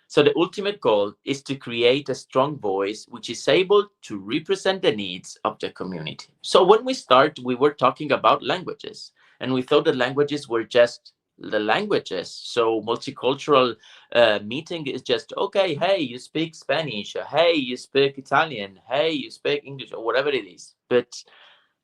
So the ultimate goal is to create a strong voice which is able to represent the needs of the community. So when we start, we were talking about languages, and we thought that languages were just the languages. So multicultural meeting is just, okay, hey, you speak Spanish, hey, you speak Italian, hey, you speak English, or whatever it is. But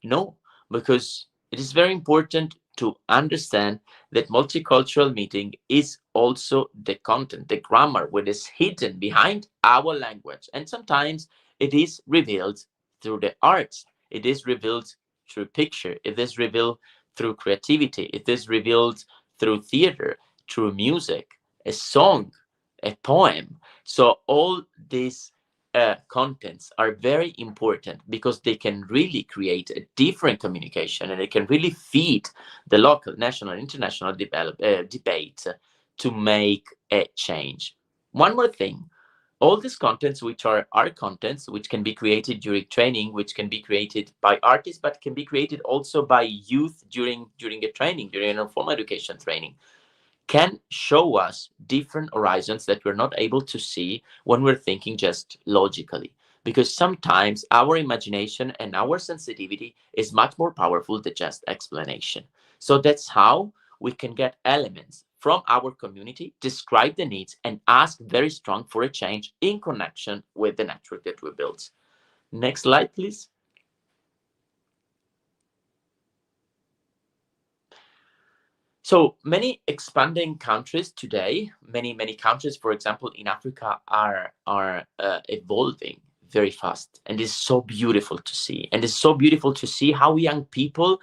no, because it is very important to understand that multicultural meeting is also the content, the grammar, what is hidden behind our language. And sometimes it is revealed through the arts. It is revealed through picture. It is revealed through creativity. It is revealed through theater, through music, a song, a poem. So all these contents are very important because they can really create a different communication, and it can really feed the local, national, international debate to make a change. One more thing, all these contents, which are our contents, which can be created during training, which can be created by artists, but can be created also by youth during a training, during an informal education training, can show us different horizons that we're not able to see when we're thinking just logically. Because sometimes our imagination and our sensitivity is much more powerful than just explanation. So that's how we can get elements from our community, describe the needs, and ask very strong for a change in connection with the network that we built. Next slide, please. So many expanding countries today, many countries, for example, in Africa are evolving very fast. And it's so beautiful to see. And it's so beautiful to see how young people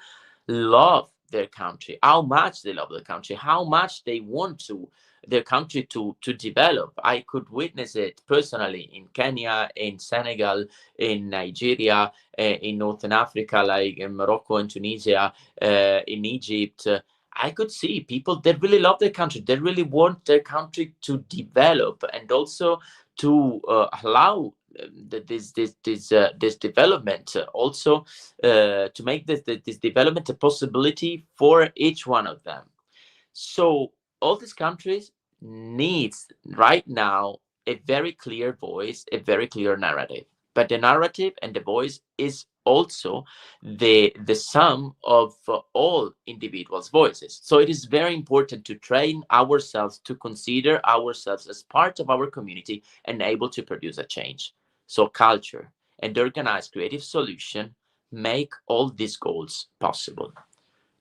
love their country, how much they love their country, how much they want their country to develop. I could witness it personally in Kenya, in Senegal, in Nigeria, in Northern Africa, like in Morocco and Tunisia, in Egypt. I could see people that really love their country. They really want their country to develop, and also to allow this development, also to make this development a possibility for each one of them. So all these countries needs right now a very clear voice, a very clear narrative. But the narrative and the voice is also the sum of all individuals' voices. So it is very important to train ourselves to consider ourselves as part of our community and able to produce a change. So culture and organized creative solution make all these goals possible.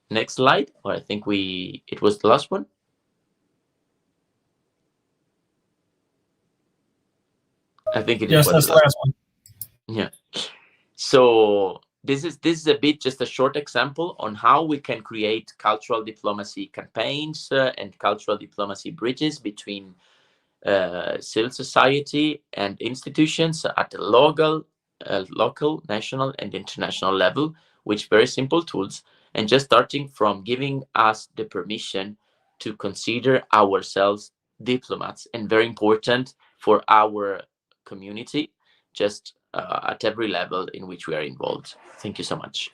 Next slide, or I think it was the last one. I think it yes, was that's the the last one. Yeah. So this is a bit just a short example on how we can create cultural diplomacy campaigns and cultural diplomacy bridges between civil society and institutions at the local, national, and international level, with very simple tools, and just starting from giving us the permission to consider ourselves diplomats, and very important for our community, just at every level in which we are involved. Thank you so much.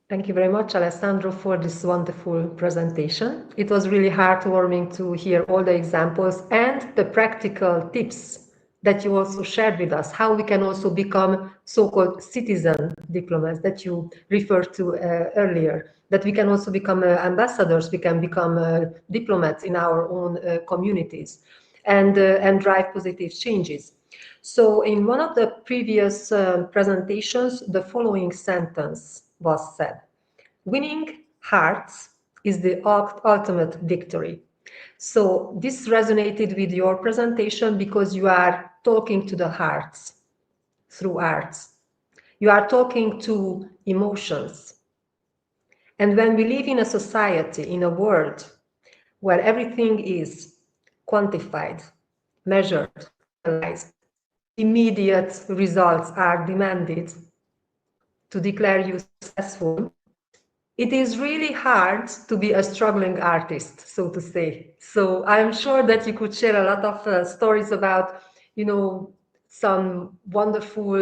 Thank you very much, Alessandro, for this wonderful presentation. It was really heartwarming to hear all the examples and the practical tips that you also shared with us, how we can also become so-called citizen diplomats that you referred to earlier, that we can also become ambassadors, we can become diplomats in our own communities and drive positive changes. So in one of the previous presentations, the following sentence was said: winning hearts is the ultimate victory. So this resonated with your presentation because you are talking to the hearts through arts. You are talking to emotions. And when we live in a society, in a world where everything is quantified, measured, analyzed, immediate results are demanded to declare you successful, it is really hard to be a struggling artist, so to say. So I'm sure that you could share a lot of stories about, some wonderful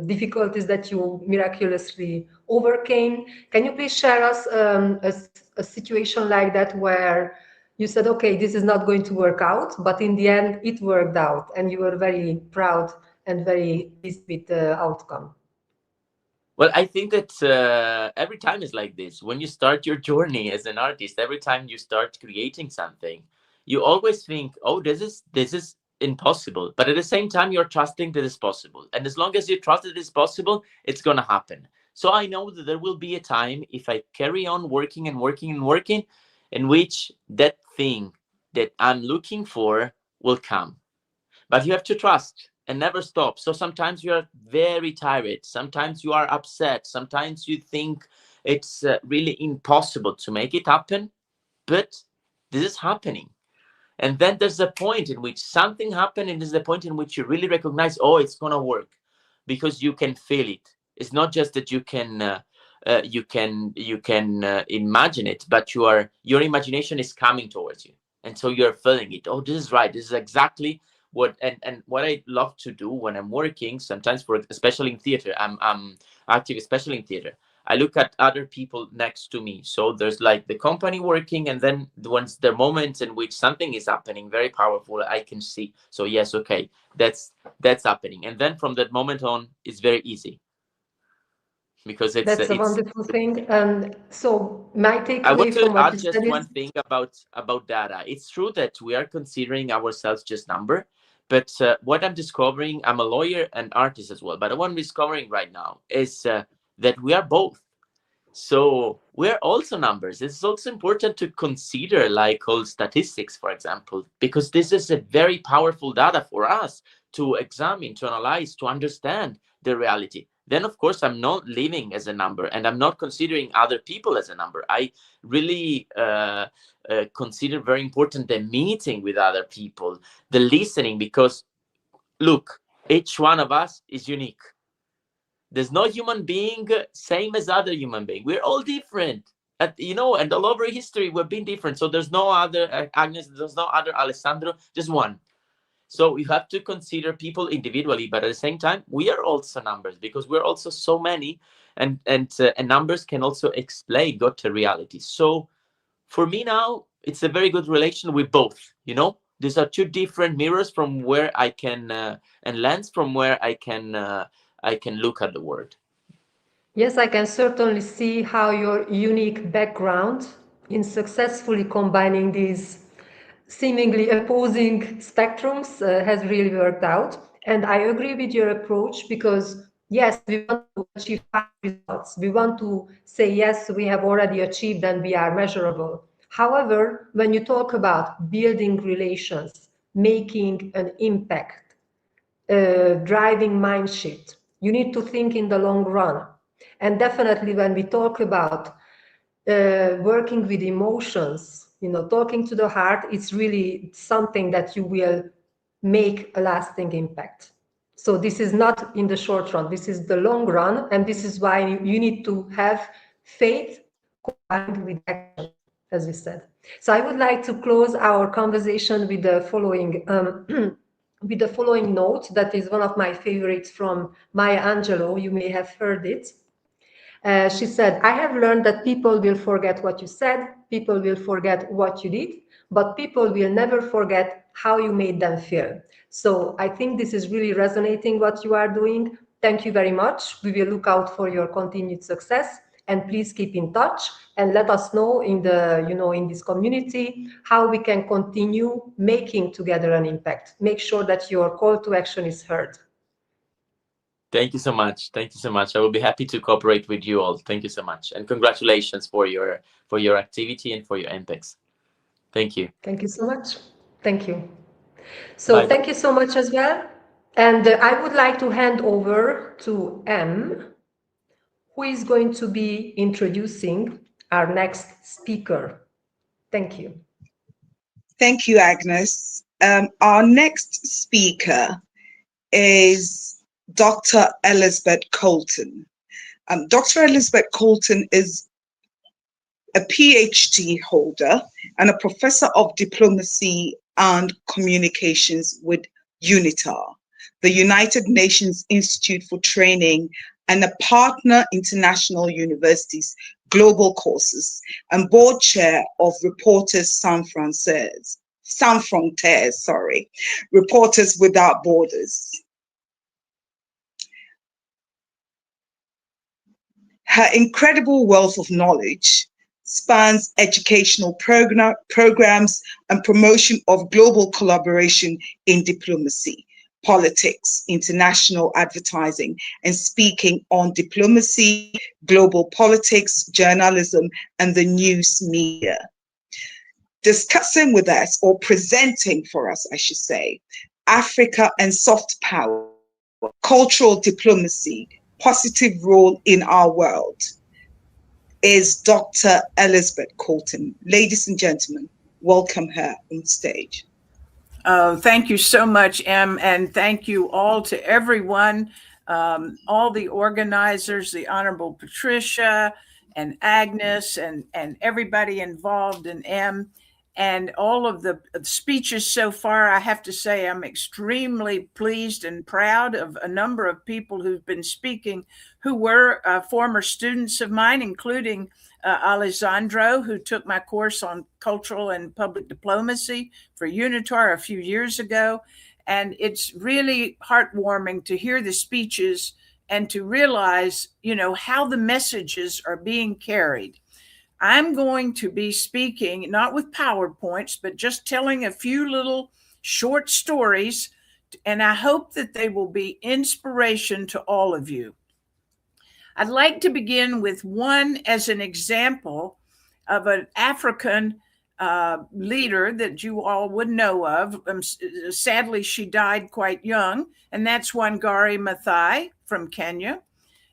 difficulties that you miraculously overcame. Can you please share us a situation like that where you said, okay, this is not going to work out, but in the end it worked out and you were very proud and very pleased with the outcome? Well, I think that every time is like this. When you start your journey as an artist, every time you start creating something, you always think, oh, this is impossible. But at the same time, you're trusting that it's possible. And as long as you trust that it's possible, it's going to happen. So I know that there will be a time, if I carry on working and working and working, in which that thing that I'm looking for will come. But you have to trust and never stop. So sometimes you are very tired. Sometimes you are upset. Sometimes you think it's really impossible to make it happen. But this is happening. And then there's a point in which something happened, and there's a point in which you really recognize, oh, it's going to work, because you can feel it. It's not just that you can imagine it, but your imagination is coming towards you. And so you're feeling it. Oh, this is right. This is exactly what I love to do when I'm working, sometimes especially in theater. I'm active, especially in theater. I look at other people next to me. So there's like the company working, and then once the moment in which something is happening, very powerful, I can see. So yes, okay, that's happening. And then from that moment on, it's very easy. Because that's a wonderful thing. So my takeaway I want to add you just one thing about data. It's true that we are considering ourselves just number, but what I'm discovering, I'm a lawyer and artist as well, but what I'm discovering right now is that we are both. So we're also numbers. It's also important to consider like all statistics, for example, because this is a very powerful data for us to examine, to analyze, to understand the reality. Then, of course, I'm not living as a number, and I'm not considering other people as a number. I really consider very important the meeting with other people, the listening, because, look, each one of us is unique. There's no human being same as other human being. We're all different. And all over history, we've been different. So there's no other Agnes, there's no other Alessandro, just one. So you have to consider people individually, but at the same time, we are also numbers, because we're also so many, and numbers can also explain Goethe reality. So for me now, it's a very good relation with both. You know, these are two different mirrors from where I can and lens from where I can look at the world. Yes, I can certainly see how your unique background in successfully combining these seemingly opposing spectrums has really worked out. And I agree with your approach, because yes, we want to achieve fast results. We want to say, yes, we have already achieved and we are measurable. However, when you talk about building relations, making an impact, driving mind shift, you need to think in the long run. And definitely when we talk about working with emotions, you know, talking to the heart, it's really something that you will make a lasting impact. So this is not in the short run, this is the long run. And this is why you need to have faith combined with action, as we said. So I would like to close our conversation with the following with the following note that is one of my favorites from Maya Angelou. You may have heard it. She said, I have learned that people will forget what you said, people will forget what you did, but people will never forget how you made them feel. So I think this is really resonating what you are doing. Thank you very much. We will look out for your continued success, and please keep in touch and let us know in the, you know, in this community how we can continue making together an impact. Make sure that your call to action is heard. Thank you so much. Thank you so much. I will be happy to cooperate with you all. Thank you so much. And congratulations for your activity and for your impacts. Thank you. Thank you so much. Thank you. So Bye. Thank you so much as well. And I would like to hand over to M, who is going to be introducing our next speaker. Thank you. Thank you, Agnes. Our next speaker is Dr. Elizabeth Colton. Dr. Elizabeth Colton is a PhD holder and a professor of diplomacy and communications with UNITAR, the United Nations Institute for Training, and a partner International Universities Global Courses, and board chair of Reporters Sans Frontières, Reporters Without Borders. Her incredible wealth of knowledge spans educational programs and promotion of global collaboration in diplomacy, politics, international advertising, and speaking on diplomacy, global politics, journalism, and the news media. Discussing with us, or presenting for us, I should say, Africa and soft power, cultural diplomacy, positive role in our world, is Dr. Elizabeth Colton. Ladies and gentlemen, welcome her on stage. Thank you so much, Em, and thank you all to everyone, all the organizers, the Honorable Patricia and Agnes and everybody involved in Em, and all of the speeches so far. I have to say I'm extremely pleased and proud of a number of people who've been speaking who were former students of mine, including Alessandro, who took my course on cultural and public diplomacy for UNITAR a few years ago. And it's really heartwarming to hear the speeches and to realize, you know, how the messages are being carried. I'm going to be speaking, not with PowerPoints, but just telling a few little short stories, and I hope that they will be inspiration to all of you. I'd like to begin with one as an example of an African leader that you all would know of. Sadly, she died quite young, and that's Wangari Maathai from Kenya.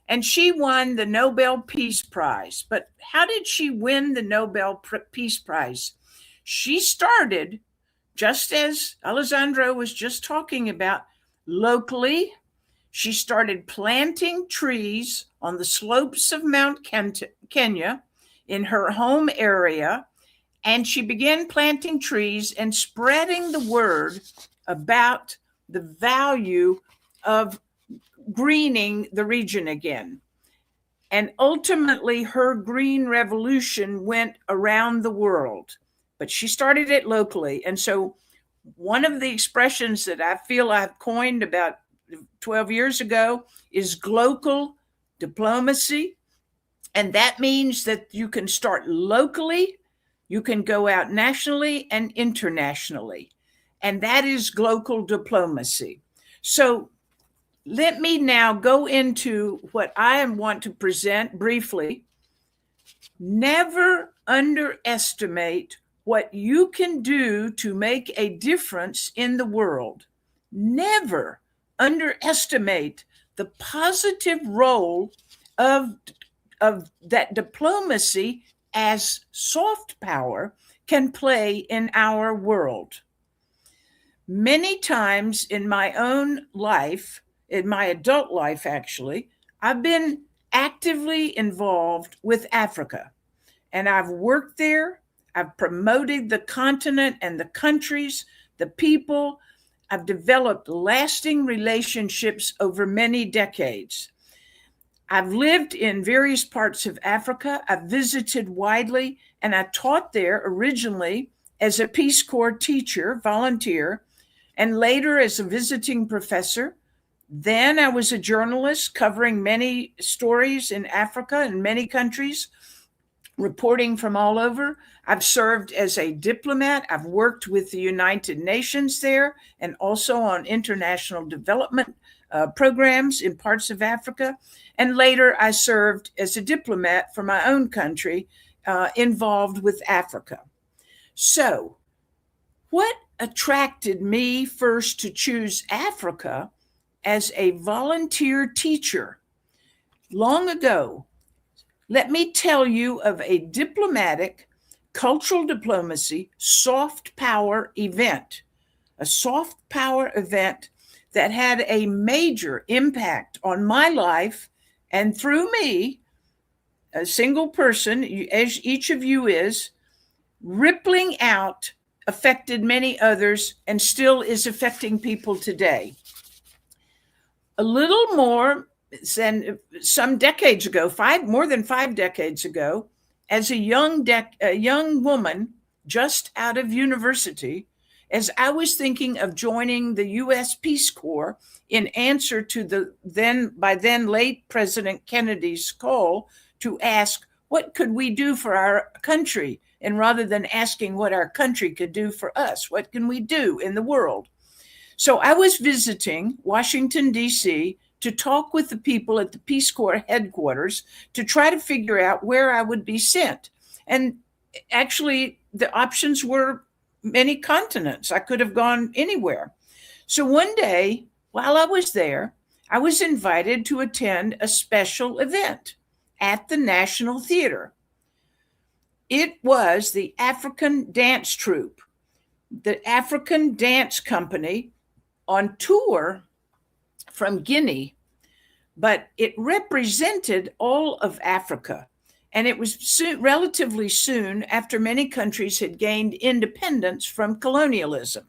And she won the Nobel Peace Prize. But how did she win the Nobel Peace Prize? She started, just as Alessandro was just talking about, locally. She started planting trees on the slopes of Mount Kenya in her home area. And she began planting trees and spreading the word about the value of greening the region again. And ultimately, her green revolution went around the world, but she started it locally. And so one of the expressions that I feel I've coined about 12 years ago is global diplomacy. And that means that you can start locally, you can go out nationally and internationally. And that is global diplomacy. So let me now go into what I want to present briefly. Never underestimate what you can do to make a difference in the world. Never underestimate the positive role of that diplomacy as soft power can play in our world. Many times in my own life, in my adult life actually, I've been actively involved with Africa. And I've worked there. I've promoted the continent and the countries, the people. I've developed lasting relationships over many decades. I've lived in various parts of Africa. I've visited widely, and I taught there originally as a Peace Corps teacher, volunteer, and later as a visiting professor. Then I was a journalist covering many stories in Africa and many countries, reporting from all over. I've served as a diplomat. I've worked with the United Nations there and also on international development programs in parts of Africa. And later I served as a diplomat for my own country involved with Africa. So what attracted me first to choose Africa as a volunteer teacher long ago? Let me tell you of a diplomatic, cultural diplomacy, soft power event, a soft power event that had a major impact on my life, and through me, a single person, as each of you is, rippling out, affected many others, and still is affecting people today. A little more than some decades ago, more than 5 decades ago, as a young woman just out of university, as I was thinking of joining the U.S. Peace Corps in answer to the then late President Kennedy's call to ask, what could we do for our country? And rather than asking what our country could do for us, what can we do in the world? So I was visiting Washington, D.C., to talk with the people at the Peace Corps headquarters to try to figure out where I would be sent. And actually, the options were many continents. I could have gone anywhere. So one day, while I was there, I was invited to attend a special event at the National Theater. It was the African Dance Troupe, the African Dance Company, on tour from Guinea, but it represented all of Africa. And it was relatively soon after many countries had gained independence from colonialism.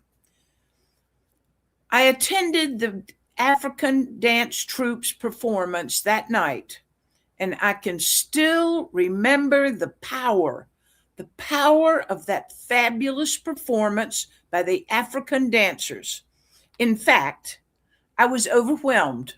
I attended the African Dance Troupe's performance that night, and I can still remember the power of that fabulous performance by the African dancers. In fact, I was overwhelmed.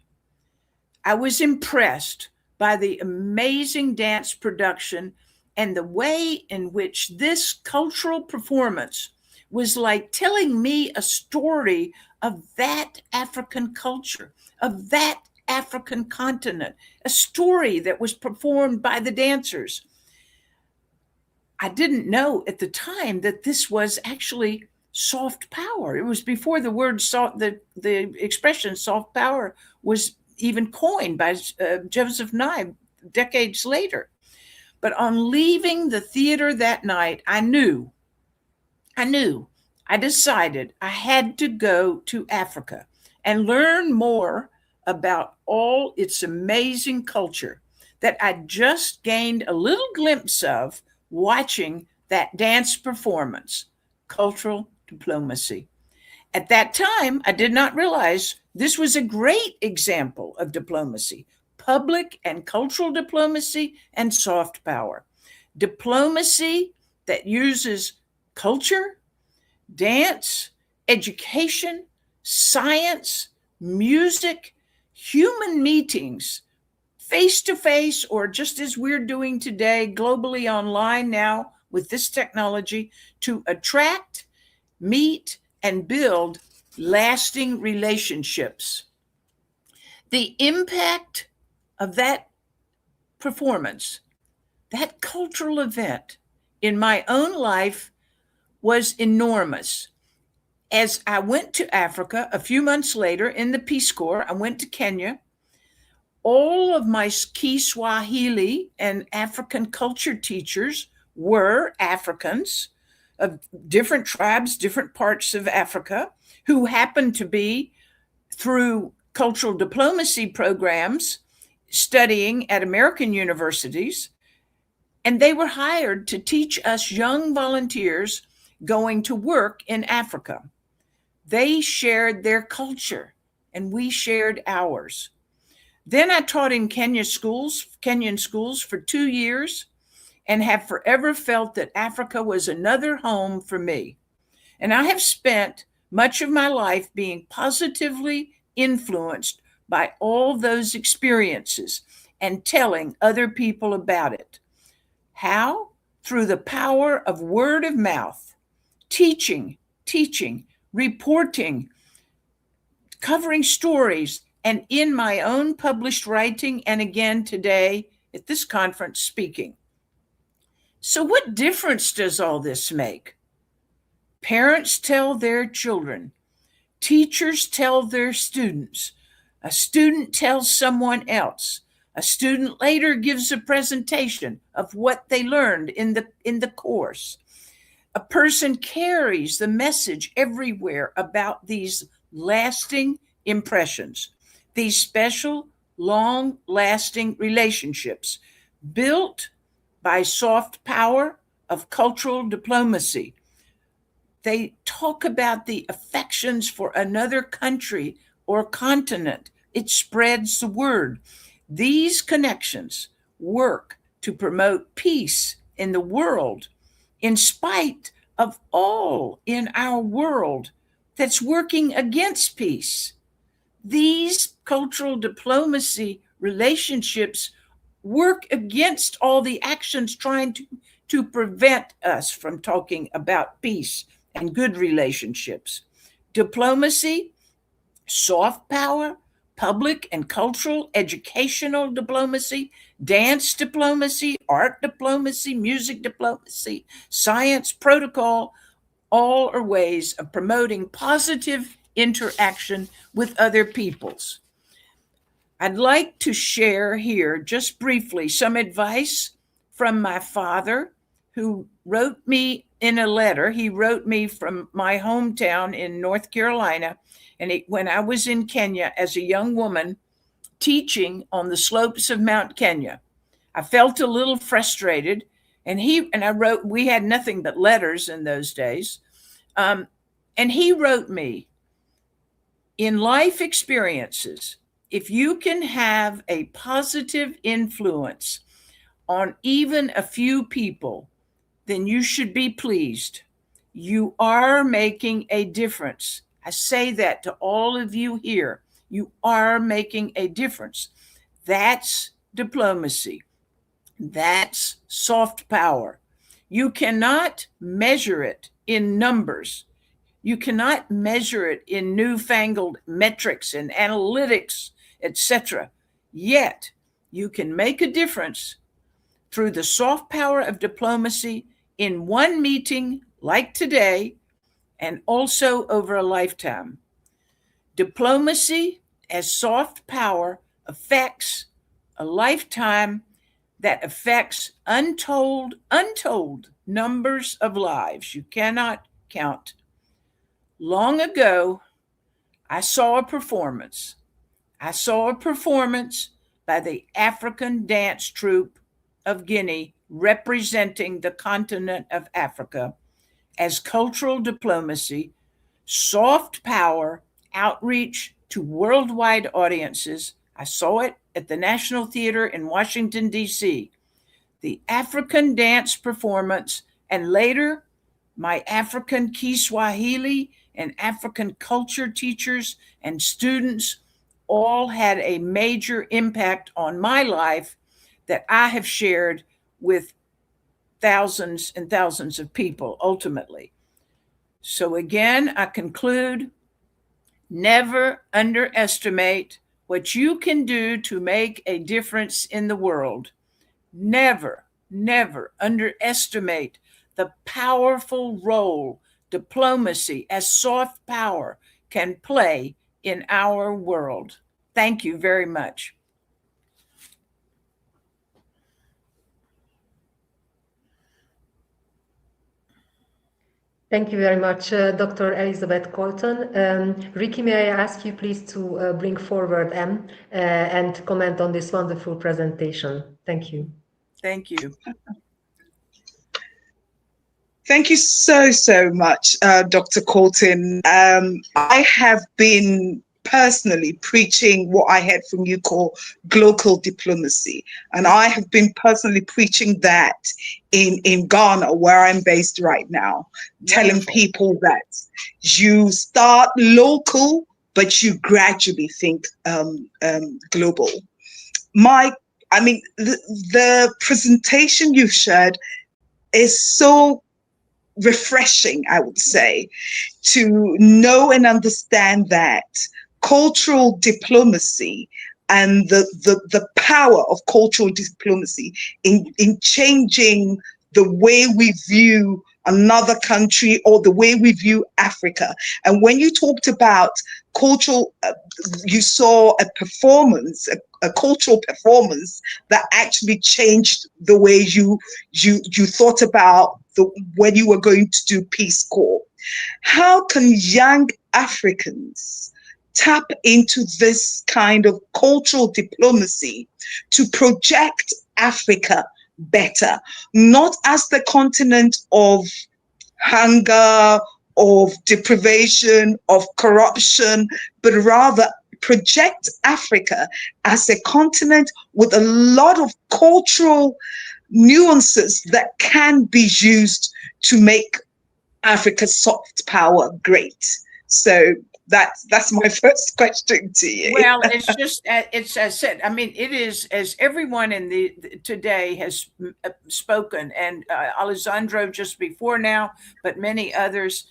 I was impressed by the amazing dance production and the way in which this cultural performance was like telling me a story of that African culture, of that African continent, a story that was performed by the dancers. I didn't know at the time that this was actually soft power. It was before the word the expression soft power was even coined by Joseph Nye decades later. But on leaving the theater that night, I decided I had to go to Africa and learn more about all its amazing culture that I just gained a little glimpse of watching that dance performance, cultural diplomacy. At that time, I did not realize this was a great example of diplomacy, public and cultural diplomacy and soft power. Diplomacy that uses culture, dance, education, science, music, human meetings, face-to-face, or just as we're doing today, globally online now with this technology, to attract, meet, and build lasting relationships. The impact of that performance, that cultural event in my own life was enormous. As I went to Africa a few months later in the Peace Corps, I went to Kenya. All of my key Swahili and African culture teachers were Africans of different tribes, different parts of Africa, who happened to be, through cultural diplomacy programs, studying at American universities. And they were hired to teach us young volunteers going to work in Africa. They shared their culture and we shared ours. Then I taught in Kenyan schools for 2 years and have forever felt that Africa was another home for me. And I have spent much of my life being positively influenced by all those experiences and telling other people about it. How? Through the power of word of mouth, teaching, reporting, covering stories, and in my own published writing, and again today at this conference speaking. So what difference does all this make? Parents tell their children, teachers tell their students, a student tells someone else, a student later gives a presentation of what they learned in the course. A person carries the message everywhere about these lasting impressions, these special, long-lasting relationships built by soft power of cultural diplomacy. They talk about the affections for another country or continent. It spreads the word. These connections work to promote peace in the world, in spite of all in our world that's working against peace. These cultural diplomacy relationships work against all the actions trying to prevent us from talking about peace and good relationships. Diplomacy, soft power, public and cultural, educational diplomacy, dance diplomacy, art diplomacy, music diplomacy, science protocol, all are ways of promoting positive interaction with other peoples. I'd like to share here just briefly some advice from my father, who wrote me in a letter. He wrote me from my hometown in North Carolina. And when I was in Kenya as a young woman teaching on the slopes of Mount Kenya, I felt a little frustrated. And I wrote, we had nothing but letters in those days. And he wrote me, in life experiences, if you can have a positive influence on even a few people, then you should be pleased. You are making a difference. I say that to all of you here. You are making a difference. That's diplomacy. That's soft power. You cannot measure it in numbers. You cannot measure it in newfangled metrics and analytics, etc. Yet you can make a difference through the soft power of diplomacy in one meeting like today, and also over a lifetime. Diplomacy as soft power affects a lifetime that affects untold numbers of lives you cannot count. Long ago, I saw a performance. I saw a performance by the African dance troupe of Guinea representing the continent of Africa as cultural diplomacy soft power outreach to worldwide audiences. I saw it at the National Theater in Washington, D.C. The African dance performance, and later my African Kiswahili and African culture teachers and students all had a major impact on my life that I have shared with thousands and thousands of people ultimately. So again, I conclude, never underestimate what you can do to make a difference in the world. Never, never underestimate the powerful role diplomacy as soft power can play in our world. Thank you very much. Thank you very much, Dr. Elizabeth Colton. Ricky, may I ask you please to bring forward Em and comment on this wonderful presentation. Thank you. Thank you. Thank you so much, Dr. Colton. I have been personally preaching what I heard from you call global diplomacy. And I have been personally preaching that in Ghana, where I'm based right now, telling people that you start local, but you gradually think global. The presentation you've shared is so refreshing, I would say, to know and understand that cultural diplomacy and the power of cultural diplomacy in changing the way we view another country or the way we view Africa. And when you talked about cultural, you saw a performance, a cultural performance that actually changed the way you thought about when you were going to do Peace Corps. How can young Africans tap into this kind of cultural diplomacy to project Africa better, not as the continent of hunger, of deprivation, of corruption, but rather project Africa as a continent with a lot of cultural nuances that can be used to make Africa's soft power great? So that's my first question to you. Well, it's as said. I mean, it is, as everyone in today has spoken, and Alessandro just before now, but many others.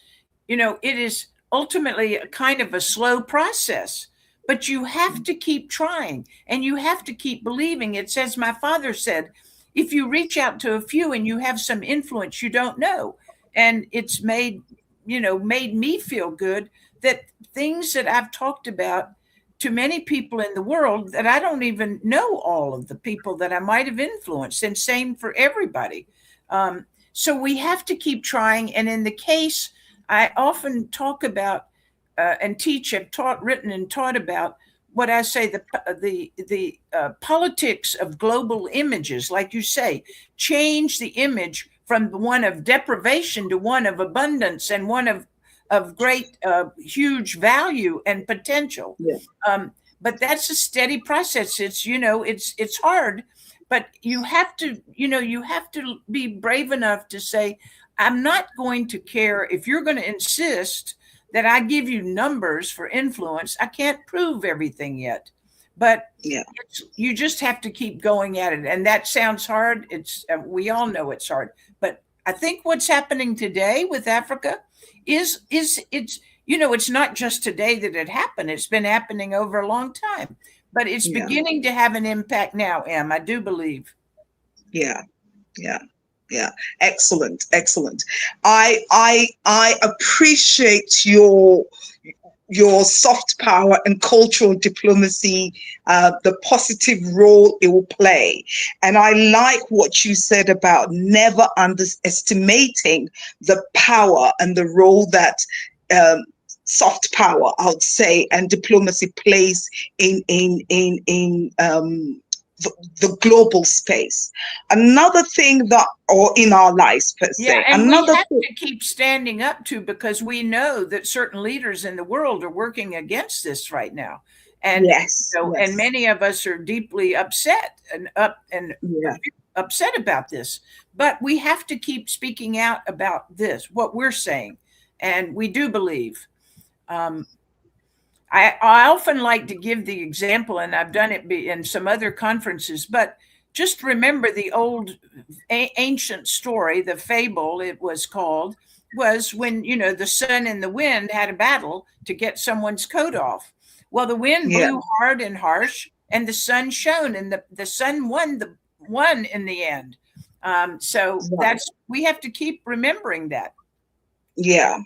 It is ultimately a kind of a slow process, but you have to keep trying and you have to keep believing. It's as my father said, if you reach out to a few and you have some influence you don't know, and it's made me feel good that things that I've talked about to many people in the world that I don't even know all of the people that I might have influenced, and same for everybody. So we have to keep trying. And in the case, I often talk about and teach, have taught, written and taught about what I say, the politics of global images, like you say, change the image from one of deprivation to one of abundance and one of great, huge value and potential. Yeah. But that's a steady process. It's hard, but you have to be brave enough to say, I'm not going to care if you're going to insist that I give you numbers for influence. I can't prove everything yet, but you just have to keep going at it. And that sounds hard. We all know it's hard, but I think what's happening today with Africa is it's not just today that it happened. It's been happening over a long time, but it's beginning to have an impact now, Em, I do believe. Yeah. Excellent. I appreciate your soft power and cultural diplomacy, the positive role it will play. And I like what you said about never underestimating the power and the role that soft power, I would say, and diplomacy plays in the global space. Another thing that, or in our lives per se, Yeah, and another we have thing, to keep standing up to, because we know that certain leaders in the world are working against this right now. And yes, you know, yes. and many of us are deeply upset and upset about this. But we have to keep speaking out about this, what we're saying. And we do believe. I often like to give the example, and I've done it in some other conferences, but just remember the old ancient story, the fable it was called, was when, you know, the sun and the wind had a battle to get someone's coat off. Well, the wind blew hard and harsh, and the sun shone, and the sun won in the end. So we have to keep remembering that. Yeah.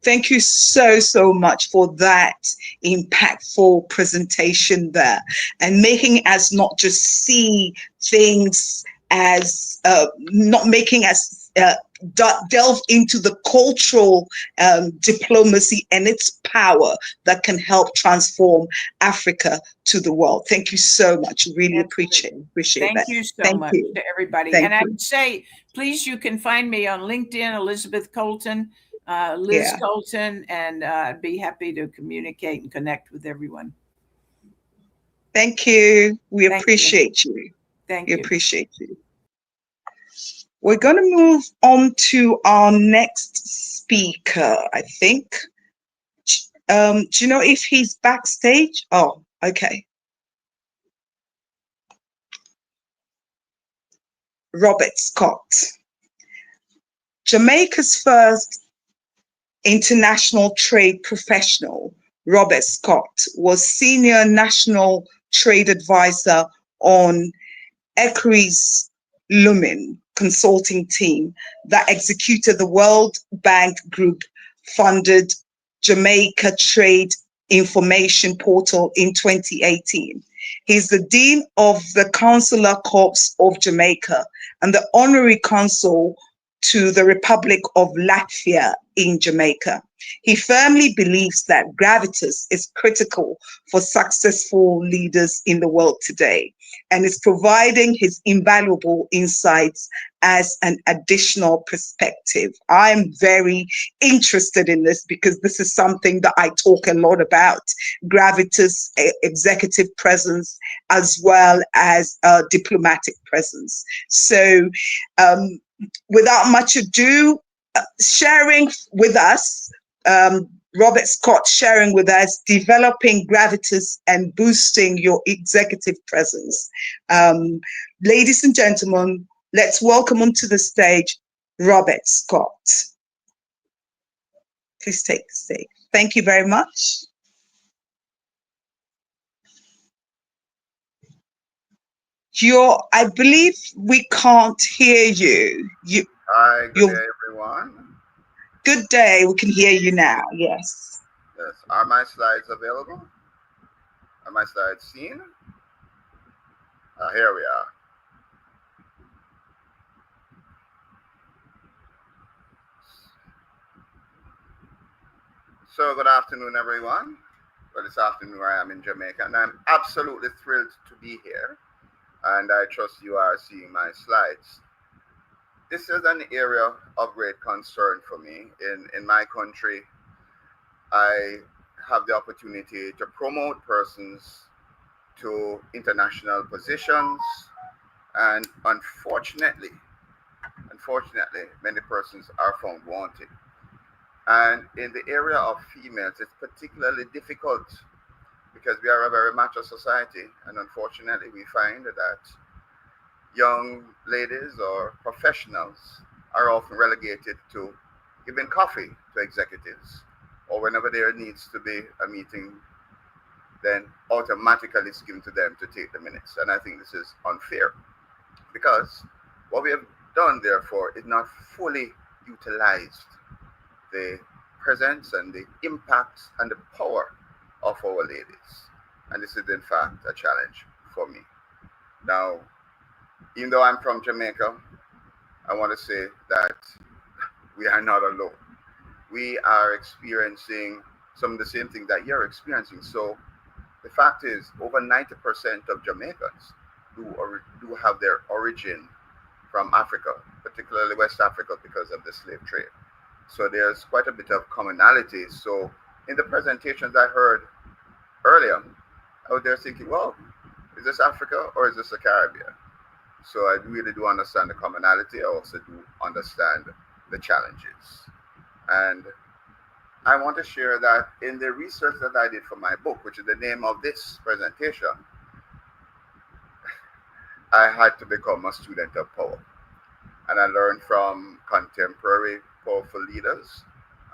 Thank you so much for that impactful presentation there, and making us not just see things as not making us delve into the cultural diplomacy and its power that can help transform Africa to the world. Thank you so much. Really appreciate Thank that. you so much to everybody. Thank and I you. would say, please, you can find me on LinkedIn, Elizabeth Colton, Liz Colton, and I'd be happy to communicate and connect with everyone. Thank you. We appreciate you. Thank you. We appreciate you. We're going to move on to our next speaker, I think. Do you know if he's backstage? Oh, okay. Robert Scott. Jamaica's first international trade professional, Robert Scott, was senior national trade advisor on ECRI's Lumen consulting team that executed the World Bank Group funded Jamaica Trade Information Portal in 2018. He's the Dean of the Consular Corps of Jamaica and the Honorary Consul to the Republic of Latvia in Jamaica. He firmly believes that gravitas is critical for successful leaders in the world today, and is providing his invaluable insights as an additional perspective. I'm very interested in this because this is something that I talk a lot about: gravitas, executive presence, as well as diplomatic presence. So without much ado, sharing with us, Robert Scott sharing with us, developing gravitas and boosting your executive presence. Ladies and gentlemen, let's welcome onto the stage, Robert Scott. Please take the stage. Thank you very much. I believe we can't hear you. Hi, good day, everyone. Good day. We can hear you now. Yes. Yes. Are my slides available? Are my slides seen? Here we are. So good afternoon, everyone. Well, this afternoon I am in Jamaica, and I'm absolutely thrilled to be here. And I trust you are seeing my slides. This is an area of great concern for me. In my country, I have the opportunity to promote persons to international positions, and unfortunately, many persons are found wanted. And in the area of females, it's particularly difficult because we are a very macho society, and unfortunately we find that young ladies or professionals are often relegated to giving coffee to executives, or whenever there needs to be a meeting, then automatically it's given to them to take the minutes. And I think this is unfair, because what we have done, therefore, is not fully utilized the presence and the impact and the power of our ladies. And this is in fact a challenge for me. Now, even though I'm from Jamaica, I want to say that we are not alone. We are experiencing some of the same things that you're experiencing. So the fact is over 90% of Jamaicans do have their origin from Africa, particularly West Africa, because of the slave trade. So there's quite a bit of commonality. So in the presentations I heard earlier, I was there thinking, well, is this Africa or is this the Caribbean? So I really do understand the commonality. I also do understand the challenges. And I want to share that in the research that I did for my book, which is the name of this presentation, I had to become a student of power. And I learned from contemporary powerful leaders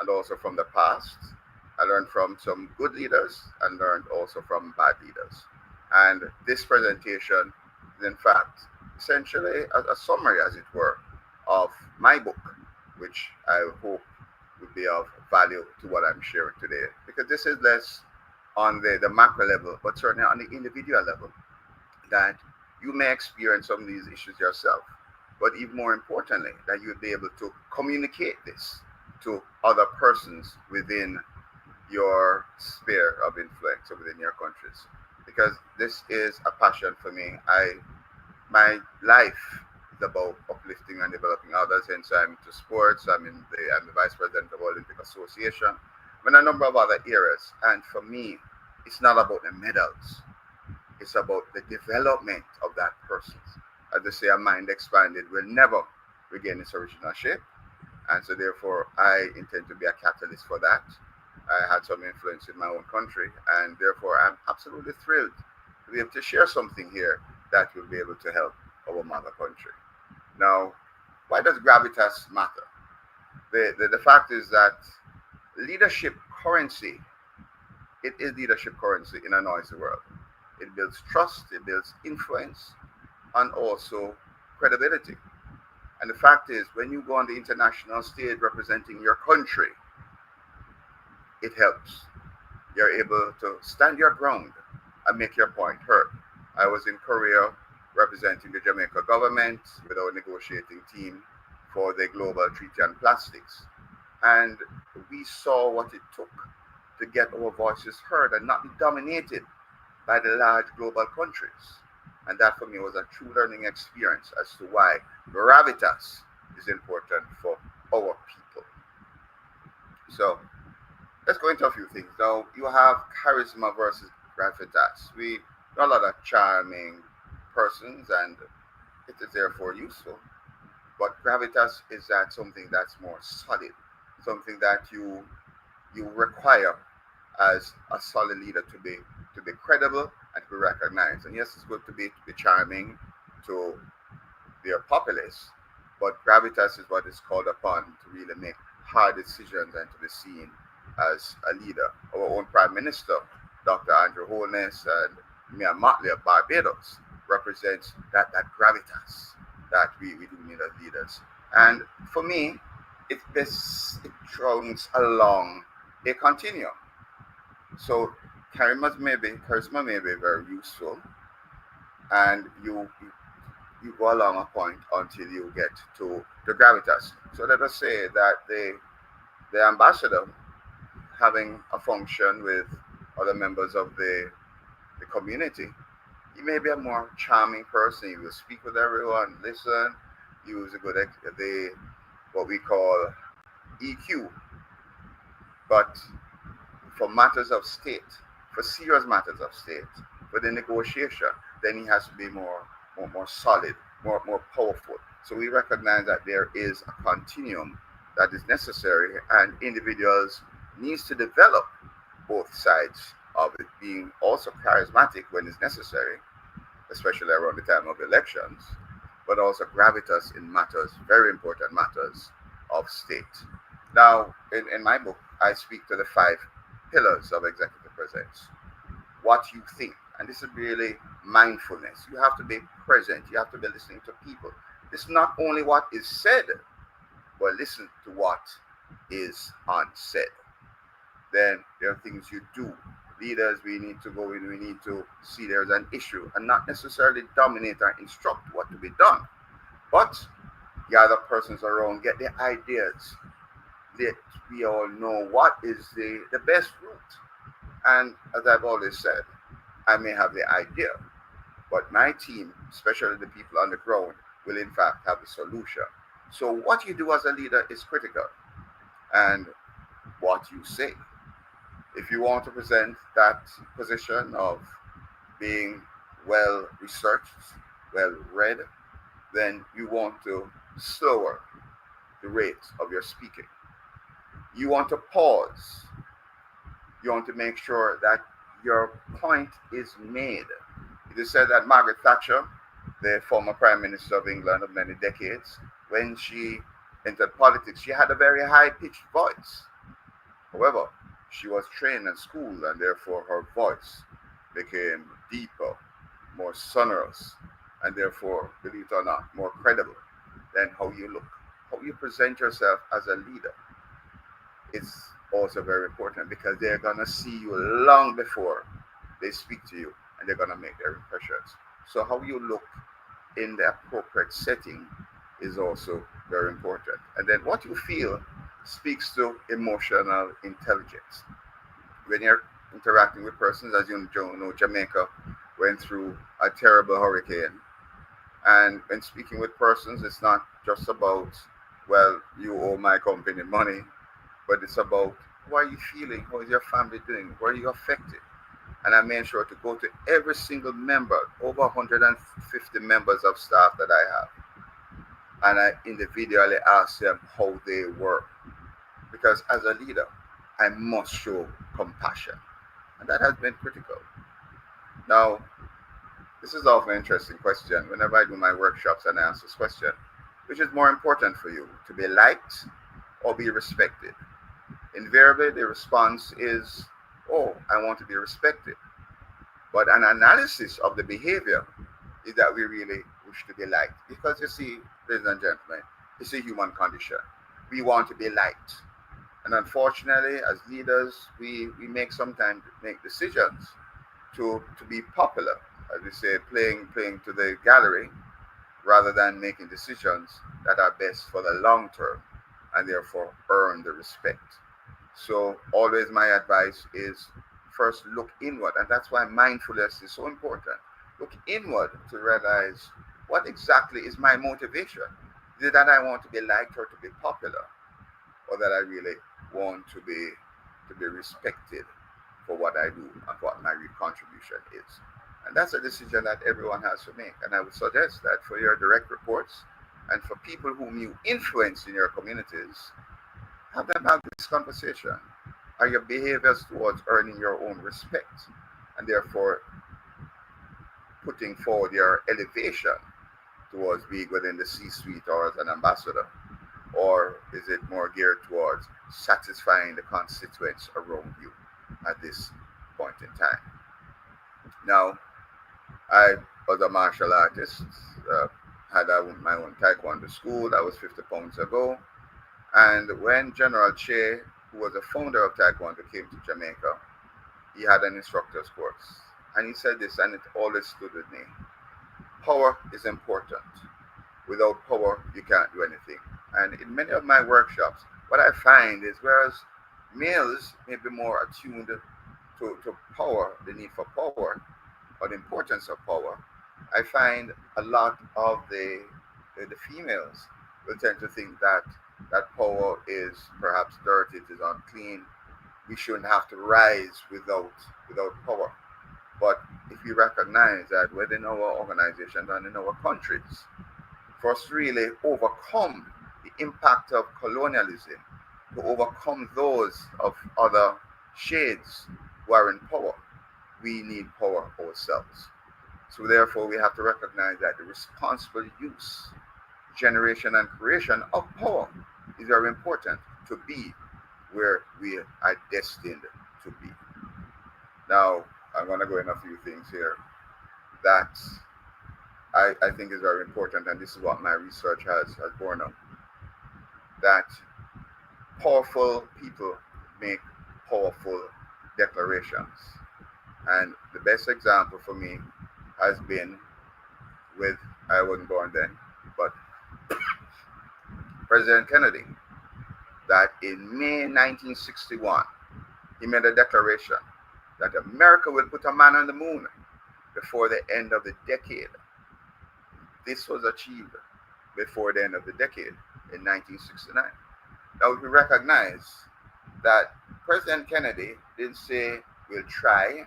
and also from the past. I learned from some good leaders and learned also from bad leaders. And this presentation is in fact essentially a summary, as it were, of my book, which I hope would be of value to what I'm sharing today. Because this is less on the macro level, but certainly on the individual level, that you may experience some of these issues yourself. But even more importantly, that you would be able to communicate this to other persons within your sphere of influence or within your countries. Because this is a passion for me. My life is about uplifting and developing others. Hence, I'm into sports. I'm the vice president of the Olympic Association. I'm in a number of other areas. And for me, it's not about the medals. It's about the development of that person. As they say, a mind expanded will never regain its original shape. And so therefore, I intend to be a catalyst for that. I had some influence in my own country, and therefore I'm absolutely thrilled to be able to share something here that will be able to help our mother country. Now, why does gravitas matter? The fact is that leadership currency, it is leadership currency in a noisy world. It builds trust, it builds influence, and also credibility. And the fact is, when you go on the international stage representing your country, it helps. You're able to stand your ground and make your point heard. I was in Korea representing the Jamaica government with our negotiating team for the Global Treaty on Plastics. And we saw what it took to get our voices heard and not be dominated by the large global countries. And that for me was a true learning experience as to why gravitas is important for our people. So let's go into a few things. Now, you have charisma versus gravitas. We know a lot of charming persons, and it is therefore useful. But gravitas is that something that's more solid, something that you require as a solid leader to be credible and to be recognized. And yes, it's good to be charming to their populace, but gravitas is what is called upon to really make hard decisions and to be seen as a leader. Our own Prime Minister, Dr. Andrew Holness, and Mia Mottley of Barbados represents that gravitas that we do need as leaders. And for me, it runs along a continuum. So charisma may be very useful, and you go along a point until you get to the gravitas. So let us say that the ambassador having a function with other members of the community, he may be a more charming person. He will speak with everyone, listen, use what we call EQ. But for matters of state, for serious matters of state, for the negotiation, then he has to be more solid, more powerful. So we recognize that there is a continuum that is necessary, and individuals needs to develop both sides of it, being also charismatic when it's necessary, especially around the time of elections, but also gravitas in matters, very important matters of state. Now, in my book, I speak to the 5 pillars of executive presence. What you think, and this is really mindfulness. You have to be present. You have to be listening to people. It's not only what is said, but listen to what is unsaid. Then there are things you do. Leaders, we need to go in, we need to see there's an issue and not necessarily dominate or instruct what to be done, but gather persons around, get their ideas. Let we all know what is the best route. And as I've always said, I may have the idea, but my team, especially the people on the ground, will in fact have the solution. So what you do as a leader is critical, and what you say. If you want to present that position of being well researched, well read, then you want to slower the rate of your speaking. You want to pause. You want to make sure that your point is made. It is said that Margaret Thatcher, the former Prime Minister of England of many decades, when she entered politics, she had a very high-pitched voice. However, she was trained in school, and therefore her voice became deeper, more sonorous, and therefore, believe it or not, more credible than how you look. How you present yourself as a leader is also very important, because they're going to see you long before they speak to you, and they're going to make their impressions. So how you look in the appropriate setting is also very important. And then what you feel speaks to emotional intelligence. When you're interacting with persons, as you know, Jamaica went through a terrible hurricane. And when speaking with persons, it's not just about, well, you owe my company money, but it's about, how are you feeling? How is your family doing? Were you affected? And I made sure to go to every single member, over 150 members of staff that I have. And I individually asked them how they were. Because as a leader, I must show compassion. And that has been critical. Now, this is often an interesting question. Whenever I do my workshops and I ask this question, which is more important for you, to be liked or be respected? Invariably, the response is, oh, I want to be respected. But an analysis of the behavior is that we really wish to be liked. Because you see, ladies and gentlemen, it's a human condition. We want to be liked. And unfortunately, as leaders, we sometimes make decisions to be popular, as we say, playing to the gallery, rather than making decisions that are best for the long term and therefore earn the respect. So always my advice is first look inward, and that's why mindfulness is so important. Look inward to realize, what exactly is my motivation? Is it that I want to be liked or to be popular, or that I really want to be respected for what I do and what my contribution is? And that's a decision that everyone has to make. And I would suggest that for your direct reports and for people whom you influence in your communities, have them have this conversation. Are your behaviors towards earning your own respect and therefore putting forward your elevation towards being within the C-suite or as an ambassador? Or is it more geared towards satisfying the constituents around you at this point in time? Now, I was a martial artist, had my own Taekwondo school. That was 50 pounds ago. And when General Che, who was the founder of Taekwondo, came to Jamaica, he had an instructor's course. And he said this, and it always stood with me. Power is important. Without power, you can't do anything. And in many of my workshops, what I find is, whereas males may be more attuned to power, the need for power, or the importance of power, I find a lot of the females will tend to think that power is perhaps dirty, it is unclean. We shouldn't have to rise without power. But if we recognize that within our organizations and in our countries, for us to really overcome the impact of colonialism, to overcome those of other shades who are in power, we need power ourselves. So therefore, we have to recognize that the responsible use, generation, and creation of power is very important to be where we are destined to be. Now, I'm going to go in a few things here that I think is very important, and this is what my research has borne out, that powerful people make powerful declarations. And the best example for me has been with, I wasn't born then, but President Kennedy, that in May 1961, he made a declaration that America will put a man on the moon before the end of the decade. This was achieved before the end of the decade in 1969. Now we recognize that President Kennedy didn't say we'll try,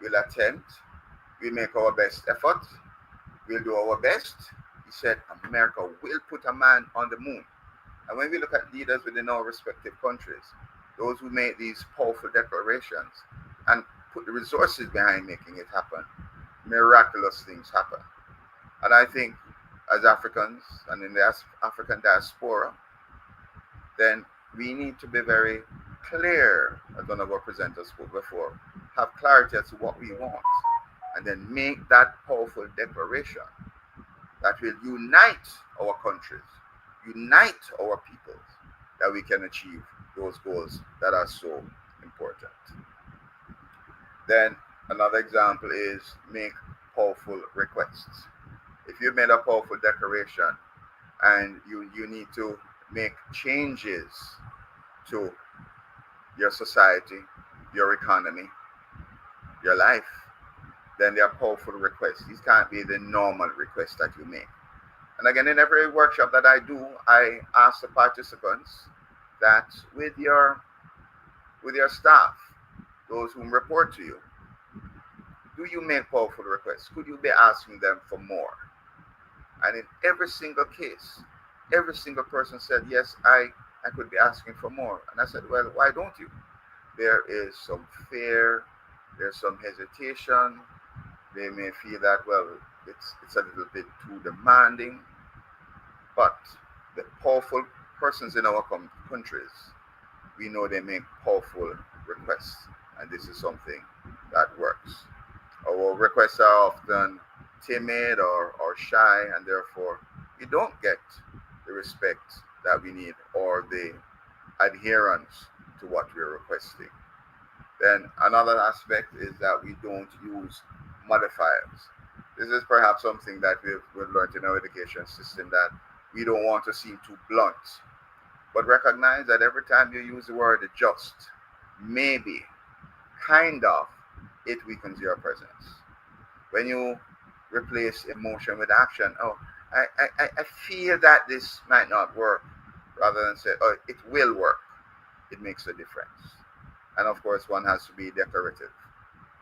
we'll attempt, we'll make our best effort, we'll do our best. He said America will put a man on the moon. And when we look at leaders within our respective countries, those who make these powerful declarations and put the resources behind making it happen, miraculous things happen. And I think as Africans and in the African diaspora, then we need to be very clear, as one of our presenters spoke before, have clarity as to what we want, and then make that powerful declaration that will unite our countries, unite our peoples, that we can achieve those goals that are so important. Then another example is make powerful requests. If you made a powerful declaration and you need to make changes to your society, your economy, your life, then they are powerful requests. These can't be the normal requests that you make. And again, in every workshop that I do, I ask the participants that with your staff, those whom report to you, do you make powerful requests? Could you be asking them for more? And in every single case, every single person said, yes, I could be asking for more. And I said, well, why don't you? There is some fear, there's some hesitation. They may feel that, well, it's a little bit too demanding. But the powerful persons in our countries, we know they make powerful requests. And this is something that works. Our requests are often timid or shy, and therefore we don't get the respect that we need or the adherence to what we're requesting. Then another aspect is that we don't use modifiers. This is perhaps something that we've learned in our education system, that we don't want to seem too blunt. But recognize that every time you use the word just, maybe, kind of, it weakens your presence. When you replace emotion with action, oh, I feel that this might not work, rather than say, oh, it will work, it makes a difference. And of course, one has to be declarative.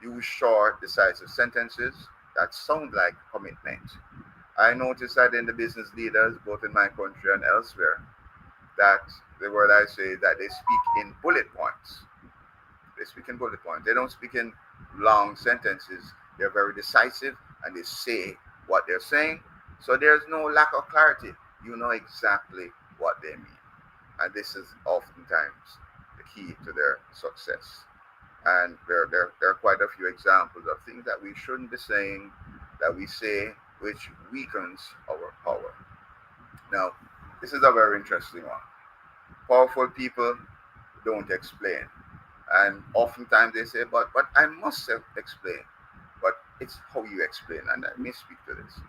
Use short, decisive sentences that sound like commitment. I noticed that in the business leaders, both in my country and elsewhere, that the word I say that they speak in bullet points. They speak in bullet points. They don't speak in long sentences. They're very decisive and they say what they're saying. So there's no lack of clarity. You know exactly what they mean. And this is oftentimes the key to their success. And there are quite a few examples of things that we shouldn't be saying, that we say, which weakens our power. Now, this is a very interesting one. Powerful people don't explain. And oftentimes they say, but I must explain. But it's how you explain, and let me speak to this.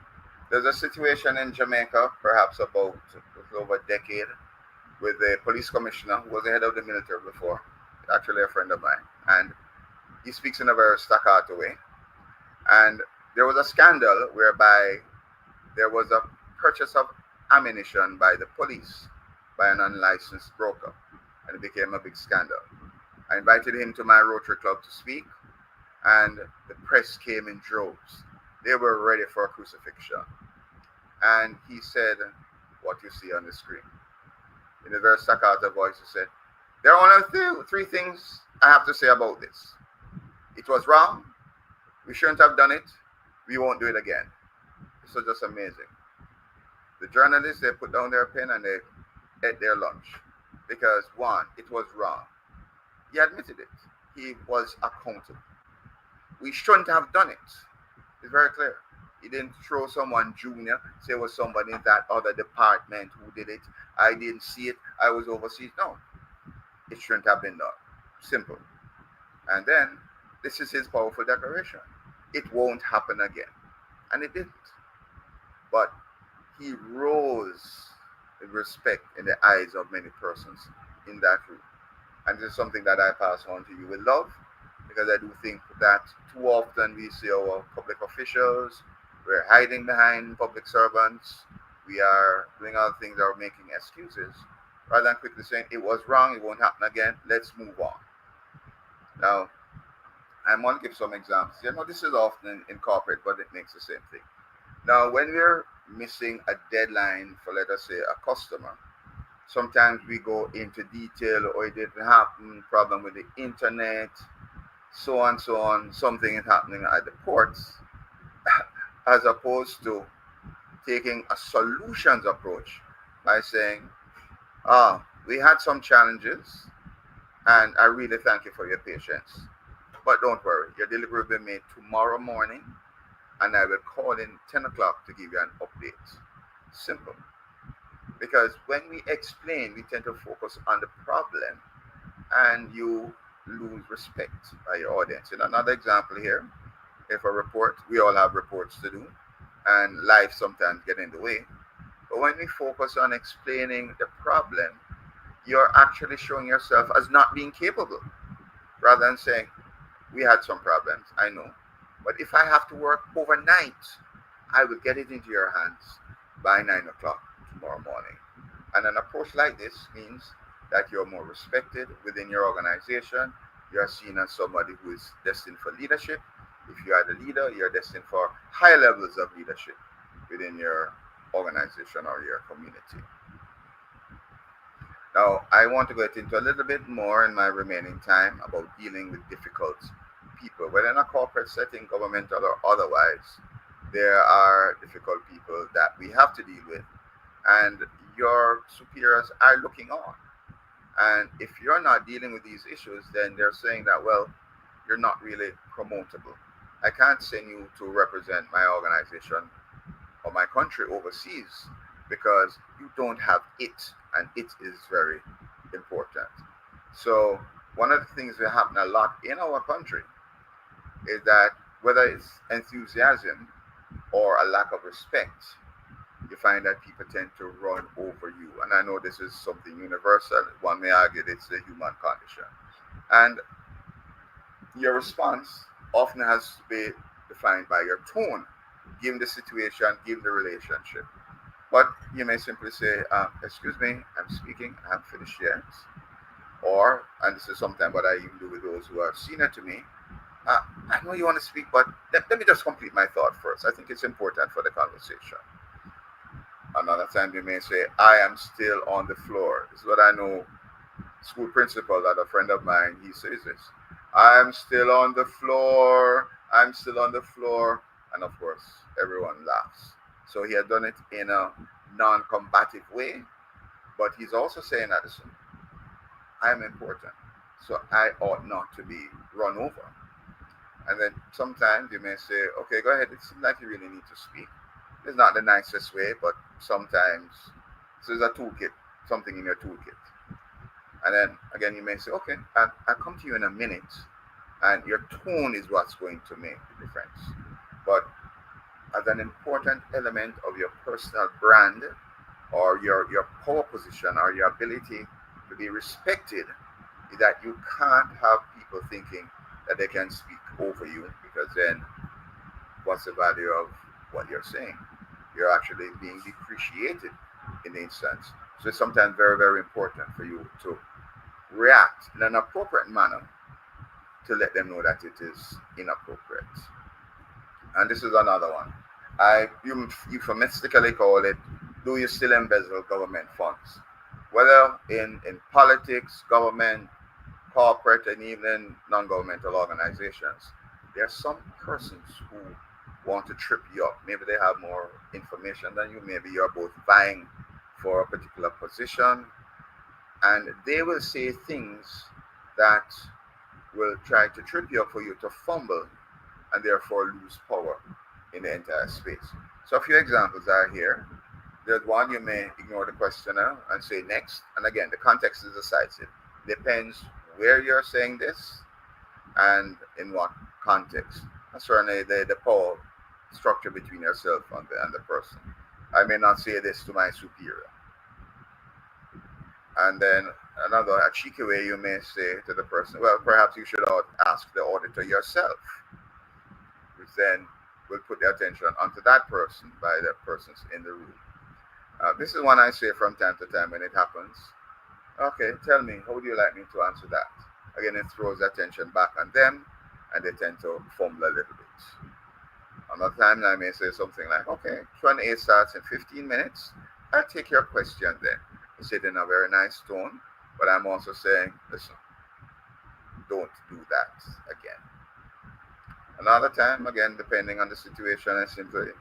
There's a situation in Jamaica, perhaps about over a decade, with a police commissioner who was the head of the military before, actually a friend of mine. And he speaks in a very staccato way. And there was a scandal whereby there was a purchase of ammunition by the police by an unlicensed broker. And it became a big scandal. I invited him to my Rotary Club to speak, and the press came in droves. They were ready for a crucifixion. And he said what you see on the screen. In a very staccato voice, he said, there are only three things I have to say about this. It was wrong. We shouldn't have done it. We won't do it again. This was just amazing. The journalists, they put down their pen and they ate their lunch. Because one, it was wrong. He admitted it. He was accountable. We shouldn't have done it. It's very clear. He didn't throw someone junior, say it was somebody in that other department who did it. I didn't see it. I was overseas. No, it shouldn't have been done. Simple. And then this is his powerful declaration. It won't happen again. And it didn't. But he rose in respect in the eyes of many persons in that room. And this is something that I pass on to you with love, because I do think that too often we see our public officials, we're hiding behind public servants, we are doing other things that are making excuses, rather than quickly saying it was wrong, it won't happen again, let's move on. Now, I'm going to give some examples. You know, this is often in corporate, but it makes the same thing. Now, when we're missing a deadline for, let us say, a customer, sometimes we go into detail, or it didn't happen, problem with the internet, so on, something is happening at the ports, as opposed to taking a solutions approach by saying, we had some challenges, and I really thank you for your patience. But don't worry, your delivery will be made tomorrow morning, and I will call in 10 o'clock to give you an update. Simple. Because when we explain, we tend to focus on the problem, and you lose respect by your audience. In another example here, if a report, we all have reports to do, and life sometimes get in the way. But when we focus on explaining the problem, you're actually showing yourself as not being capable, rather than saying, we had some problems, I know, but if I have to work overnight, I will get it into your hands by 9 o'clock tomorrow morning. And an approach like this means that you're more respected within your organization. You're seen as somebody who is destined for leadership. If you are the leader, you're destined for high levels of leadership within your organization or your community. Now, I want to get into a little bit more in my remaining time about dealing with difficult people. Whether in a corporate setting, governmental or otherwise, there are difficult people that we have to deal with, and your superiors are looking on. And if you're not dealing with these issues, then they're saying that, well, you're not really promotable. I can't send you to represent my organization or my country overseas because you don't have it, and it is very important. So one of the things that happen a lot in our country is that whether it's enthusiasm or a lack of respect, you find that people tend to run over you. And I know this is something universal. One may argue that it's the human condition. And your response often has to be defined by your tone, given the situation, given the relationship. But you may simply say, excuse me, I'm speaking, I haven't finished yet. Or, and this is sometimes what I even do with those who are senior to me, I know you want to speak, but let me just complete my thought first. I think it's important for the conversation. Another time you may say, I am still on the floor. This is what I know, school principal, that a friend of mine, he says this. I'm still on the floor, I'm still on the floor. And of course, everyone laughs. So he had done it in a non-combative way, but he's also saying that, listen, I am important, so I ought not to be run over. And then sometimes you may say, okay, go ahead, it seems like you really need to speak. It's not the nicest way, but sometimes this is a toolkit, something in your toolkit. And then again, you may say, okay, I'll come to you in a minute. And your tone is what's going to make the difference. But as an important element of your personal brand or your power position or your ability to be respected, is that you can't have people thinking that they can speak over you, because then what's the value of what you're saying? You're actually being depreciated in the instance. So it's sometimes very, very important for you to react in an appropriate manner to let them know that it is inappropriate. And this is another one. I euphemistically call it, do you still embezzle government funds? Whether in politics, government, corporate, and even non-governmental organizations, there are some persons who want to trip you up. Maybe they have more information than you. Maybe you're both vying for a particular position, and they will say things that will try to trip you up for you to fumble and therefore lose power in the entire space. So a few examples are here. There's one, you may ignore the questioner and say next. And again, the context is decisive. Depends where you're saying this and in what context. And certainly the power structure between yourself and the person. I may not say this to my superior. And then another a cheeky way you may say to the person, well, perhaps you should ask the auditor yourself, which then will put the attention onto that person by the persons in the room. This is one I say from time to time when it happens. Okay, tell me, how would you like me to answer that? Again, it throws attention back on them, and they tend to fumble a little bit. Another time I may say something like, okay, Q&A starts in 15 minutes. I'll take your question then. I say it in a very nice tone, but I'm also saying, listen, don't do that again. Another time, again, depending on the situation, I simply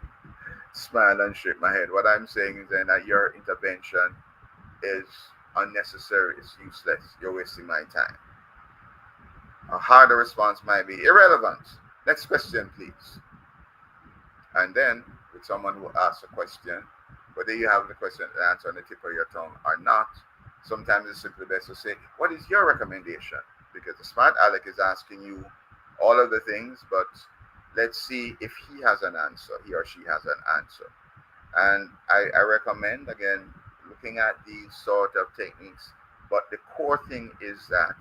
smile and shake my head. What I'm saying is then that your intervention is unnecessary, it's useless, you're wasting my time. A harder response might be irrelevant. Next question, please. And then, with someone who asks a question, whether you have the question and answer on the tip of your tongue or not, sometimes it's simply best to say, what is your recommendation? Because the smart aleck is asking you all of the things, but let's see if he has an answer, he or she has an answer. And I recommend, again, looking at these sort of techniques, but the core thing is that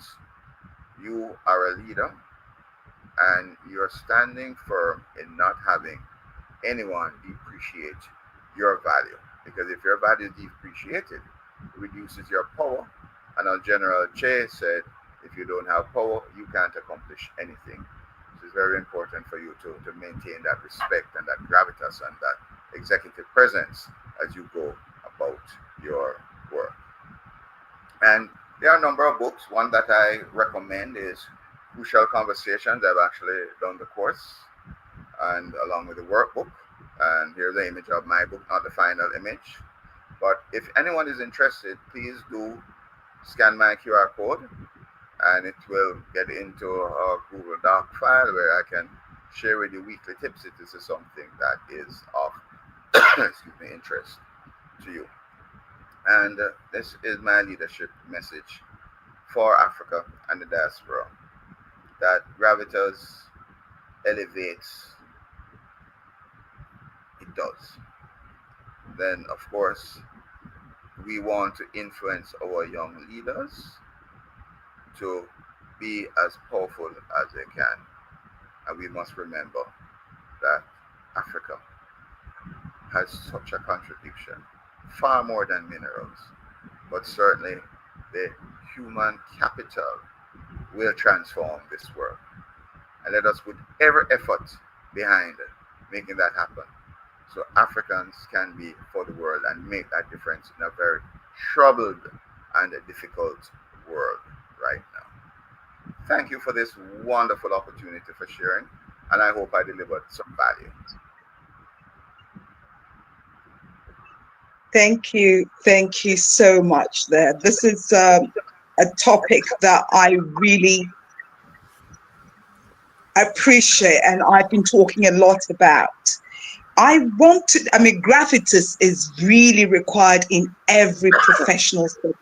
you are a leader and you're standing firm in not having anyone depreciate your value. Because if your value is depreciated, it reduces your power. And as General Che said, if you don't have power, you can't accomplish anything. So it's very important for you to maintain that respect and that gravitas and that executive presence as you go about your work. And there are a number of books. One that I recommend is Crucial Conversations. I've actually done the course and along with the workbook. And here's the image of my book, not the final image. But if anyone is interested, please do scan my QR code and it will get into a Google Doc file where I can share with you weekly tips if this is something that is of interest to you. And this is my leadership message for Africa and the diaspora, that Gravitas elevates. It does. Then, of course, we want to influence our young leaders to be as powerful as they can. And we must remember that Africa has such a contribution, far more than minerals, but certainly the human capital will transform this world. And let us put every effort behind making that happen, so Africans can be for the world and make that difference in a very troubled and a difficult world right now. Thank you for this wonderful opportunity for sharing, and I hope I delivered some value. Thank you so much there. This is a topic that I really appreciate and I've been talking a lot about. Gravitas is really required in every professional setting.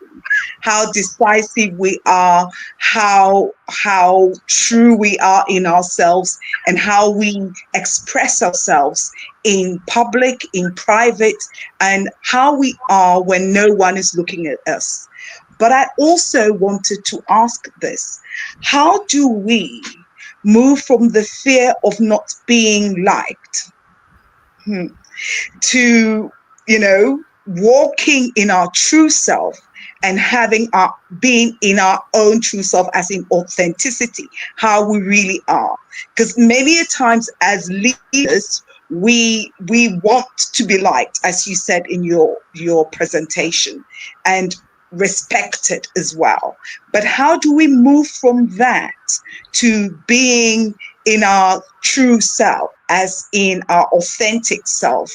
How decisive we are, how true we are in ourselves, and how we express ourselves in public, in private, and how we are when no one is looking at us. But I also wanted to ask this: how do we move from the fear of not being liked to, walking in our true self and being in our own true self, as in authenticity, how we really are? Because many times as leaders, we want to be liked, as you said in your presentation, and respected as well. But how do we move from that to being in our true self, as in our authentic self,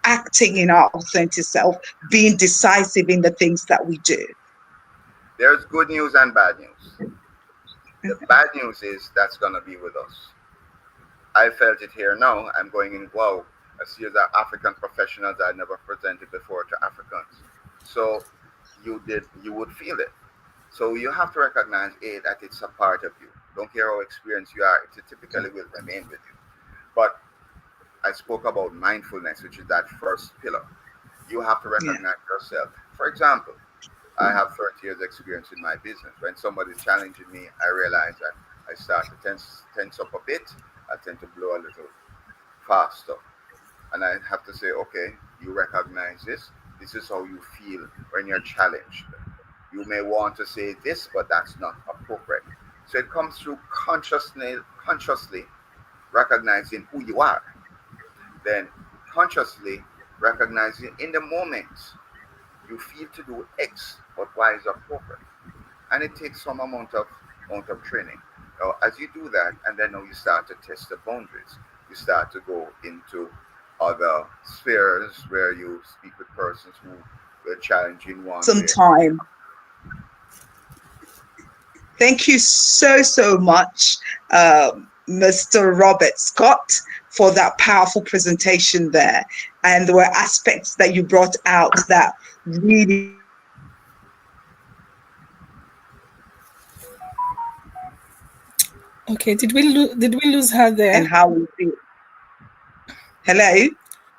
acting in our authentic self, being decisive in the things that we do? There's good news and bad news. The bad news is that's going to be with us. I felt it here now. I'm going in, wow, I see that African professionals I never presented before to Africans. So you would feel it. So you have to recognize, that it's a part of you. Don't care how experienced you are, it typically will remain with you. But I spoke about mindfulness, which is that first pillar. You have to recognize yourself. For example, I have 30 years experience in my business. When somebody's challenging me, I realize that I start to tense up a bit. I tend to blow a little faster. And I have to say, okay, you recognize this. This is how you feel when you're challenged. You may want to say this, but that's not appropriate. So it comes through consciously recognizing who you are. Then consciously recognizing in the moment you feel to do X, but Y is appropriate. And it takes some amount of training. Now, as you do that, and then now you start to test the boundaries. You start to go into other spheres where you speak with persons who were challenging one. Some time. Thank you so much, Mr. Robert Scott, for that powerful presentation there. And there were aspects that you brought out that really Okay, did we lose her there? And how we feel. Hello,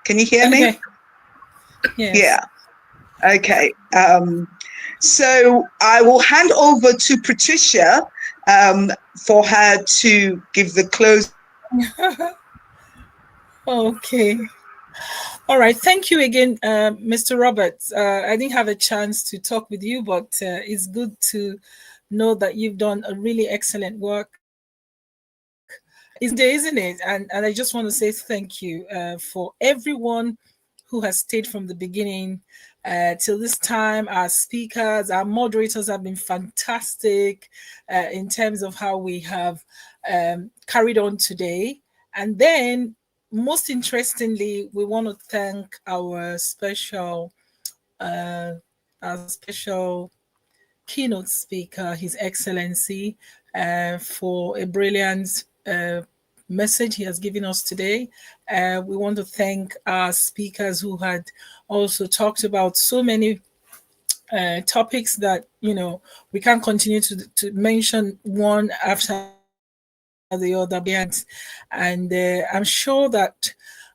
can you hear me? Yes. Yeah. Okay. So I will hand over to Patricia for her to give the close. Okay. All right. Thank you again, Mr. Roberts. I didn't have a chance to talk with you, but it's good to know that you've done a really excellent work. Isn't it? And I just want to say thank you for everyone who has stayed from the beginning till this time. Our speakers, our moderators have been fantastic in terms of how we have carried on today. And then, most interestingly, we want to thank our special keynote speaker, His Excellency, for a brilliant message he has given us today. We want to thank our speakers who had also talked about so many topics that, we can't continue to mention one after the other. And I'm sure that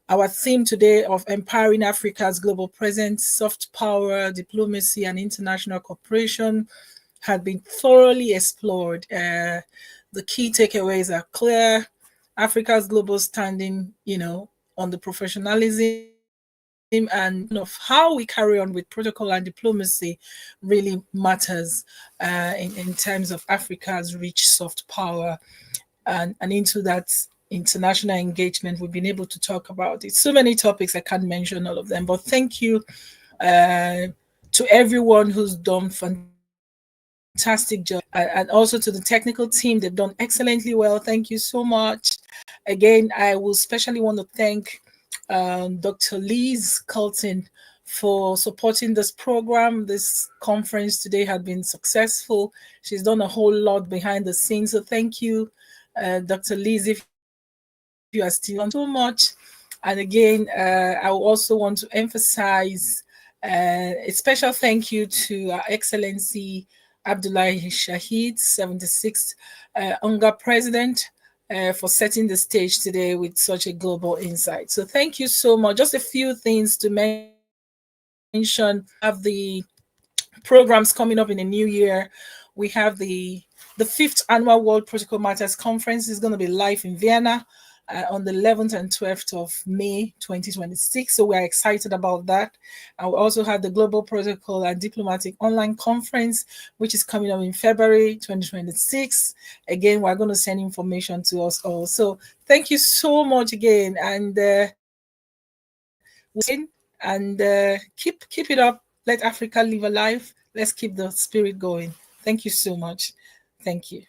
our theme today of empowering Africa's global presence, soft power, diplomacy, and international cooperation had been thoroughly explored. The key takeaways are clear. Africa's global standing, on the professionalism and of how we carry on with protocol and diplomacy really matters in terms of Africa's rich soft power and into that international engagement. We've been able to talk about it. So many topics, I can't mention all of them, but thank you to everyone who's done fantastic job, and also to the technical team. They've done excellently well. Thank you so much. Again, I will especially want to thank Dr. Liz Colton for supporting this program. This conference today had been successful. She's done a whole lot behind the scenes. So thank you, Dr. Liz, if you are still on so much. And again, I also want to emphasize a special thank you to Our Excellency Abdullahi Shahid, 76th UNGA President, for setting the stage today with such a global insight. So thank you so much. Just a few things to mention. Have the programs coming up in the new year. We have the 5th Annual World Protocol Matters Conference is going to be live in Vienna on the 11th and 12th of May 2026. So we're excited about that. And we also have the Global Protocol and Diplomatic Online Conference, which is coming up in February 2026. Again, we're going to send information to us all. So thank you so much again. And keep it up. Let Africa live a life. Let's keep the spirit going. Thank you so much. Thank you.